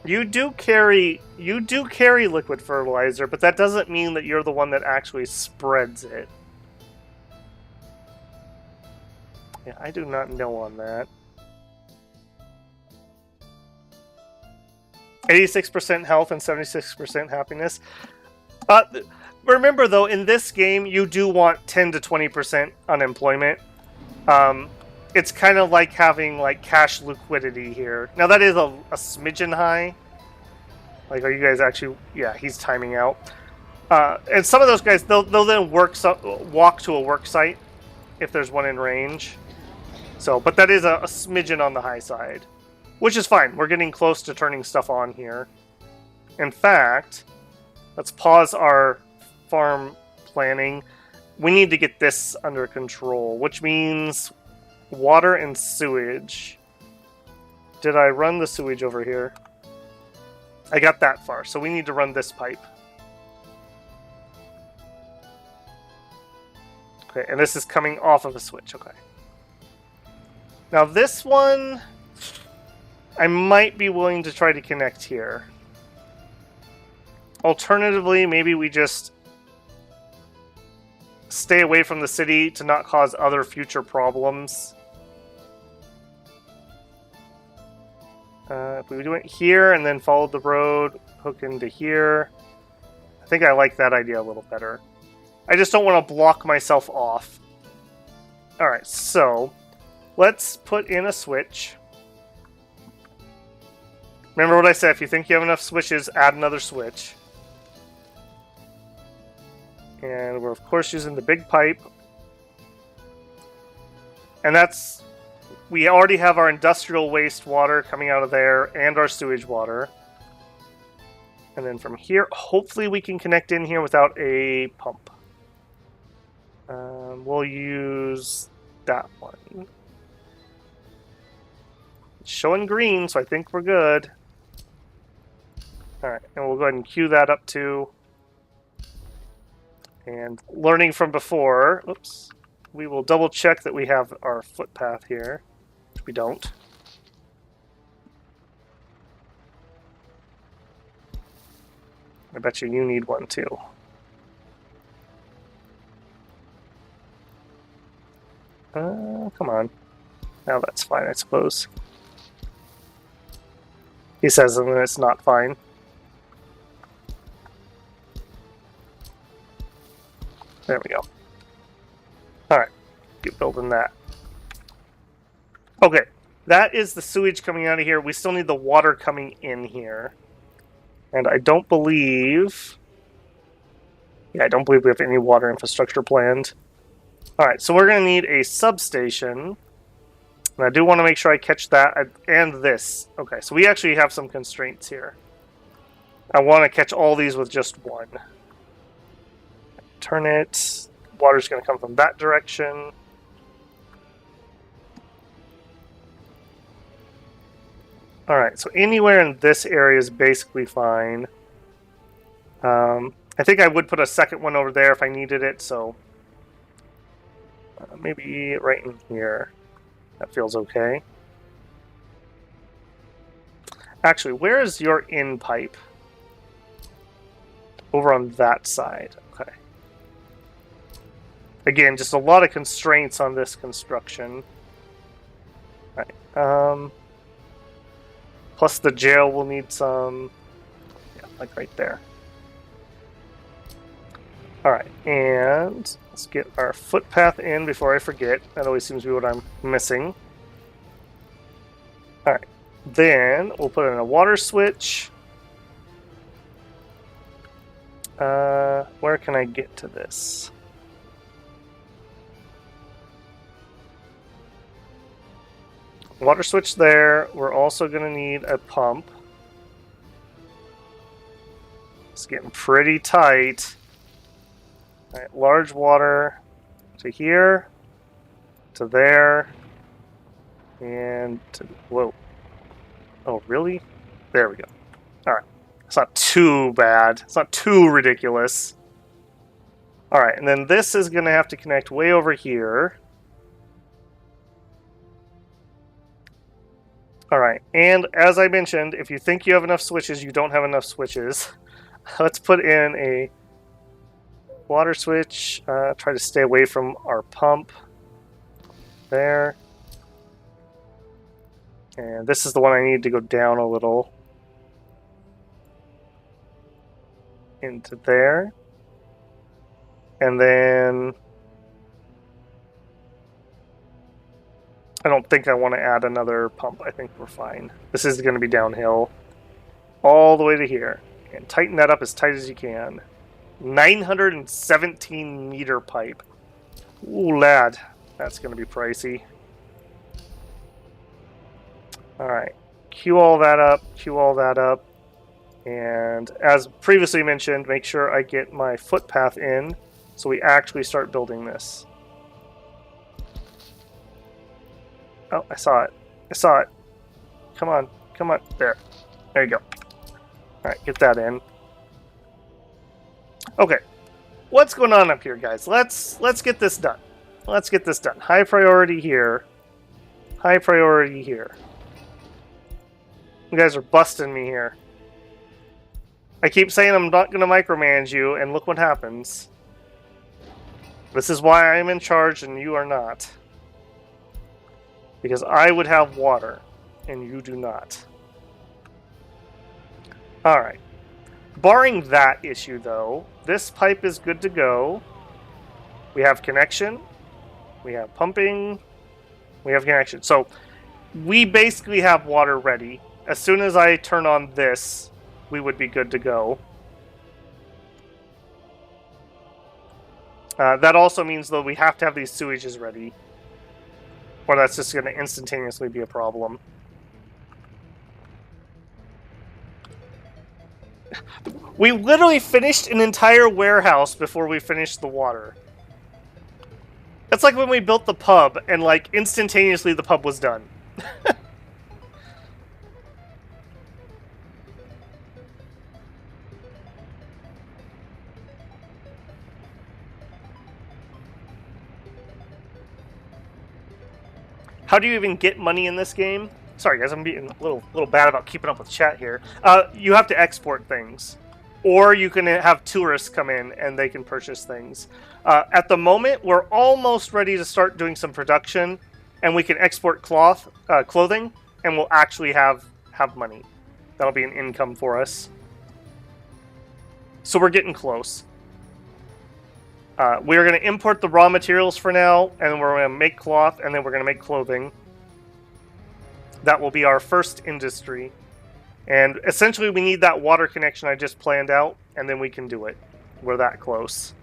You do carry liquid fertilizer, but that doesn't mean that you're the one that actually spreads it. Yeah, I do not know on that. 86% health and 76% happiness. Remember though, in this game, you do want 10 to 20% unemployment. It's kind of like having like cash liquidity here. Now that is a smidgen high. Like, are you guys actually? Yeah, he's timing out. And some of those guys, they'll then walk to a work site if there's one in range. So, but that is a smidgen on the high side, which is fine. We're getting close to turning stuff on here. In fact, let's pause our farm planning. We need to get this under control, which means water and sewage. Did I run the sewage over here? I got that far, so we need to run this pipe. Okay, and this is coming off of a switch, okay. Now this one, I might be willing to try to connect here. Alternatively, maybe we just stay away from the city to not cause other future problems. If we do it here and then follow the road, hook into here, I think I like that idea a little better. I just don't want to block myself off. Alright, so let's put in a switch. Remember what I said, if you think you have enough switches, add another switch. And we're of course using the big pipe. And that's... We already have our industrial waste water coming out of there and our sewage water. And then from here, hopefully we can connect in here without a pump. We'll use that one. It's showing green, so I think we're good. Alright, and we'll go ahead and queue that up too. And learning from before, oops, we will double check that we have our footpath here. We don't. I bet you need one too. Come on. Now that's fine, I suppose. He says, and then it's not fine. There we go. Alright, keep building that. Okay, that is the sewage coming out of here. We still need the water coming in here. And I don't believe... Yeah, I don't believe we have any water infrastructure planned. Alright, so we're going to need a substation. And I do want to make sure I catch that and this. Okay, so we actually have some constraints here. I want to catch all these with just one. Turn it. Water's going to come from that direction. Alright, so anywhere in this area is basically fine. I think I would put a second one over there if I needed it, so... maybe right in here. That feels okay. Actually, where is your in pipe? Over on that side. Okay. Again, just a lot of constraints on this construction. Alright. Plus the jail will need some... Yeah, like right there. Alright, and let's get our footpath in before I forget. That always seems to be what I'm missing. Alright, then we'll put in a water switch. Where can I get to this? Water switch there. We're also going to need a pump. It's getting pretty tight. Alright, large water to here, to there, and to... Whoa. Oh, really? There we go. Alright. It's not too bad. It's not too ridiculous. Alright, and then this is going to have to connect way over here. Alright, and as I mentioned, if you think you have enough switches, you don't have enough switches. Let's put in a water switch. Try to stay away from our pump. There. And this is the one I need to go down a little. Into there. And then... I don't think I want to add another pump. I think we're fine. This is going to be downhill. All the way to here. And tighten that up as tight as you can. 917 meter pipe. Ooh, lad. That's going to be pricey. Alright. Queue all that up. Queue all that up. And as previously mentioned, make sure I get my footpath in so we actually start building this. Oh, I saw it. I saw it. Come on. Come on. There. There you go. Alright, get that in. Okay, what's going on up here, guys? Let's get this done. Let's get this done. High priority here. High priority here. You guys are busting me here. I keep saying I'm not going to micromanage you, and look what happens. This is why I'm in charge and you are not. Because I would have water, and you do not. Alright. Barring that issue, though, this pipe is good to go. We have connection. We have pumping. We have connection. So, we basically have water ready. As soon as I turn on this, we would be good to go. That also means, though, we have to have these sewages ready. Or that's just going to instantaneously be a problem. We literally finished an entire warehouse before we finished the water. It's like when we built the pub, and like instantaneously the pub was done. How do you even get money in this game? Sorry guys, I'm being a little bad about keeping up with chat here. You have to export things. Or you can have tourists come in and they can purchase things. At the moment, we're almost ready to start doing some production, and we can export clothing, and we'll actually have money. That'll be an income for us. So we're getting close. We're going to import the raw materials for now, and we're going to make cloth, and then we're going to make clothing. That will be our first industry. And essentially, we need that water connection I just planned out, and then we can do it. We're that close.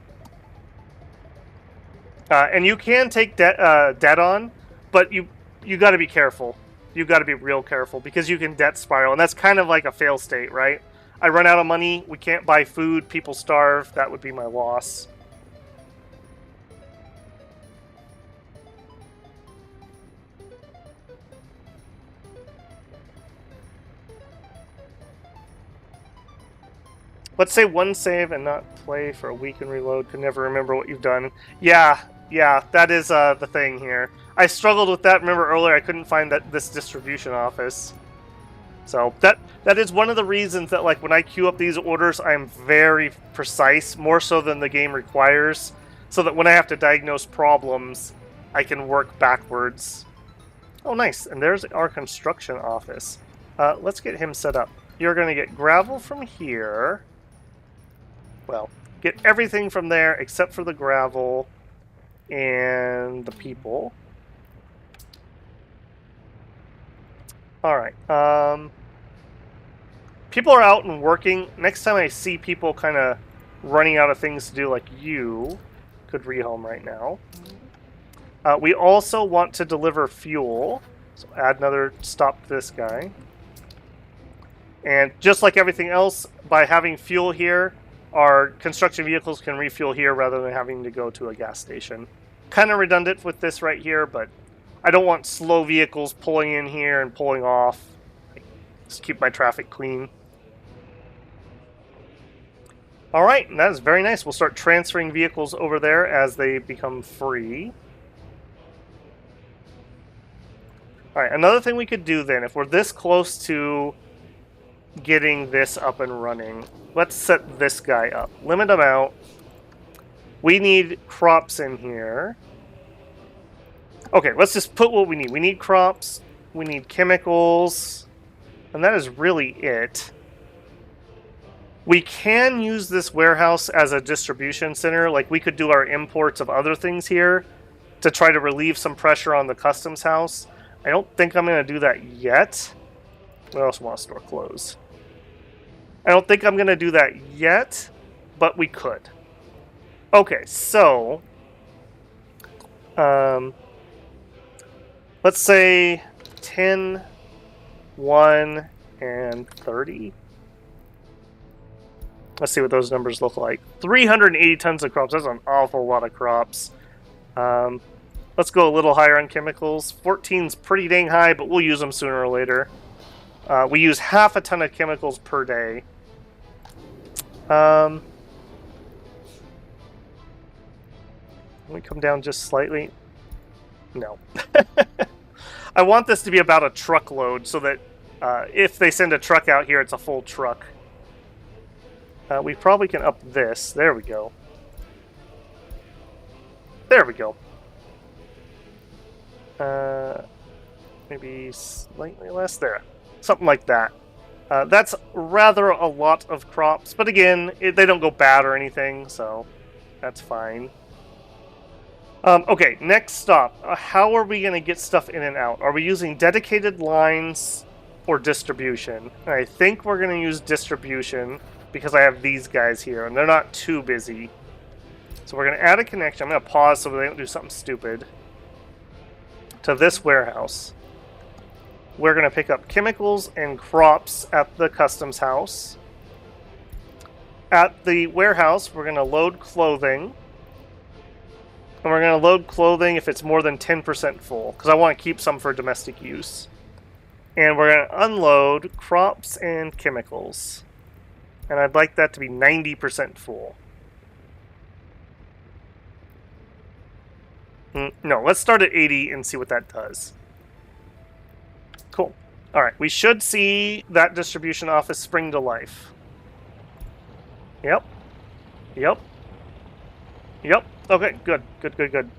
And you can take debt on, but you got to be careful. You got to be real careful, because you can debt spiral, and that's kind of like a fail state, right? I run out of money, we can't buy food, people starve, that would be my loss. Let's say one save and not play for a week and reload. Can never remember what you've done. Yeah, that is the thing here. I struggled with that. Remember earlier I couldn't find this distribution office. So that is one of the reasons that, like, when I queue up these orders, I'm very precise, more so than the game requires, so that when I have to diagnose problems, I can work backwards. Oh, nice. And there's our construction office. Let's get him set up. You're going to get gravel from here. Well, get everything from there except for the gravel and the people. Alright. People are out and working. Next time I see people kind of running out of things to do, like you could rehome right now. We also want to deliver fuel. So add another stop to this guy. And just like everything else, by having fuel here, our construction vehicles can refuel here rather than having to go to a gas station. Kind of redundant with this right here, but I don't want slow vehicles pulling in here and pulling off. Just keep my traffic clean. Alright, that is very nice. We'll start transferring vehicles over there as they become free. Alright, another thing we could do then, if we're this close to getting this up and running, let's set this guy up. Limit amount. We need crops in here. Okay, let's just put what we need. We need crops, we need chemicals, and that is really it. We can use this warehouse as a distribution center. Like, we could do our imports of other things here to try to relieve some pressure on the customs house. I don't think I'm going to do that yet. We also want to store clothes. I don't think I'm going to do that yet, but we could. Okay, so let's say 10, 1, and 30. Let's see what those numbers look like. 380 tons of crops. That's an awful lot of crops. Let's go a little higher on chemicals. 14's pretty dang high, but we'll use them sooner or later. We use half a ton of chemicals per day. Can we come down just slightly? No. I want this to be about a truckload so that if they send a truck out here, it's a full truck. We probably can up this. There we go. There we go. Maybe slightly less there. Something like that. That's rather a lot of crops, but again, they don't go bad or anything, so that's fine. Okay, next stop. How are we going to get stuff in and out? Are we using dedicated lines or distribution? I think we're going to use distribution because I have these guys here, and they're not too busy. So we're going to add a connection. I'm going to pause so they don't do something stupid. To this warehouse. We're going to pick up chemicals and crops at the customs house. At the warehouse, we're going to load clothing. And we're going to load clothing if it's more than 10% full, because I want to keep some for domestic use. And we're going to unload crops and chemicals. And I'd like that to be 90% full. No, let's start at 80 and see what that does. Cool. Alright, we should see that distribution office spring to life. Yep. Yep. Yep. Okay, good. Good, good, good.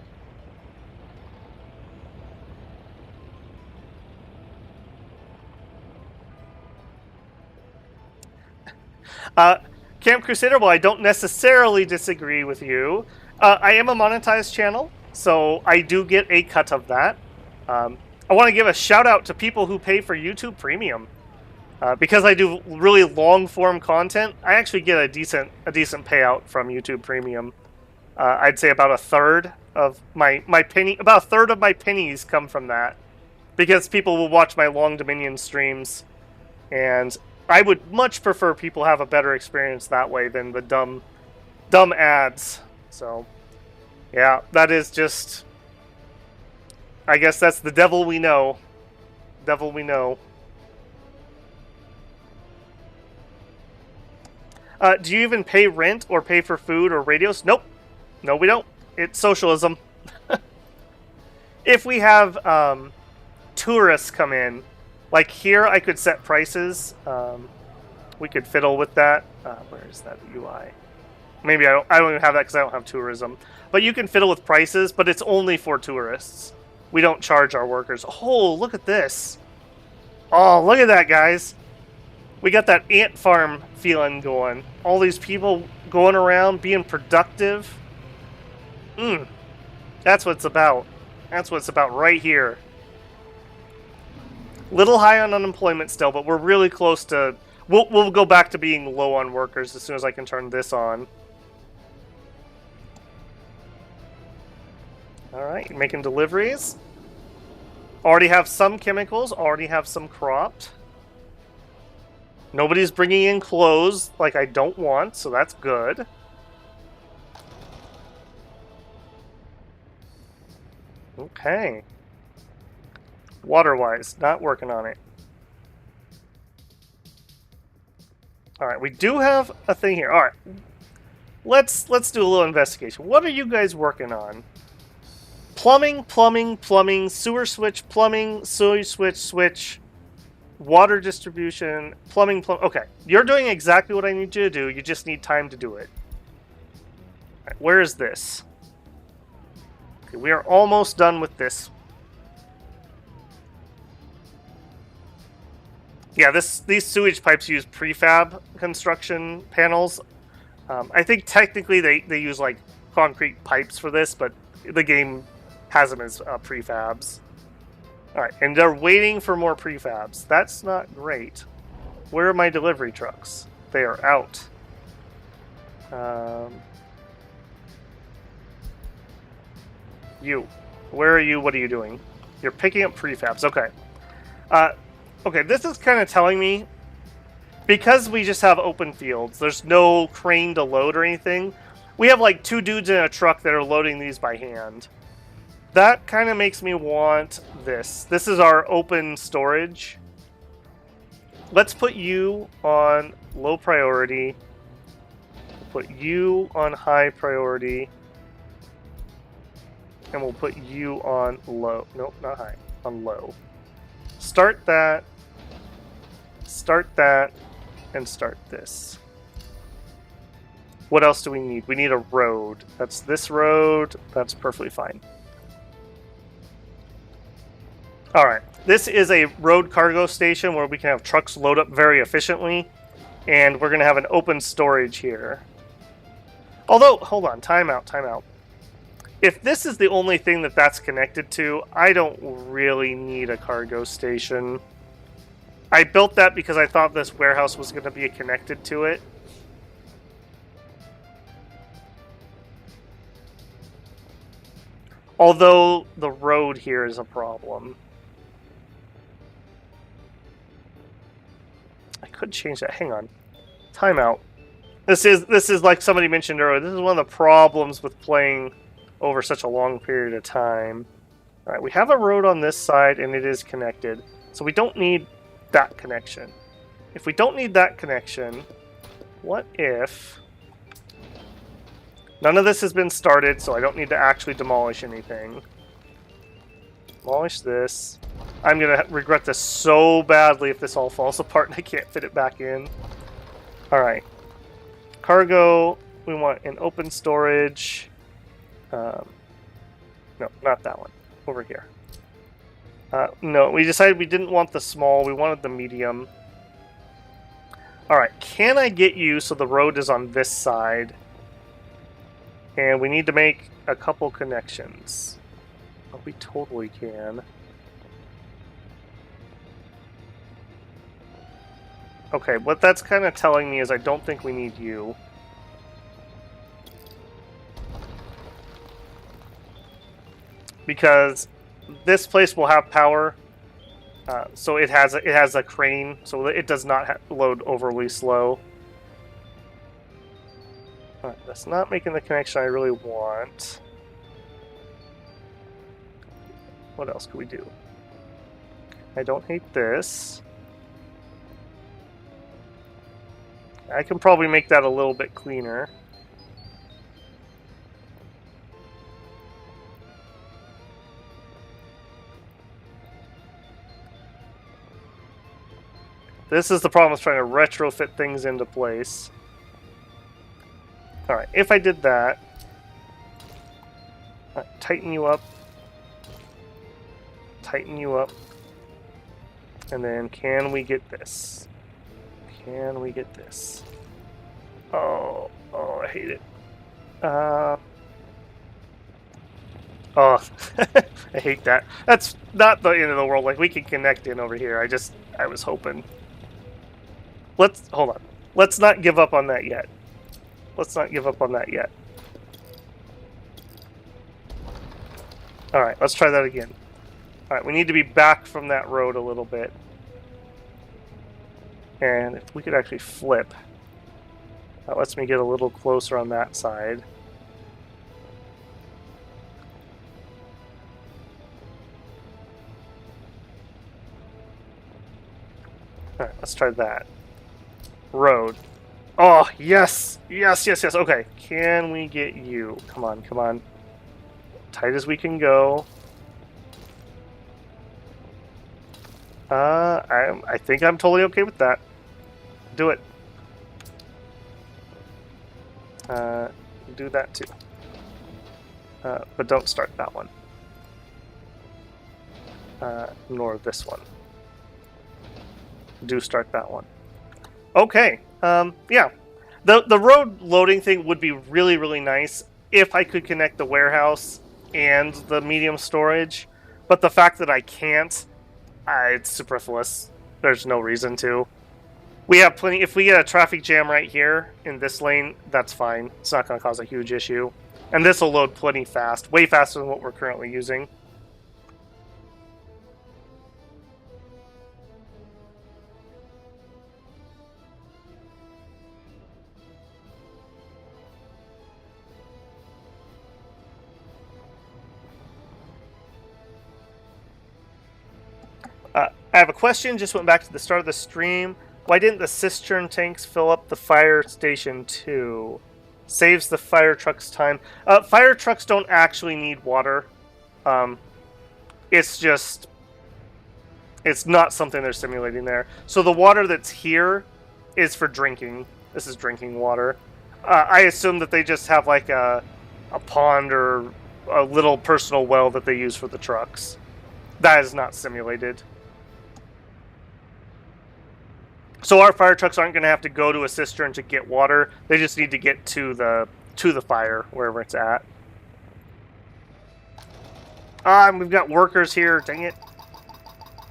Camp Crusader, well, I don't necessarily disagree with you. I am a monetized channel, so I do get a cut of that. I want to give a shout out to people who pay for YouTube Premium. Because I do really long form content, I actually get a decent payout from YouTube Premium. I'd say about a third of my pennies come from that, because people will watch my Long Dominion streams, and I would much prefer people have a better experience that way than the dumb ads. So, yeah, that is just, I guess that's the devil we know. Devil we know. Do you even pay rent or pay for food or radios? Nope. No, we don't. It's socialism. If we have tourists come in, like here, I could set prices. We could fiddle with that. Where is that UI? Maybe I don't even have that because I don't have tourism. But you can fiddle with prices, but it's only for tourists. We don't charge our workers. Oh, look at this. Oh, look at that, guys. We got that ant farm feeling going. All these people going around being productive. That's what it's about. That's what it's about right here. Little high on unemployment still, but we're really close to... We'll go back to being low on workers as soon as I can turn this on. Alright, you're making deliveries. Already have some chemicals, already have some cropped. Nobody's bringing in clothes like I don't want, so that's good. Okay. Water-wise, not working on it. Alright, we do have a thing here. Alright. Let's do a little investigation. What are you guys working on? Plumbing, sewer switch, switch, water distribution, plumbing. Okay, you're doing exactly what I need you to do. You just need time to do it. All right, where is this? Okay, we are almost done with this. Yeah, these sewage pipes use prefab construction panels. I think technically they use like concrete pipes for this, but the game has them as prefabs. Alright, and they're waiting for more prefabs. That's not great. Where are my delivery trucks? They are out. You. Where are you? What are you doing? You're picking up prefabs. Okay. Okay, this is kind of telling me, because we just have open fields, there's no crane to load or anything, we have like 2 dudes in a truck that are loading these by hand. That kind of makes me want this. This is our open storage. Let's put you on low priority. Put you on high priority. And we'll put you on low. Nope, not high. On low. Start that, and start this. What else do we need? We need a road. That's this road. That's perfectly fine. Alright, this is a road cargo station where we can have trucks load up very efficiently, and we're going to have an open storage here. Although, hold on, time out. If this is the only thing that's connected to, I don't really need a cargo station. I built that because I thought this warehouse was going to be connected to it. Although the road here is a problem. I could change that. Hang on. Timeout. This is like somebody mentioned earlier. This is one of the problems with playing over such a long period of time. All right, we have a road on this side and it is connected. So we don't need that connection. If we don't need that connection, what if none of this has been started, so I don't need to actually demolish anything. Demolish this. I'm going to regret this so badly if this all falls apart and I can't fit it back in. Alright. Cargo, we want an open storage. No, not that one. Over here. No, we decided we didn't want the small, we wanted the medium. Alright, can I get you so the road is on this side? And we need to make a couple connections. Oh, we totally can. Okay, what that's kind of telling me is I don't think we need you. Because this place will have power, so it has a crane, so it does not load overly slow. Alright, that's not making the connection I really want. What else could we do? I don't hate this. I can probably make that a little bit cleaner. This is the problem with trying to retrofit things into place. Alright, if I did that, tighten you up, and then can we get this? Can we get this? Oh, I hate it. Oh, I hate that. That's not the end of the world. Like, we can connect in over here. I was hoping. Hold on. Let's not give up on that yet. Alright, let's try that again. Alright, we need to be back from that road a little bit. And if we could actually flip, that lets me get a little closer on that side. Alright, let's try that. Road. Oh, yes! Yes. Okay, can we get you? Come on. Tight as we can go. I think I'm totally okay with that. Do it. Do that too. But don't start that one. Nor this one. Do start that one. Okay. Yeah. The road loading thing would be really, really nice if I could connect the warehouse and the medium storage. But the fact that I can't, it's superfluous. There's no reason to. We have plenty. If we get a traffic jam right here in this lane, that's fine. It's not going to cause a huge issue. And this will load plenty fast. Way faster than what we're currently using. I have a question. Just went back to the start of the stream. Why didn't the cistern tanks fill up the fire station too? Saves the fire trucks time. Fire trucks don't actually need water. It's just... It's not something they're simulating there. So the water that's here is for drinking. This is drinking water. I assume that they just have like a pond or a little personal well that they use for the trucks. That is not simulated. So our fire trucks aren't going to have to go to a cistern to get water. They just need to get to the fire, wherever it's at. And we've got workers here. Dang it.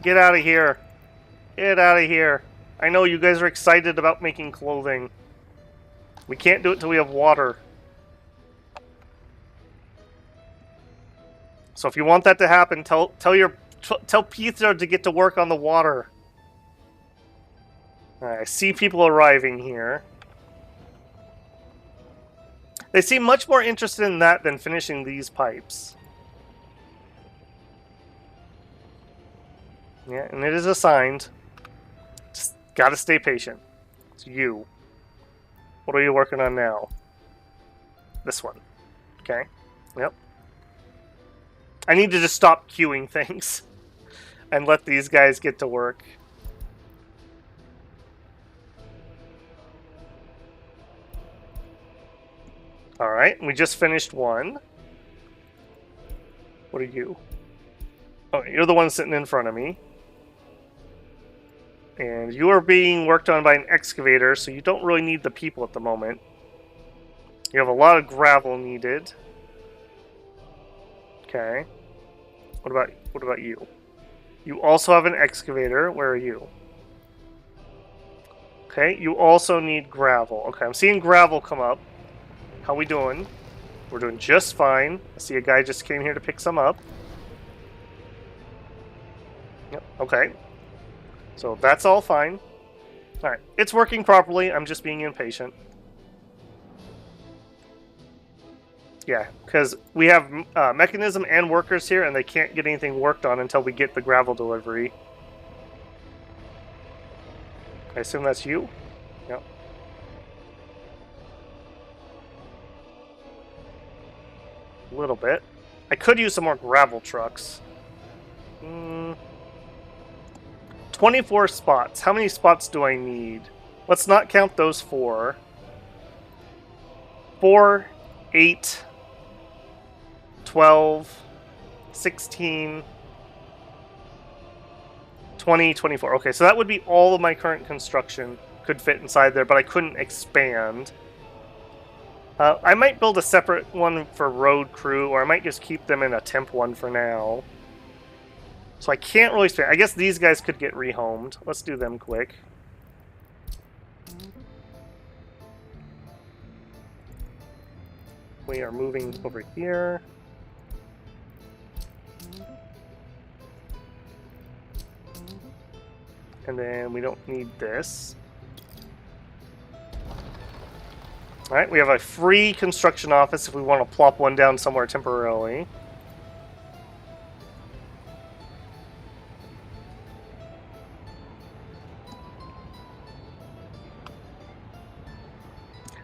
Get out of here. Get out of here. I know you guys are excited about making clothing. We can't do it till we have water. So if you want that to happen, tell Peter to get to work on the water. Alright, I see people arriving here. They seem much more interested in that than finishing these pipes. Yeah, and it is assigned. Just gotta stay patient. It's you. What are you working on now? This one. Okay. Yep. I need to just stop queuing things and let these guys get to work. Alright, we just finished one. What are you? Oh, you're the one sitting in front of me. And you are being worked on by an excavator, so you don't really need the people at the moment. You have a lot of gravel needed. Okay. What about you? You also have an excavator. Where are you? Okay, you also need gravel. Okay, I'm seeing gravel come up. How we doing? We're doing just fine. I see a guy just came here to pick some up. Yep, okay. So that's all fine. Alright, it's working properly. I'm just being impatient. Yeah, because we have mechanism and workers here, and they can't get anything worked on until we get the gravel delivery. I assume that's you? Yep. A little bit. I could use some more gravel trucks. 24 spots. How many spots do I need? Let's not count those 4. 4, 8, 12, 16, 20, 24. Okay, so that would be all of my current construction could fit inside there, but I couldn't expand. I might build a separate one for road crew, or I might just keep them in a temp one for now. So I can't really expand. I guess these guys could get rehomed. Let's do them quick. We are moving over here. And then we don't need this. Alright, we have a free construction office if we want to plop one down somewhere temporarily.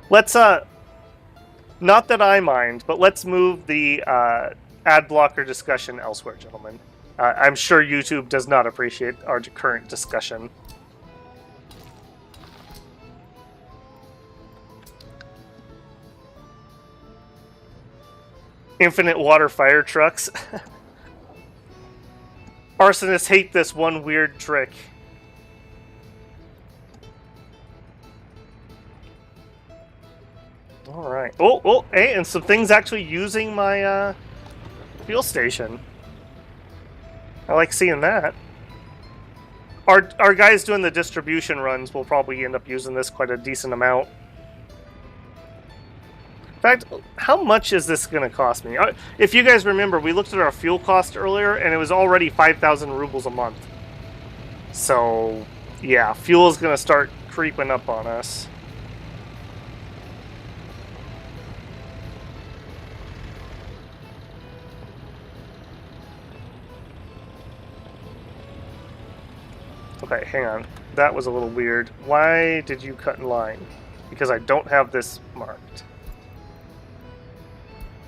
Let's, not that I mind, but let's move the ad blocker discussion elsewhere, gentlemen. I'm sure YouTube does not appreciate our current discussion. Infinite water fire trucks. Arsonists hate this one weird trick. Alright. Oh, hey, and some things actually using my fuel station. I like seeing that. Our guys doing the distribution runs will probably end up using this quite a decent amount. In fact, how much is this going to cost me? If you guys remember, we looked at our fuel cost earlier, and it was already 5,000 rubles a month. So, yeah, fuel is going to start creeping up on us. Okay, hang on. That was a little weird. Why did you cut in line? Because I don't have this marked.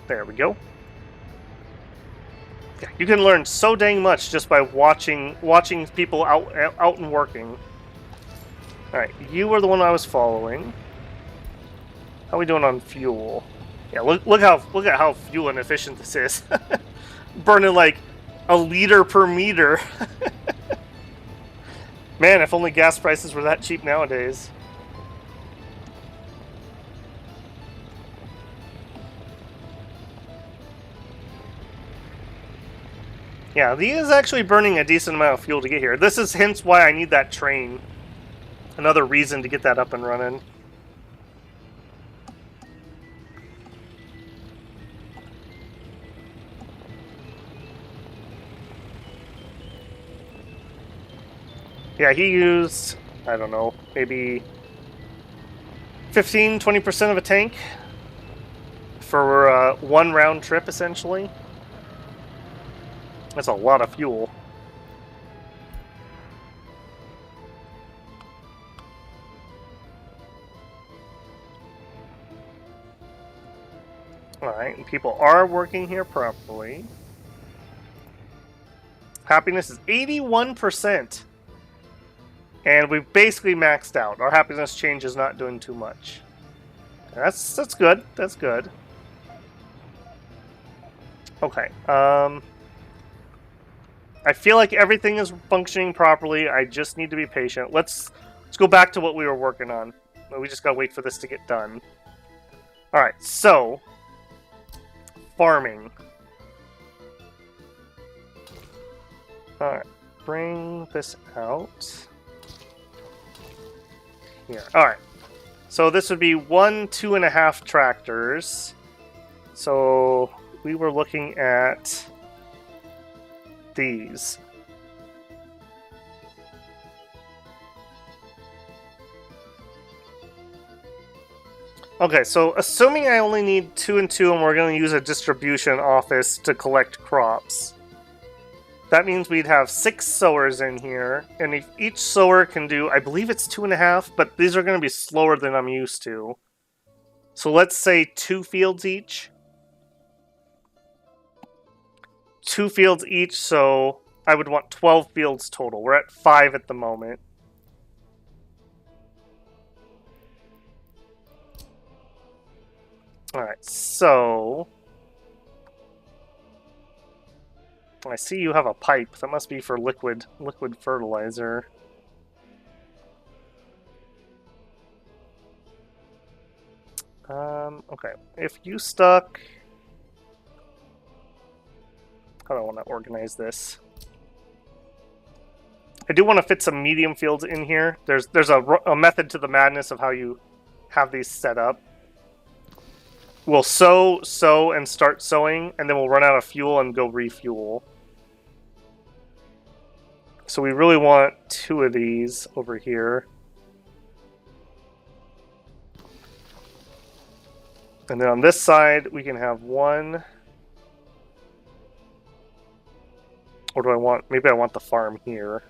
There we go. Yeah, you can learn so dang much just by watching people out and working. All right, you were the one I was following. How are we doing on fuel? Yeah, look at how fuel inefficient this is. Burning like a liter per meter. Man, if only gas prices were that cheap nowadays. Yeah, he is actually burning a decent amount of fuel to get here. This is hence why I need that train. Another reason to get that up and running. Yeah, he used, I don't know, maybe 15-20% of a tank for one round trip, essentially. That's a lot of fuel. Alright, people are working here properly. Happiness is 81%. And we've basically maxed out. Our happiness change is not doing too much. That's good. That's good. Okay. I feel like everything is functioning properly. I just need to be patient. Let's go back to what we were working on. We just gotta wait for this to get done. Alright, so farming. Alright, bring this out. Here. Alright. So this would be 1, 2.5 tractors. So we were looking at these. Okay, so assuming I only need 2 and 2 and we're going to use a distribution office to collect crops, that means we'd have 6 sowers in here, and if each sower can do, I believe it's 2.5, but these are going to be slower than I'm used to. So let's say 2 fields each. 2 fields each, so I would want 12 fields total. We're at 5 at the moment. Alright, so I see you have a pipe. That must be for liquid fertilizer. Okay. If you stuck... How do I want to organize this? I do want to fit some medium fields in here. There's a method to the madness of how you have these set up. We'll sow, and start sowing, and then we'll run out of fuel and go refuel. So we really want 2 of these over here. And then on this side, we can have 1. Or do I want... Maybe I want the farm here.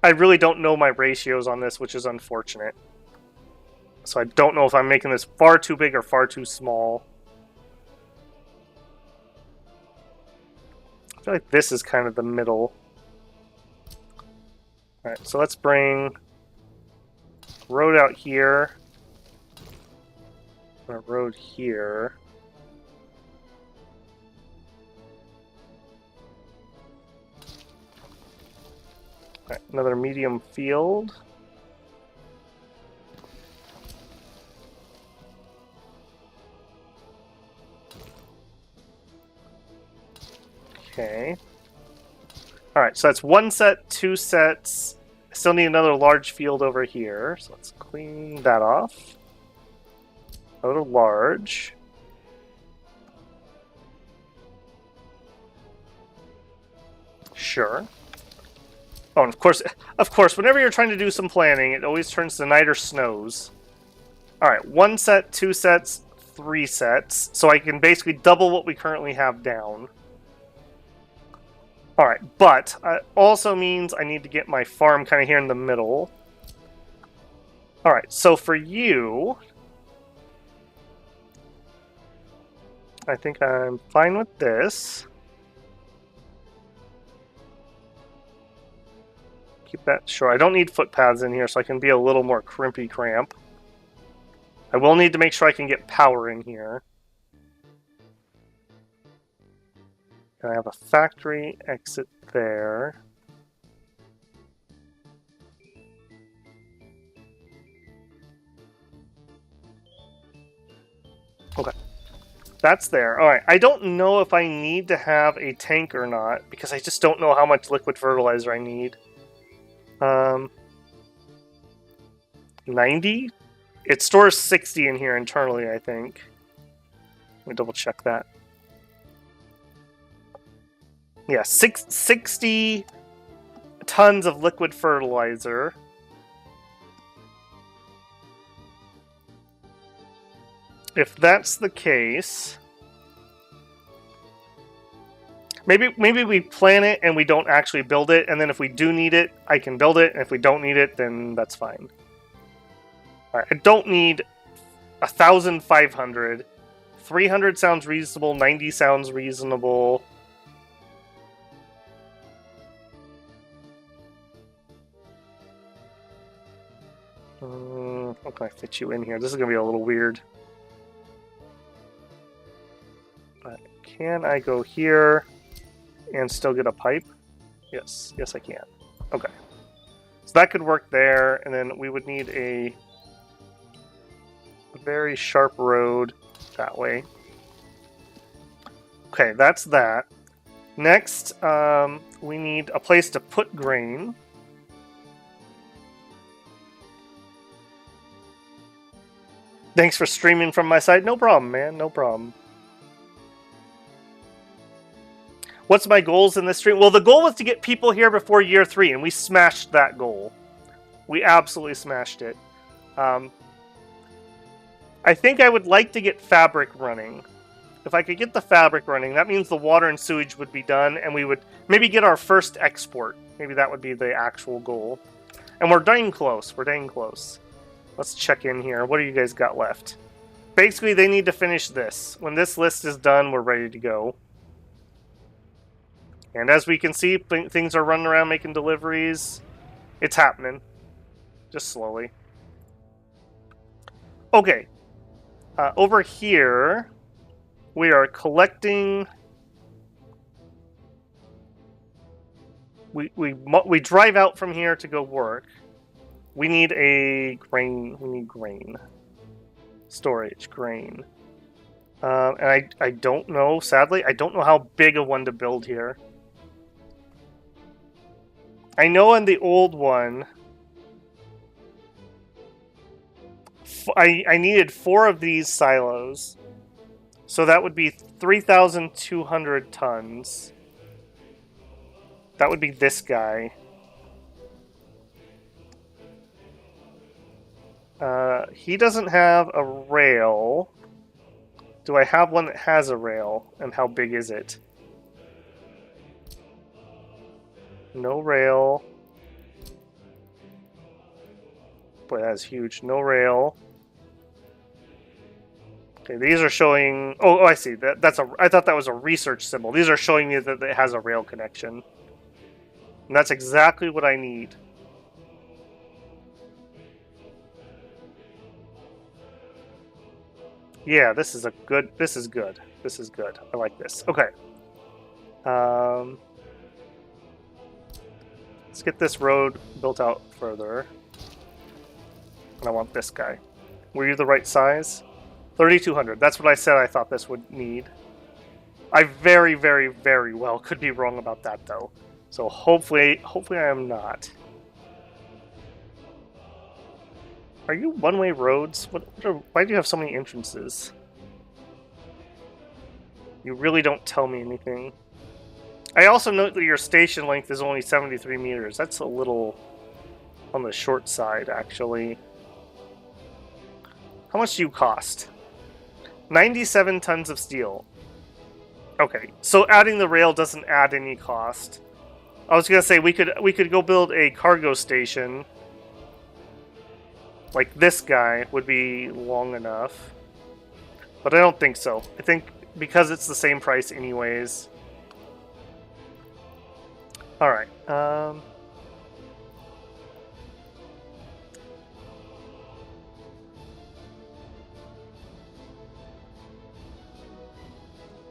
I really don't know my ratios on this, which is unfortunate. So I don't know if I'm making this far too big or far too small. I feel like this is kind of the middle. Alright, so let's bring road out here. A road here. Alright, another medium field. Okay. Alright, so that's 1 set, 2 sets. I still need another large field over here, so let's clean that off. Another large. Sure. Oh, and of course, whenever you're trying to do some planning, it always turns to night or snows. Alright, 1 set, 2 sets, 3 sets. So I can basically double what we currently have down. Alright, but it also means I need to get my farm kind of here in the middle. Alright, so for you... I think I'm fine with this. Keep that sure. I don't need footpaths in here, so I can be a little more crimpy cramp. I will need to make sure I can get power in here. And I have a factory exit there. Okay. That's there. Alright, I don't know if I need to have a tank or not, because I just don't know how much liquid fertilizer I need. 90? It stores 60 in here internally, I think. Let me double check that. Yeah, 60 tons of liquid fertilizer. If that's the case... Maybe we plan it and we don't actually build it, and then if we do need it, I can build it, and if we don't need it, then that's fine. Alright, I don't need 1,500. 300 sounds reasonable, 90 sounds reasonable. How can I fit you in here? This is going to be a little weird. Can I go here and still get a pipe? Yes, I can. Okay. So So that could work there, and then we would need a very sharp road that way. Okay, that's that. Next, we need a place to put grain. Thanks for streaming from my side. No problem, man. No problem. What's my goals in this stream? Well, the goal was to get people here before year 3, and we smashed that goal. We absolutely smashed it. I think I would like to get fabric running. If I could get the fabric running, that means the water and sewage would be done, and we would maybe get our first export. Maybe that would be the actual goal. And we're dang close. We're dang close. Let's check in here. What do you guys got left? Basically, they need to finish this. When this list is done, we're ready to go. And as we can see, things are running around making deliveries. It's happening. Just slowly. Okay. Over here, we are collecting... We drive out from here to go work. We need a grain. We need grain. Storage, grain. And I don't know, sadly, I don't know how big a one to build here. I know in the old one, I needed 4 of these silos. So that would be 3,200 tons. That would be this guy. He doesn't have a rail. Do I have one that has a rail? And how big is it? No rail. Boy, that's huge. No rail. Okay, these are showing... Oh, I see. That's a. I thought that was a research symbol. These are showing me that it has a rail connection. And that's exactly what I need. Yeah, this is a good... This is good. This is good. I like this. Okay. Let's get this road built out further. And I want this guy. Were you the right size? 3,200. That's what I said I thought this would need. I very, very, very well could be wrong about that, though. So hopefully I am not. Are you one-way roads? Why do you have so many entrances? You really don't tell me anything. I also note that your station length is only 73 meters. That's a little on the short side, actually. How much do you cost? 97 tons of steel. Okay, so adding the rail doesn't add any cost. I was gonna say we could go build a cargo station. Like this guy would be long enough. But I don't think so. I think because it's the same price anyways. Alright,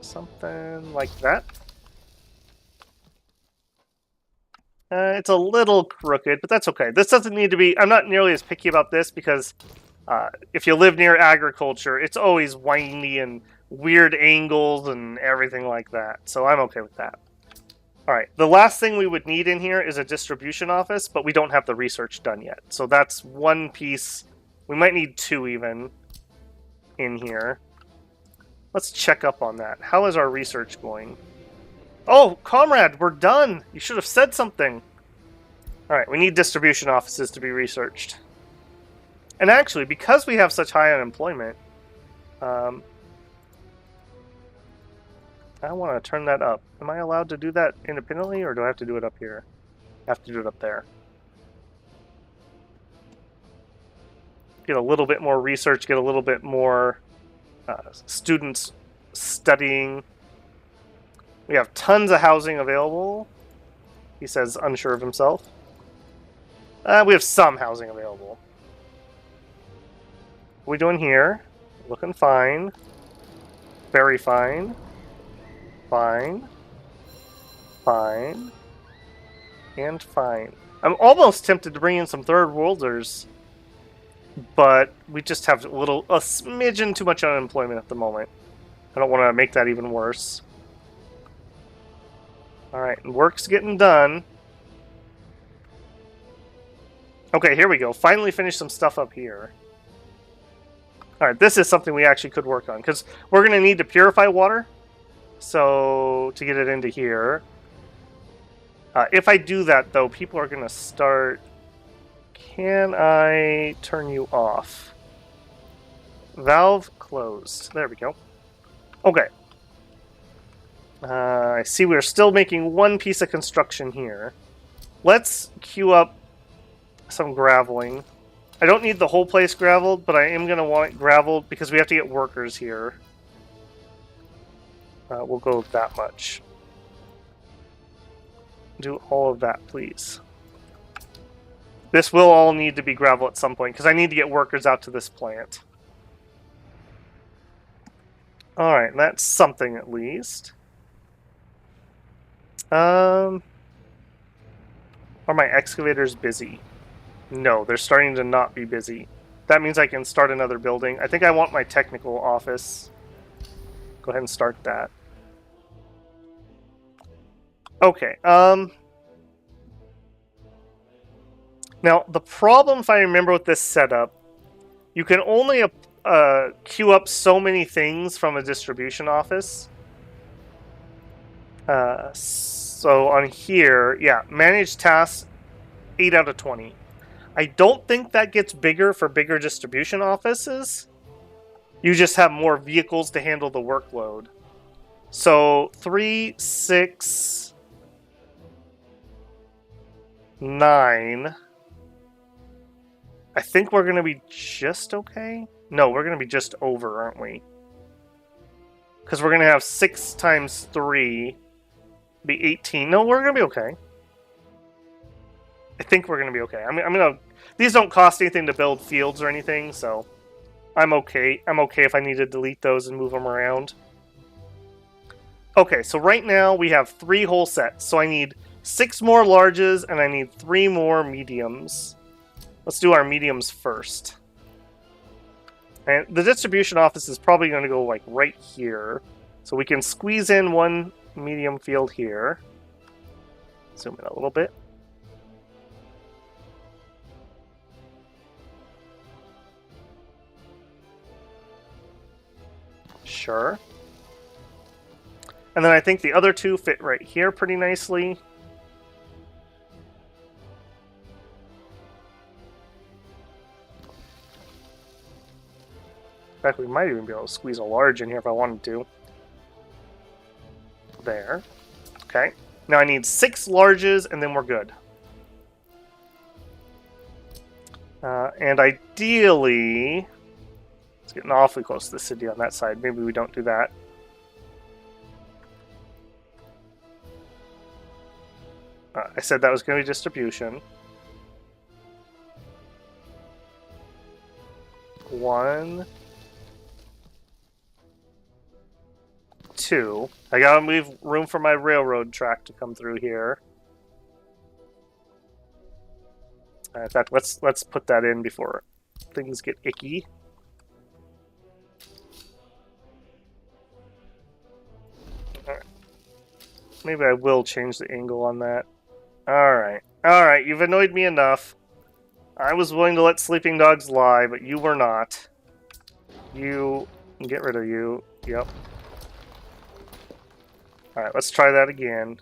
something like that. It's a little crooked, but that's okay. This doesn't need to be... I'm not nearly as picky about this because if you live near agriculture, it's always windy and weird angles and everything like that. So I'm okay with that. Alright, the last thing we would need in here is a distribution office, but we don't have the research done yet. So that's one piece. We might need 2 even in here. Let's check up on that. How is our research going? Oh, comrade, we're done! You should have said something. Alright, we need distribution offices to be researched. And actually, because we have such high unemployment, I want to turn that up. Am I allowed to do that independently, or do I have to do it up here? I have to do it up there. Get a little bit more research, get a little bit more students studying. We have tons of housing available. He says unsure of himself. We have some housing available. What are we doing here? Looking fine. Very fine. Fine. Fine. And fine. I'm almost tempted to bring in some third worlders, but we just have a smidgen too much unemployment at the moment. I don't want to make that even worse. Alright, work's getting done. Okay, here we go. Finally finished some stuff up here. Alright, this is something we actually could work on, because we're going to need to purify water. So, to get it into here. If I do that, though, people are going to start... Can I turn you off? Valve closed. There we go. Okay. I see we're still making one piece of construction here. Let's queue up some graveling. I don't need the whole place graveled, but I am going to want it graveled because we have to get workers here. We'll go that much. Do all of that, please. This will all need to be gravel at some point because I need to get workers out to this plant. Alright, that's something at least. Are my excavators busy? No, they're starting to not be busy. That means I can start another building. I think I want my technical office. Go ahead and start that. Okay, now, the problem, if I remember with this setup, you can only queue up so many things from a distribution office. So on here, yeah, manage tasks, 8 out of 20. I don't think that gets bigger for bigger distribution offices. You just have more vehicles to handle the workload. So 3, 6, 9. I think we're going to be just okay. No, we're going to be just over, aren't we? Because we're going to have 6 times 3 be 18. No, we're going to be okay. I think we're going to be okay. I'm going to... These don't cost anything to build fields or anything, so I'm okay. I'm okay if I need to delete those and move them around. Okay, so right now we have 3 whole sets. So I need 6 more larges and I need 3 more mediums. Let's do our mediums first. And the distribution office is probably going to go like right here. So we can squeeze in 1 medium field here. Zoom in a little bit. Sure. And then I think the other 2 fit right here pretty nicely. In fact, we might even be able to squeeze a large in here if I wanted to. There. Okay. Now I need 6 larges, and then we're good. And ideally... It's getting awfully close to the city on that side. Maybe we don't do that. I said that was going to be distribution. 1... 2. I gotta leave room for my railroad track to come through here. In fact, let's put that in before things get icky. Alright. Maybe I will change the angle on that. Alright. Alright, you've annoyed me enough. I was willing to let sleeping dogs lie, but you were not. You... Get rid of you. Yep. Alright, let's try that again.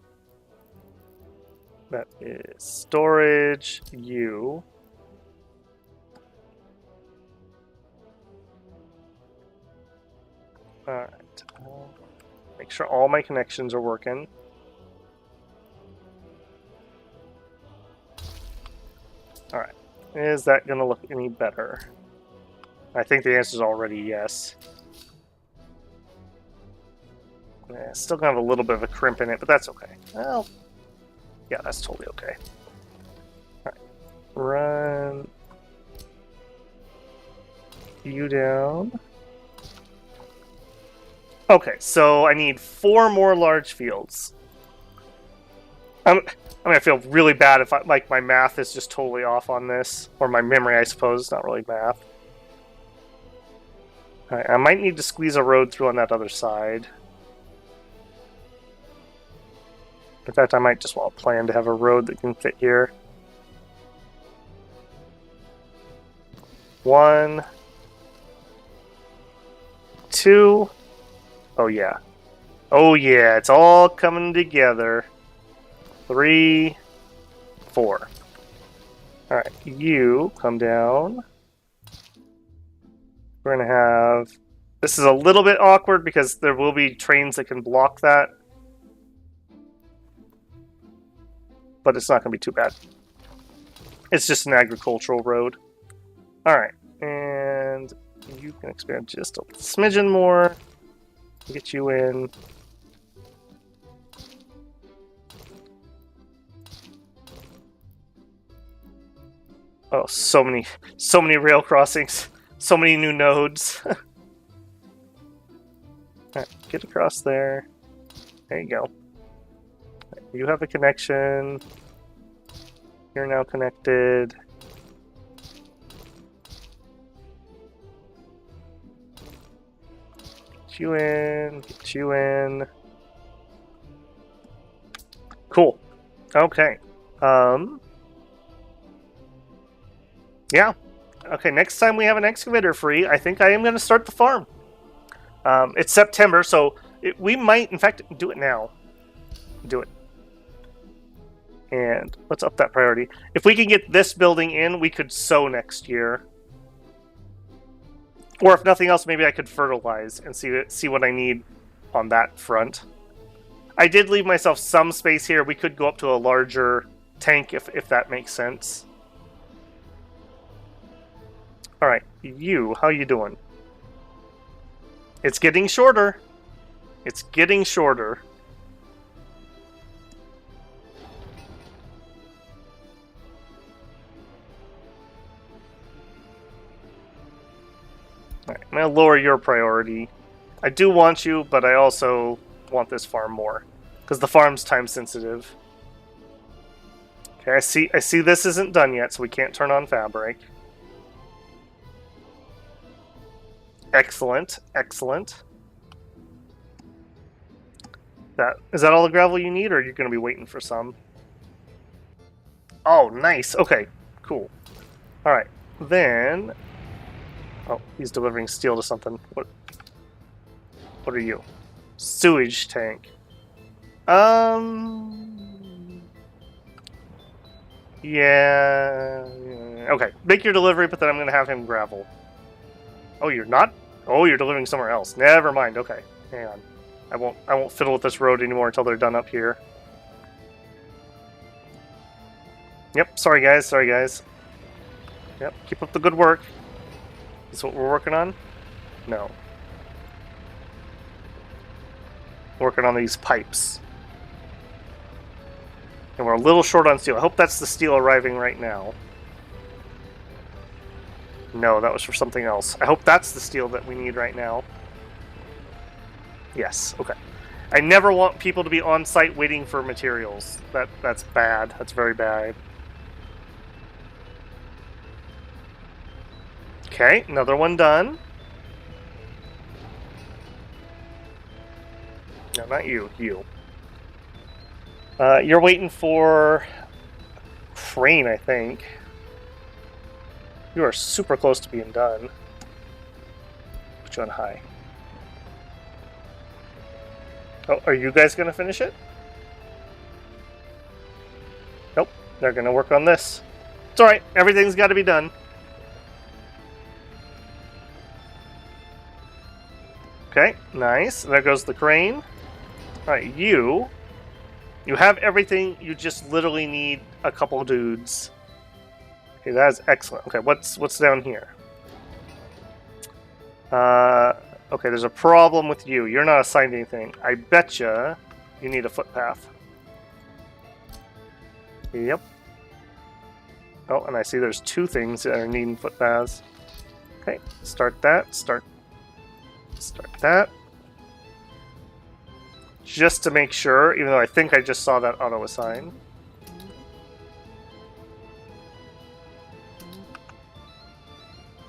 That is storage, you. Alright. Make sure all my connections are working. Alright. Is that going to look any better? I think the answer is already yes. Yeah, still gonna have a little bit of a crimp in it, but that's okay. Well, yeah, that's totally okay. Alright. Run you down. Okay, so I need 4 more large fields. I mean, I feel really bad if like my math is just totally off on this, or my memory, I suppose, not really math. Right, I might need to squeeze a road through on that other side. In fact, I might just want to plan to have a road that can fit here. 1, 2. Oh yeah. Oh yeah, it's all coming together. 3, 4. Alright, you come down. We're going to have... This is a little bit awkward because there will be trains that can block that. But it's not going to be too bad. It's just an agricultural road. Alright, and you can expand just a smidgen more. Get you in. Oh, so many rail crossings. So many new nodes. Alright, get across there. There you go. You have a connection. You're now connected. Get you in. Get you in. Cool. Okay. Yeah. Okay, next time we have an excavator free, I think I am going to start the farm. It's September, so we might, in fact, do it now. Do it. And let's up that priority. If we can get this building in, we could sow next year. Or if nothing else, maybe I could fertilize and see what I need on that front. I did leave myself some space here. We could go up to a larger tank if that makes sense. Alright, how you doing? It's getting shorter. It's getting shorter. Alright, I'm going to lower your priority. I do want you, but I also want this farm more. Because the farm's time sensitive. Okay, I see this isn't done yet, so we can't turn on fabric. Excellent, excellent. Is that all the gravel you need, or are you going to be waiting for some? Oh, nice. Okay, cool. All right, then. Oh, he's delivering steel to something. What are you? Sewage tank. Yeah. Okay, make your delivery, but then I'm going to have him gravel. Oh, you're not? Oh, you're delivering somewhere else. Never mind. Okay, hang on. I won't fiddle with this road anymore until they're done up here. Yep. Sorry, guys. Sorry, guys. Yep. Keep up the good work. Is this what we're working on? No. Working on these pipes. And we're a little short on steel. I hope that's the steel arriving right now. No, that was for something else. I hope that's the steel that we need right now. Yes, okay. I never want people to be on site waiting for materials. That's bad. That's very bad. Okay, another one done. No, not you. You. You're waiting for crane, I think. You are super close to being done. Put you on high. Oh, are you guys going to finish it? Nope. They're going to work on this. It's alright. Everything's got to be done. Okay, nice. There goes the crane. Alright, you have everything. You just literally need a couple dudes. Okay, that is excellent. Okay, what's down here? Okay, there's a problem with you. You're not assigned anything. I betcha you need a footpath. Yep. Oh, and I see there's 2 things that are needing footpaths. Okay, start that. Start that. just to make sure, even though I think I just saw that auto-assign.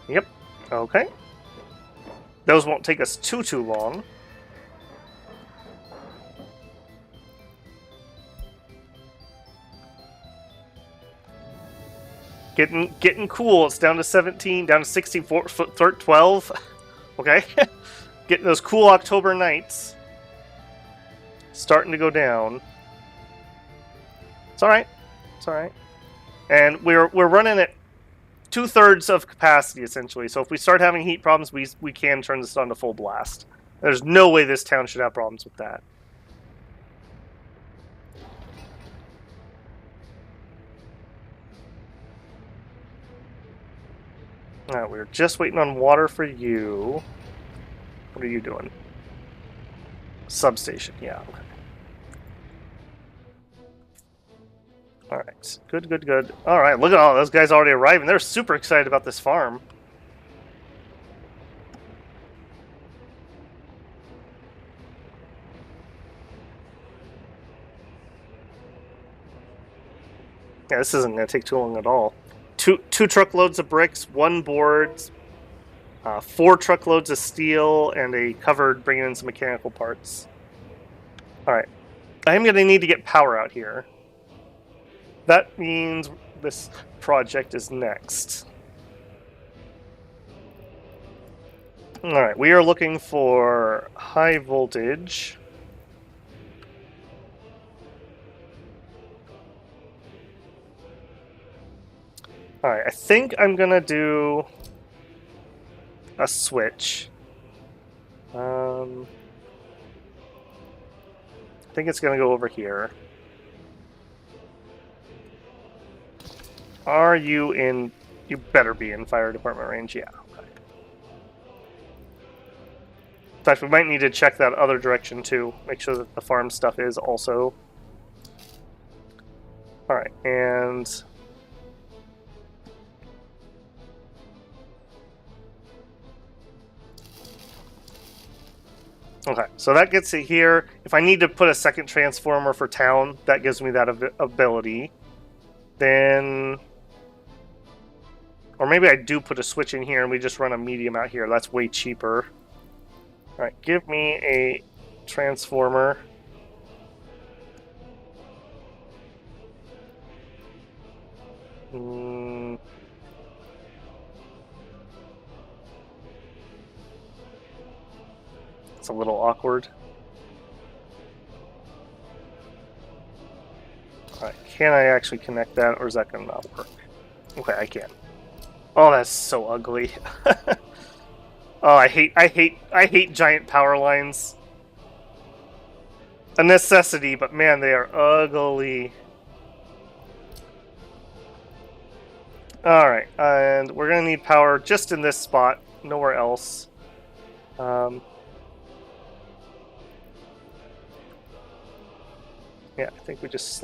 Yep, okay. Those won't take us too long. Getting cool. It's down to 17, down to 16, 12. Okay. Getting those cool October nights. Starting to go down. It's alright. It's alright. And we're running at 2/3 of capacity, essentially. So if we start having heat problems, we can turn this on to full blast. There's no way this town should have problems with that. Alright, we're just waiting on water for you. What are you doing? Substation, yeah, okay. Alright, good, good, good. Alright, look at all those guys already arriving. They're super excited about this farm. Yeah, this isn't going to take too long at all. Two truckloads of bricks, 1 board, 4 truckloads of steel, and a cupboard bringing in some mechanical parts. Alright. I am going to need to get power out here. That means this project is next. Alright, we are looking for high voltage. Alright, I think I'm gonna do a switch. I think it's gonna go over here. Are you in... You better be in fire department range, yeah. Okay. In fact, we might need to check that other direction too. Make sure that the farm stuff is also. Alright, and... Okay, so that gets it here. If I need to put a second transformer for town, that gives me that ability. Then... Or maybe I do put a switch in here and we just run a medium out here. That's way cheaper. Alright, give me a transformer. It's a little awkward. Alright, can I actually connect that, or is that going to not work? Okay, I can. Oh, that's so ugly. Oh, I hate giant power lines. A necessity, but man, they are ugly. Alright, and we're going to need power just in this spot, nowhere else. Yeah, I think we just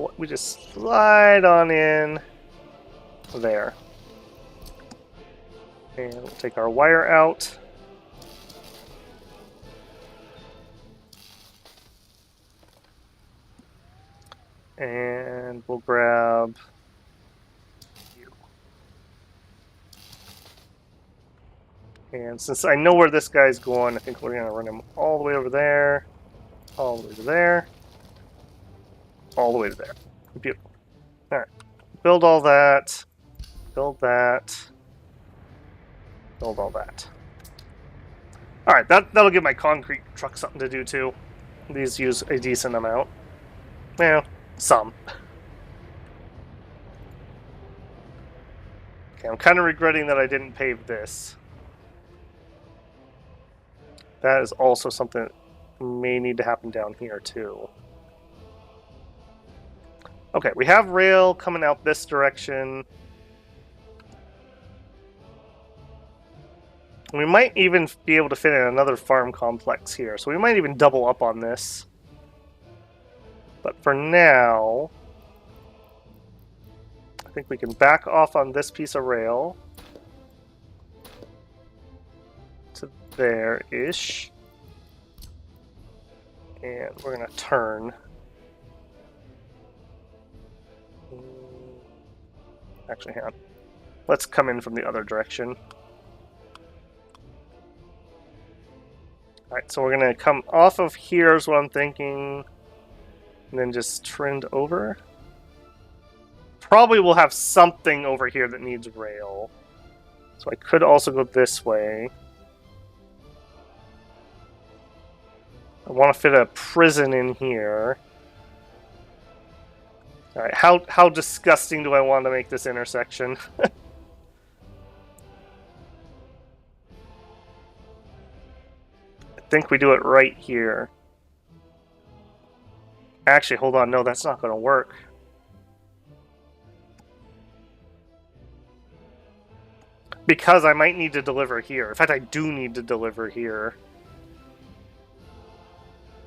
slide on in there. And we'll take our wire out. And we'll grab you. And since I know where this guy's going, I think we're going to run him all the way over there, all the way to there, all the way to there. Beautiful. Alright. Build all that. Build that. Build all that. Alright, that'll give my concrete truck something to do too. These use a decent amount. Well, some. Okay, I'm kind of regretting that I didn't pave this. That is also something that may need to happen down here too. Okay, we have rail coming out this direction. We might even be able to fit in another farm complex here, so we might even double up on this. But for now, I think we can back off on this piece of rail to there-ish. And we're going to turn. Actually, hang on. Let's come in from the other direction. Alright, so we're going to come off of here is what I'm thinking. And then just trend over. Probably we'll have something over here that needs rail. So I could also go this way. I want to fit a prison in here. Alright, how disgusting do I want to make this intersection? I think we do it right here. Actually, hold on. No, that's not going to work. Because I might need to deliver here. In fact, I do need to deliver here.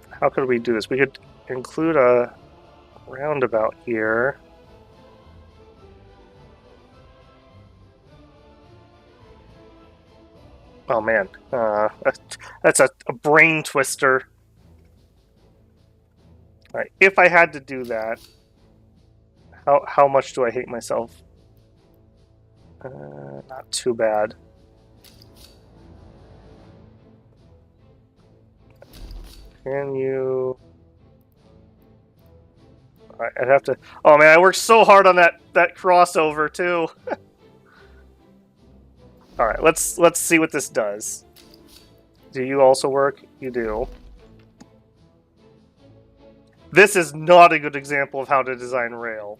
How could we do this? We could include a roundabout here. Oh man, that's a brain twister. All right, if I had to do that, how much do I hate myself? Not too bad. Can you? Alright, I'd have to. Oh man, I worked so hard on that crossover too. All right, let's see what this does. Do you also work? You do. This is not a good example of how to design rail.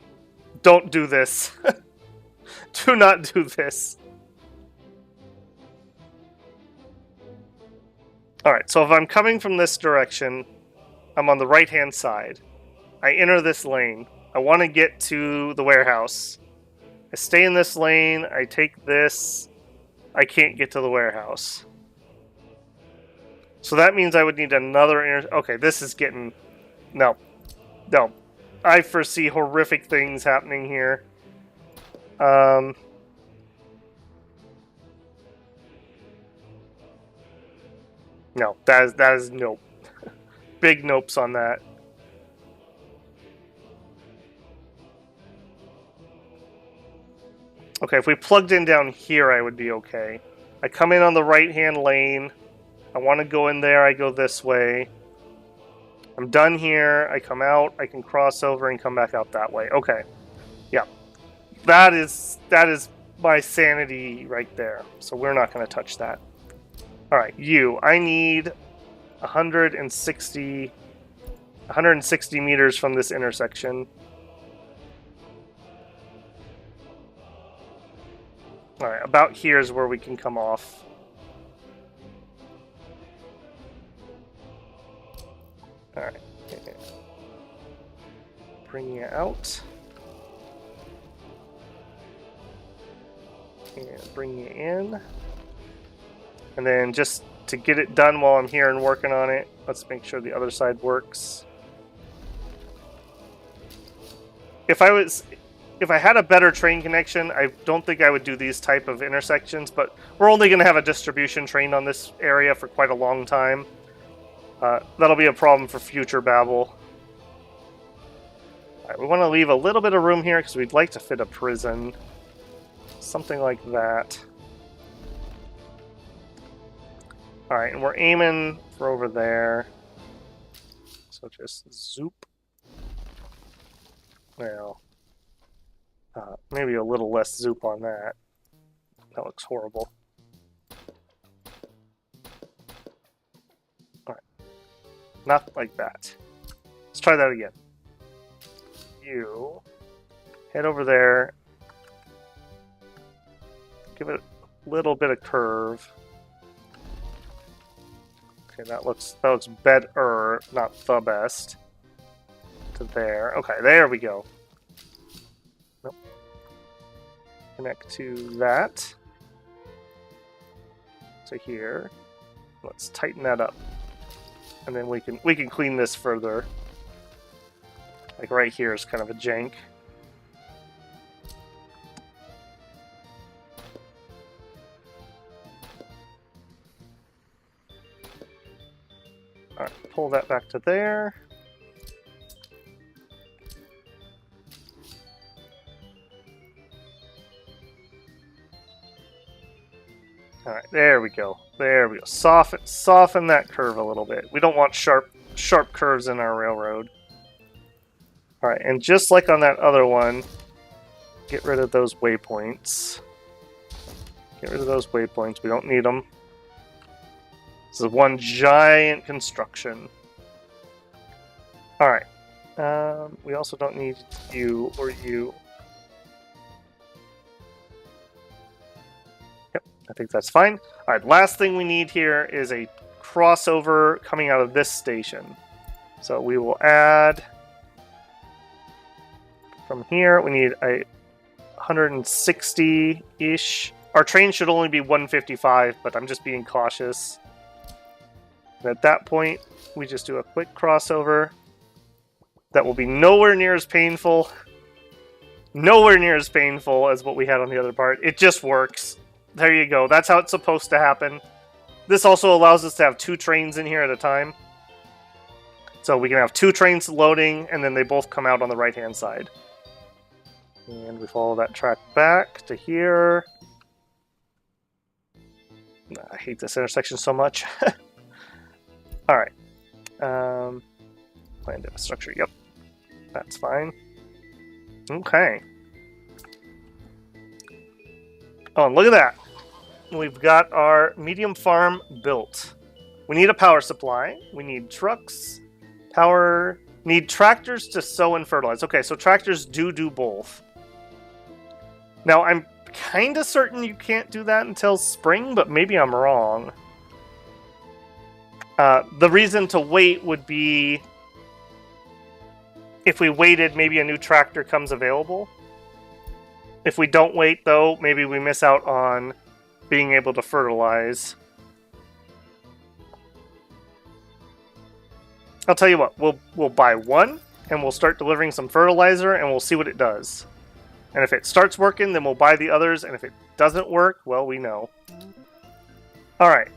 Don't do this. Do not do this. Alright, so if I'm coming from this direction, I'm on the right-hand side. I enter this lane. I want to get to the warehouse. I stay in this lane. I take this. I can't get to the warehouse. So that means I would need another... Okay, this is getting... No. No. I foresee horrific things happening here. No, that is nope. Big nopes on that. Okay, if we plugged in down here, I would be okay. I come in on the right-hand lane. I want to go in there. I go this way. I'm done here. I come out. I can cross over and come back out that way. Okay. Yeah. That is my sanity right there. So we're not going to touch that. All right, you. I need 160 meters from this intersection. All right, about here is where we can come off. All right. Bring you out. And bring you in. And then just to get it done while I'm here and working on it, let's make sure the other side works. If I had a better train connection, I don't think I would do these type of intersections, but we're only going to have a distribution train on this area for quite a long time. That'll be a problem for future Babel. All right, we want to leave a little bit of room here because we'd like to fit a prison. Something like that. Alright, and we're aiming for over there. So just zoop. Well, maybe a little less zoop on that. That looks horrible. Alright. Not like that. Let's try that again. You head over there. Give it a little bit of curve. Okay, that looks better, not the best. To there. Okay, there we go. Nope. Connect to that. To here. Let's tighten that up. And then we can clean this further. Like right here is kind of a jank. Alright, pull that back to there. Alright, there we go. There we go. Soften that curve a little bit. We don't want sharp curves in our railroad. Alright, and just like on that other one, get rid of those waypoints. Get rid of those waypoints. We don't need them. This is one giant construction. Alright. We also don't need you or you. Yep, I think that's fine. Alright, last thing we need here is a crossover coming out of this station. So we will add... From here, we need a 160-ish. Our train should only be 155, but I'm just being cautious. And at that point, we just do a quick crossover. That will be nowhere near as painful. Nowhere near as painful as what we had on the other part. It just works. There you go. That's how it's supposed to happen. This also allows us to have 2 trains in here at a time. So we can have 2 trains loading, and then they both come out on the right-hand side. And we follow that track back to here. I hate this intersection so much. Alright. Planned infrastructure, yep. That's fine. Okay. Oh, and look at that. We've got our medium farm built. We need a power supply. We need trucks. Power... Need tractors to sow and fertilize. Okay, so tractors do both. Now, I'm kind of certain you can't do that until spring, but maybe I'm wrong. The reason to wait would be if we waited, maybe a new tractor comes available. If we don't wait, though, maybe we miss out on being able to fertilize. I'll tell you what, we'll buy one, and we'll start delivering some fertilizer, and we'll see what it does. And if it starts working, then we'll buy the others, and if it doesn't work, well, we know. Alright,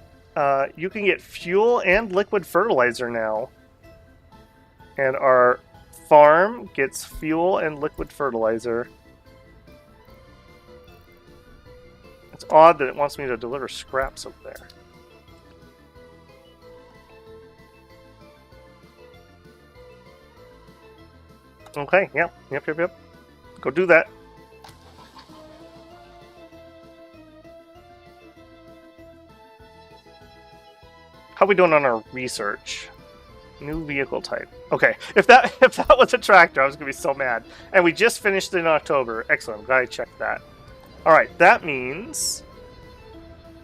you can get fuel and liquid fertilizer now. And our farm gets fuel and liquid fertilizer. It's odd that it wants me to deliver scraps over there. Okay, yep. Go do that. How are we doing on our research? New vehicle type. Okay, if that was a tractor, I was gonna be so mad. And we just finished in October. Excellent. I'm glad I checked that. All right, that means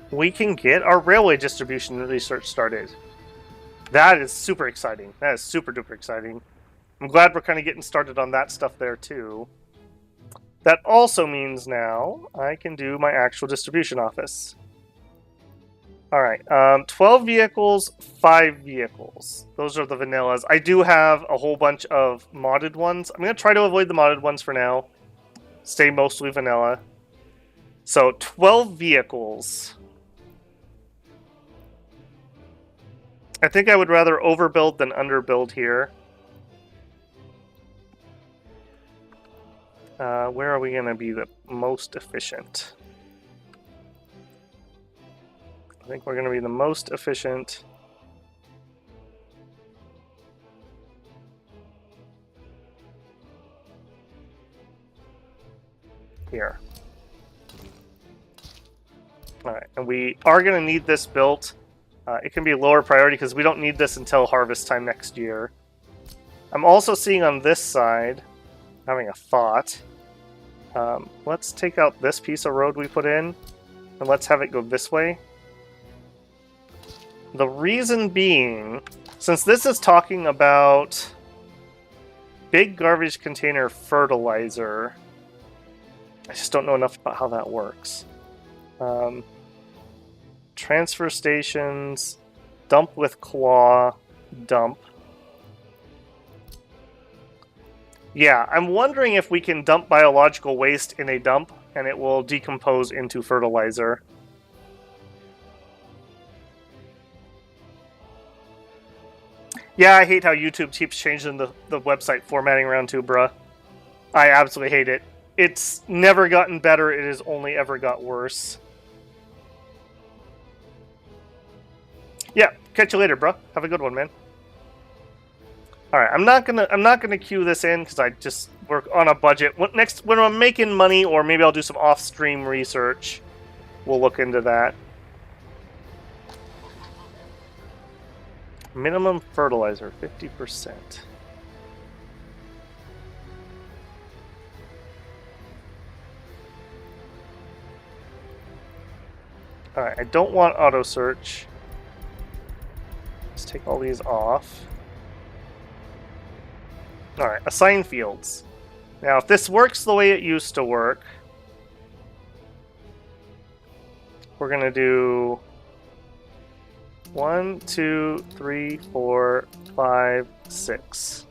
we can get our railway distribution research started. That is super exciting. That is super duper exciting. I'm glad we're kind of getting started on that stuff there too. That also means now I can do my actual distribution office. Alright, 12 vehicles, 5 vehicles. Those are the vanillas. I do have a whole bunch of modded ones. I'm going to try to avoid the modded ones for now. Stay mostly vanilla. So, 12 vehicles. I think I would rather overbuild than underbuild here. Where are we going to be the most efficient? I think we're going to be the most efficient. Here. Alright, and we are going to need this built. It can be a lower priority because we don't need this until harvest time next year. I'm also seeing on this side, having a thought. Let's take out this piece of road we put in, and let's have it go this way. The reason being, since this is talking about big garbage container fertilizer, I just don't know enough about how that works. Transfer stations, dump with claw, dump. Yeah, I'm wondering if we can dump biological waste in a dump and it will decompose into fertilizer. Yeah, I hate how YouTube keeps changing the website formatting around too, bruh. I absolutely hate it. It's never gotten better, it has only ever got worse. Yeah, catch you later, bro. Have a good one, man. Alright, I'm not gonna queue this in because I just work on a budget. When I'm making money, or maybe I'll do some off-stream research, we'll look into that. Minimum fertilizer, 50%. Alright, I don't want auto search. Let's take all these off. Alright, assign fields. Now, if this works the way it used to work, we're going to do 1, 2, 3, 4, 5, 6.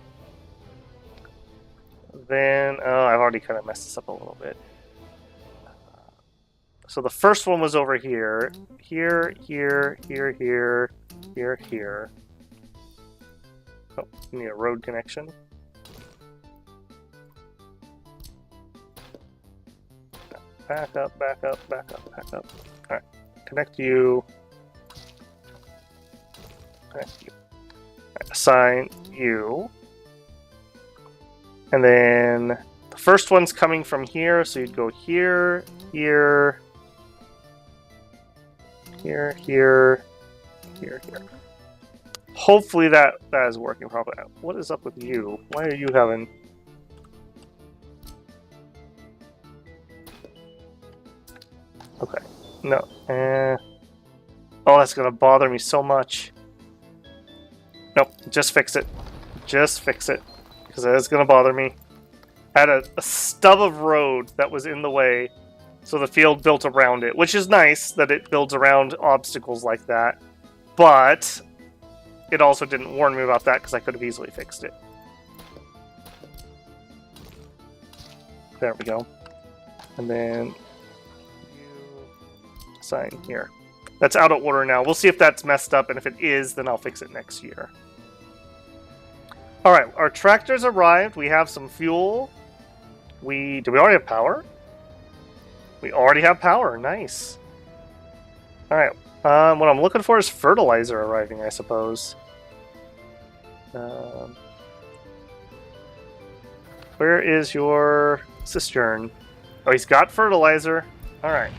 Then, oh, I've already kind of messed this up a little bit. So the first one was over here. Here, here, here, here, here, here. Oh, we need a road connection. Back up, back up, back up, back up. Alright, connect you. Connect you. Right, assign you. And then the first one's coming from here, so you'd go here, here, here, here, here, here. Hopefully that is working properly. What is up with you? Why are you having... Okay, no. Oh, that's gonna bother me so much. Nope, just fix it. Just fix it. Because that is gonna bother me. I had a stub of road that was in the way, so the field built around it, which is nice that it builds around obstacles like that. But it also didn't warn me about that because I could have easily fixed it. There we go. And then sign here. That's out of order now. We'll see if that's messed up, and if it is, then I'll fix it next year. Alright, our tractor's arrived. We have some fuel. Do we already have power? We already have power. Nice. Alright, what I'm looking for is fertilizer arriving, I suppose. Where is your cistern? Oh, he's got fertilizer. Alright.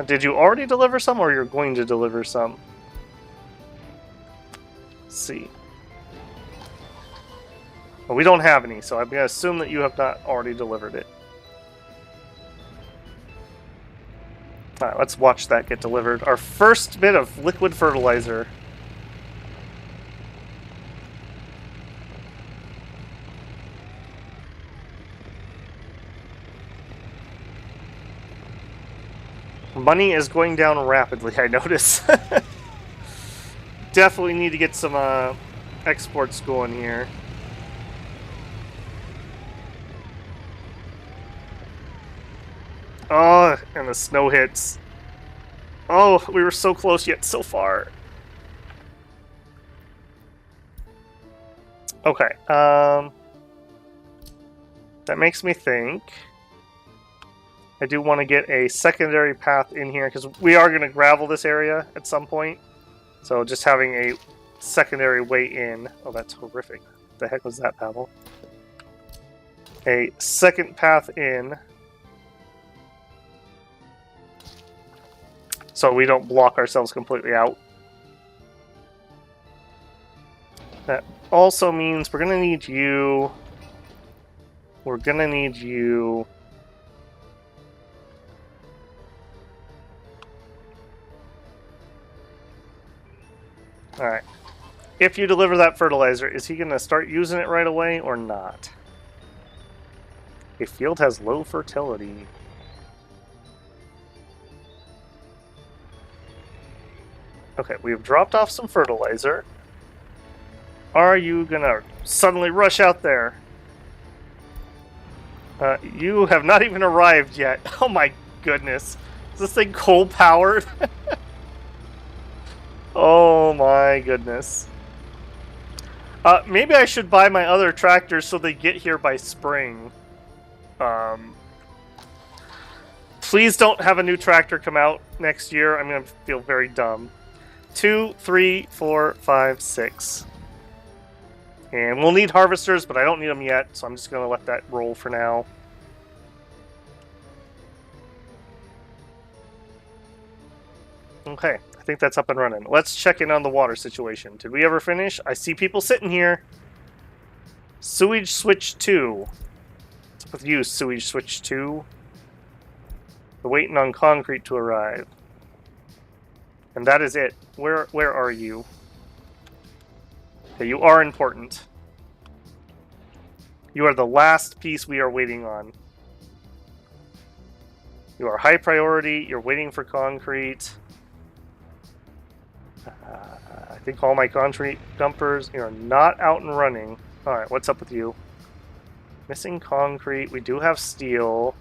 Did you already deliver some, or you're going to deliver some? Let's see. Well, we don't have any, so I'm going to assume that you have not already delivered it. Alright, let's watch that get delivered. Our first bit of liquid fertilizer. Money is going down rapidly, I notice. Definitely need to get some exports going here. Oh, and the snow hits. Oh, we were so close yet so far. Okay, that makes me think. I do want to get a secondary path in here, because we are going to gravel this area at some point. So just having a secondary way in. Oh, that's horrific. What the heck was that, Pavel? A second path in. So we don't block ourselves completely out. That also means we're going to need you. We're going to need you. Alright. If you deliver that fertilizer, is he going to start using it right away or not? A field has low fertility. Okay, we've dropped off some fertilizer. Are you going to suddenly rush out there? You have not even arrived yet. Oh my goodness. Is this thing coal powered? Oh my goodness. Maybe I should buy my other tractors so they get here by spring. Please don't have a new tractor come out next year. I'm going to feel very dumb. 2, 3, 4, 5, 6. And we'll need harvesters, but I don't need them yet, so I'm just going to let that roll for now. Okay, I think that's up and running. Let's check in on the water situation. Did we ever finish? I see people sitting here. Sewage switch 2. What's up with you, sewage switch 2? We're waiting on concrete to arrive. And that is it. Where are you? Okay, you are important. You are the last piece we are waiting on. You are high priority. You're waiting for concrete. I think all my concrete dumpers are not out and running. Alright, what's up with you? Missing concrete. We do have steel.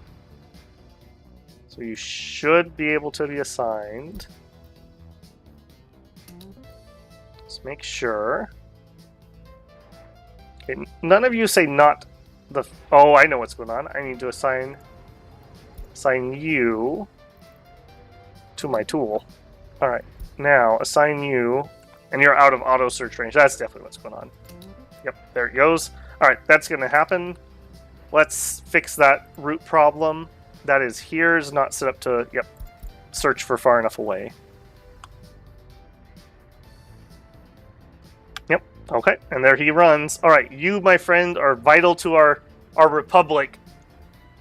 So you should be able to be assigned. Let's make sure. Okay, none of you say not the... Oh, I know what's going on. I need to assign you to my tool. Alright. Now, assign you, and you're out of auto search range. That's definitely what's going on. Yep, there it goes. Alright, that's going to happen. Let's fix that root problem. That is here, is not set up to, yep, search for far enough away. Yep, okay, and there he runs. Alright, you, my friend, are vital to our republic.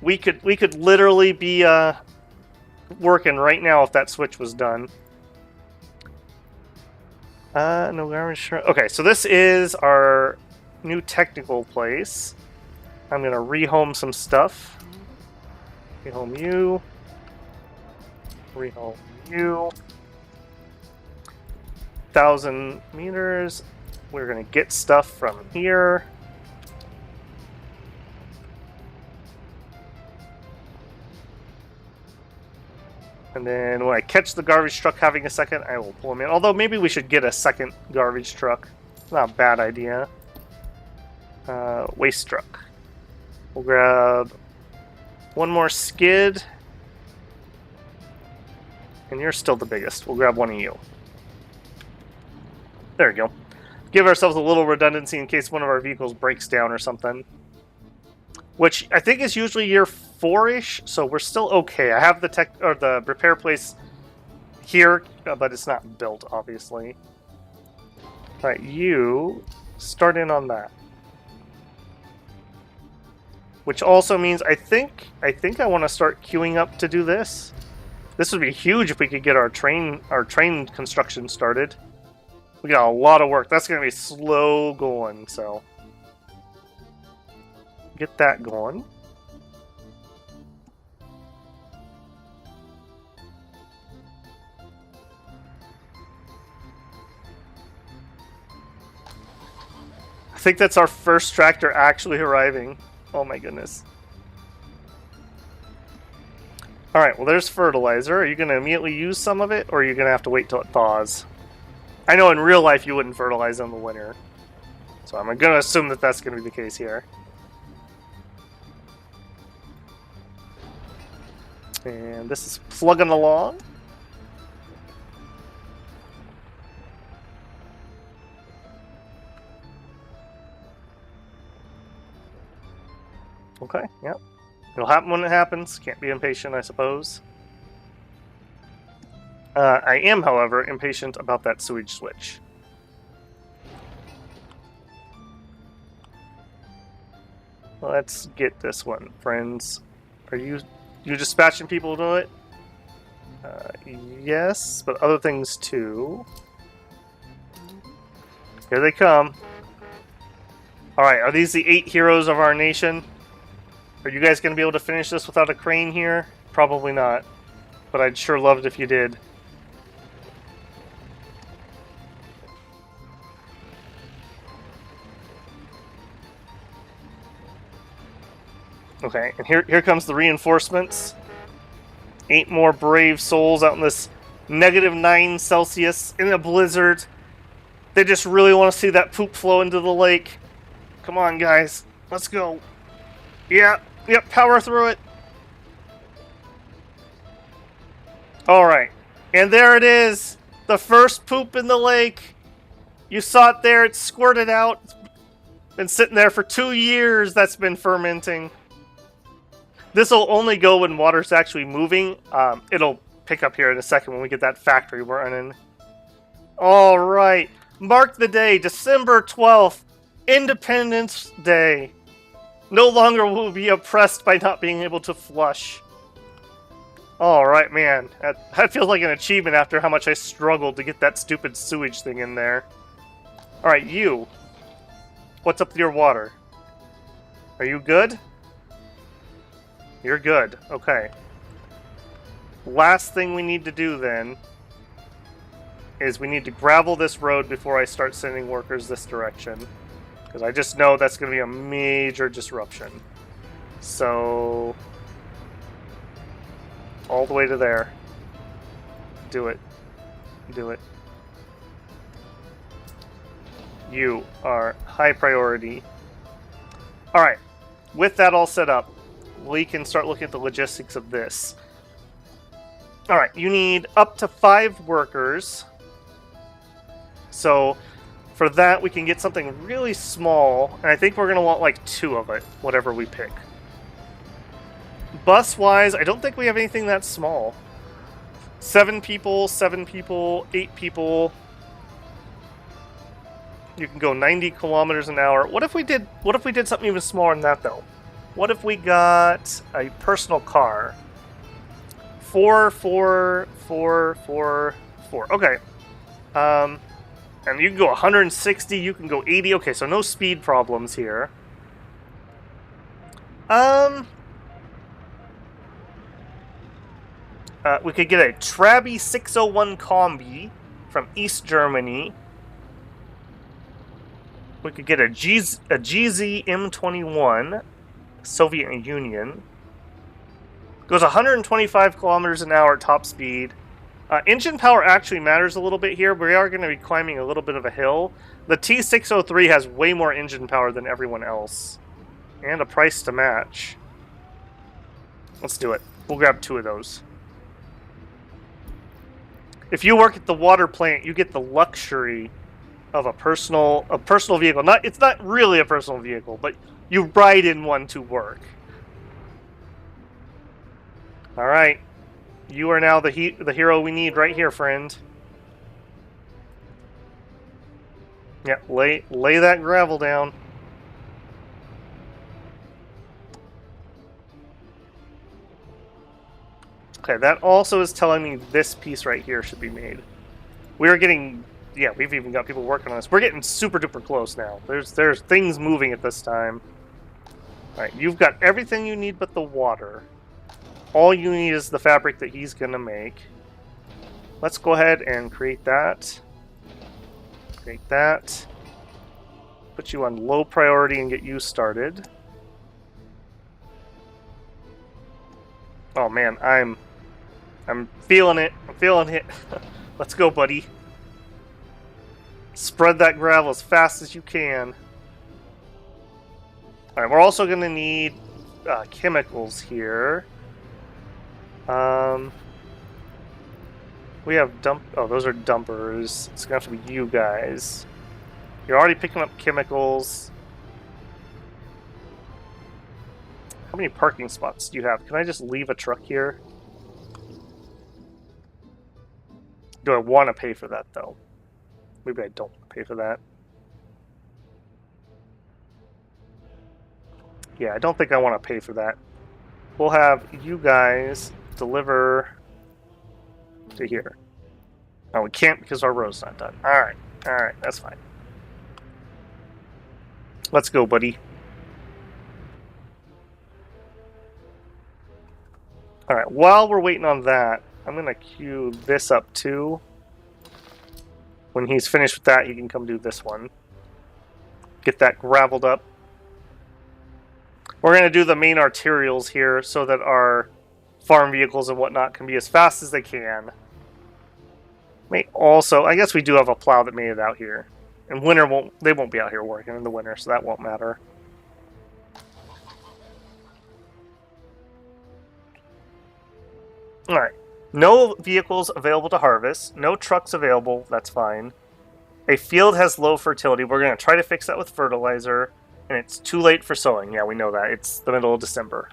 We could literally be working right now if that switch was done. No garbage. Okay, so this is our new technical place. I'm gonna rehome some stuff. Rehome you. Rehome you. 1,000 meters. We're gonna get stuff from here. And then when I catch the garbage truck having a second, I will pull him in. Although maybe we should get a second garbage truck. It's not a bad idea. Waste truck. We'll grab one more skid. And you're still the biggest. We'll grab one of you. There we go. Give ourselves a little redundancy in case one of our vehicles breaks down or something. Which I think is usually year 4-ish, so we're still okay. I have the repair place here, but it's not built, obviously. Alright, you start in on that. Which also means I think I want to start queuing up to do this. This would be huge if we could get our train construction started. We got a lot of work. That's going to be slow going, so get that going. I think that's our first tractor actually arriving. Oh my goodness. Alright, well there's fertilizer. Are you going to immediately use some of it, or are you going to have to wait till it thaws? I know in real life you wouldn't fertilize in the winter. So I'm going to assume that that's going to be the case here. And this is plugging along. Okay, yep. It'll happen when it happens. Can't be impatient, I suppose. I am, however, impatient about that sewage switch. Let's get this one, friends. Are you dispatching people to it? Yes, but other things too. Here they come. Alright, are these the 8 heroes of our nation? Are you guys going to be able to finish this without a crane here? Probably not. But I'd sure love it if you did. Okay, and here comes the reinforcements. 8 more brave souls out in this -9 Celsius in a blizzard. They just really want to see that poop flow into the lake. Come on, guys. Let's go. Yeah, yep, power through it. Alright. And there it is. The first poop in the lake. You saw it there. It squirted out. It's been sitting there for 2 years. That's been fermenting. This will only go when water's actually moving. It'll pick up here in a second when we get that factory running. Alright. Mark the day. December 12th. Independence Day. No longer will we be oppressed by not being able to flush. Alright, man. That feels like an achievement after how much I struggled to get that stupid sewage thing in there. Alright, you. What's up with your water? Are you good? You're good. Okay. Last thing we need to do then is we need to gravel this road before I start sending workers this direction. Because I just know that's going to be a major disruption. So, all the way to there. Do it. Do it. You are high priority. Alright. With that all set up, we can start looking at the logistics of this. Alright, you need up to 5 workers. So, for that, we can get something really small, and I think we're going to want like 2 of it, whatever we pick. Bus-wise, I don't think we have anything that small. 7 people, 8 people. You can go 90 kilometers an hour. What if we did something even smaller than that, though? What if we got a personal car? 4, 4, 4, 4, 4. Okay. And you can go 160, you can go 80. Okay, so no speed problems here. We could get a Trabi 601 Combi from East Germany. We could get a GZ M21, Soviet Union. Goes 125 kilometers an hour at top speed. Engine power actually matters a little bit here. We are going to be climbing a little bit of a hill. The T603 has way more engine power than everyone else. And a price to match. Let's do it. We'll grab 2 of those. If you work at the water plant, you get the luxury of a personal vehicle. It's not really a personal vehicle, but you ride in one to work. All right. You are now the hero we need right here, friend. Yeah, lay that gravel down. Okay, that also is telling me this piece right here should be made. We are getting, yeah, we've even got people working on this. We're getting super duper close now. There's things moving at this time. All right, you've got everything you need but the water. All you need is the fabric that he's going to make. Let's go ahead and create that. Create that. Put you on low priority and get you started. Oh man, I'm feeling it. I'm feeling it. Let's go, buddy. Spread that gravel as fast as you can. Alright, we're also going to need chemicals here. We have oh, those are dumpers. It's gonna have to be you guys. You're already picking up chemicals. How many parking spots do you have? Can I just leave a truck here? Do I want to pay for that, though? Maybe I don't want to pay for that. Yeah, I don't think I want to pay for that. We'll have you guys deliver to here. Oh, we can't because our road's not done. Alright, that's fine. Let's go, buddy. Alright, while we're waiting on that, I'm going to queue this up too. When he's finished with that, he can come do this one. Get that graveled up. We're going to do the main arterials here so that our farm vehicles and whatnot can be as fast as they can. May also, I guess we do have a plow that made it out here. And winter they won't be out here working in the winter, so that won't matter. Alright. No vehicles available to harvest. No trucks available. That's fine. A field has low fertility. We're going to try to fix that with fertilizer. And it's too late for sowing. Yeah, we know that. It's the middle of December.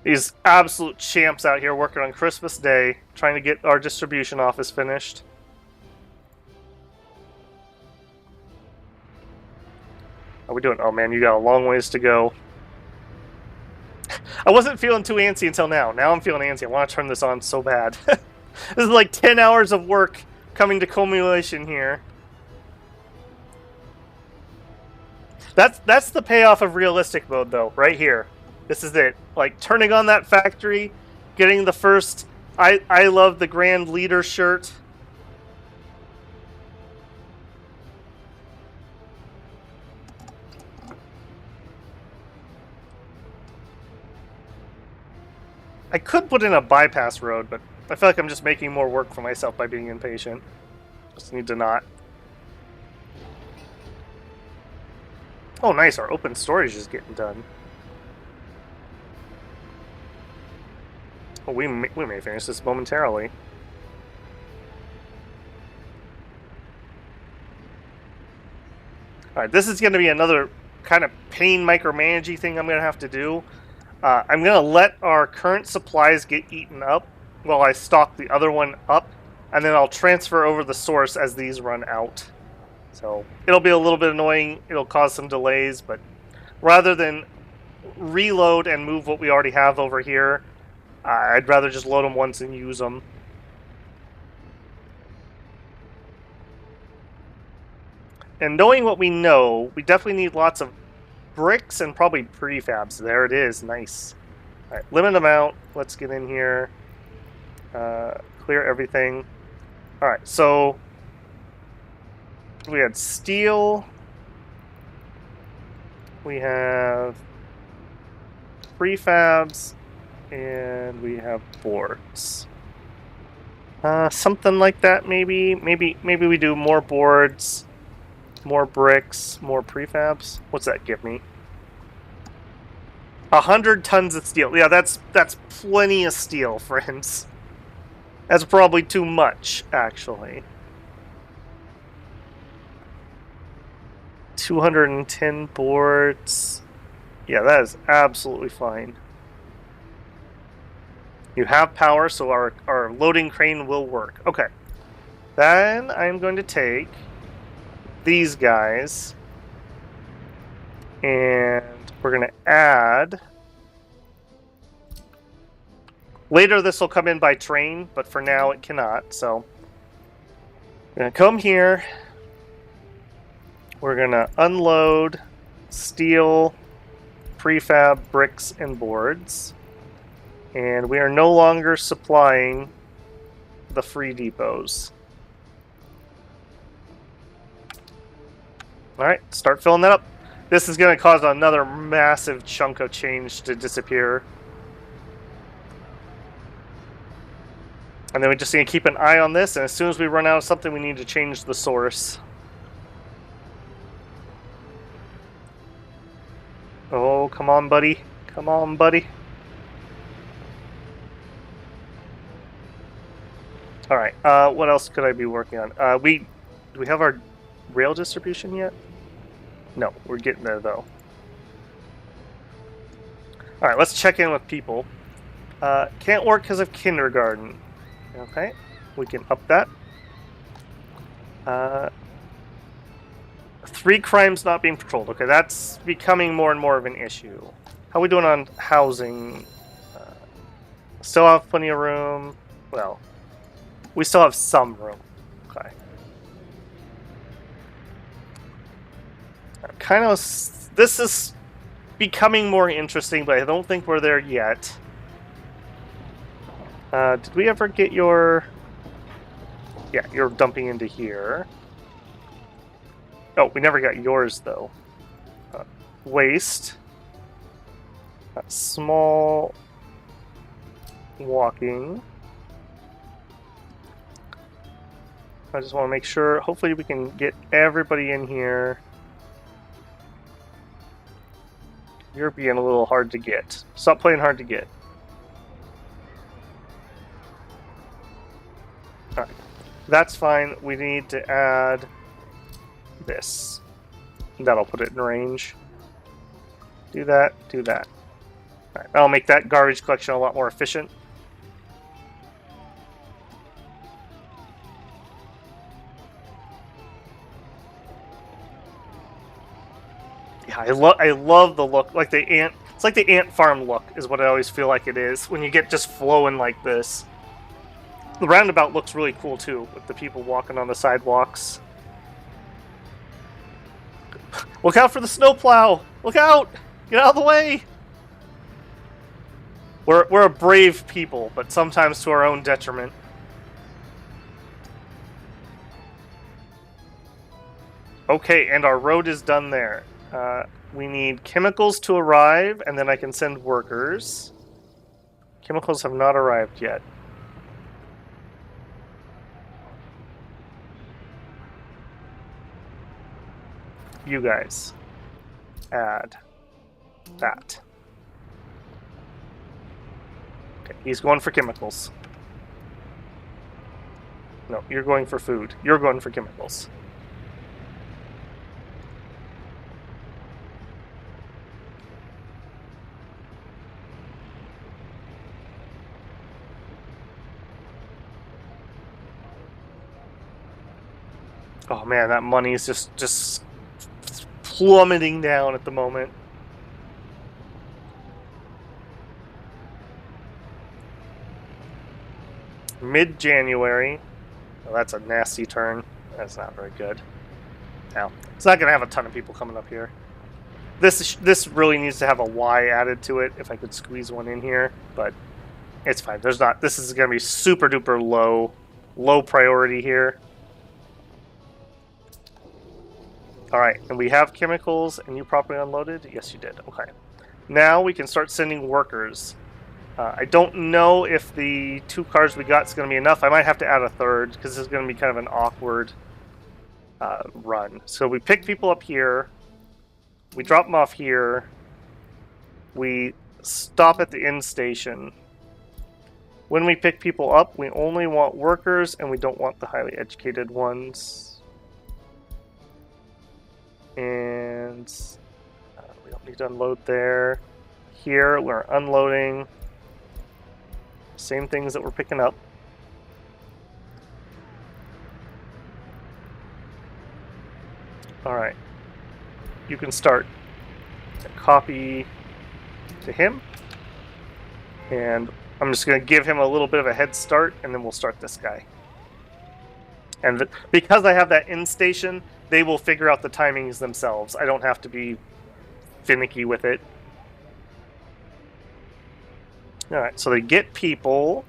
These absolute champs out here working on Christmas Day, trying to get our distribution office finished. How are we doing? Oh man, you got a long ways to go. I wasn't feeling too antsy until now. Now I'm feeling antsy. I want to turn this on so bad. This is like 10 hours of work coming to culmination here. That's the payoff of realistic mode, though, right here. This is it. Like, turning on that factory, getting the first I love the Grand Leader shirt. I could put in a bypass road, but I feel like I'm just making more work for myself by being impatient. Just need to not. Oh, nice. Our open storage is getting done. Oh, we may finish this momentarily. Alright, this is going to be another kind of pain micromanaging thing I'm going to have to do. I'm going to let our current supplies get eaten up while I stock the other one up, and then I'll transfer over the source as these run out. So it'll be a little bit annoying, it'll cause some delays, but rather than reload and move what we already have over here, I'd rather just load them once and use them. And knowing what we know, we definitely need lots of bricks and probably prefabs. There it is. Nice. All right, limit amount. Let's get in here. Clear everything. All right, so we had steel. We have prefabs. And we have boards. Something like that, maybe. Maybe we do more boards, more bricks, more prefabs. What's that give me? 100 tons of steel. Yeah, that's plenty of steel, friends. That's probably too much, actually. 210 boards. Yeah, that is absolutely fine. You have power, so our loading crane will work. Okay. Then I'm going to take these guys, and we're going to add... Later this will come in by train, but for now it cannot, so... We're going to come here. We're going to unload steel, prefab, bricks, and boards. And we are no longer supplying the free depots. Alright, start filling that up. This is going to cause another massive chunk of change to disappear. And then we just need to keep an eye on this, and as soon as we run out of something, we need to change the source. Oh, come on, buddy. Come on, buddy. Alright, what else could I be working on? Do we have our rail distribution yet? No, we're getting there, though. Alright, let's check in with people. Can't work because of kindergarten. Okay, we can up that. 3 crimes not being patrolled. Okay, that's becoming more and more of an issue. How are we doing on housing? Still have plenty of room. Well... We still have some room. Okay. Kind of... This is becoming more interesting, but I don't think we're there yet. Did we ever get your... Yeah, you're dumping into here. Oh, we never got yours, though. Waste. Small walking. I just want to make sure. Hopefully we can get everybody in here. You're being a little hard to get. Stop playing hard to get. Alright. That's fine. We need to add this. That'll put it in range. Do that, do that. Alright, that'll make that garbage collection a lot more efficient. Yeah, I love the look, like the ant. It's like the ant farm look is what I always feel like it is when you get just flowing like this. The roundabout looks really cool too, with the people walking on the sidewalks. Look out for the snowplow! Look out! Get out of the way! We're a brave people, but sometimes to our own detriment. Okay, and our road is done there. We need chemicals to arrive, and then I can send workers. Chemicals have not arrived yet. You guys. Add that. Okay, he's going for chemicals. No, you're going for food. You're going for chemicals. Oh man, that money is just plummeting down at the moment. Mid-January. Well, that's a nasty turn. That's not very good. Now, it's not going to have a ton of people coming up here. This really needs to have a Y added to it, if I could squeeze one in here, but it's fine. There's not. This is going to be super duper low priority here. Alright, and we have chemicals, and you properly unloaded? Yes, you did. Okay. Now we can start sending workers. I don't know if the 2 cars we got is going to be enough. I might have to add a third, because this is going to be kind of an awkward run. So we pick people up here. We drop them off here. We stop at the end station. When we pick people up, we only want workers, and we don't want the highly educated ones. And we don't need to unload there. Here, we're unloading. Same things that we're picking up. Alright. You can start. Copy to him. And I'm just going to give him a little bit of a head start, and then we'll start this guy. And because I have that end station, they will figure out the timings themselves. I don't have to be finicky with it. Alright, so they get people.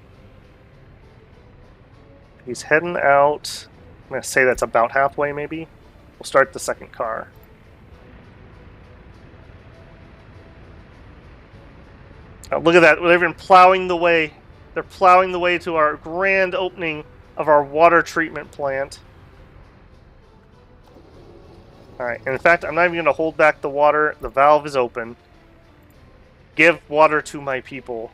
He's heading out. I'm going to say that's about halfway, maybe. We'll start the second car. Oh, look at that. They've been plowing the way. They're plowing the way to our grand opening of our water treatment plant. Alright, and in fact, I'm not even going to hold back the water. The valve is open. Give water to my people.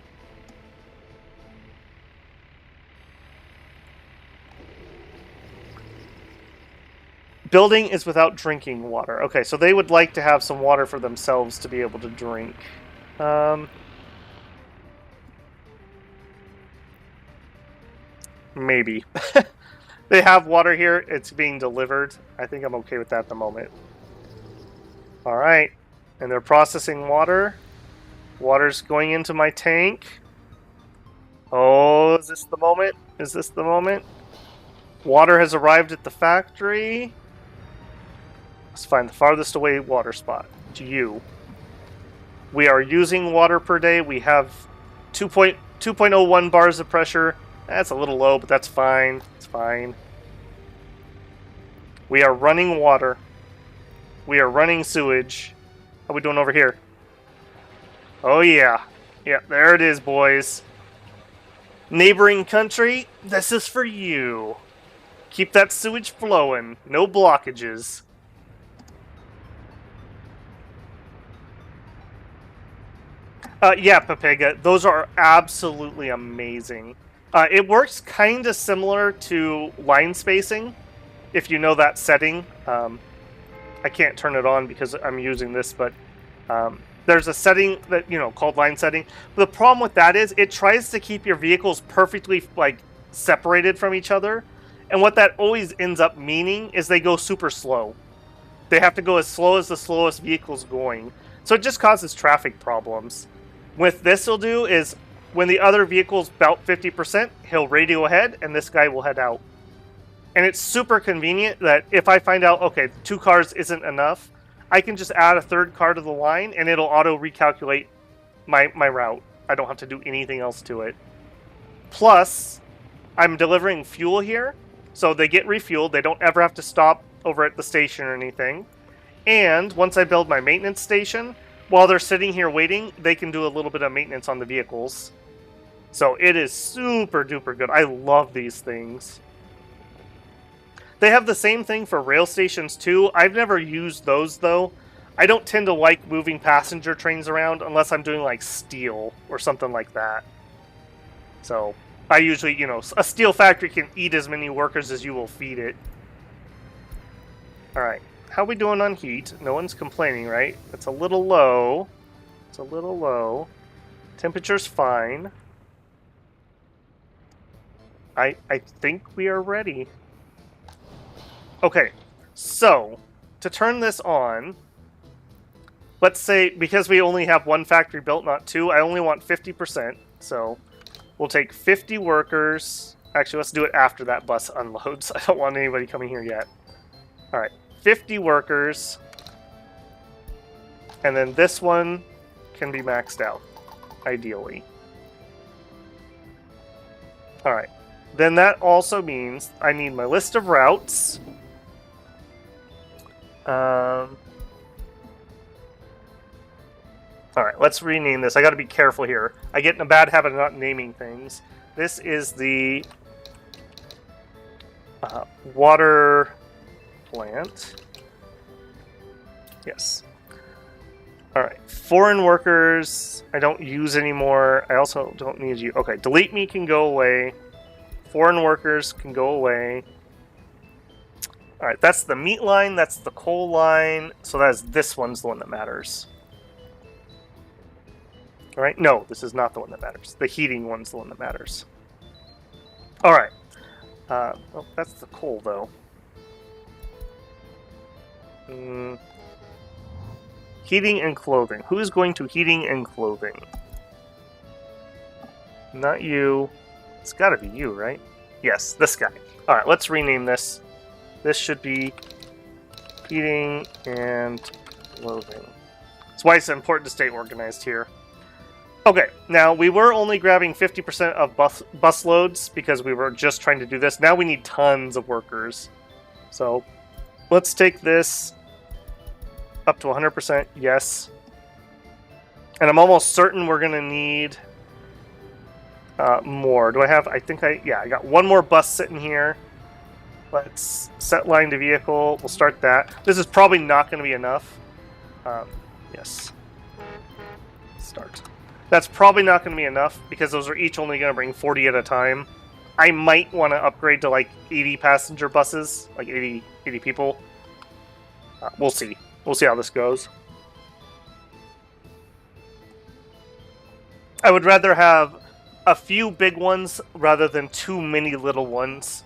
Building is without drinking water. Okay, so they would like to have some water for themselves to be able to drink. Maybe. They have water here. It's being delivered. I think I'm okay with that at the moment. Alright. And they're processing water. Water's going into my tank. Oh, is this the moment? Is this the moment? Water has arrived at the factory. Let's find the farthest away water spot. To you. We are using water per day. We have 2.01 bars of pressure. That's a little low, but that's fine. It's fine. We are running water. We are running sewage. How are we doing over here? Oh yeah. Yeah, there it is, boys. Neighboring country, this is for you. Keep that sewage flowing. No blockages. Yeah, Pepega, those are absolutely amazing. It works kind of similar to line spacing, if you know that setting. I can't turn it on because I'm using this, but there's a setting that, you know, called line setting. The problem with that is it tries to keep your vehicles perfectly, like, separated from each other. And what that always ends up meaning is they go super slow. They have to go as slow as the slowest vehicle's going. So it just causes traffic problems. With this, he'll do is when the other vehicle's about 50%, he'll radio ahead and this guy will head out. And it's super convenient that if I find out, okay, 2 cars isn't enough, I can just add a 3rd car to the line and it'll auto recalculate my route. I don't have to do anything else to it. Plus, I'm delivering fuel here, so they get refueled. They don't ever have to stop over at the station or anything. And once I build my maintenance station, while they're sitting here waiting, they can do a little bit of maintenance on the vehicles. So it is super duper good. I love these things. They have the same thing for rail stations too. I've never used those though. I don't tend to like moving passenger trains around unless I'm doing like steel or something like that. So I usually, you know, a steel factory can eat as many workers as you will feed it. Alright. How are we doing on heat? No one's complaining, right? It's a little low. It's a little low. Temperature's fine. I think we are ready. Okay, so to turn this on, let's say, because we only have 1 factory built, not 2, I only want 50%. So we'll take 50 workers. Actually, let's do it after that bus unloads. I don't want anybody coming here yet. Alright. 50 workers, and then this one can be maxed out, ideally. Alright, then that also means I need my list of routes. Alright, let's rename this. I gotta be careful here. I get in a bad habit of not naming things. This is the water plant. Yes. Alright. Foreign workers, I don't use anymore. I also don't need you. Okay, delete me can go away. Foreign workers can go away. Alright, that's the meat line, that's the coal line. So that's this one's the one that matters. Alright, no, this is not the one that matters. The heating one's the one that matters. Alright. Oh, that's the coal, though. Heating and clothing. Who is going to heating and clothing? Not you. It's gotta be you, right? Yes, this guy. Alright, let's rename this. This should be heating and clothing. That's why it's important to stay organized here. Okay, now we were only grabbing 50% of bus loads because we were just trying to do this. Now we need tons of workers. So let's take this up to 100%, yes. And I'm almost certain we're going to need more. Do I have, I got 1 more bus sitting here. Let's set line to vehicle. We'll start that. This is probably not going to be enough. Yes. Start. That's probably not going to be enough because those are each only going to bring 40 at a time. I might want to upgrade to like 80 passenger buses, like 80 people. We'll see. We'll see how this goes. I would rather have a few big ones rather than too many little ones.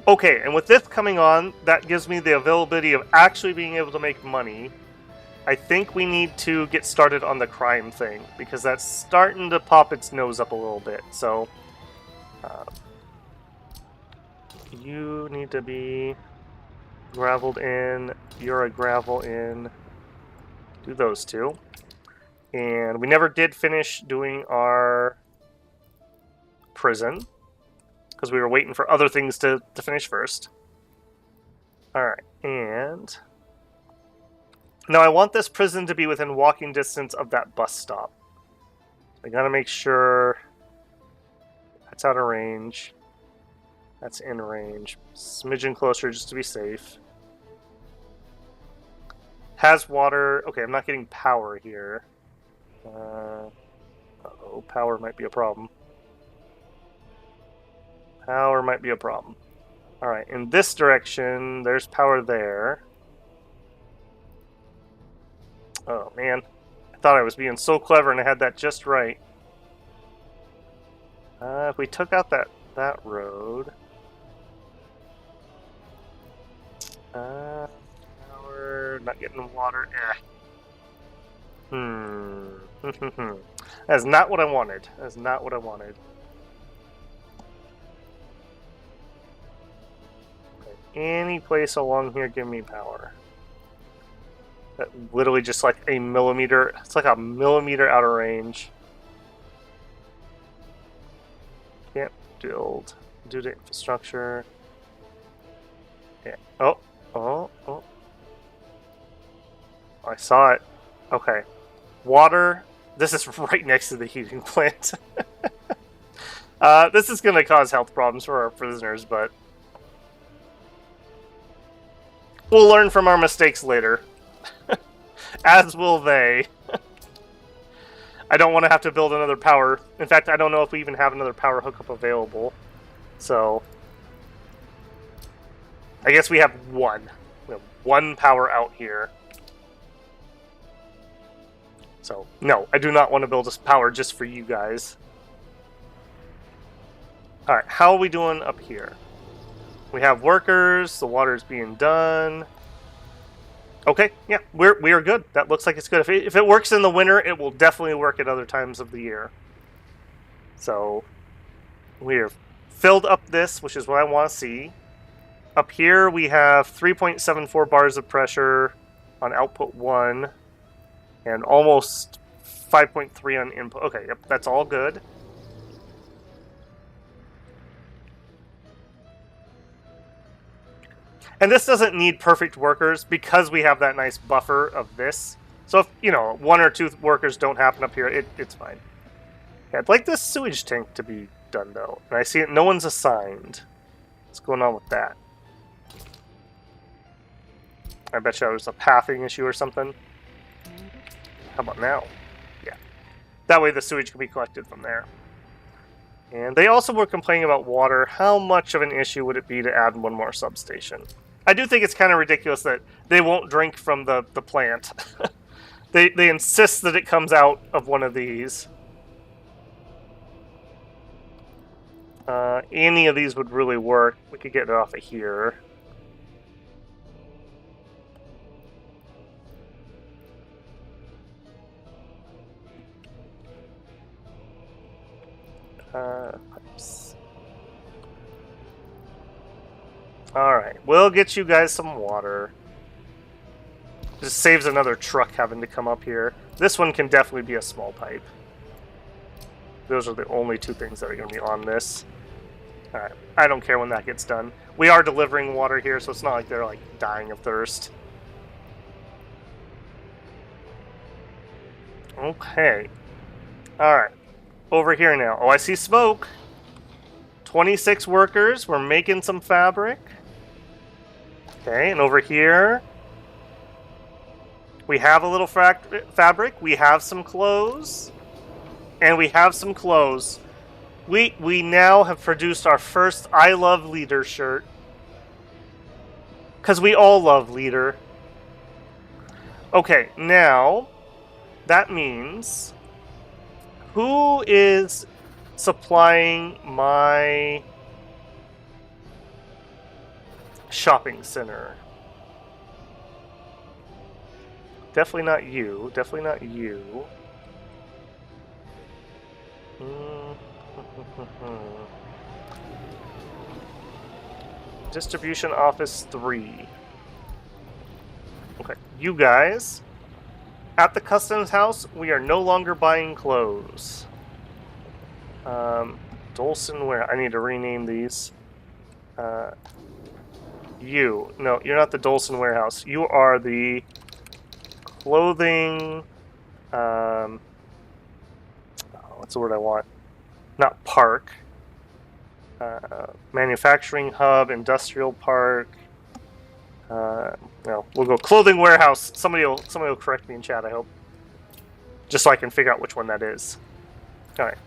Okay, and with this coming on, that gives me the availability of actually being able to make money. I think we need to get started on the crime thing, because that's starting to pop its nose up a little bit. So, you need to be graveled in, you're a gravel in, do those two. And we never did finish doing our prison. because we were waiting for other things to finish first. Alright, and... now I want this prison to be within walking distance of that bus stop. I gotta make sure that's out of range. That's in range. Smidgen closer just to be safe. Has water. Okay, I'm not getting power here. Uh-oh, power might be a problem. Power might be a problem. Alright, in this direction, there's power there. Oh, man. I thought I was being so clever and I had that just right. If we took out that road... power, not getting water. That's not what I wanted. That's not what I wanted. Okay. Any place along here, give me power. That literally just like a millimeter. It's like a millimeter out of range. Can't build due to infrastructure. Yeah. Oh. I saw it. Okay. Water. This is right next to the heating plant. This is going to cause health problems for our prisoners, but we'll learn from our mistakes later. As will they. I don't want to have to build another power. In fact, I don't know if we even have another power hookup available. So, I guess we have one. We have one power out here. So, no, I do not want to build this power just for you guys. Alright, how are we doing up here? We have workers, the water's being done. Okay, yeah, we are good. That looks like it's good. If it works in the winter, it will definitely work at other times of the year. So, we have filled up this, which is what I want to see. Up here, we have 3.74 bars of pressure on output 1, and almost 5.3 on input. Okay, yep, that's all good. And this doesn't need perfect workers because we have that nice buffer of this. So if, you know, 1 or 2 workers don't happen up here, it's fine. Yeah, I'd like this sewage tank to be done, though. And I see it, no one's assigned. What's going on with that? I bet you it was a pathing issue or something. How about now? Yeah. That way the sewage can be collected from there. And they also were complaining about water. How much of an issue would it be to add 1 more substation? I do think it's kind of ridiculous that they won't drink from the plant. They insist that it comes out of one of these. Any of these would really work. We could get it off of here. Pipes. Alright, we'll get you guys some water. Just saves another truck having to come up here. This one can definitely be a small pipe. Those are the only 2 things that are going to be on this. Alright, I don't care when that gets done. We are delivering water here, so it's not like they're like dying of thirst. Okay. Alright. Over here now. Oh, I see smoke. 26 workers. We're making some fabric. Okay, and over here, we have a little fabric. We have some clothes. And we have some clothes. We now have produced our first I Love Leader shirt. Because we all love Leader. Okay, now, that means... who is supplying my shopping center? Definitely not you. Definitely not you. Distribution office 3. Okay, you guys. At the customs house, we are no longer buying clothes. Dolson, where I need to rename these. No, you're not the Dolson warehouse. You are the clothing. What's the word I want? Not park. Manufacturing hub, industrial park. No, we'll go clothing warehouse. Somebody will correct me in chat, I hope. Just so I can figure out which one that is. Alright.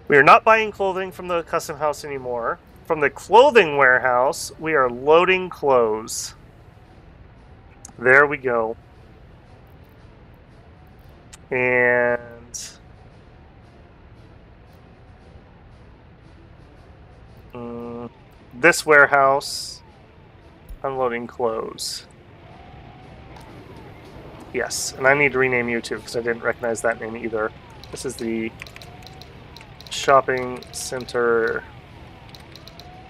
We are not buying clothing from the custom house anymore. From the clothing warehouse, we are loading clothes. There we go. And this warehouse, unloading clothes. Yes, and I need to rename you too, because I didn't recognize that name either. This is the shopping center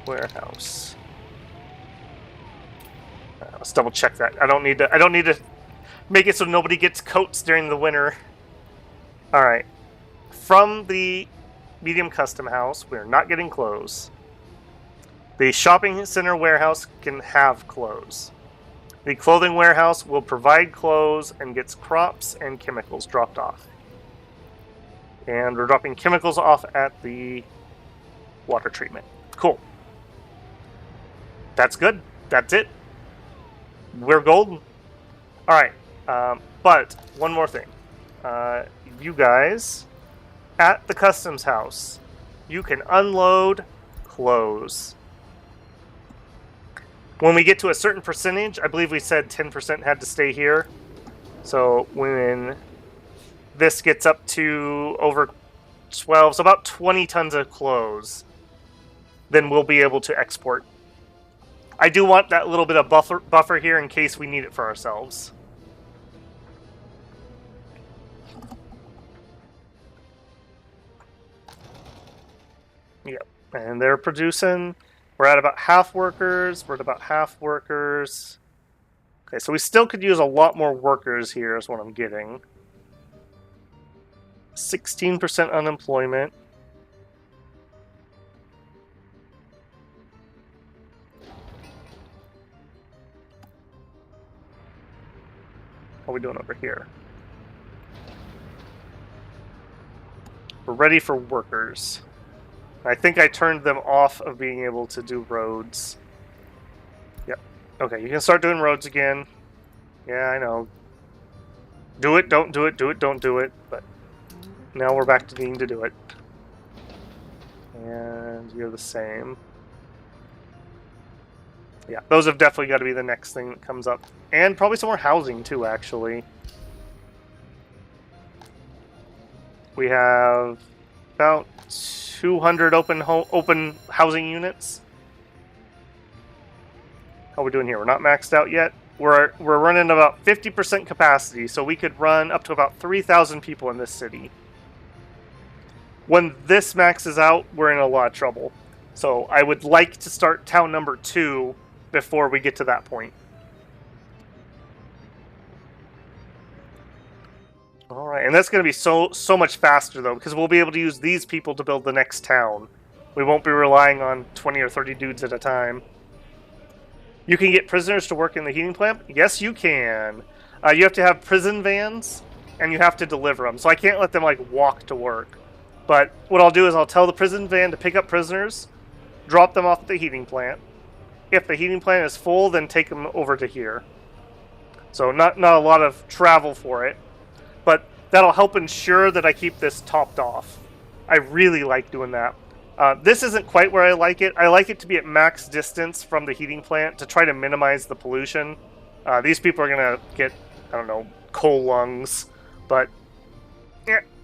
warehouse. Let's double check that. I don't need to make it so nobody gets coats during the winter. All right. From the medium custom house, we're not getting clothes. The shopping center warehouse can have clothes. The clothing warehouse will provide clothes and gets crops and chemicals dropped off. And we're dropping chemicals off at the water treatment. Cool. That's good. That's it. We're golden. Alright. But one more thing. You guys, at the customs house, you can unload clothes. When we get to a certain percentage, I believe we said 10% had to stay here. So when this gets up to over 12, so about 20 tons of clothes, then we'll be able to export. I do want that little bit of buffer here in case we need it for ourselves. Yep, and they're producing. We're at about half workers. We're at about half workers. Okay, so we still could use a lot more workers here is what I'm getting. 16% unemployment. How are we doing over here? We're ready for workers. I think I turned them off of being able to do roads. Yep. Okay, you can start doing roads again. Yeah, I know. Do it, don't do it, do it, don't do it. But now we're back to needing to do it. And you're the same. Yeah, those have definitely got to be the next thing that comes up. And probably some more housing, too, actually. We have about 200 open housing units. How are we doing here? We're not maxed out yet. We're running about 50% capacity, so we could run up to about 3,000 people in this city. When this maxes out, we're in a lot of trouble. So I would like to start town number 2 before we get to that point. Alright, and that's going to be so much faster, though, because we'll be able to use these people to build the next town. We won't be relying on 20 or 30 dudes at a time. You can get prisoners to work in the heating plant? Yes, you can. You have to have prison vans, and you have to deliver them. So I can't let them, like, walk to work. But what I'll do is I'll tell the prison van to pick up prisoners, drop them off at the heating plant. If the heating plant is full, then take them over to here. So not a lot of travel for it. But that'll help ensure that I keep this topped off. I really like doing that. This isn't quite where I like it. I like it to be at max distance from the heating plant to try to minimize the pollution. These people are going to get, I don't know, coal lungs. But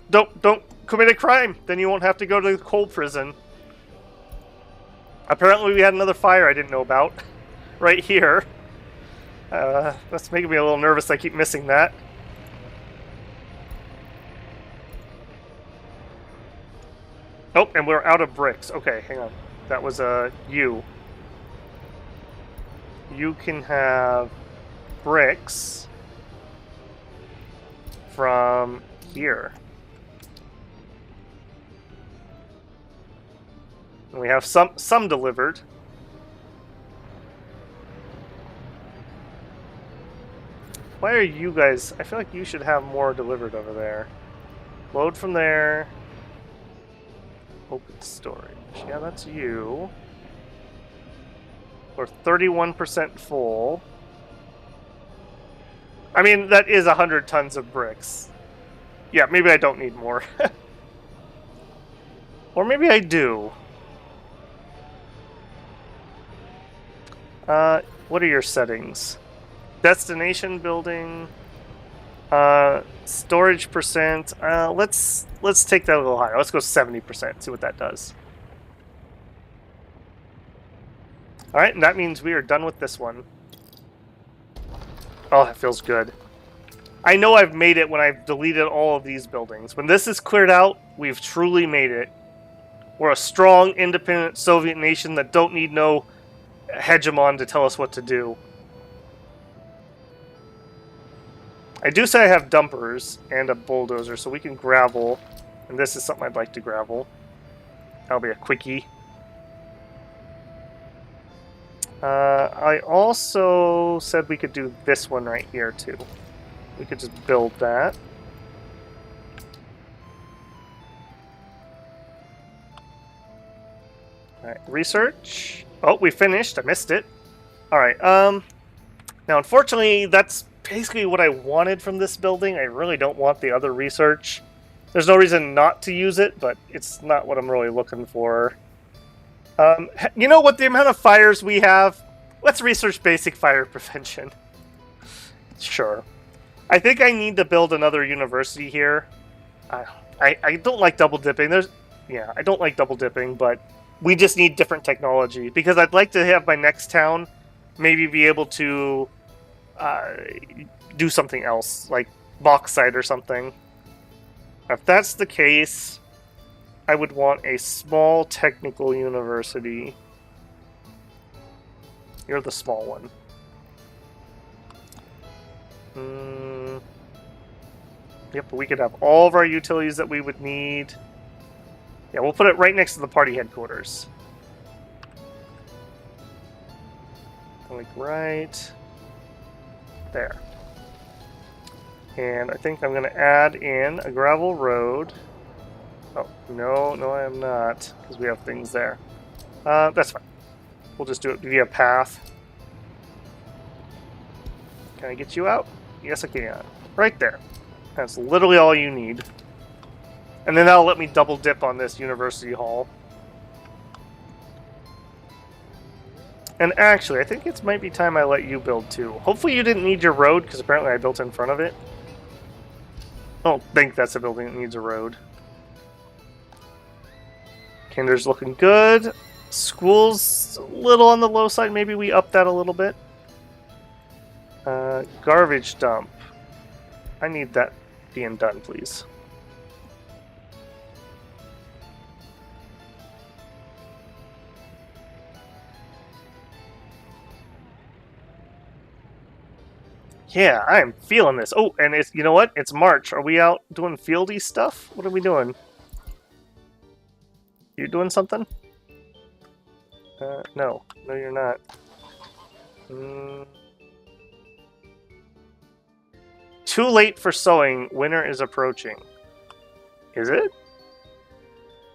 don't commit a crime. Then you won't have to go to the coal prison. Apparently we had another fire I didn't know about. Right here. That's making me a little nervous. I keep missing that. Oh, and we're out of bricks. Okay, hang on. That was you. You can have bricks from here. And we have some delivered. Why are you guys... I feel like you should have more delivered over there. Load from there. Open storage. Yeah, that's you. We're 31% full. I mean, that is 100 tons of bricks. Yeah, maybe I don't need more. Or maybe I do. What are your settings? Destination building. Storage percent. Let's take that a little higher. Let's go 70%. See what that does. All right, and that means we are done with this one. Oh, that feels good. I know I've made it when I've deleted all of these buildings. When this is cleared out, we've truly made it. We're a strong, independent Soviet nation that don't need no hegemon to tell us what to do. I do say I have dumpers and a bulldozer, so we can gravel. And this is something I'd like to gravel. That'll be a quickie. I also said we could do this one right here, too. We could just build that. Alright, research. Oh, we finished. I missed it. Alright, now unfortunately, that's basically what I wanted from this building. I really don't want the other research. There's no reason not to use it, but it's not what I'm really looking for. You know what, the amount of fires we have, let's research basic fire prevention. Sure. I think I need to build another university here. I don't like double dipping. I don't like double dipping, but we just need different technology. Because I'd like to have my next town maybe be able to do something else, like bauxite or something. If that's the case, I would want a small technical university. You're the small one. Yep, but we could have all of our utilities that we would need. Yeah, we'll put it right next to the party headquarters. Like right there. And I think I'm going to add in a gravel road. Oh, no, I am not, because we have things there. That's fine. We'll just do it via path. Can I get you out? Yes, I can. Right there. That's literally all you need. And then that'll let me double dip on this university hall. And actually, I think it might be time I let you build too. Hopefully you didn't need your road, because apparently I built in front of it. I don't think that's a building that needs a road. Kinder's looking good. School's a little on the low side. Maybe we up that a little bit. Garbage dump. I need that being done, please. Yeah, I'm feeling this. Oh, and it's, you know what? It's March. Are we out doing fieldy stuff? What are we doing? You doing something? No. No, you're not. Too late for sowing. Winter is approaching. Is it?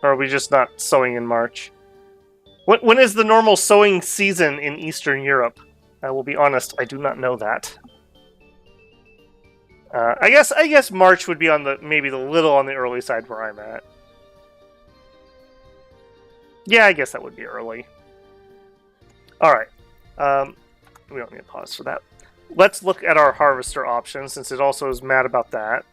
Or are we just not sowing in March? When is the normal sowing season in Eastern Europe? I will be honest, I do not know that. I guess March would be on the maybe the little on the early side where I'm at. Yeah, I guess that would be early. Alright. We don't need to pause for that. Let's look at our harvester option, since it also is mad about that.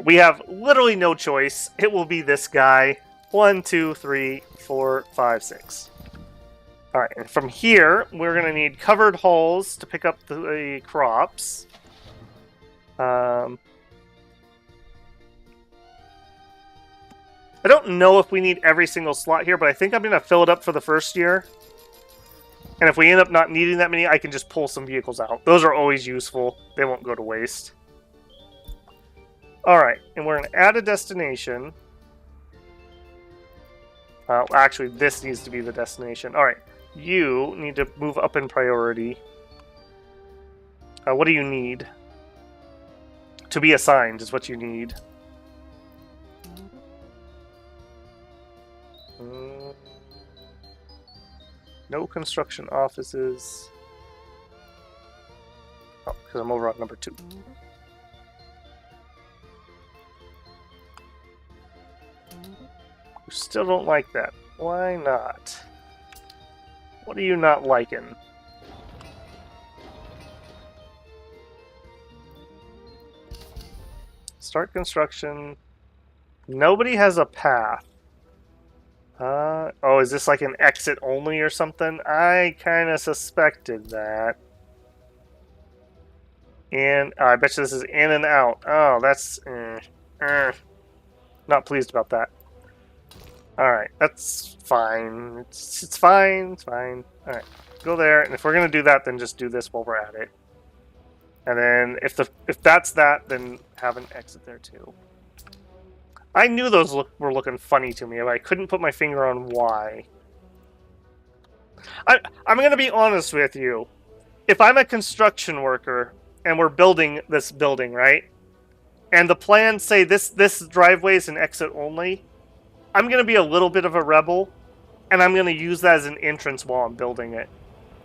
We have literally no choice. It will be this guy. 1, 2, 3, 4, 5, 6. Alright, and from here, we're going to need covered hulls to pick up the crops. I don't know if we need every single slot here, but I think I'm going to fill it up for the first year. And if we end up not needing that many, I can just pull some vehicles out. Those are always useful. They won't go to waste. Alright, and we're going to add a destination. Actually, this needs to be the destination. All right, you need to move up in priority. What do you need? To be assigned is what you need. No construction offices. Oh, because I'm over on number 2. You still don't like that. Why not? What are you not liking? Start construction. Nobody has a path. Oh, is this like an exit only or something? I kind of suspected that. And I bet you this is in and out. Oh, that's... not pleased about that. Alright, that's fine. It's fine, it's fine. Alright, go there, and if we're going to do that, then just do this while we're at it. And then, if that's that, then have an exit there too. I knew those were looking funny to me, but I couldn't put my finger on why. I'm going to be honest with you. If I'm a construction worker, and we're building this building, right? And the plans say this driveway is an exit only, I'm going to be a little bit of a rebel, and I'm going to use that as an entrance while I'm building it.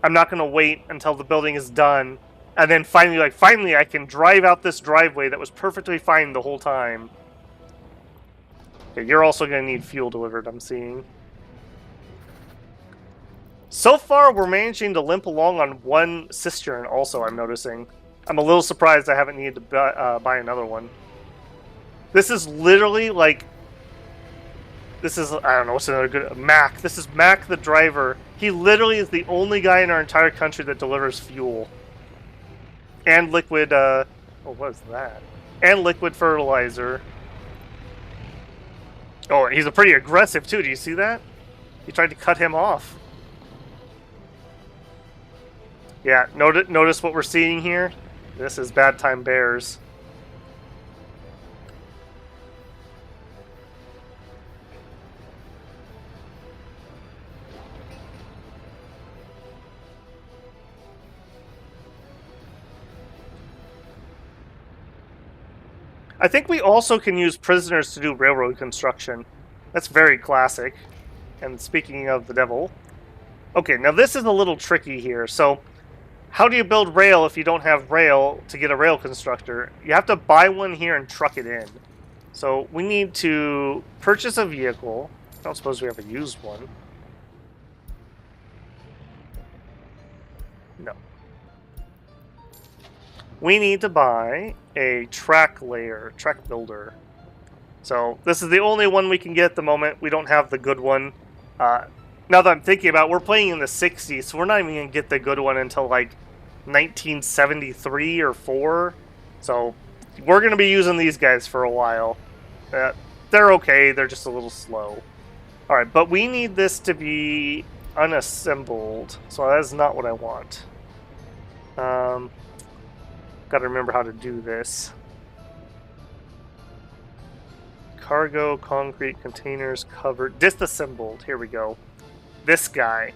I'm not going to wait until the building is done, and then finally I can drive out this driveway that was perfectly fine the whole time. Okay, you're also going to need fuel delivered, I'm seeing. So far, we're managing to limp along on one cistern also, I'm noticing. I'm a little surprised I haven't needed to buy another one. This is literally like... This is, I don't know, what's another good... Mac. This is Mac the driver. He literally is the only guy in our entire country that delivers fuel. And liquid, oh, what is that? And liquid fertilizer. Oh, he's a pretty aggressive, too. Do you see that? He tried to cut him off. Yeah, notice what we're seeing here? This is Bad Time Bears. I think we also can use prisoners to do railroad construction. That's very classic. And speaking of the devil... Okay, now this is a little tricky here. So, how do you build rail if you don't have rail to get a rail constructor? You have to buy one here and truck it in. So, we need to purchase a vehicle. I don't suppose we have a used one. No. We need to buy a track builder. So this is the only one we can get at the moment. We don't have the good one. Now that I'm thinking about it, we're playing in the 60s, so we're not even going to get the good one until like 1973 or 4. So we're going to be using these guys for a while. They're okay, they're just a little slow. Alright, but we need this to be unassembled, so that is not what I want. Gotta remember how to do this. Cargo, concrete, containers, covered, disassembled. Here we go. This guy.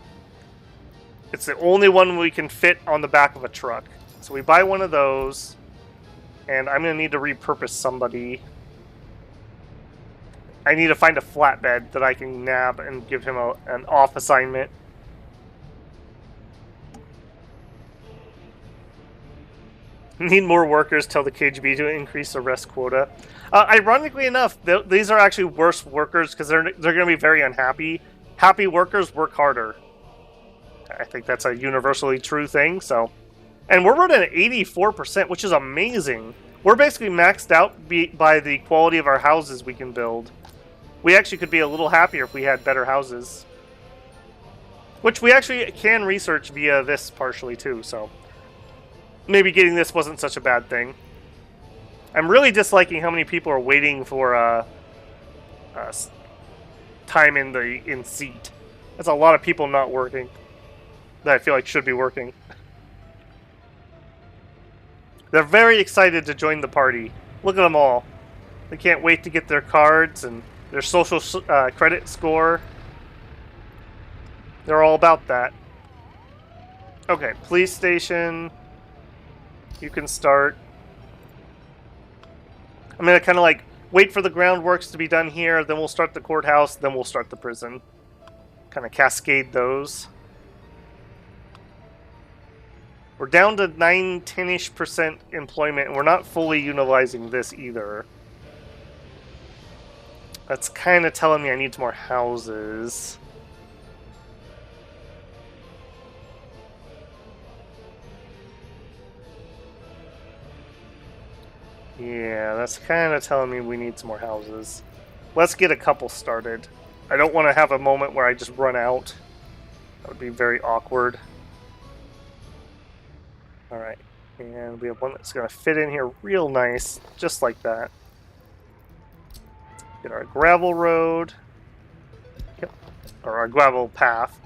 It's the only one we can fit on the back of a truck. So we buy one of those, and I'm gonna need to repurpose somebody. I need to find a flatbed that I can nab and give him an off assignment. Need more workers, tell the KGB to increase the rest quota. Ironically enough, these are actually worse workers because they're going to be very unhappy. Happy workers work harder. I think that's a universally true thing. So, and we're running at 84%, which is amazing. We're basically maxed out by the quality of our houses we can build. We actually could be a little happier if we had better houses. Which we actually can research via this partially too, so... Maybe getting this wasn't such a bad thing. I'm really disliking how many people are waiting for time in seat. That's a lot of people not working that I feel like should be working. They're very excited to join the party. Look at them all. They can't wait to get their cards and their social credit score. They're all about that. Okay, police station. You can start. I'm gonna kind of like wait for the groundworks to be done here, then we'll start the courthouse, then we'll start the prison. Kind of cascade those. We're down to 9-10-ish% employment, and we're not fully utilizing this either. That's kind of telling me I need some more houses. Yeah, that's kind of telling me we need some more houses. Let's get a couple started. I don't want to have a moment where I just run out. That would be very awkward. Alright, and we have one that's going to fit in here real nice, just like that. Get our gravel road. Yep, or our gravel path.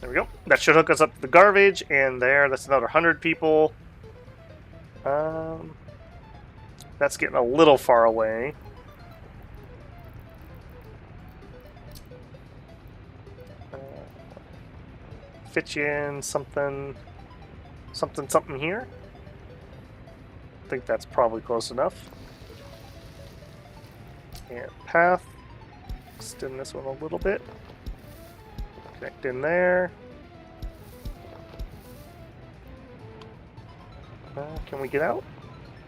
There we go. That should hook us up to the garbage, and there, that's another 100 people. That's getting a little far away. Fit you in something here. I think that's probably close enough. And path. Extend this one a little bit. Connect in there. Can we get out?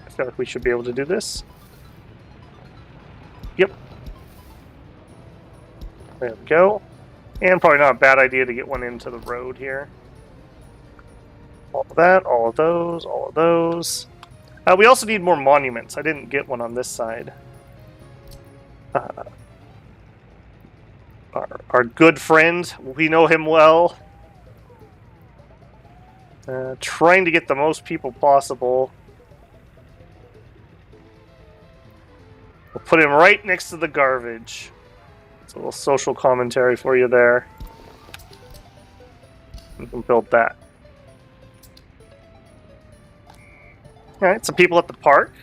I feel like we should be able to do this. Yep. There we go. And probably not a bad idea to get one into the road here. All of that, all of those, all of those. We also need more monuments. I didn't get one on this side. Our good friend, we know him well. Trying to get the most people possible. We'll put him right next to the garbage. It's a little social commentary for you there. We can build that. Alright, some people at the park.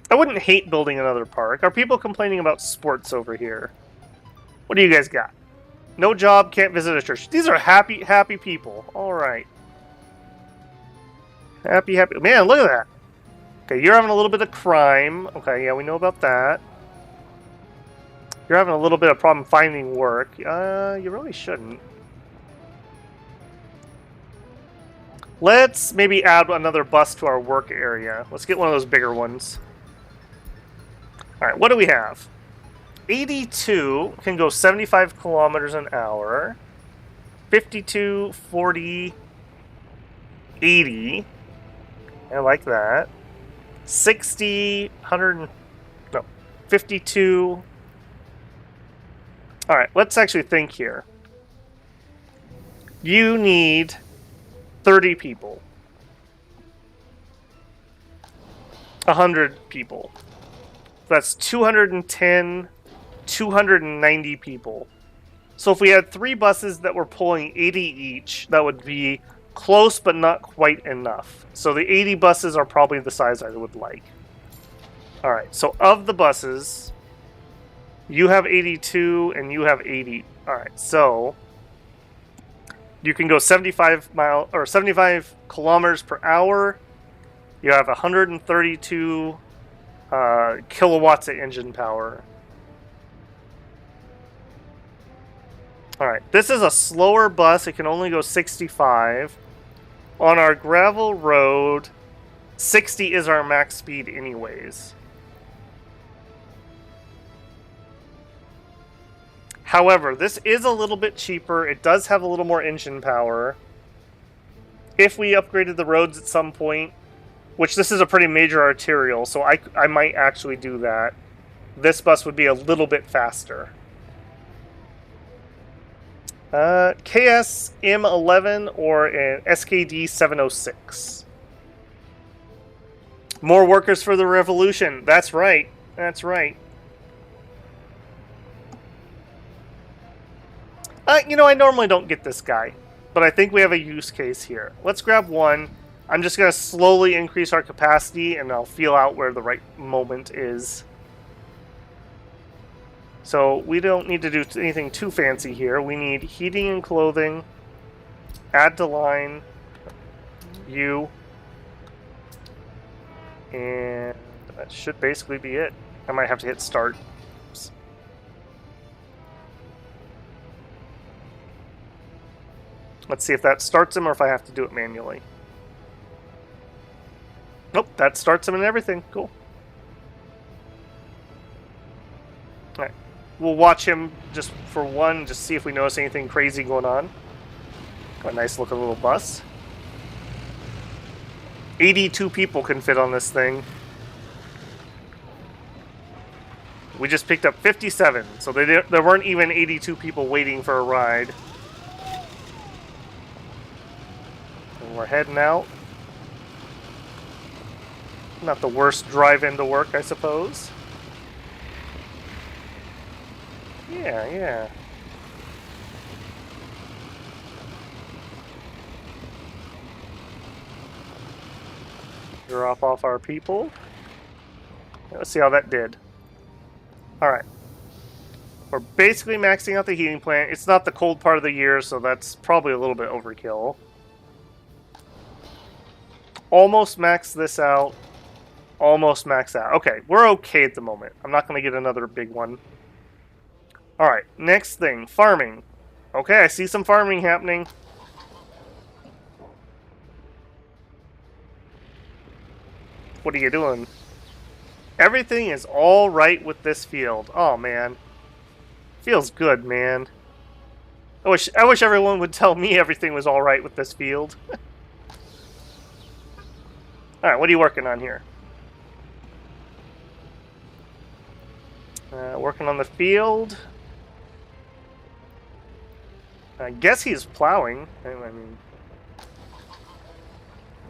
I wouldn't hate building another park. Are people complaining about sports over here? What do you guys got? No job, can't visit a church. These are happy people. Alright. Happy. Man, look at that. Okay, you're having a little bit of crime. Okay, yeah, we know about that. You're having a little bit of problem finding work. You really shouldn't. Let's maybe add another bus to our work area. Let's get one of those bigger ones. Alright, what do we have? 82 can go 75 kilometers an hour. 52, 40, 80. I like that. 60, 100, no, 52. Alright, let's actually think here. You need 30 people. 100 people. That's 210, 290 people. So if we had 3 buses that were pulling 80 each, that would be close but not quite enough. So the 80 buses are probably the size I would like. Alright, so of the buses, you have 82 and you have 80. Alright, so you can go 75 kilometers per hour. You have 132 kilowatts of engine power. Alright, this is a slower bus. It can only go 65. On our gravel road, 60 is our max speed anyways. However, this is a little bit cheaper. It does have a little more engine power. If we upgraded the roads at some point, which this is a pretty major arterial, so I might actually do that. This bus would be a little bit faster. KS M11 or an SKD 706. More workers for the revolution. That's right. That's right. You know, I normally don't get this guy, but I think we have a use case here. Let's grab one. I'm just going to slowly increase our capacity, and I'll feel out where the right moment is. So we don't need to do anything too fancy here. We need heating and clothing, add to line, view, and that should basically be it. I might have to hit start. Oops. Let's see if that starts him or if I have to do it manually. Nope, that starts him and everything. Cool. Alright. We'll watch him just for one, just see if we notice anything crazy going on. Got a nice looking little bus. 82 people can fit on this thing. We just picked up 57, so there weren't even 82 people waiting for a ride. And we're heading out. Not the worst drive into work, I suppose. Yeah. Drop off our people. Let's see how that did. Alright. We're basically maxing out the heating plant. It's not the cold part of the year, so that's probably a little bit overkill. Almost maxed this out. Almost maxed out. Okay, we're okay at the moment. I'm not going to get another big one. Alright, next thing. Farming. Okay, I see some farming happening. What are you doing? Everything is all right with this field. Oh, man. Feels good, man. I wish everyone would tell me everything was all right with this field. Alright, what are you working on here? Working on the field. I guess he's plowing. I mean,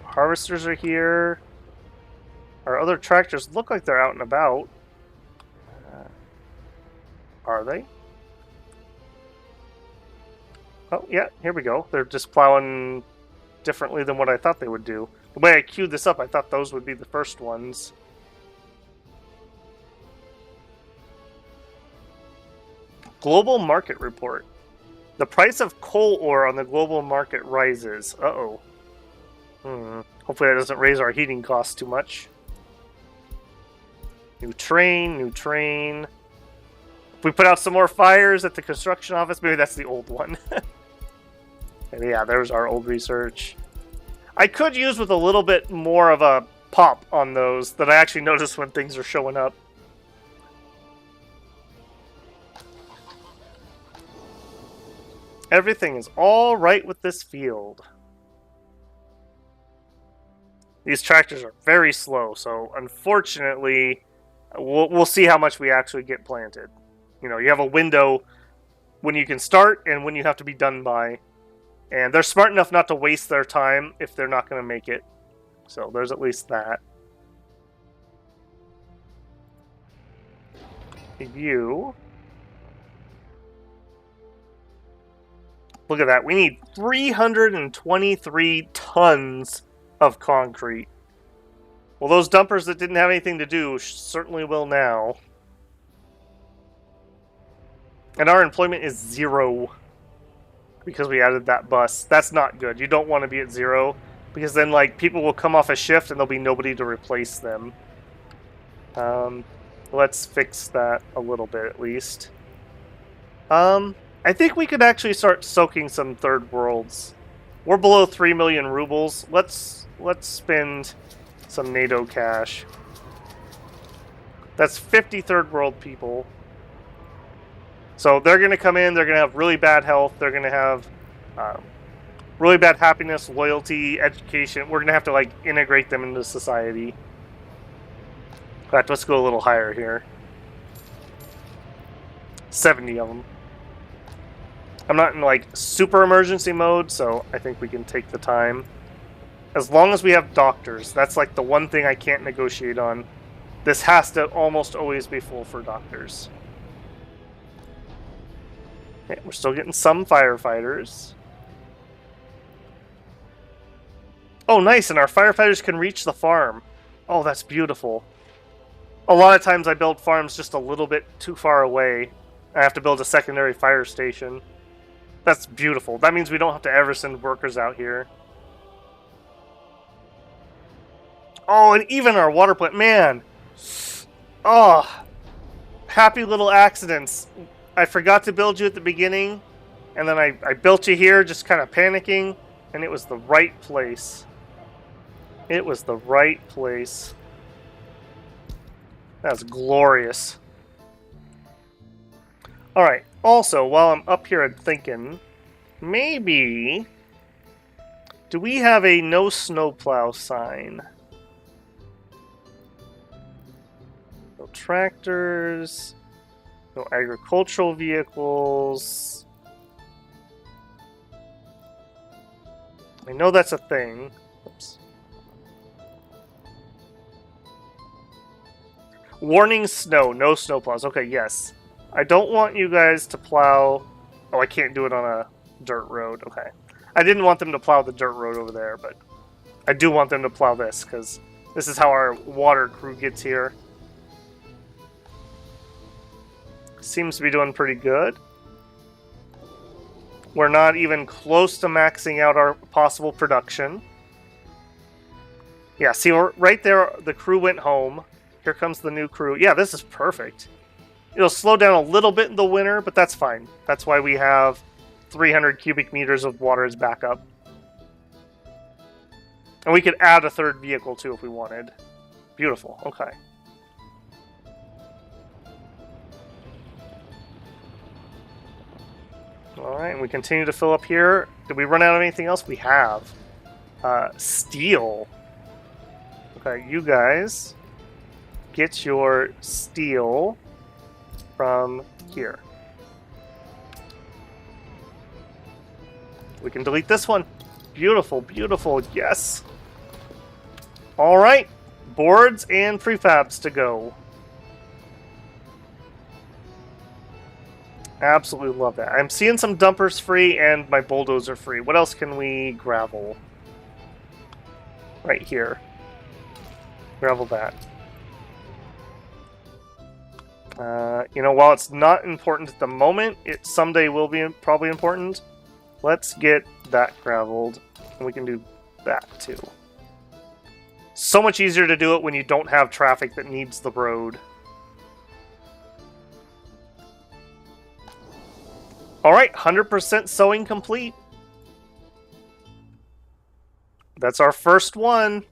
harvesters are here. Our other tractors look like they're out and about. Are they? Oh, yeah, here we go. They're just plowing differently than what I thought they would do. The way I queued this up, I thought those would be the first ones. Global market report. The price of coal ore on the global market rises. Uh-oh. Hopefully that doesn't raise our heating costs too much. New train. If we put out some more fires at the construction office, maybe that's the old one. And yeah, there's our old research. I could use with a little bit more of a pop on those that I actually notice when things are showing up. Everything is all right with this field. These tractors are very slow, so unfortunately, we'll see how much we actually get planted. You know, you have a window when you can start and when you have to be done by. And they're smart enough not to waste their time if they're not going to make it. So there's at least that. View. Look at that. We need 323 tons of concrete. Well, those dumpers that didn't have anything to do certainly will now. And our employment is 0 because we added that bus. That's not good. You don't want to be at 0 because then, like, people will come off a shift and there'll be nobody to replace them. Let's fix that a little bit at least. I think we could actually start soaking some third worlds. We're below 3 million rubles. Let's spend some NATO cash. That's 50 third world people. So they're going to come in, they're going to have really bad health, they're going to have really bad happiness, loyalty, education. We're going to have to, like, integrate them into society. In fact, let's go a little higher here. 70 of them. I'm not in, like, super emergency mode, so I think we can take the time. As long as we have doctors, that's, like, the one thing I can't negotiate on. This has to almost always be full for doctors. Okay, we're still getting some firefighters. Oh, nice, and our firefighters can reach the farm. Oh, that's beautiful. A lot of times I build farms just a little bit too far away, I have to build a secondary fire station. That's beautiful. That means we don't have to ever send workers out here. Oh, and even our water plant. Man. Oh. Happy little accidents. I forgot to build you at the beginning. And then I built you here just kind of panicking. And it was the right place. It was the right place. That's glorious. Alright, also, while I'm up here, I'm thinking, maybe, do we have a no snowplow sign? No tractors, no agricultural vehicles. I know that's a thing. Oops. Warning snow, no snowplows. Okay, yes. I don't want you guys to plow... Oh, I can't do it on a dirt road. Okay. I didn't want them to plow the dirt road over there, but I do want them to plow this, because this is how our water crew gets here. Seems to be doing pretty good. We're not even close to maxing out our possible production. Yeah, see, right there, the crew went home. Here comes the new crew. Yeah, this is perfect. It'll slow down a little bit in the winter, but that's fine. That's why we have 300 cubic meters of water as backup. And we could add a third vehicle, too, if we wanted. Beautiful. Okay. Alright, and we continue to fill up here. Did we run out of anything else? We have. Steel. Okay, you guys get your steel from here. We can delete this one. Beautiful, beautiful, yes. Alright, boards and prefabs to go. Absolutely love that. I'm seeing some dumpers free and my bulldozer free. What else can we gravel? Right here. Gravel that. You know, while it's not important at the moment, it someday will be probably important. Let's get that graveled, and we can do that too. So much easier to do it when you don't have traffic that needs the road. Alright, 100% sewing complete. That's our first one.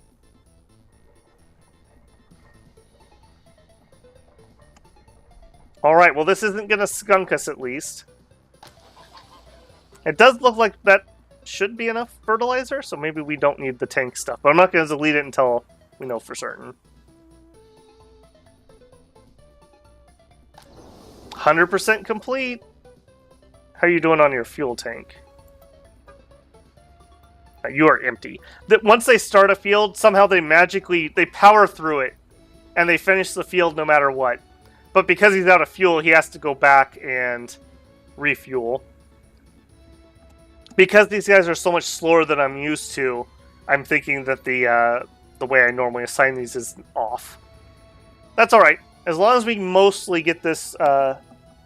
Alright, well this isn't going to skunk us at least. It does look like that should be enough fertilizer, so maybe we don't need the tank stuff. But I'm not going to delete it until we know for certain. 100% complete. How are you doing on your fuel tank? You are empty. Once they start a field, somehow they power through it. And they finish the field no matter what. But because he's out of fuel, he has to go back and refuel. Because these guys are so much slower than I'm used to, I'm thinking that the way I normally assign these is off. That's alright. As long as we mostly get this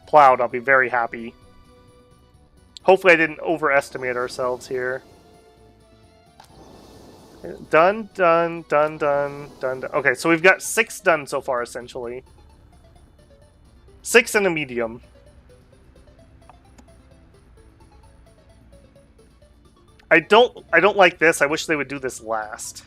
plowed, I'll be very happy. Hopefully I didn't overestimate ourselves here. Done, done, done, done, done, done. Okay, so we've got 6 done so far, essentially. 6 and a medium. I don't like this. I wish they would do this last.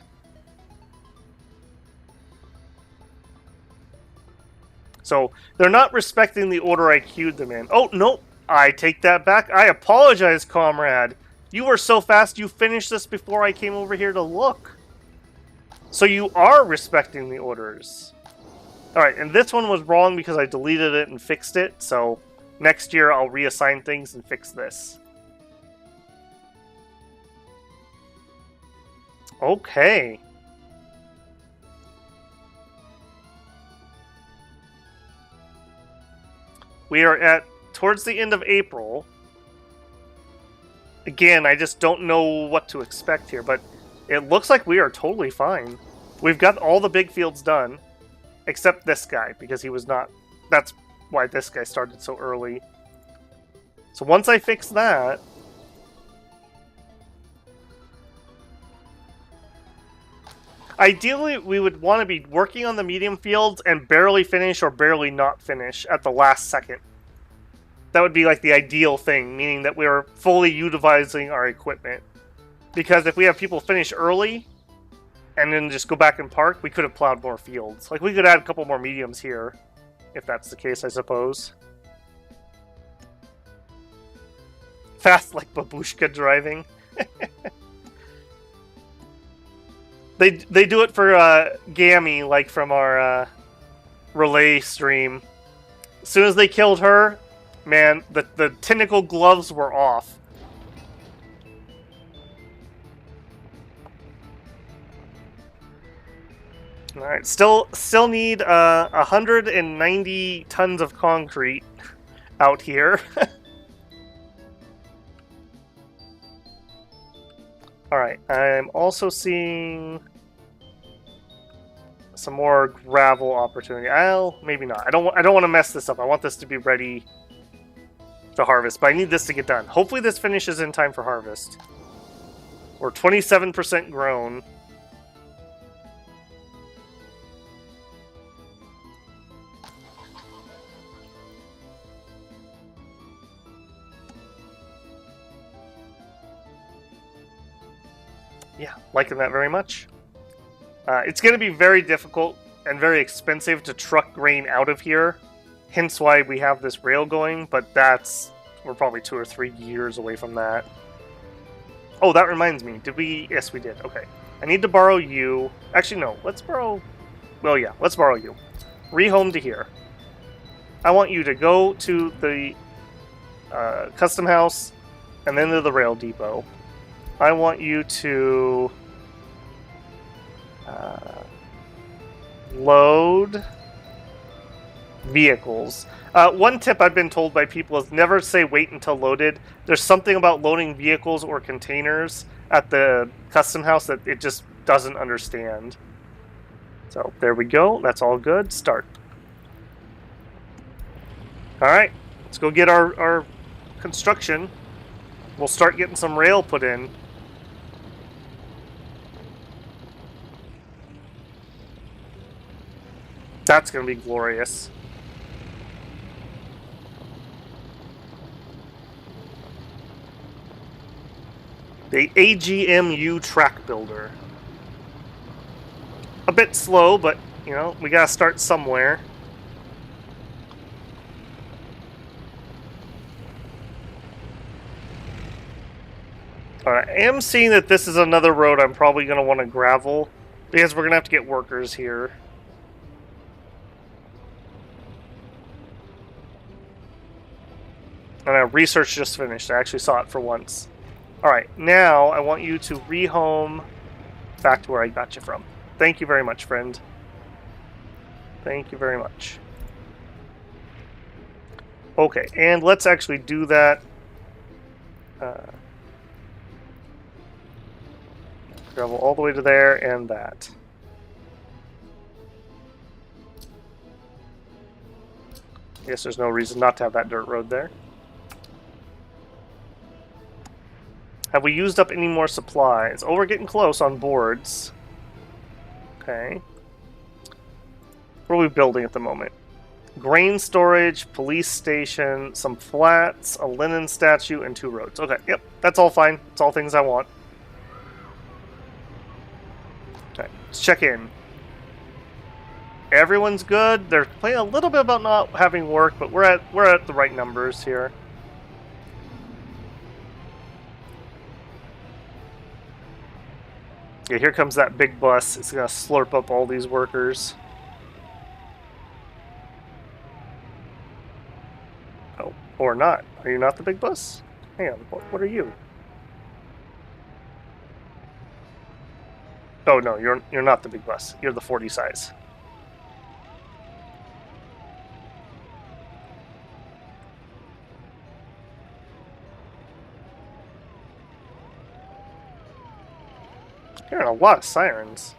So, they're not respecting the order I queued them in. Oh, no! I take that back. I apologize, comrade. You were so fast you finished this before I came over here to look. So you are respecting the orders. Alright, and this one was wrong because I deleted it and fixed it. So next year I'll reassign things and fix this. Okay. We are at towards the end of April. Again, I just don't know what to expect here, but it looks like we are totally fine. We've got all the big fields done, except this guy, because he was not... That's why this guy started so early. So once I fix that... Ideally, we would want to be working on the medium fields and barely finish or barely not finish at the last second. That would be like the ideal thing, meaning that we're fully utilizing our equipment. Because if we have people finish early and then just go back and park, we could have plowed more fields. Like, we could add a couple more mediums here, if that's the case, I suppose. Fast like babushka driving. They do it for Gammy, like from our relay stream. As soon as they killed her, man, the tentacle gloves were off. All right, still need 190 tons of concrete out here. All right, I'm also seeing some more gravel opportunity. Maybe not. I don't want to mess this up. I want this to be ready to harvest, but I need this to get done. Hopefully this finishes in time for harvest. We're 27% grown. Yeah, liking that very much. It's going to be very difficult and very expensive to truck grain out of here. Hence why we have this rail going, but we're probably 2 or 3 years away from that. Oh, that reminds me. Did we? Yes, we did. Okay. I need to borrow you. Actually, no. Let's borrow... Well, yeah. Let's borrow you. Rehome to here. I want you to go to the custom house and then to the rail depot. I want you to load vehicles. One tip I've been told by people is never say wait until loaded. There's something about loading vehicles or containers at the custom house that it just doesn't understand. So there we go. That's all good. Start. Alright, let's go get our construction. We'll start getting some rail put in. That's going to be glorious. The AGMU track builder. A bit slow, but, you know, we got to start somewhere. Alright, I am seeing that this is another road I'm probably going to want to gravel, because we're going to have to get workers here. And research just finished. I actually saw it for once. Alright, now I want you to rehome back to where I got you from. Thank you very much, friend. Thank you very much. Okay, and let's actually do that. Gravel all the way to there and that. I guess there's no reason not to have that dirt road there. Have we used up any more supplies? Oh, we're getting close on boards. Okay. What are we building at the moment? Grain storage, police station, some flats, a linen statue, and 2 roads. Okay, yep, that's all fine. It's all things I want. Okay, let's check in. Everyone's good. They're playing a little bit about not having work, but we're at the right numbers here. Yeah, here comes that big bus. It's gonna slurp up all these workers. Oh, or not. Are you not the big bus? Hang on, what are you? Oh no, you're not the big bus. You're the 40 size. Hearing a lot of sirens.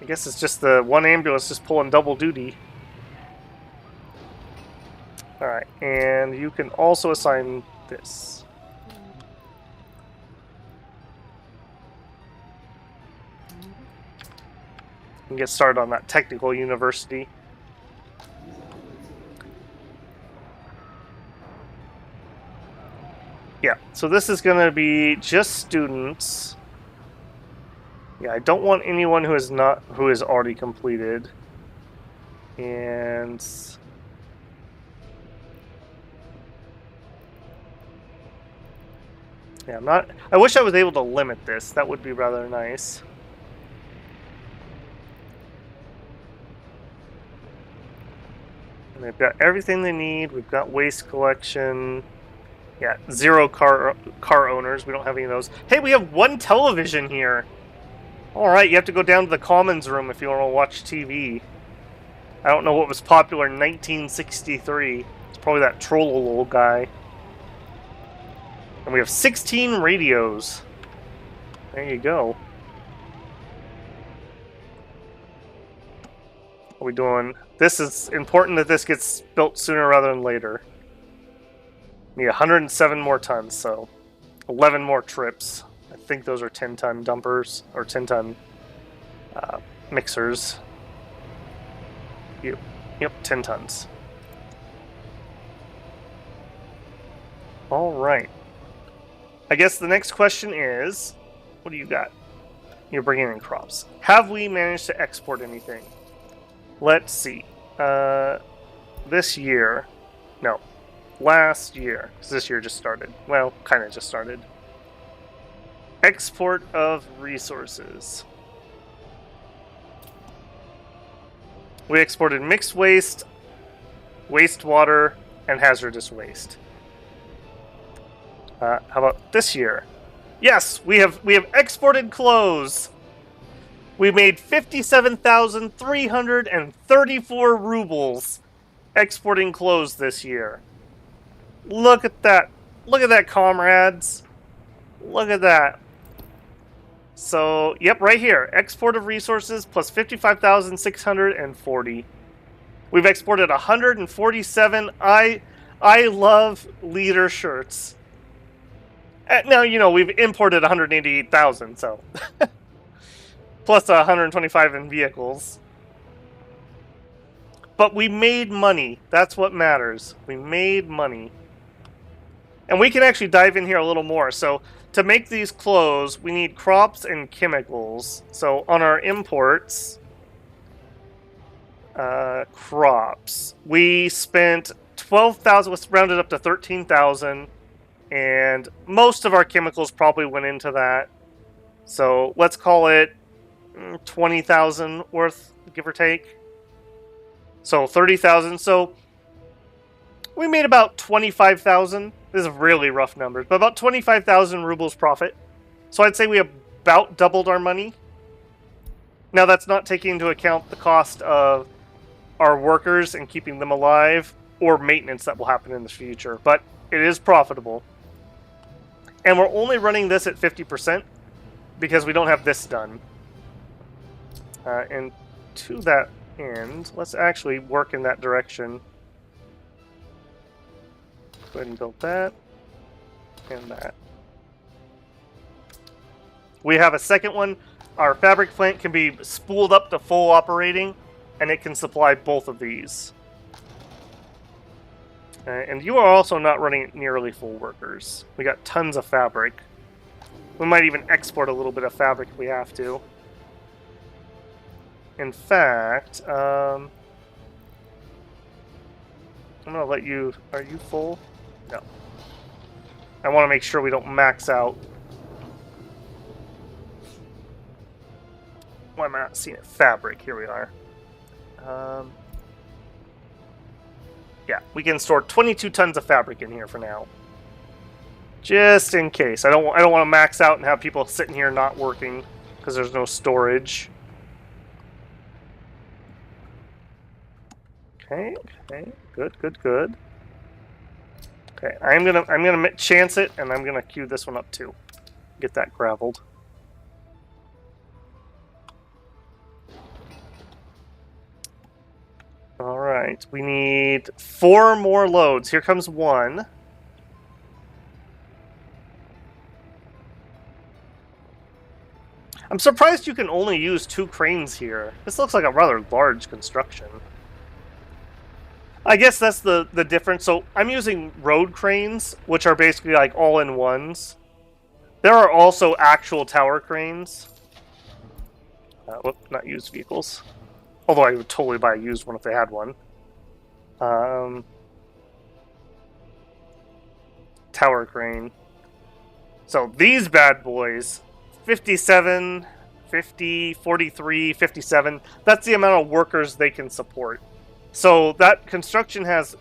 I guess it's just the one ambulance just pulling double duty. And you can also assign this. And get started on that technical university. Yeah, so this is going to be just students. Yeah, I don't want anyone who is already completed. And yeah, I wish I was able to limit this. That would be rather nice. And they've got everything they need. We've got waste collection. Yeah, 0 car owners. We don't have any of those. Hey, we have 1 television here. All right, you have to go down to the commons room if you want to watch TV. I don't know what was popular in 1963. It's probably that Trollolol guy. And we have 16 radios. There you go. What are we doing? This is important that this gets built sooner rather than later. Need 107 more tons, so 11 more trips. I think those are 10-ton dumpers, or 10-ton mixers. Yep, 10 tons. All right. I guess the next question is, what do you got? You're bringing in crops. Have we managed to export anything? Let's see. This year, no, last year, because this year just started. Well, kind of just started. Export of resources. We exported mixed waste, wastewater, and hazardous waste. How about this year? Yes, we have exported clothes. We made 57,334 rubles exporting clothes this year. Look at that. Look at that, comrades. Look at that. So, yep, right here. Export of resources plus 55,640. We've exported 147 I Love Leader shirts. Now, you know, we've imported 188,000, so... plus 125 in vehicles. But we made money. That's what matters. We made money. And we can actually dive in here a little more. So, to make these clothes, we need crops and chemicals. So, on our imports, crops, we spent 12,000, let's round it up to 13,000. And most of our chemicals probably went into that. So, let's call it 20,000 worth, give or take. So 30,000. So we made about 25,000. This is really rough numbers, but about 25,000 rubles profit. So I'd say we about doubled our money. Now that's not taking into account the cost of our workers and keeping them alive, or maintenance that will happen in the future, but it is profitable. And we're only running this at 50% because we don't have this done. And to that end, let's actually work in that direction. Go ahead and build that and that. We have a second one. Our fabric plant can be spooled up to full operating, and it can supply both of these. And you are also not running at nearly full workers. We got tons of fabric. We might even export a little bit of fabric if we have to. In fact, I'm going to let you... Are you full? No. I want to make sure we don't max out. Why am I not seeing it? Fabric. Here we are. Yeah, we can store 22 tons of fabric in here for now. Just in case. I don't want to max out and have people sitting here not working because there's no storage. Okay, good. Okay, I'm gonna chance it, and I'm gonna queue this one up too. Get that graveled. All right. Alright, we need 4 more loads. Here comes 1. I'm surprised you can only use 2 cranes here. This looks like a rather large construction. I guess that's the difference. So I'm using road cranes, which are basically like all-in-ones. There are also actual tower cranes. Not used vehicles. Although I would totally buy a used one if they had one. Tower crane. So these bad boys, 57, 50, 43, 57. That's the amount of workers they can support. So that construction has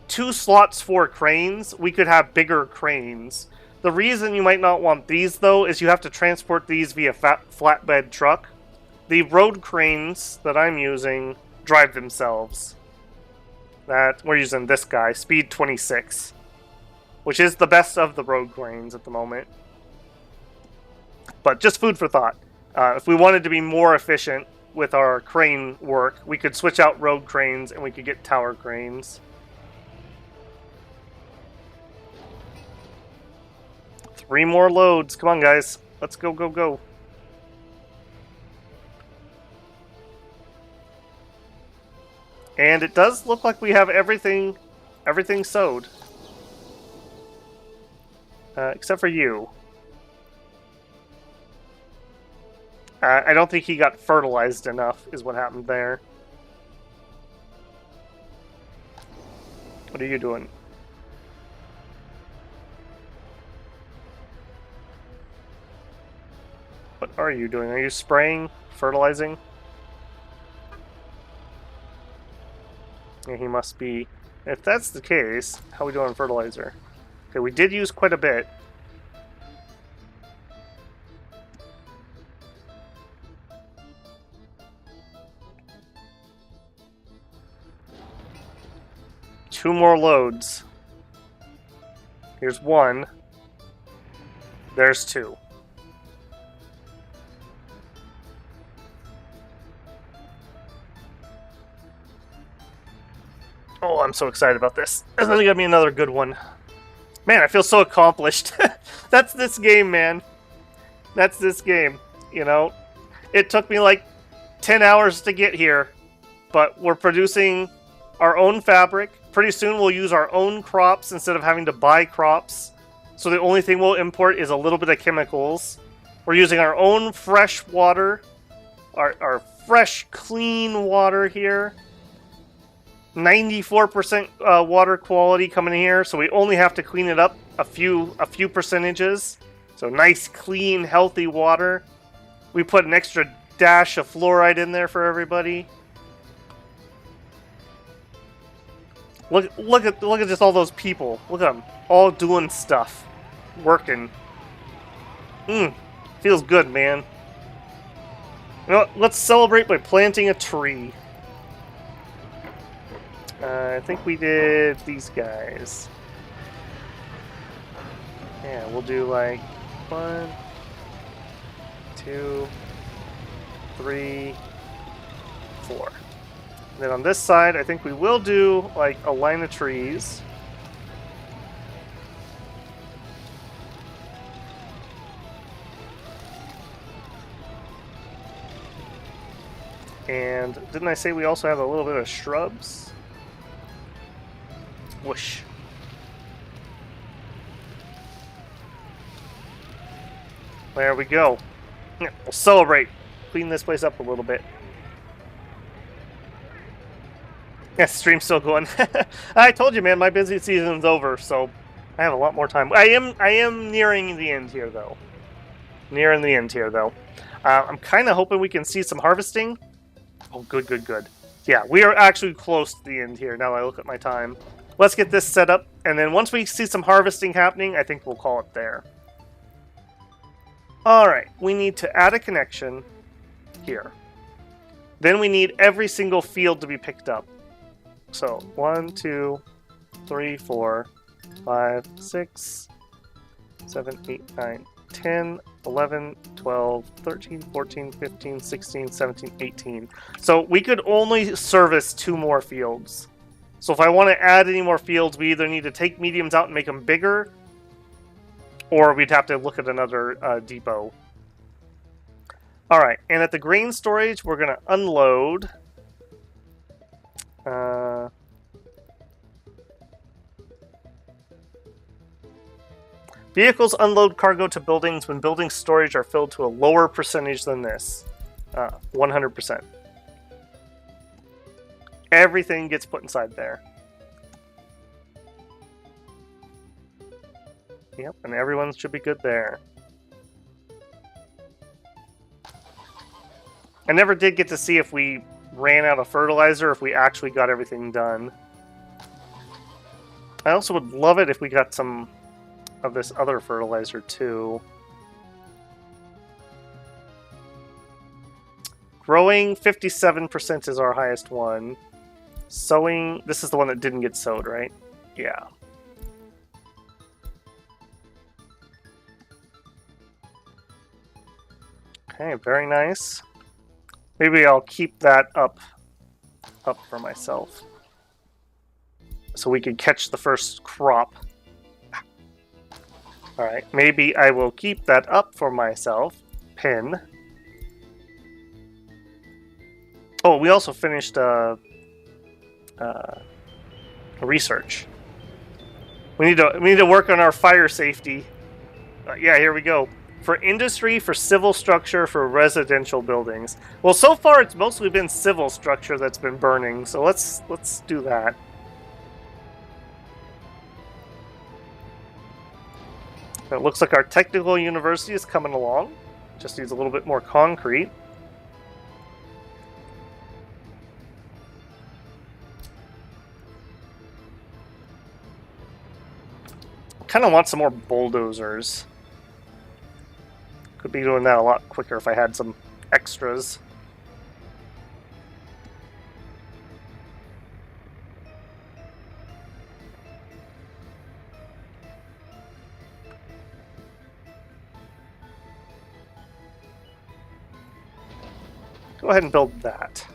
2 slots for cranes. We could have bigger cranes. The reason you might not want these, though, is you have to transport these via flatbed truck. The road cranes that I'm using drive themselves. We're using this guy, speed 26, which is the best of the road cranes at the moment. But just food for thought. If we wanted to be more efficient with our crane work, we could switch out road cranes and we could get tower cranes. 3 more loads. Come on, guys. Let's go, go, go. And it does look like we have everything sowed. Except for you. I don't think he got fertilized enough, is what happened there. What are you doing? What are you doing? Are you spraying? Fertilizing? Yeah, he must be. If that's the case, how are we doing on fertilizer? Okay, we did use quite a bit. Two more loads. Here's 1. There's 2. Oh, I'm so excited about this. There's gonna give me another good one. Man, I feel so accomplished. That's this game, man. That's this game. You know, it took me like 10 hours to get here, but we're producing our own fabric. Pretty soon we'll use our own crops instead of having to buy crops. So the only thing we'll import is a little bit of chemicals. We're using our own fresh water, our fresh, clean water here. 94% water quality coming in here, so we only have to clean it up a few percentages. So nice, clean, healthy water. We put an extra dash of fluoride in there for everybody. Look at just all those people. Look at them, all doing stuff, working. Feels good, man. You know what? Let's celebrate by planting a tree. I think we did these guys. Yeah, we'll do like 1, 2, 3, 4. And then on this side, I think we will do like a line of trees. And didn't I say we also have a little bit of shrubs? Whoosh. There we go. Yeah, we'll celebrate. Clean this place up a little bit. Yeah, stream's still going. I told you, man, my busy season's over, so I have a lot more time. I am nearing the end here, though. Nearing the end here, though. I'm kind of hoping we can see some harvesting. Oh, good, good, good. Yeah, we are actually close to the end here, now that I look at my time. Let's get this set up, and then once we see some harvesting happening, I think we'll call it there. Alright, we need to add a connection here. Then we need every single field to be picked up. So, 1, 2, 3, 4, 5, 6, 7, 8, 9, 10, 11, 12, 13, 14, 15, 16, 17, 18. So we could only service 2 more fields. So if I want to add any more fields, we either need to take mediums out and make them bigger, or we'd have to look at another depot. Alright, and at the grain storage, we're going to unload. Vehicles unload cargo to buildings when building storage are filled to a lower percentage than this. 100%. Everything gets put inside there. Yep, and everyone should be good there. I never did get to see if we ran out of fertilizer, if we actually got everything done. I also would love it if we got some of this other fertilizer too. Growing, 57% is our highest one. Sowing, this is the one that didn't get sowed, right? Yeah. Okay, very nice. Maybe I'll keep that up for myself, so we can catch the first crop. Alright, maybe I will keep that up for myself. Pin. Oh, we also finished research. We need to work on our fire safety. Yeah, here we go. For industry, for civil structure, for residential buildings. Well, so far it's mostly been civil structure that's been burning, so let's do that. It looks like our technical university is coming along. Just needs a little bit more concrete. Kind of want some more bulldozers. Could be doing that a lot quicker if I had some extras. Go ahead and build that.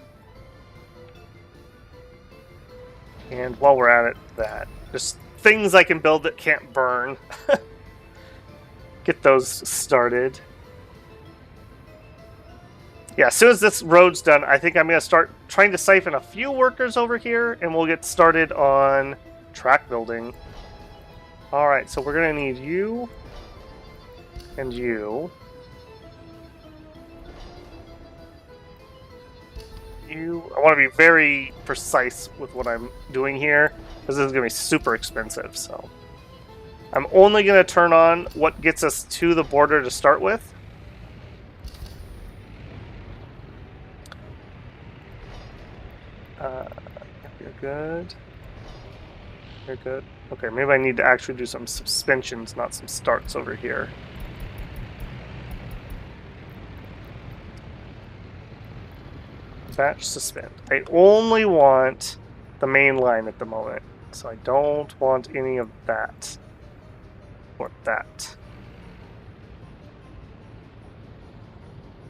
And while we're at it, that. Just things I can build that can't burn. Get those started. Yeah, as soon as this road's done, I think I'm going to start trying to siphon a few workers over here, and we'll get started on track building. Alright, so we're going to need you and you. I want to be very precise with what I'm doing here, because this is going to be super expensive. So I'm only going to turn on what gets us to the border to start with. You're good. You're good. Okay, maybe I need to actually do some suspensions, not some starts over here. Batch suspend. I only want the main line at the moment, so I don't want any of that or that.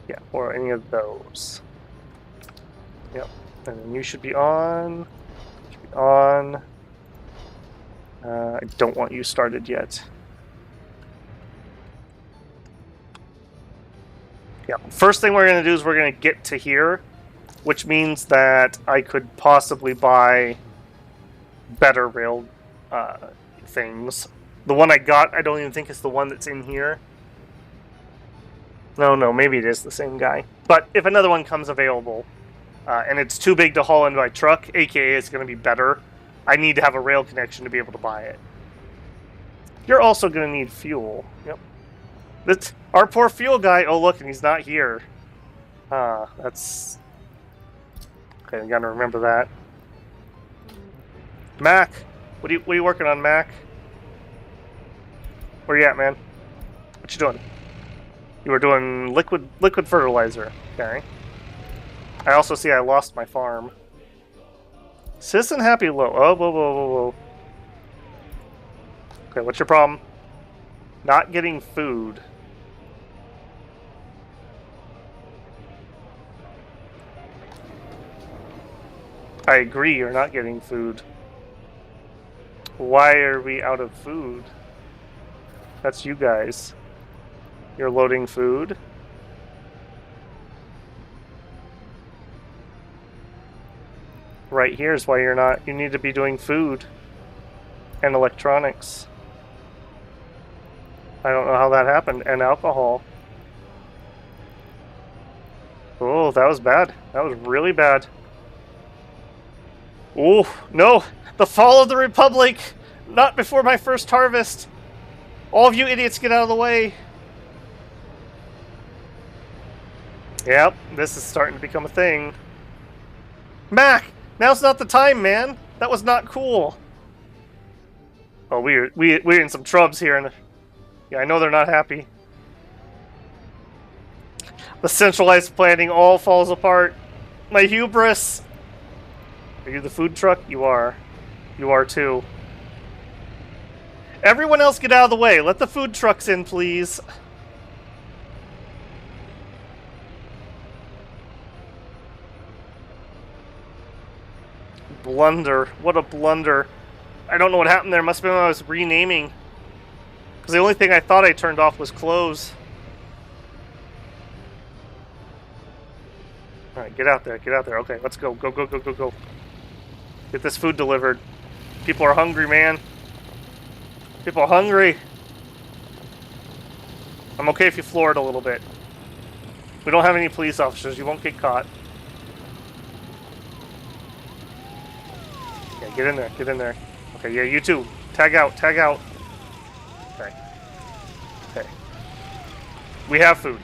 Yeah, or any of those. Yep, and then you should be on. Should be on. I don't want you started yet. Yeah, first thing we're going to do is we're going to get to here, which means that I could possibly buy better rail things. The one I got, I don't even think is the one that's in here. No, maybe it is the same guy. But if another one comes available, and it's too big to haul in by truck, aka it's going to be better, I need to have a rail connection to be able to buy it. You're also going to need fuel. Yep. That's our poor fuel guy. Oh, look, and he's not here. That's... Okay, I gotta remember that. Mac! What are you working on, Mac? Where you at, man? What you doing? You were doing liquid fertilizer. Okay. I also see I lost my farm. Citizen happy low. Oh, whoa. Okay, what's your problem? Not getting food. I agree, you're not getting food. Why are we out of food? That's you guys. You're loading food. Right here is why you're not. You need to be doing food and electronics. I don't know how that happened. And alcohol. Oh, that was bad. That was really bad. Oh, no! The fall of the Republic! Not before my first harvest! All of you idiots get out of the way! Yep, this is starting to become a thing. Mac! Now's not the time, man! That was not cool! Oh, we're in some trubs here, and yeah, I know they're not happy. The centralized planning all falls apart. My hubris! Are you the food truck? You are. You are too. Everyone else get out of the way. Let the food trucks in, please. Blunder. What a blunder. I don't know what happened there. Must have been when I was renaming. Because the only thing I thought I turned off was close. Alright, get out there. Get out there. Okay, let's go. Go, go, go, go, go. Get this food delivered. People are hungry, man. People are hungry. I'm okay if you floor it a little bit. We don't have any police officers. You won't get caught. Yeah, get in there. Get in there. Okay, yeah, you too. Tag out. Tag out. Okay. Okay. We have food.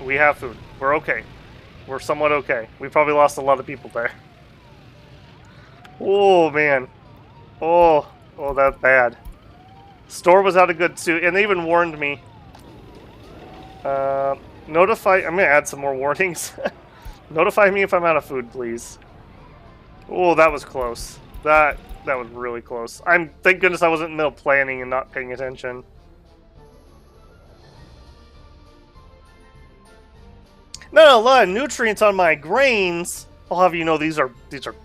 We have food. We're okay. We're somewhat okay. We probably lost a lot of people there. Oh, man. Oh, that's bad. Store was out of good too, and they even warned me. Notify. I'm gonna add some more warnings. Notify me if I'm out of food, please. Oh, that was close. That was really close. Thank goodness I wasn't in the middle of planning and not paying attention. Not a lot of nutrients on my grains. I'll have you know these are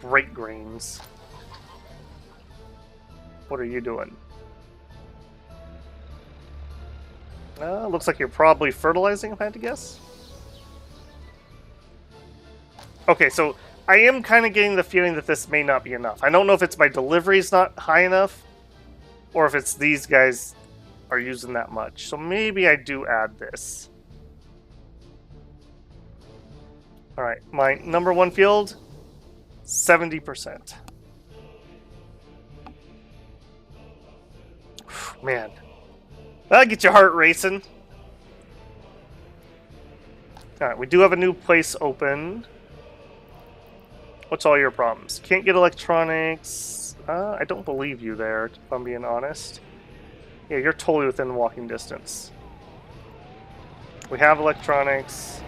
great grains. What are you doing? Looks like you're probably fertilizing, if I had to guess. Okay, so I am kind of getting the feeling that this may not be enough. I don't know if it's my delivery's not high enough, or if it's these guys are using that much. So maybe I do add this. Alright, my number one field, 70%. Man. That'll get your heart racing. Alright, we do have a new place open. What's all your problems? Can't get electronics. I don't believe you there, if I'm being honest. Yeah, you're totally within walking distance. We have electronics.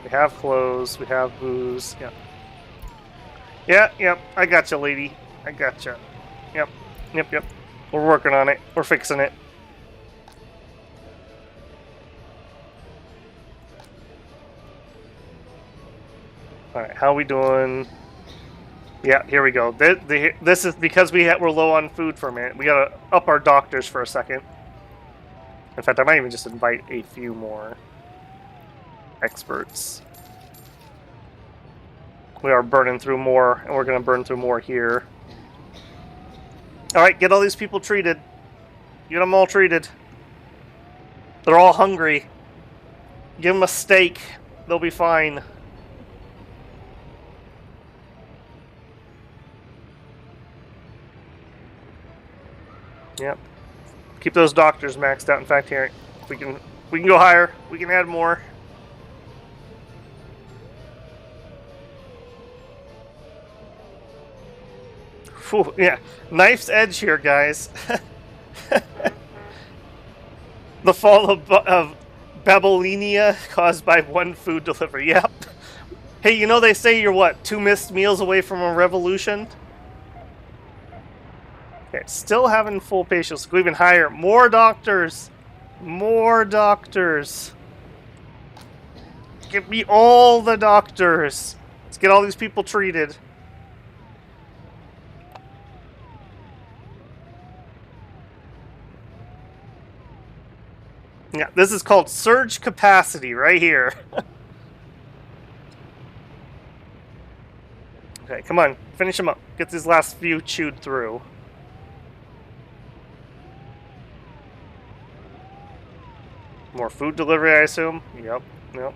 We have clothes. We have booze. Yeah. Yep. I gotcha, lady. I gotcha. Yep. We're working on it. We're fixing it. Alright, how are we doing? Yeah, here we go. This is because we're low on food for a minute. We gotta up our doctors for a second. In fact, I might even just invite a few more experts. We are burning through more, and we're gonna burn through more here. Alright, get all these people treated. Get them all treated. They're all hungry. Give them a steak. They'll be fine. Yep. Keep those doctors maxed out. In fact, here we can go higher. We can add more. Whew, yeah, knife's edge here, guys. The fall of Babylonia caused by one food delivery. Yep. Hey, you know they say you're what, 2 missed meals away from a revolution? Okay, still having full patients. Go even higher. More doctors. More doctors. Give me all the doctors. Let's get all these people treated. Yeah, this is called surge capacity right here. Okay, come on, finish them up. Get these last few chewed through. More food delivery, I assume? Yep, yep.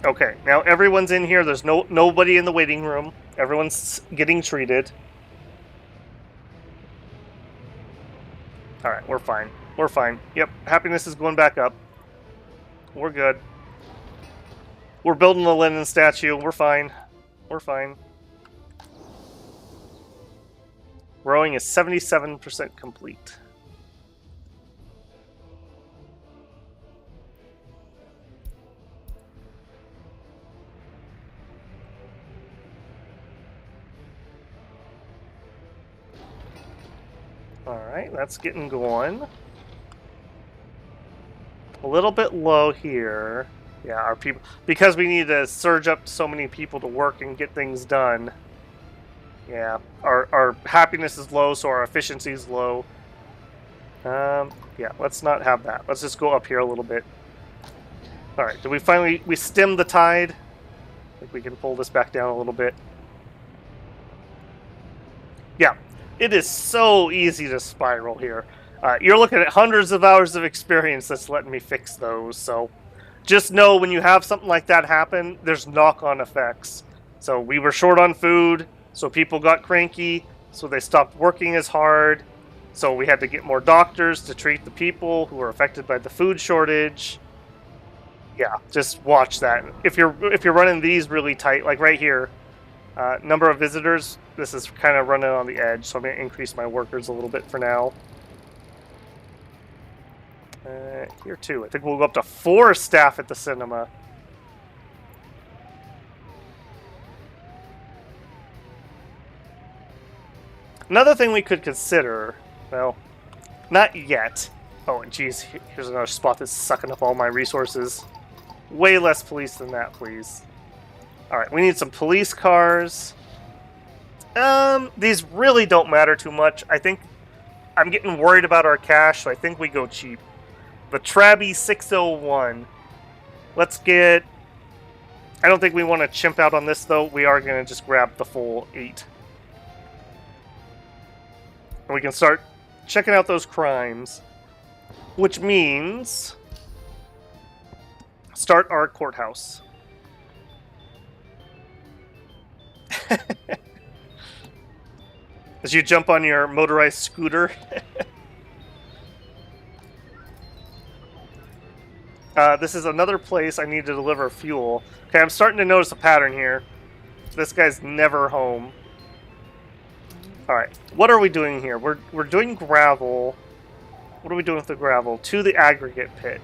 Okay, now everyone's in here. There's nobody in the waiting room. Everyone's getting treated. Alright, we're fine. We're fine. Yep, happiness is going back up. We're good. We're building the Lenin statue. We're fine. We're fine. Rowing is 77% complete. Alright, that's getting going. A little bit low here. Yeah, our people, because we need to surge up so many people to work and get things done. Yeah, our happiness is low, so our efficiency is low. Yeah, let's not have that. Let's just go up here a little bit. Alright, did we stem the tide? I think we can pull this back down a little bit. Yeah, it is so easy to spiral here. You're looking at hundreds of hours of experience that's letting me fix those, so just know when you have something like that happen, there's knock-on effects. So we were short on food, so people got cranky, so they stopped working as hard, so we had to get more doctors to treat the people who were affected by the food shortage. Yeah, just watch that. If you're running these really tight, like right here, number of visitors, this is kind of running on the edge, so I'm going to increase my workers a little bit for now. Here too. I think we'll go up to 4 staff at the cinema. Another thing we could consider, well, not yet. Oh, and geez, here's another spot that's sucking up all my resources. Way less police than that, please. Alright, we need some police cars. These really don't matter too much. I think I'm getting worried about our cash, so I think we go cheap. The Traby 601. Let's get... I don't think we want to chimp out on this, though. We are going to just grab the full 8. And we can start checking out those crimes. Which means... start our courthouse. As you jump on your motorized scooter. This is another place I need to deliver fuel. Okay, I'm starting to notice a pattern here. This guy's never home. Alright, what are we doing here? We're doing gravel. What are we doing with the gravel? To the aggregate pit.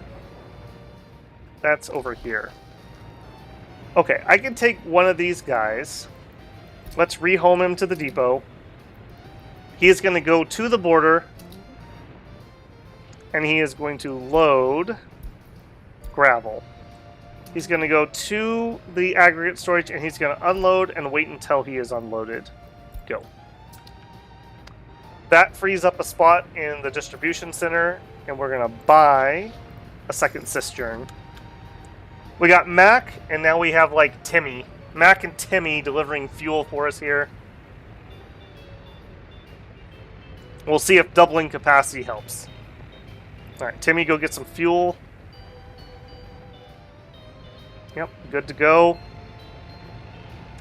That's over here. Okay, I can take one of these guys. Let's rehome him to the depot. He is going to go to the border. And he is going to load gravel. He's going to go to the aggregate storage and he's going to unload and wait until he is unloaded. Go. That frees up a spot in the distribution center and we're going to buy a second cistern. We got Mac and now we have like Timmy. Mac and Timmy delivering fuel for us here. We'll see if doubling capacity helps. Alright, Timmy, go get some fuel. Yep, good to go.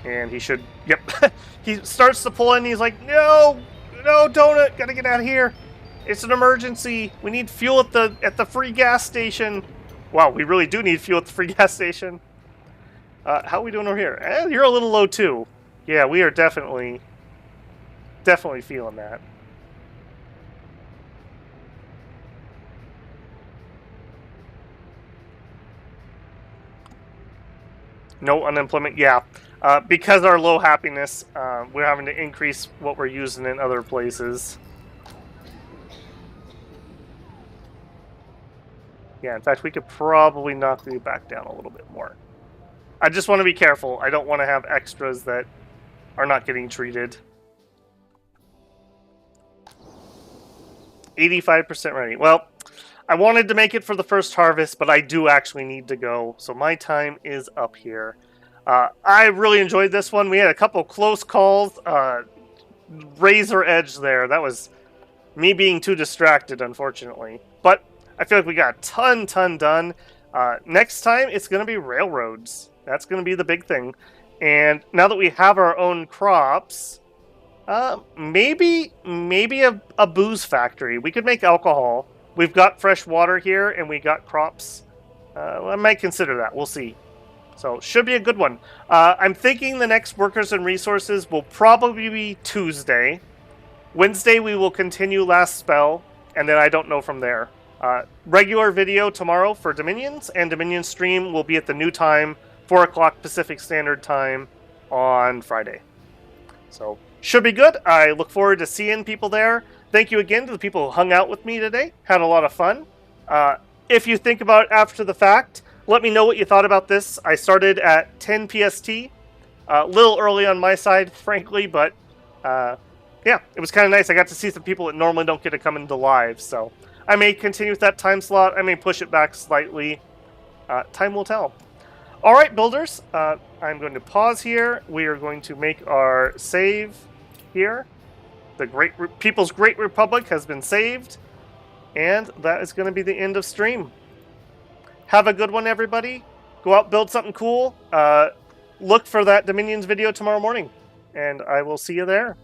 And he should... Yep. He starts to pull in, he's like, no! No, Donut! Gotta get out of here! It's an emergency! We need fuel at the free gas station! Wow, we really do need fuel at the free gas station. How are we doing over here? You're a little low, too. Yeah, we are definitely feeling that. No unemployment, yeah. Because our low happiness, we're having to increase what we're using in other places. Yeah, in fact, we could probably knock the back down a little bit more. I just want to be careful. I don't want to have extras that are not getting treated. 85% ready. Well, I wanted to make it for the first harvest, but I do actually need to go, so my time is up here. I really enjoyed this one. We had a couple close calls. Razor edge there. That was me being too distracted, unfortunately. But I feel like we got a ton done. Next time, it's going to be railroads. That's going to be the big thing. And now that we have our own crops, maybe a booze factory. We could make alcohol. We've got fresh water here, and we got crops. I might consider that. We'll see. So, should be a good one. I'm thinking the next workers and resources will probably be Tuesday. Wednesday, we will continue last spell, and then I don't know from there. Regular video tomorrow for Dominions, and Dominion stream will be at the new time, 4 o'clock Pacific Standard Time on Friday. So, should be good. I look forward to seeing people there. Thank you again to the people who hung out with me today. Had a lot of fun. If you think about it after the fact, let me know what you thought about this. I started at 10 PST. A little early on my side, frankly, but yeah, it was kind of nice. I got to see some people that normally don't get to come into live, so I may continue with that time slot. I may push it back slightly. Time will tell. All right, builders, I'm going to pause here. We are going to make our save here. The People's Great Republic has been saved, and that is going to be the end of stream. Have a good one, everybody. Go out, build something cool. Look for that Dominions video tomorrow morning, and I will see you there.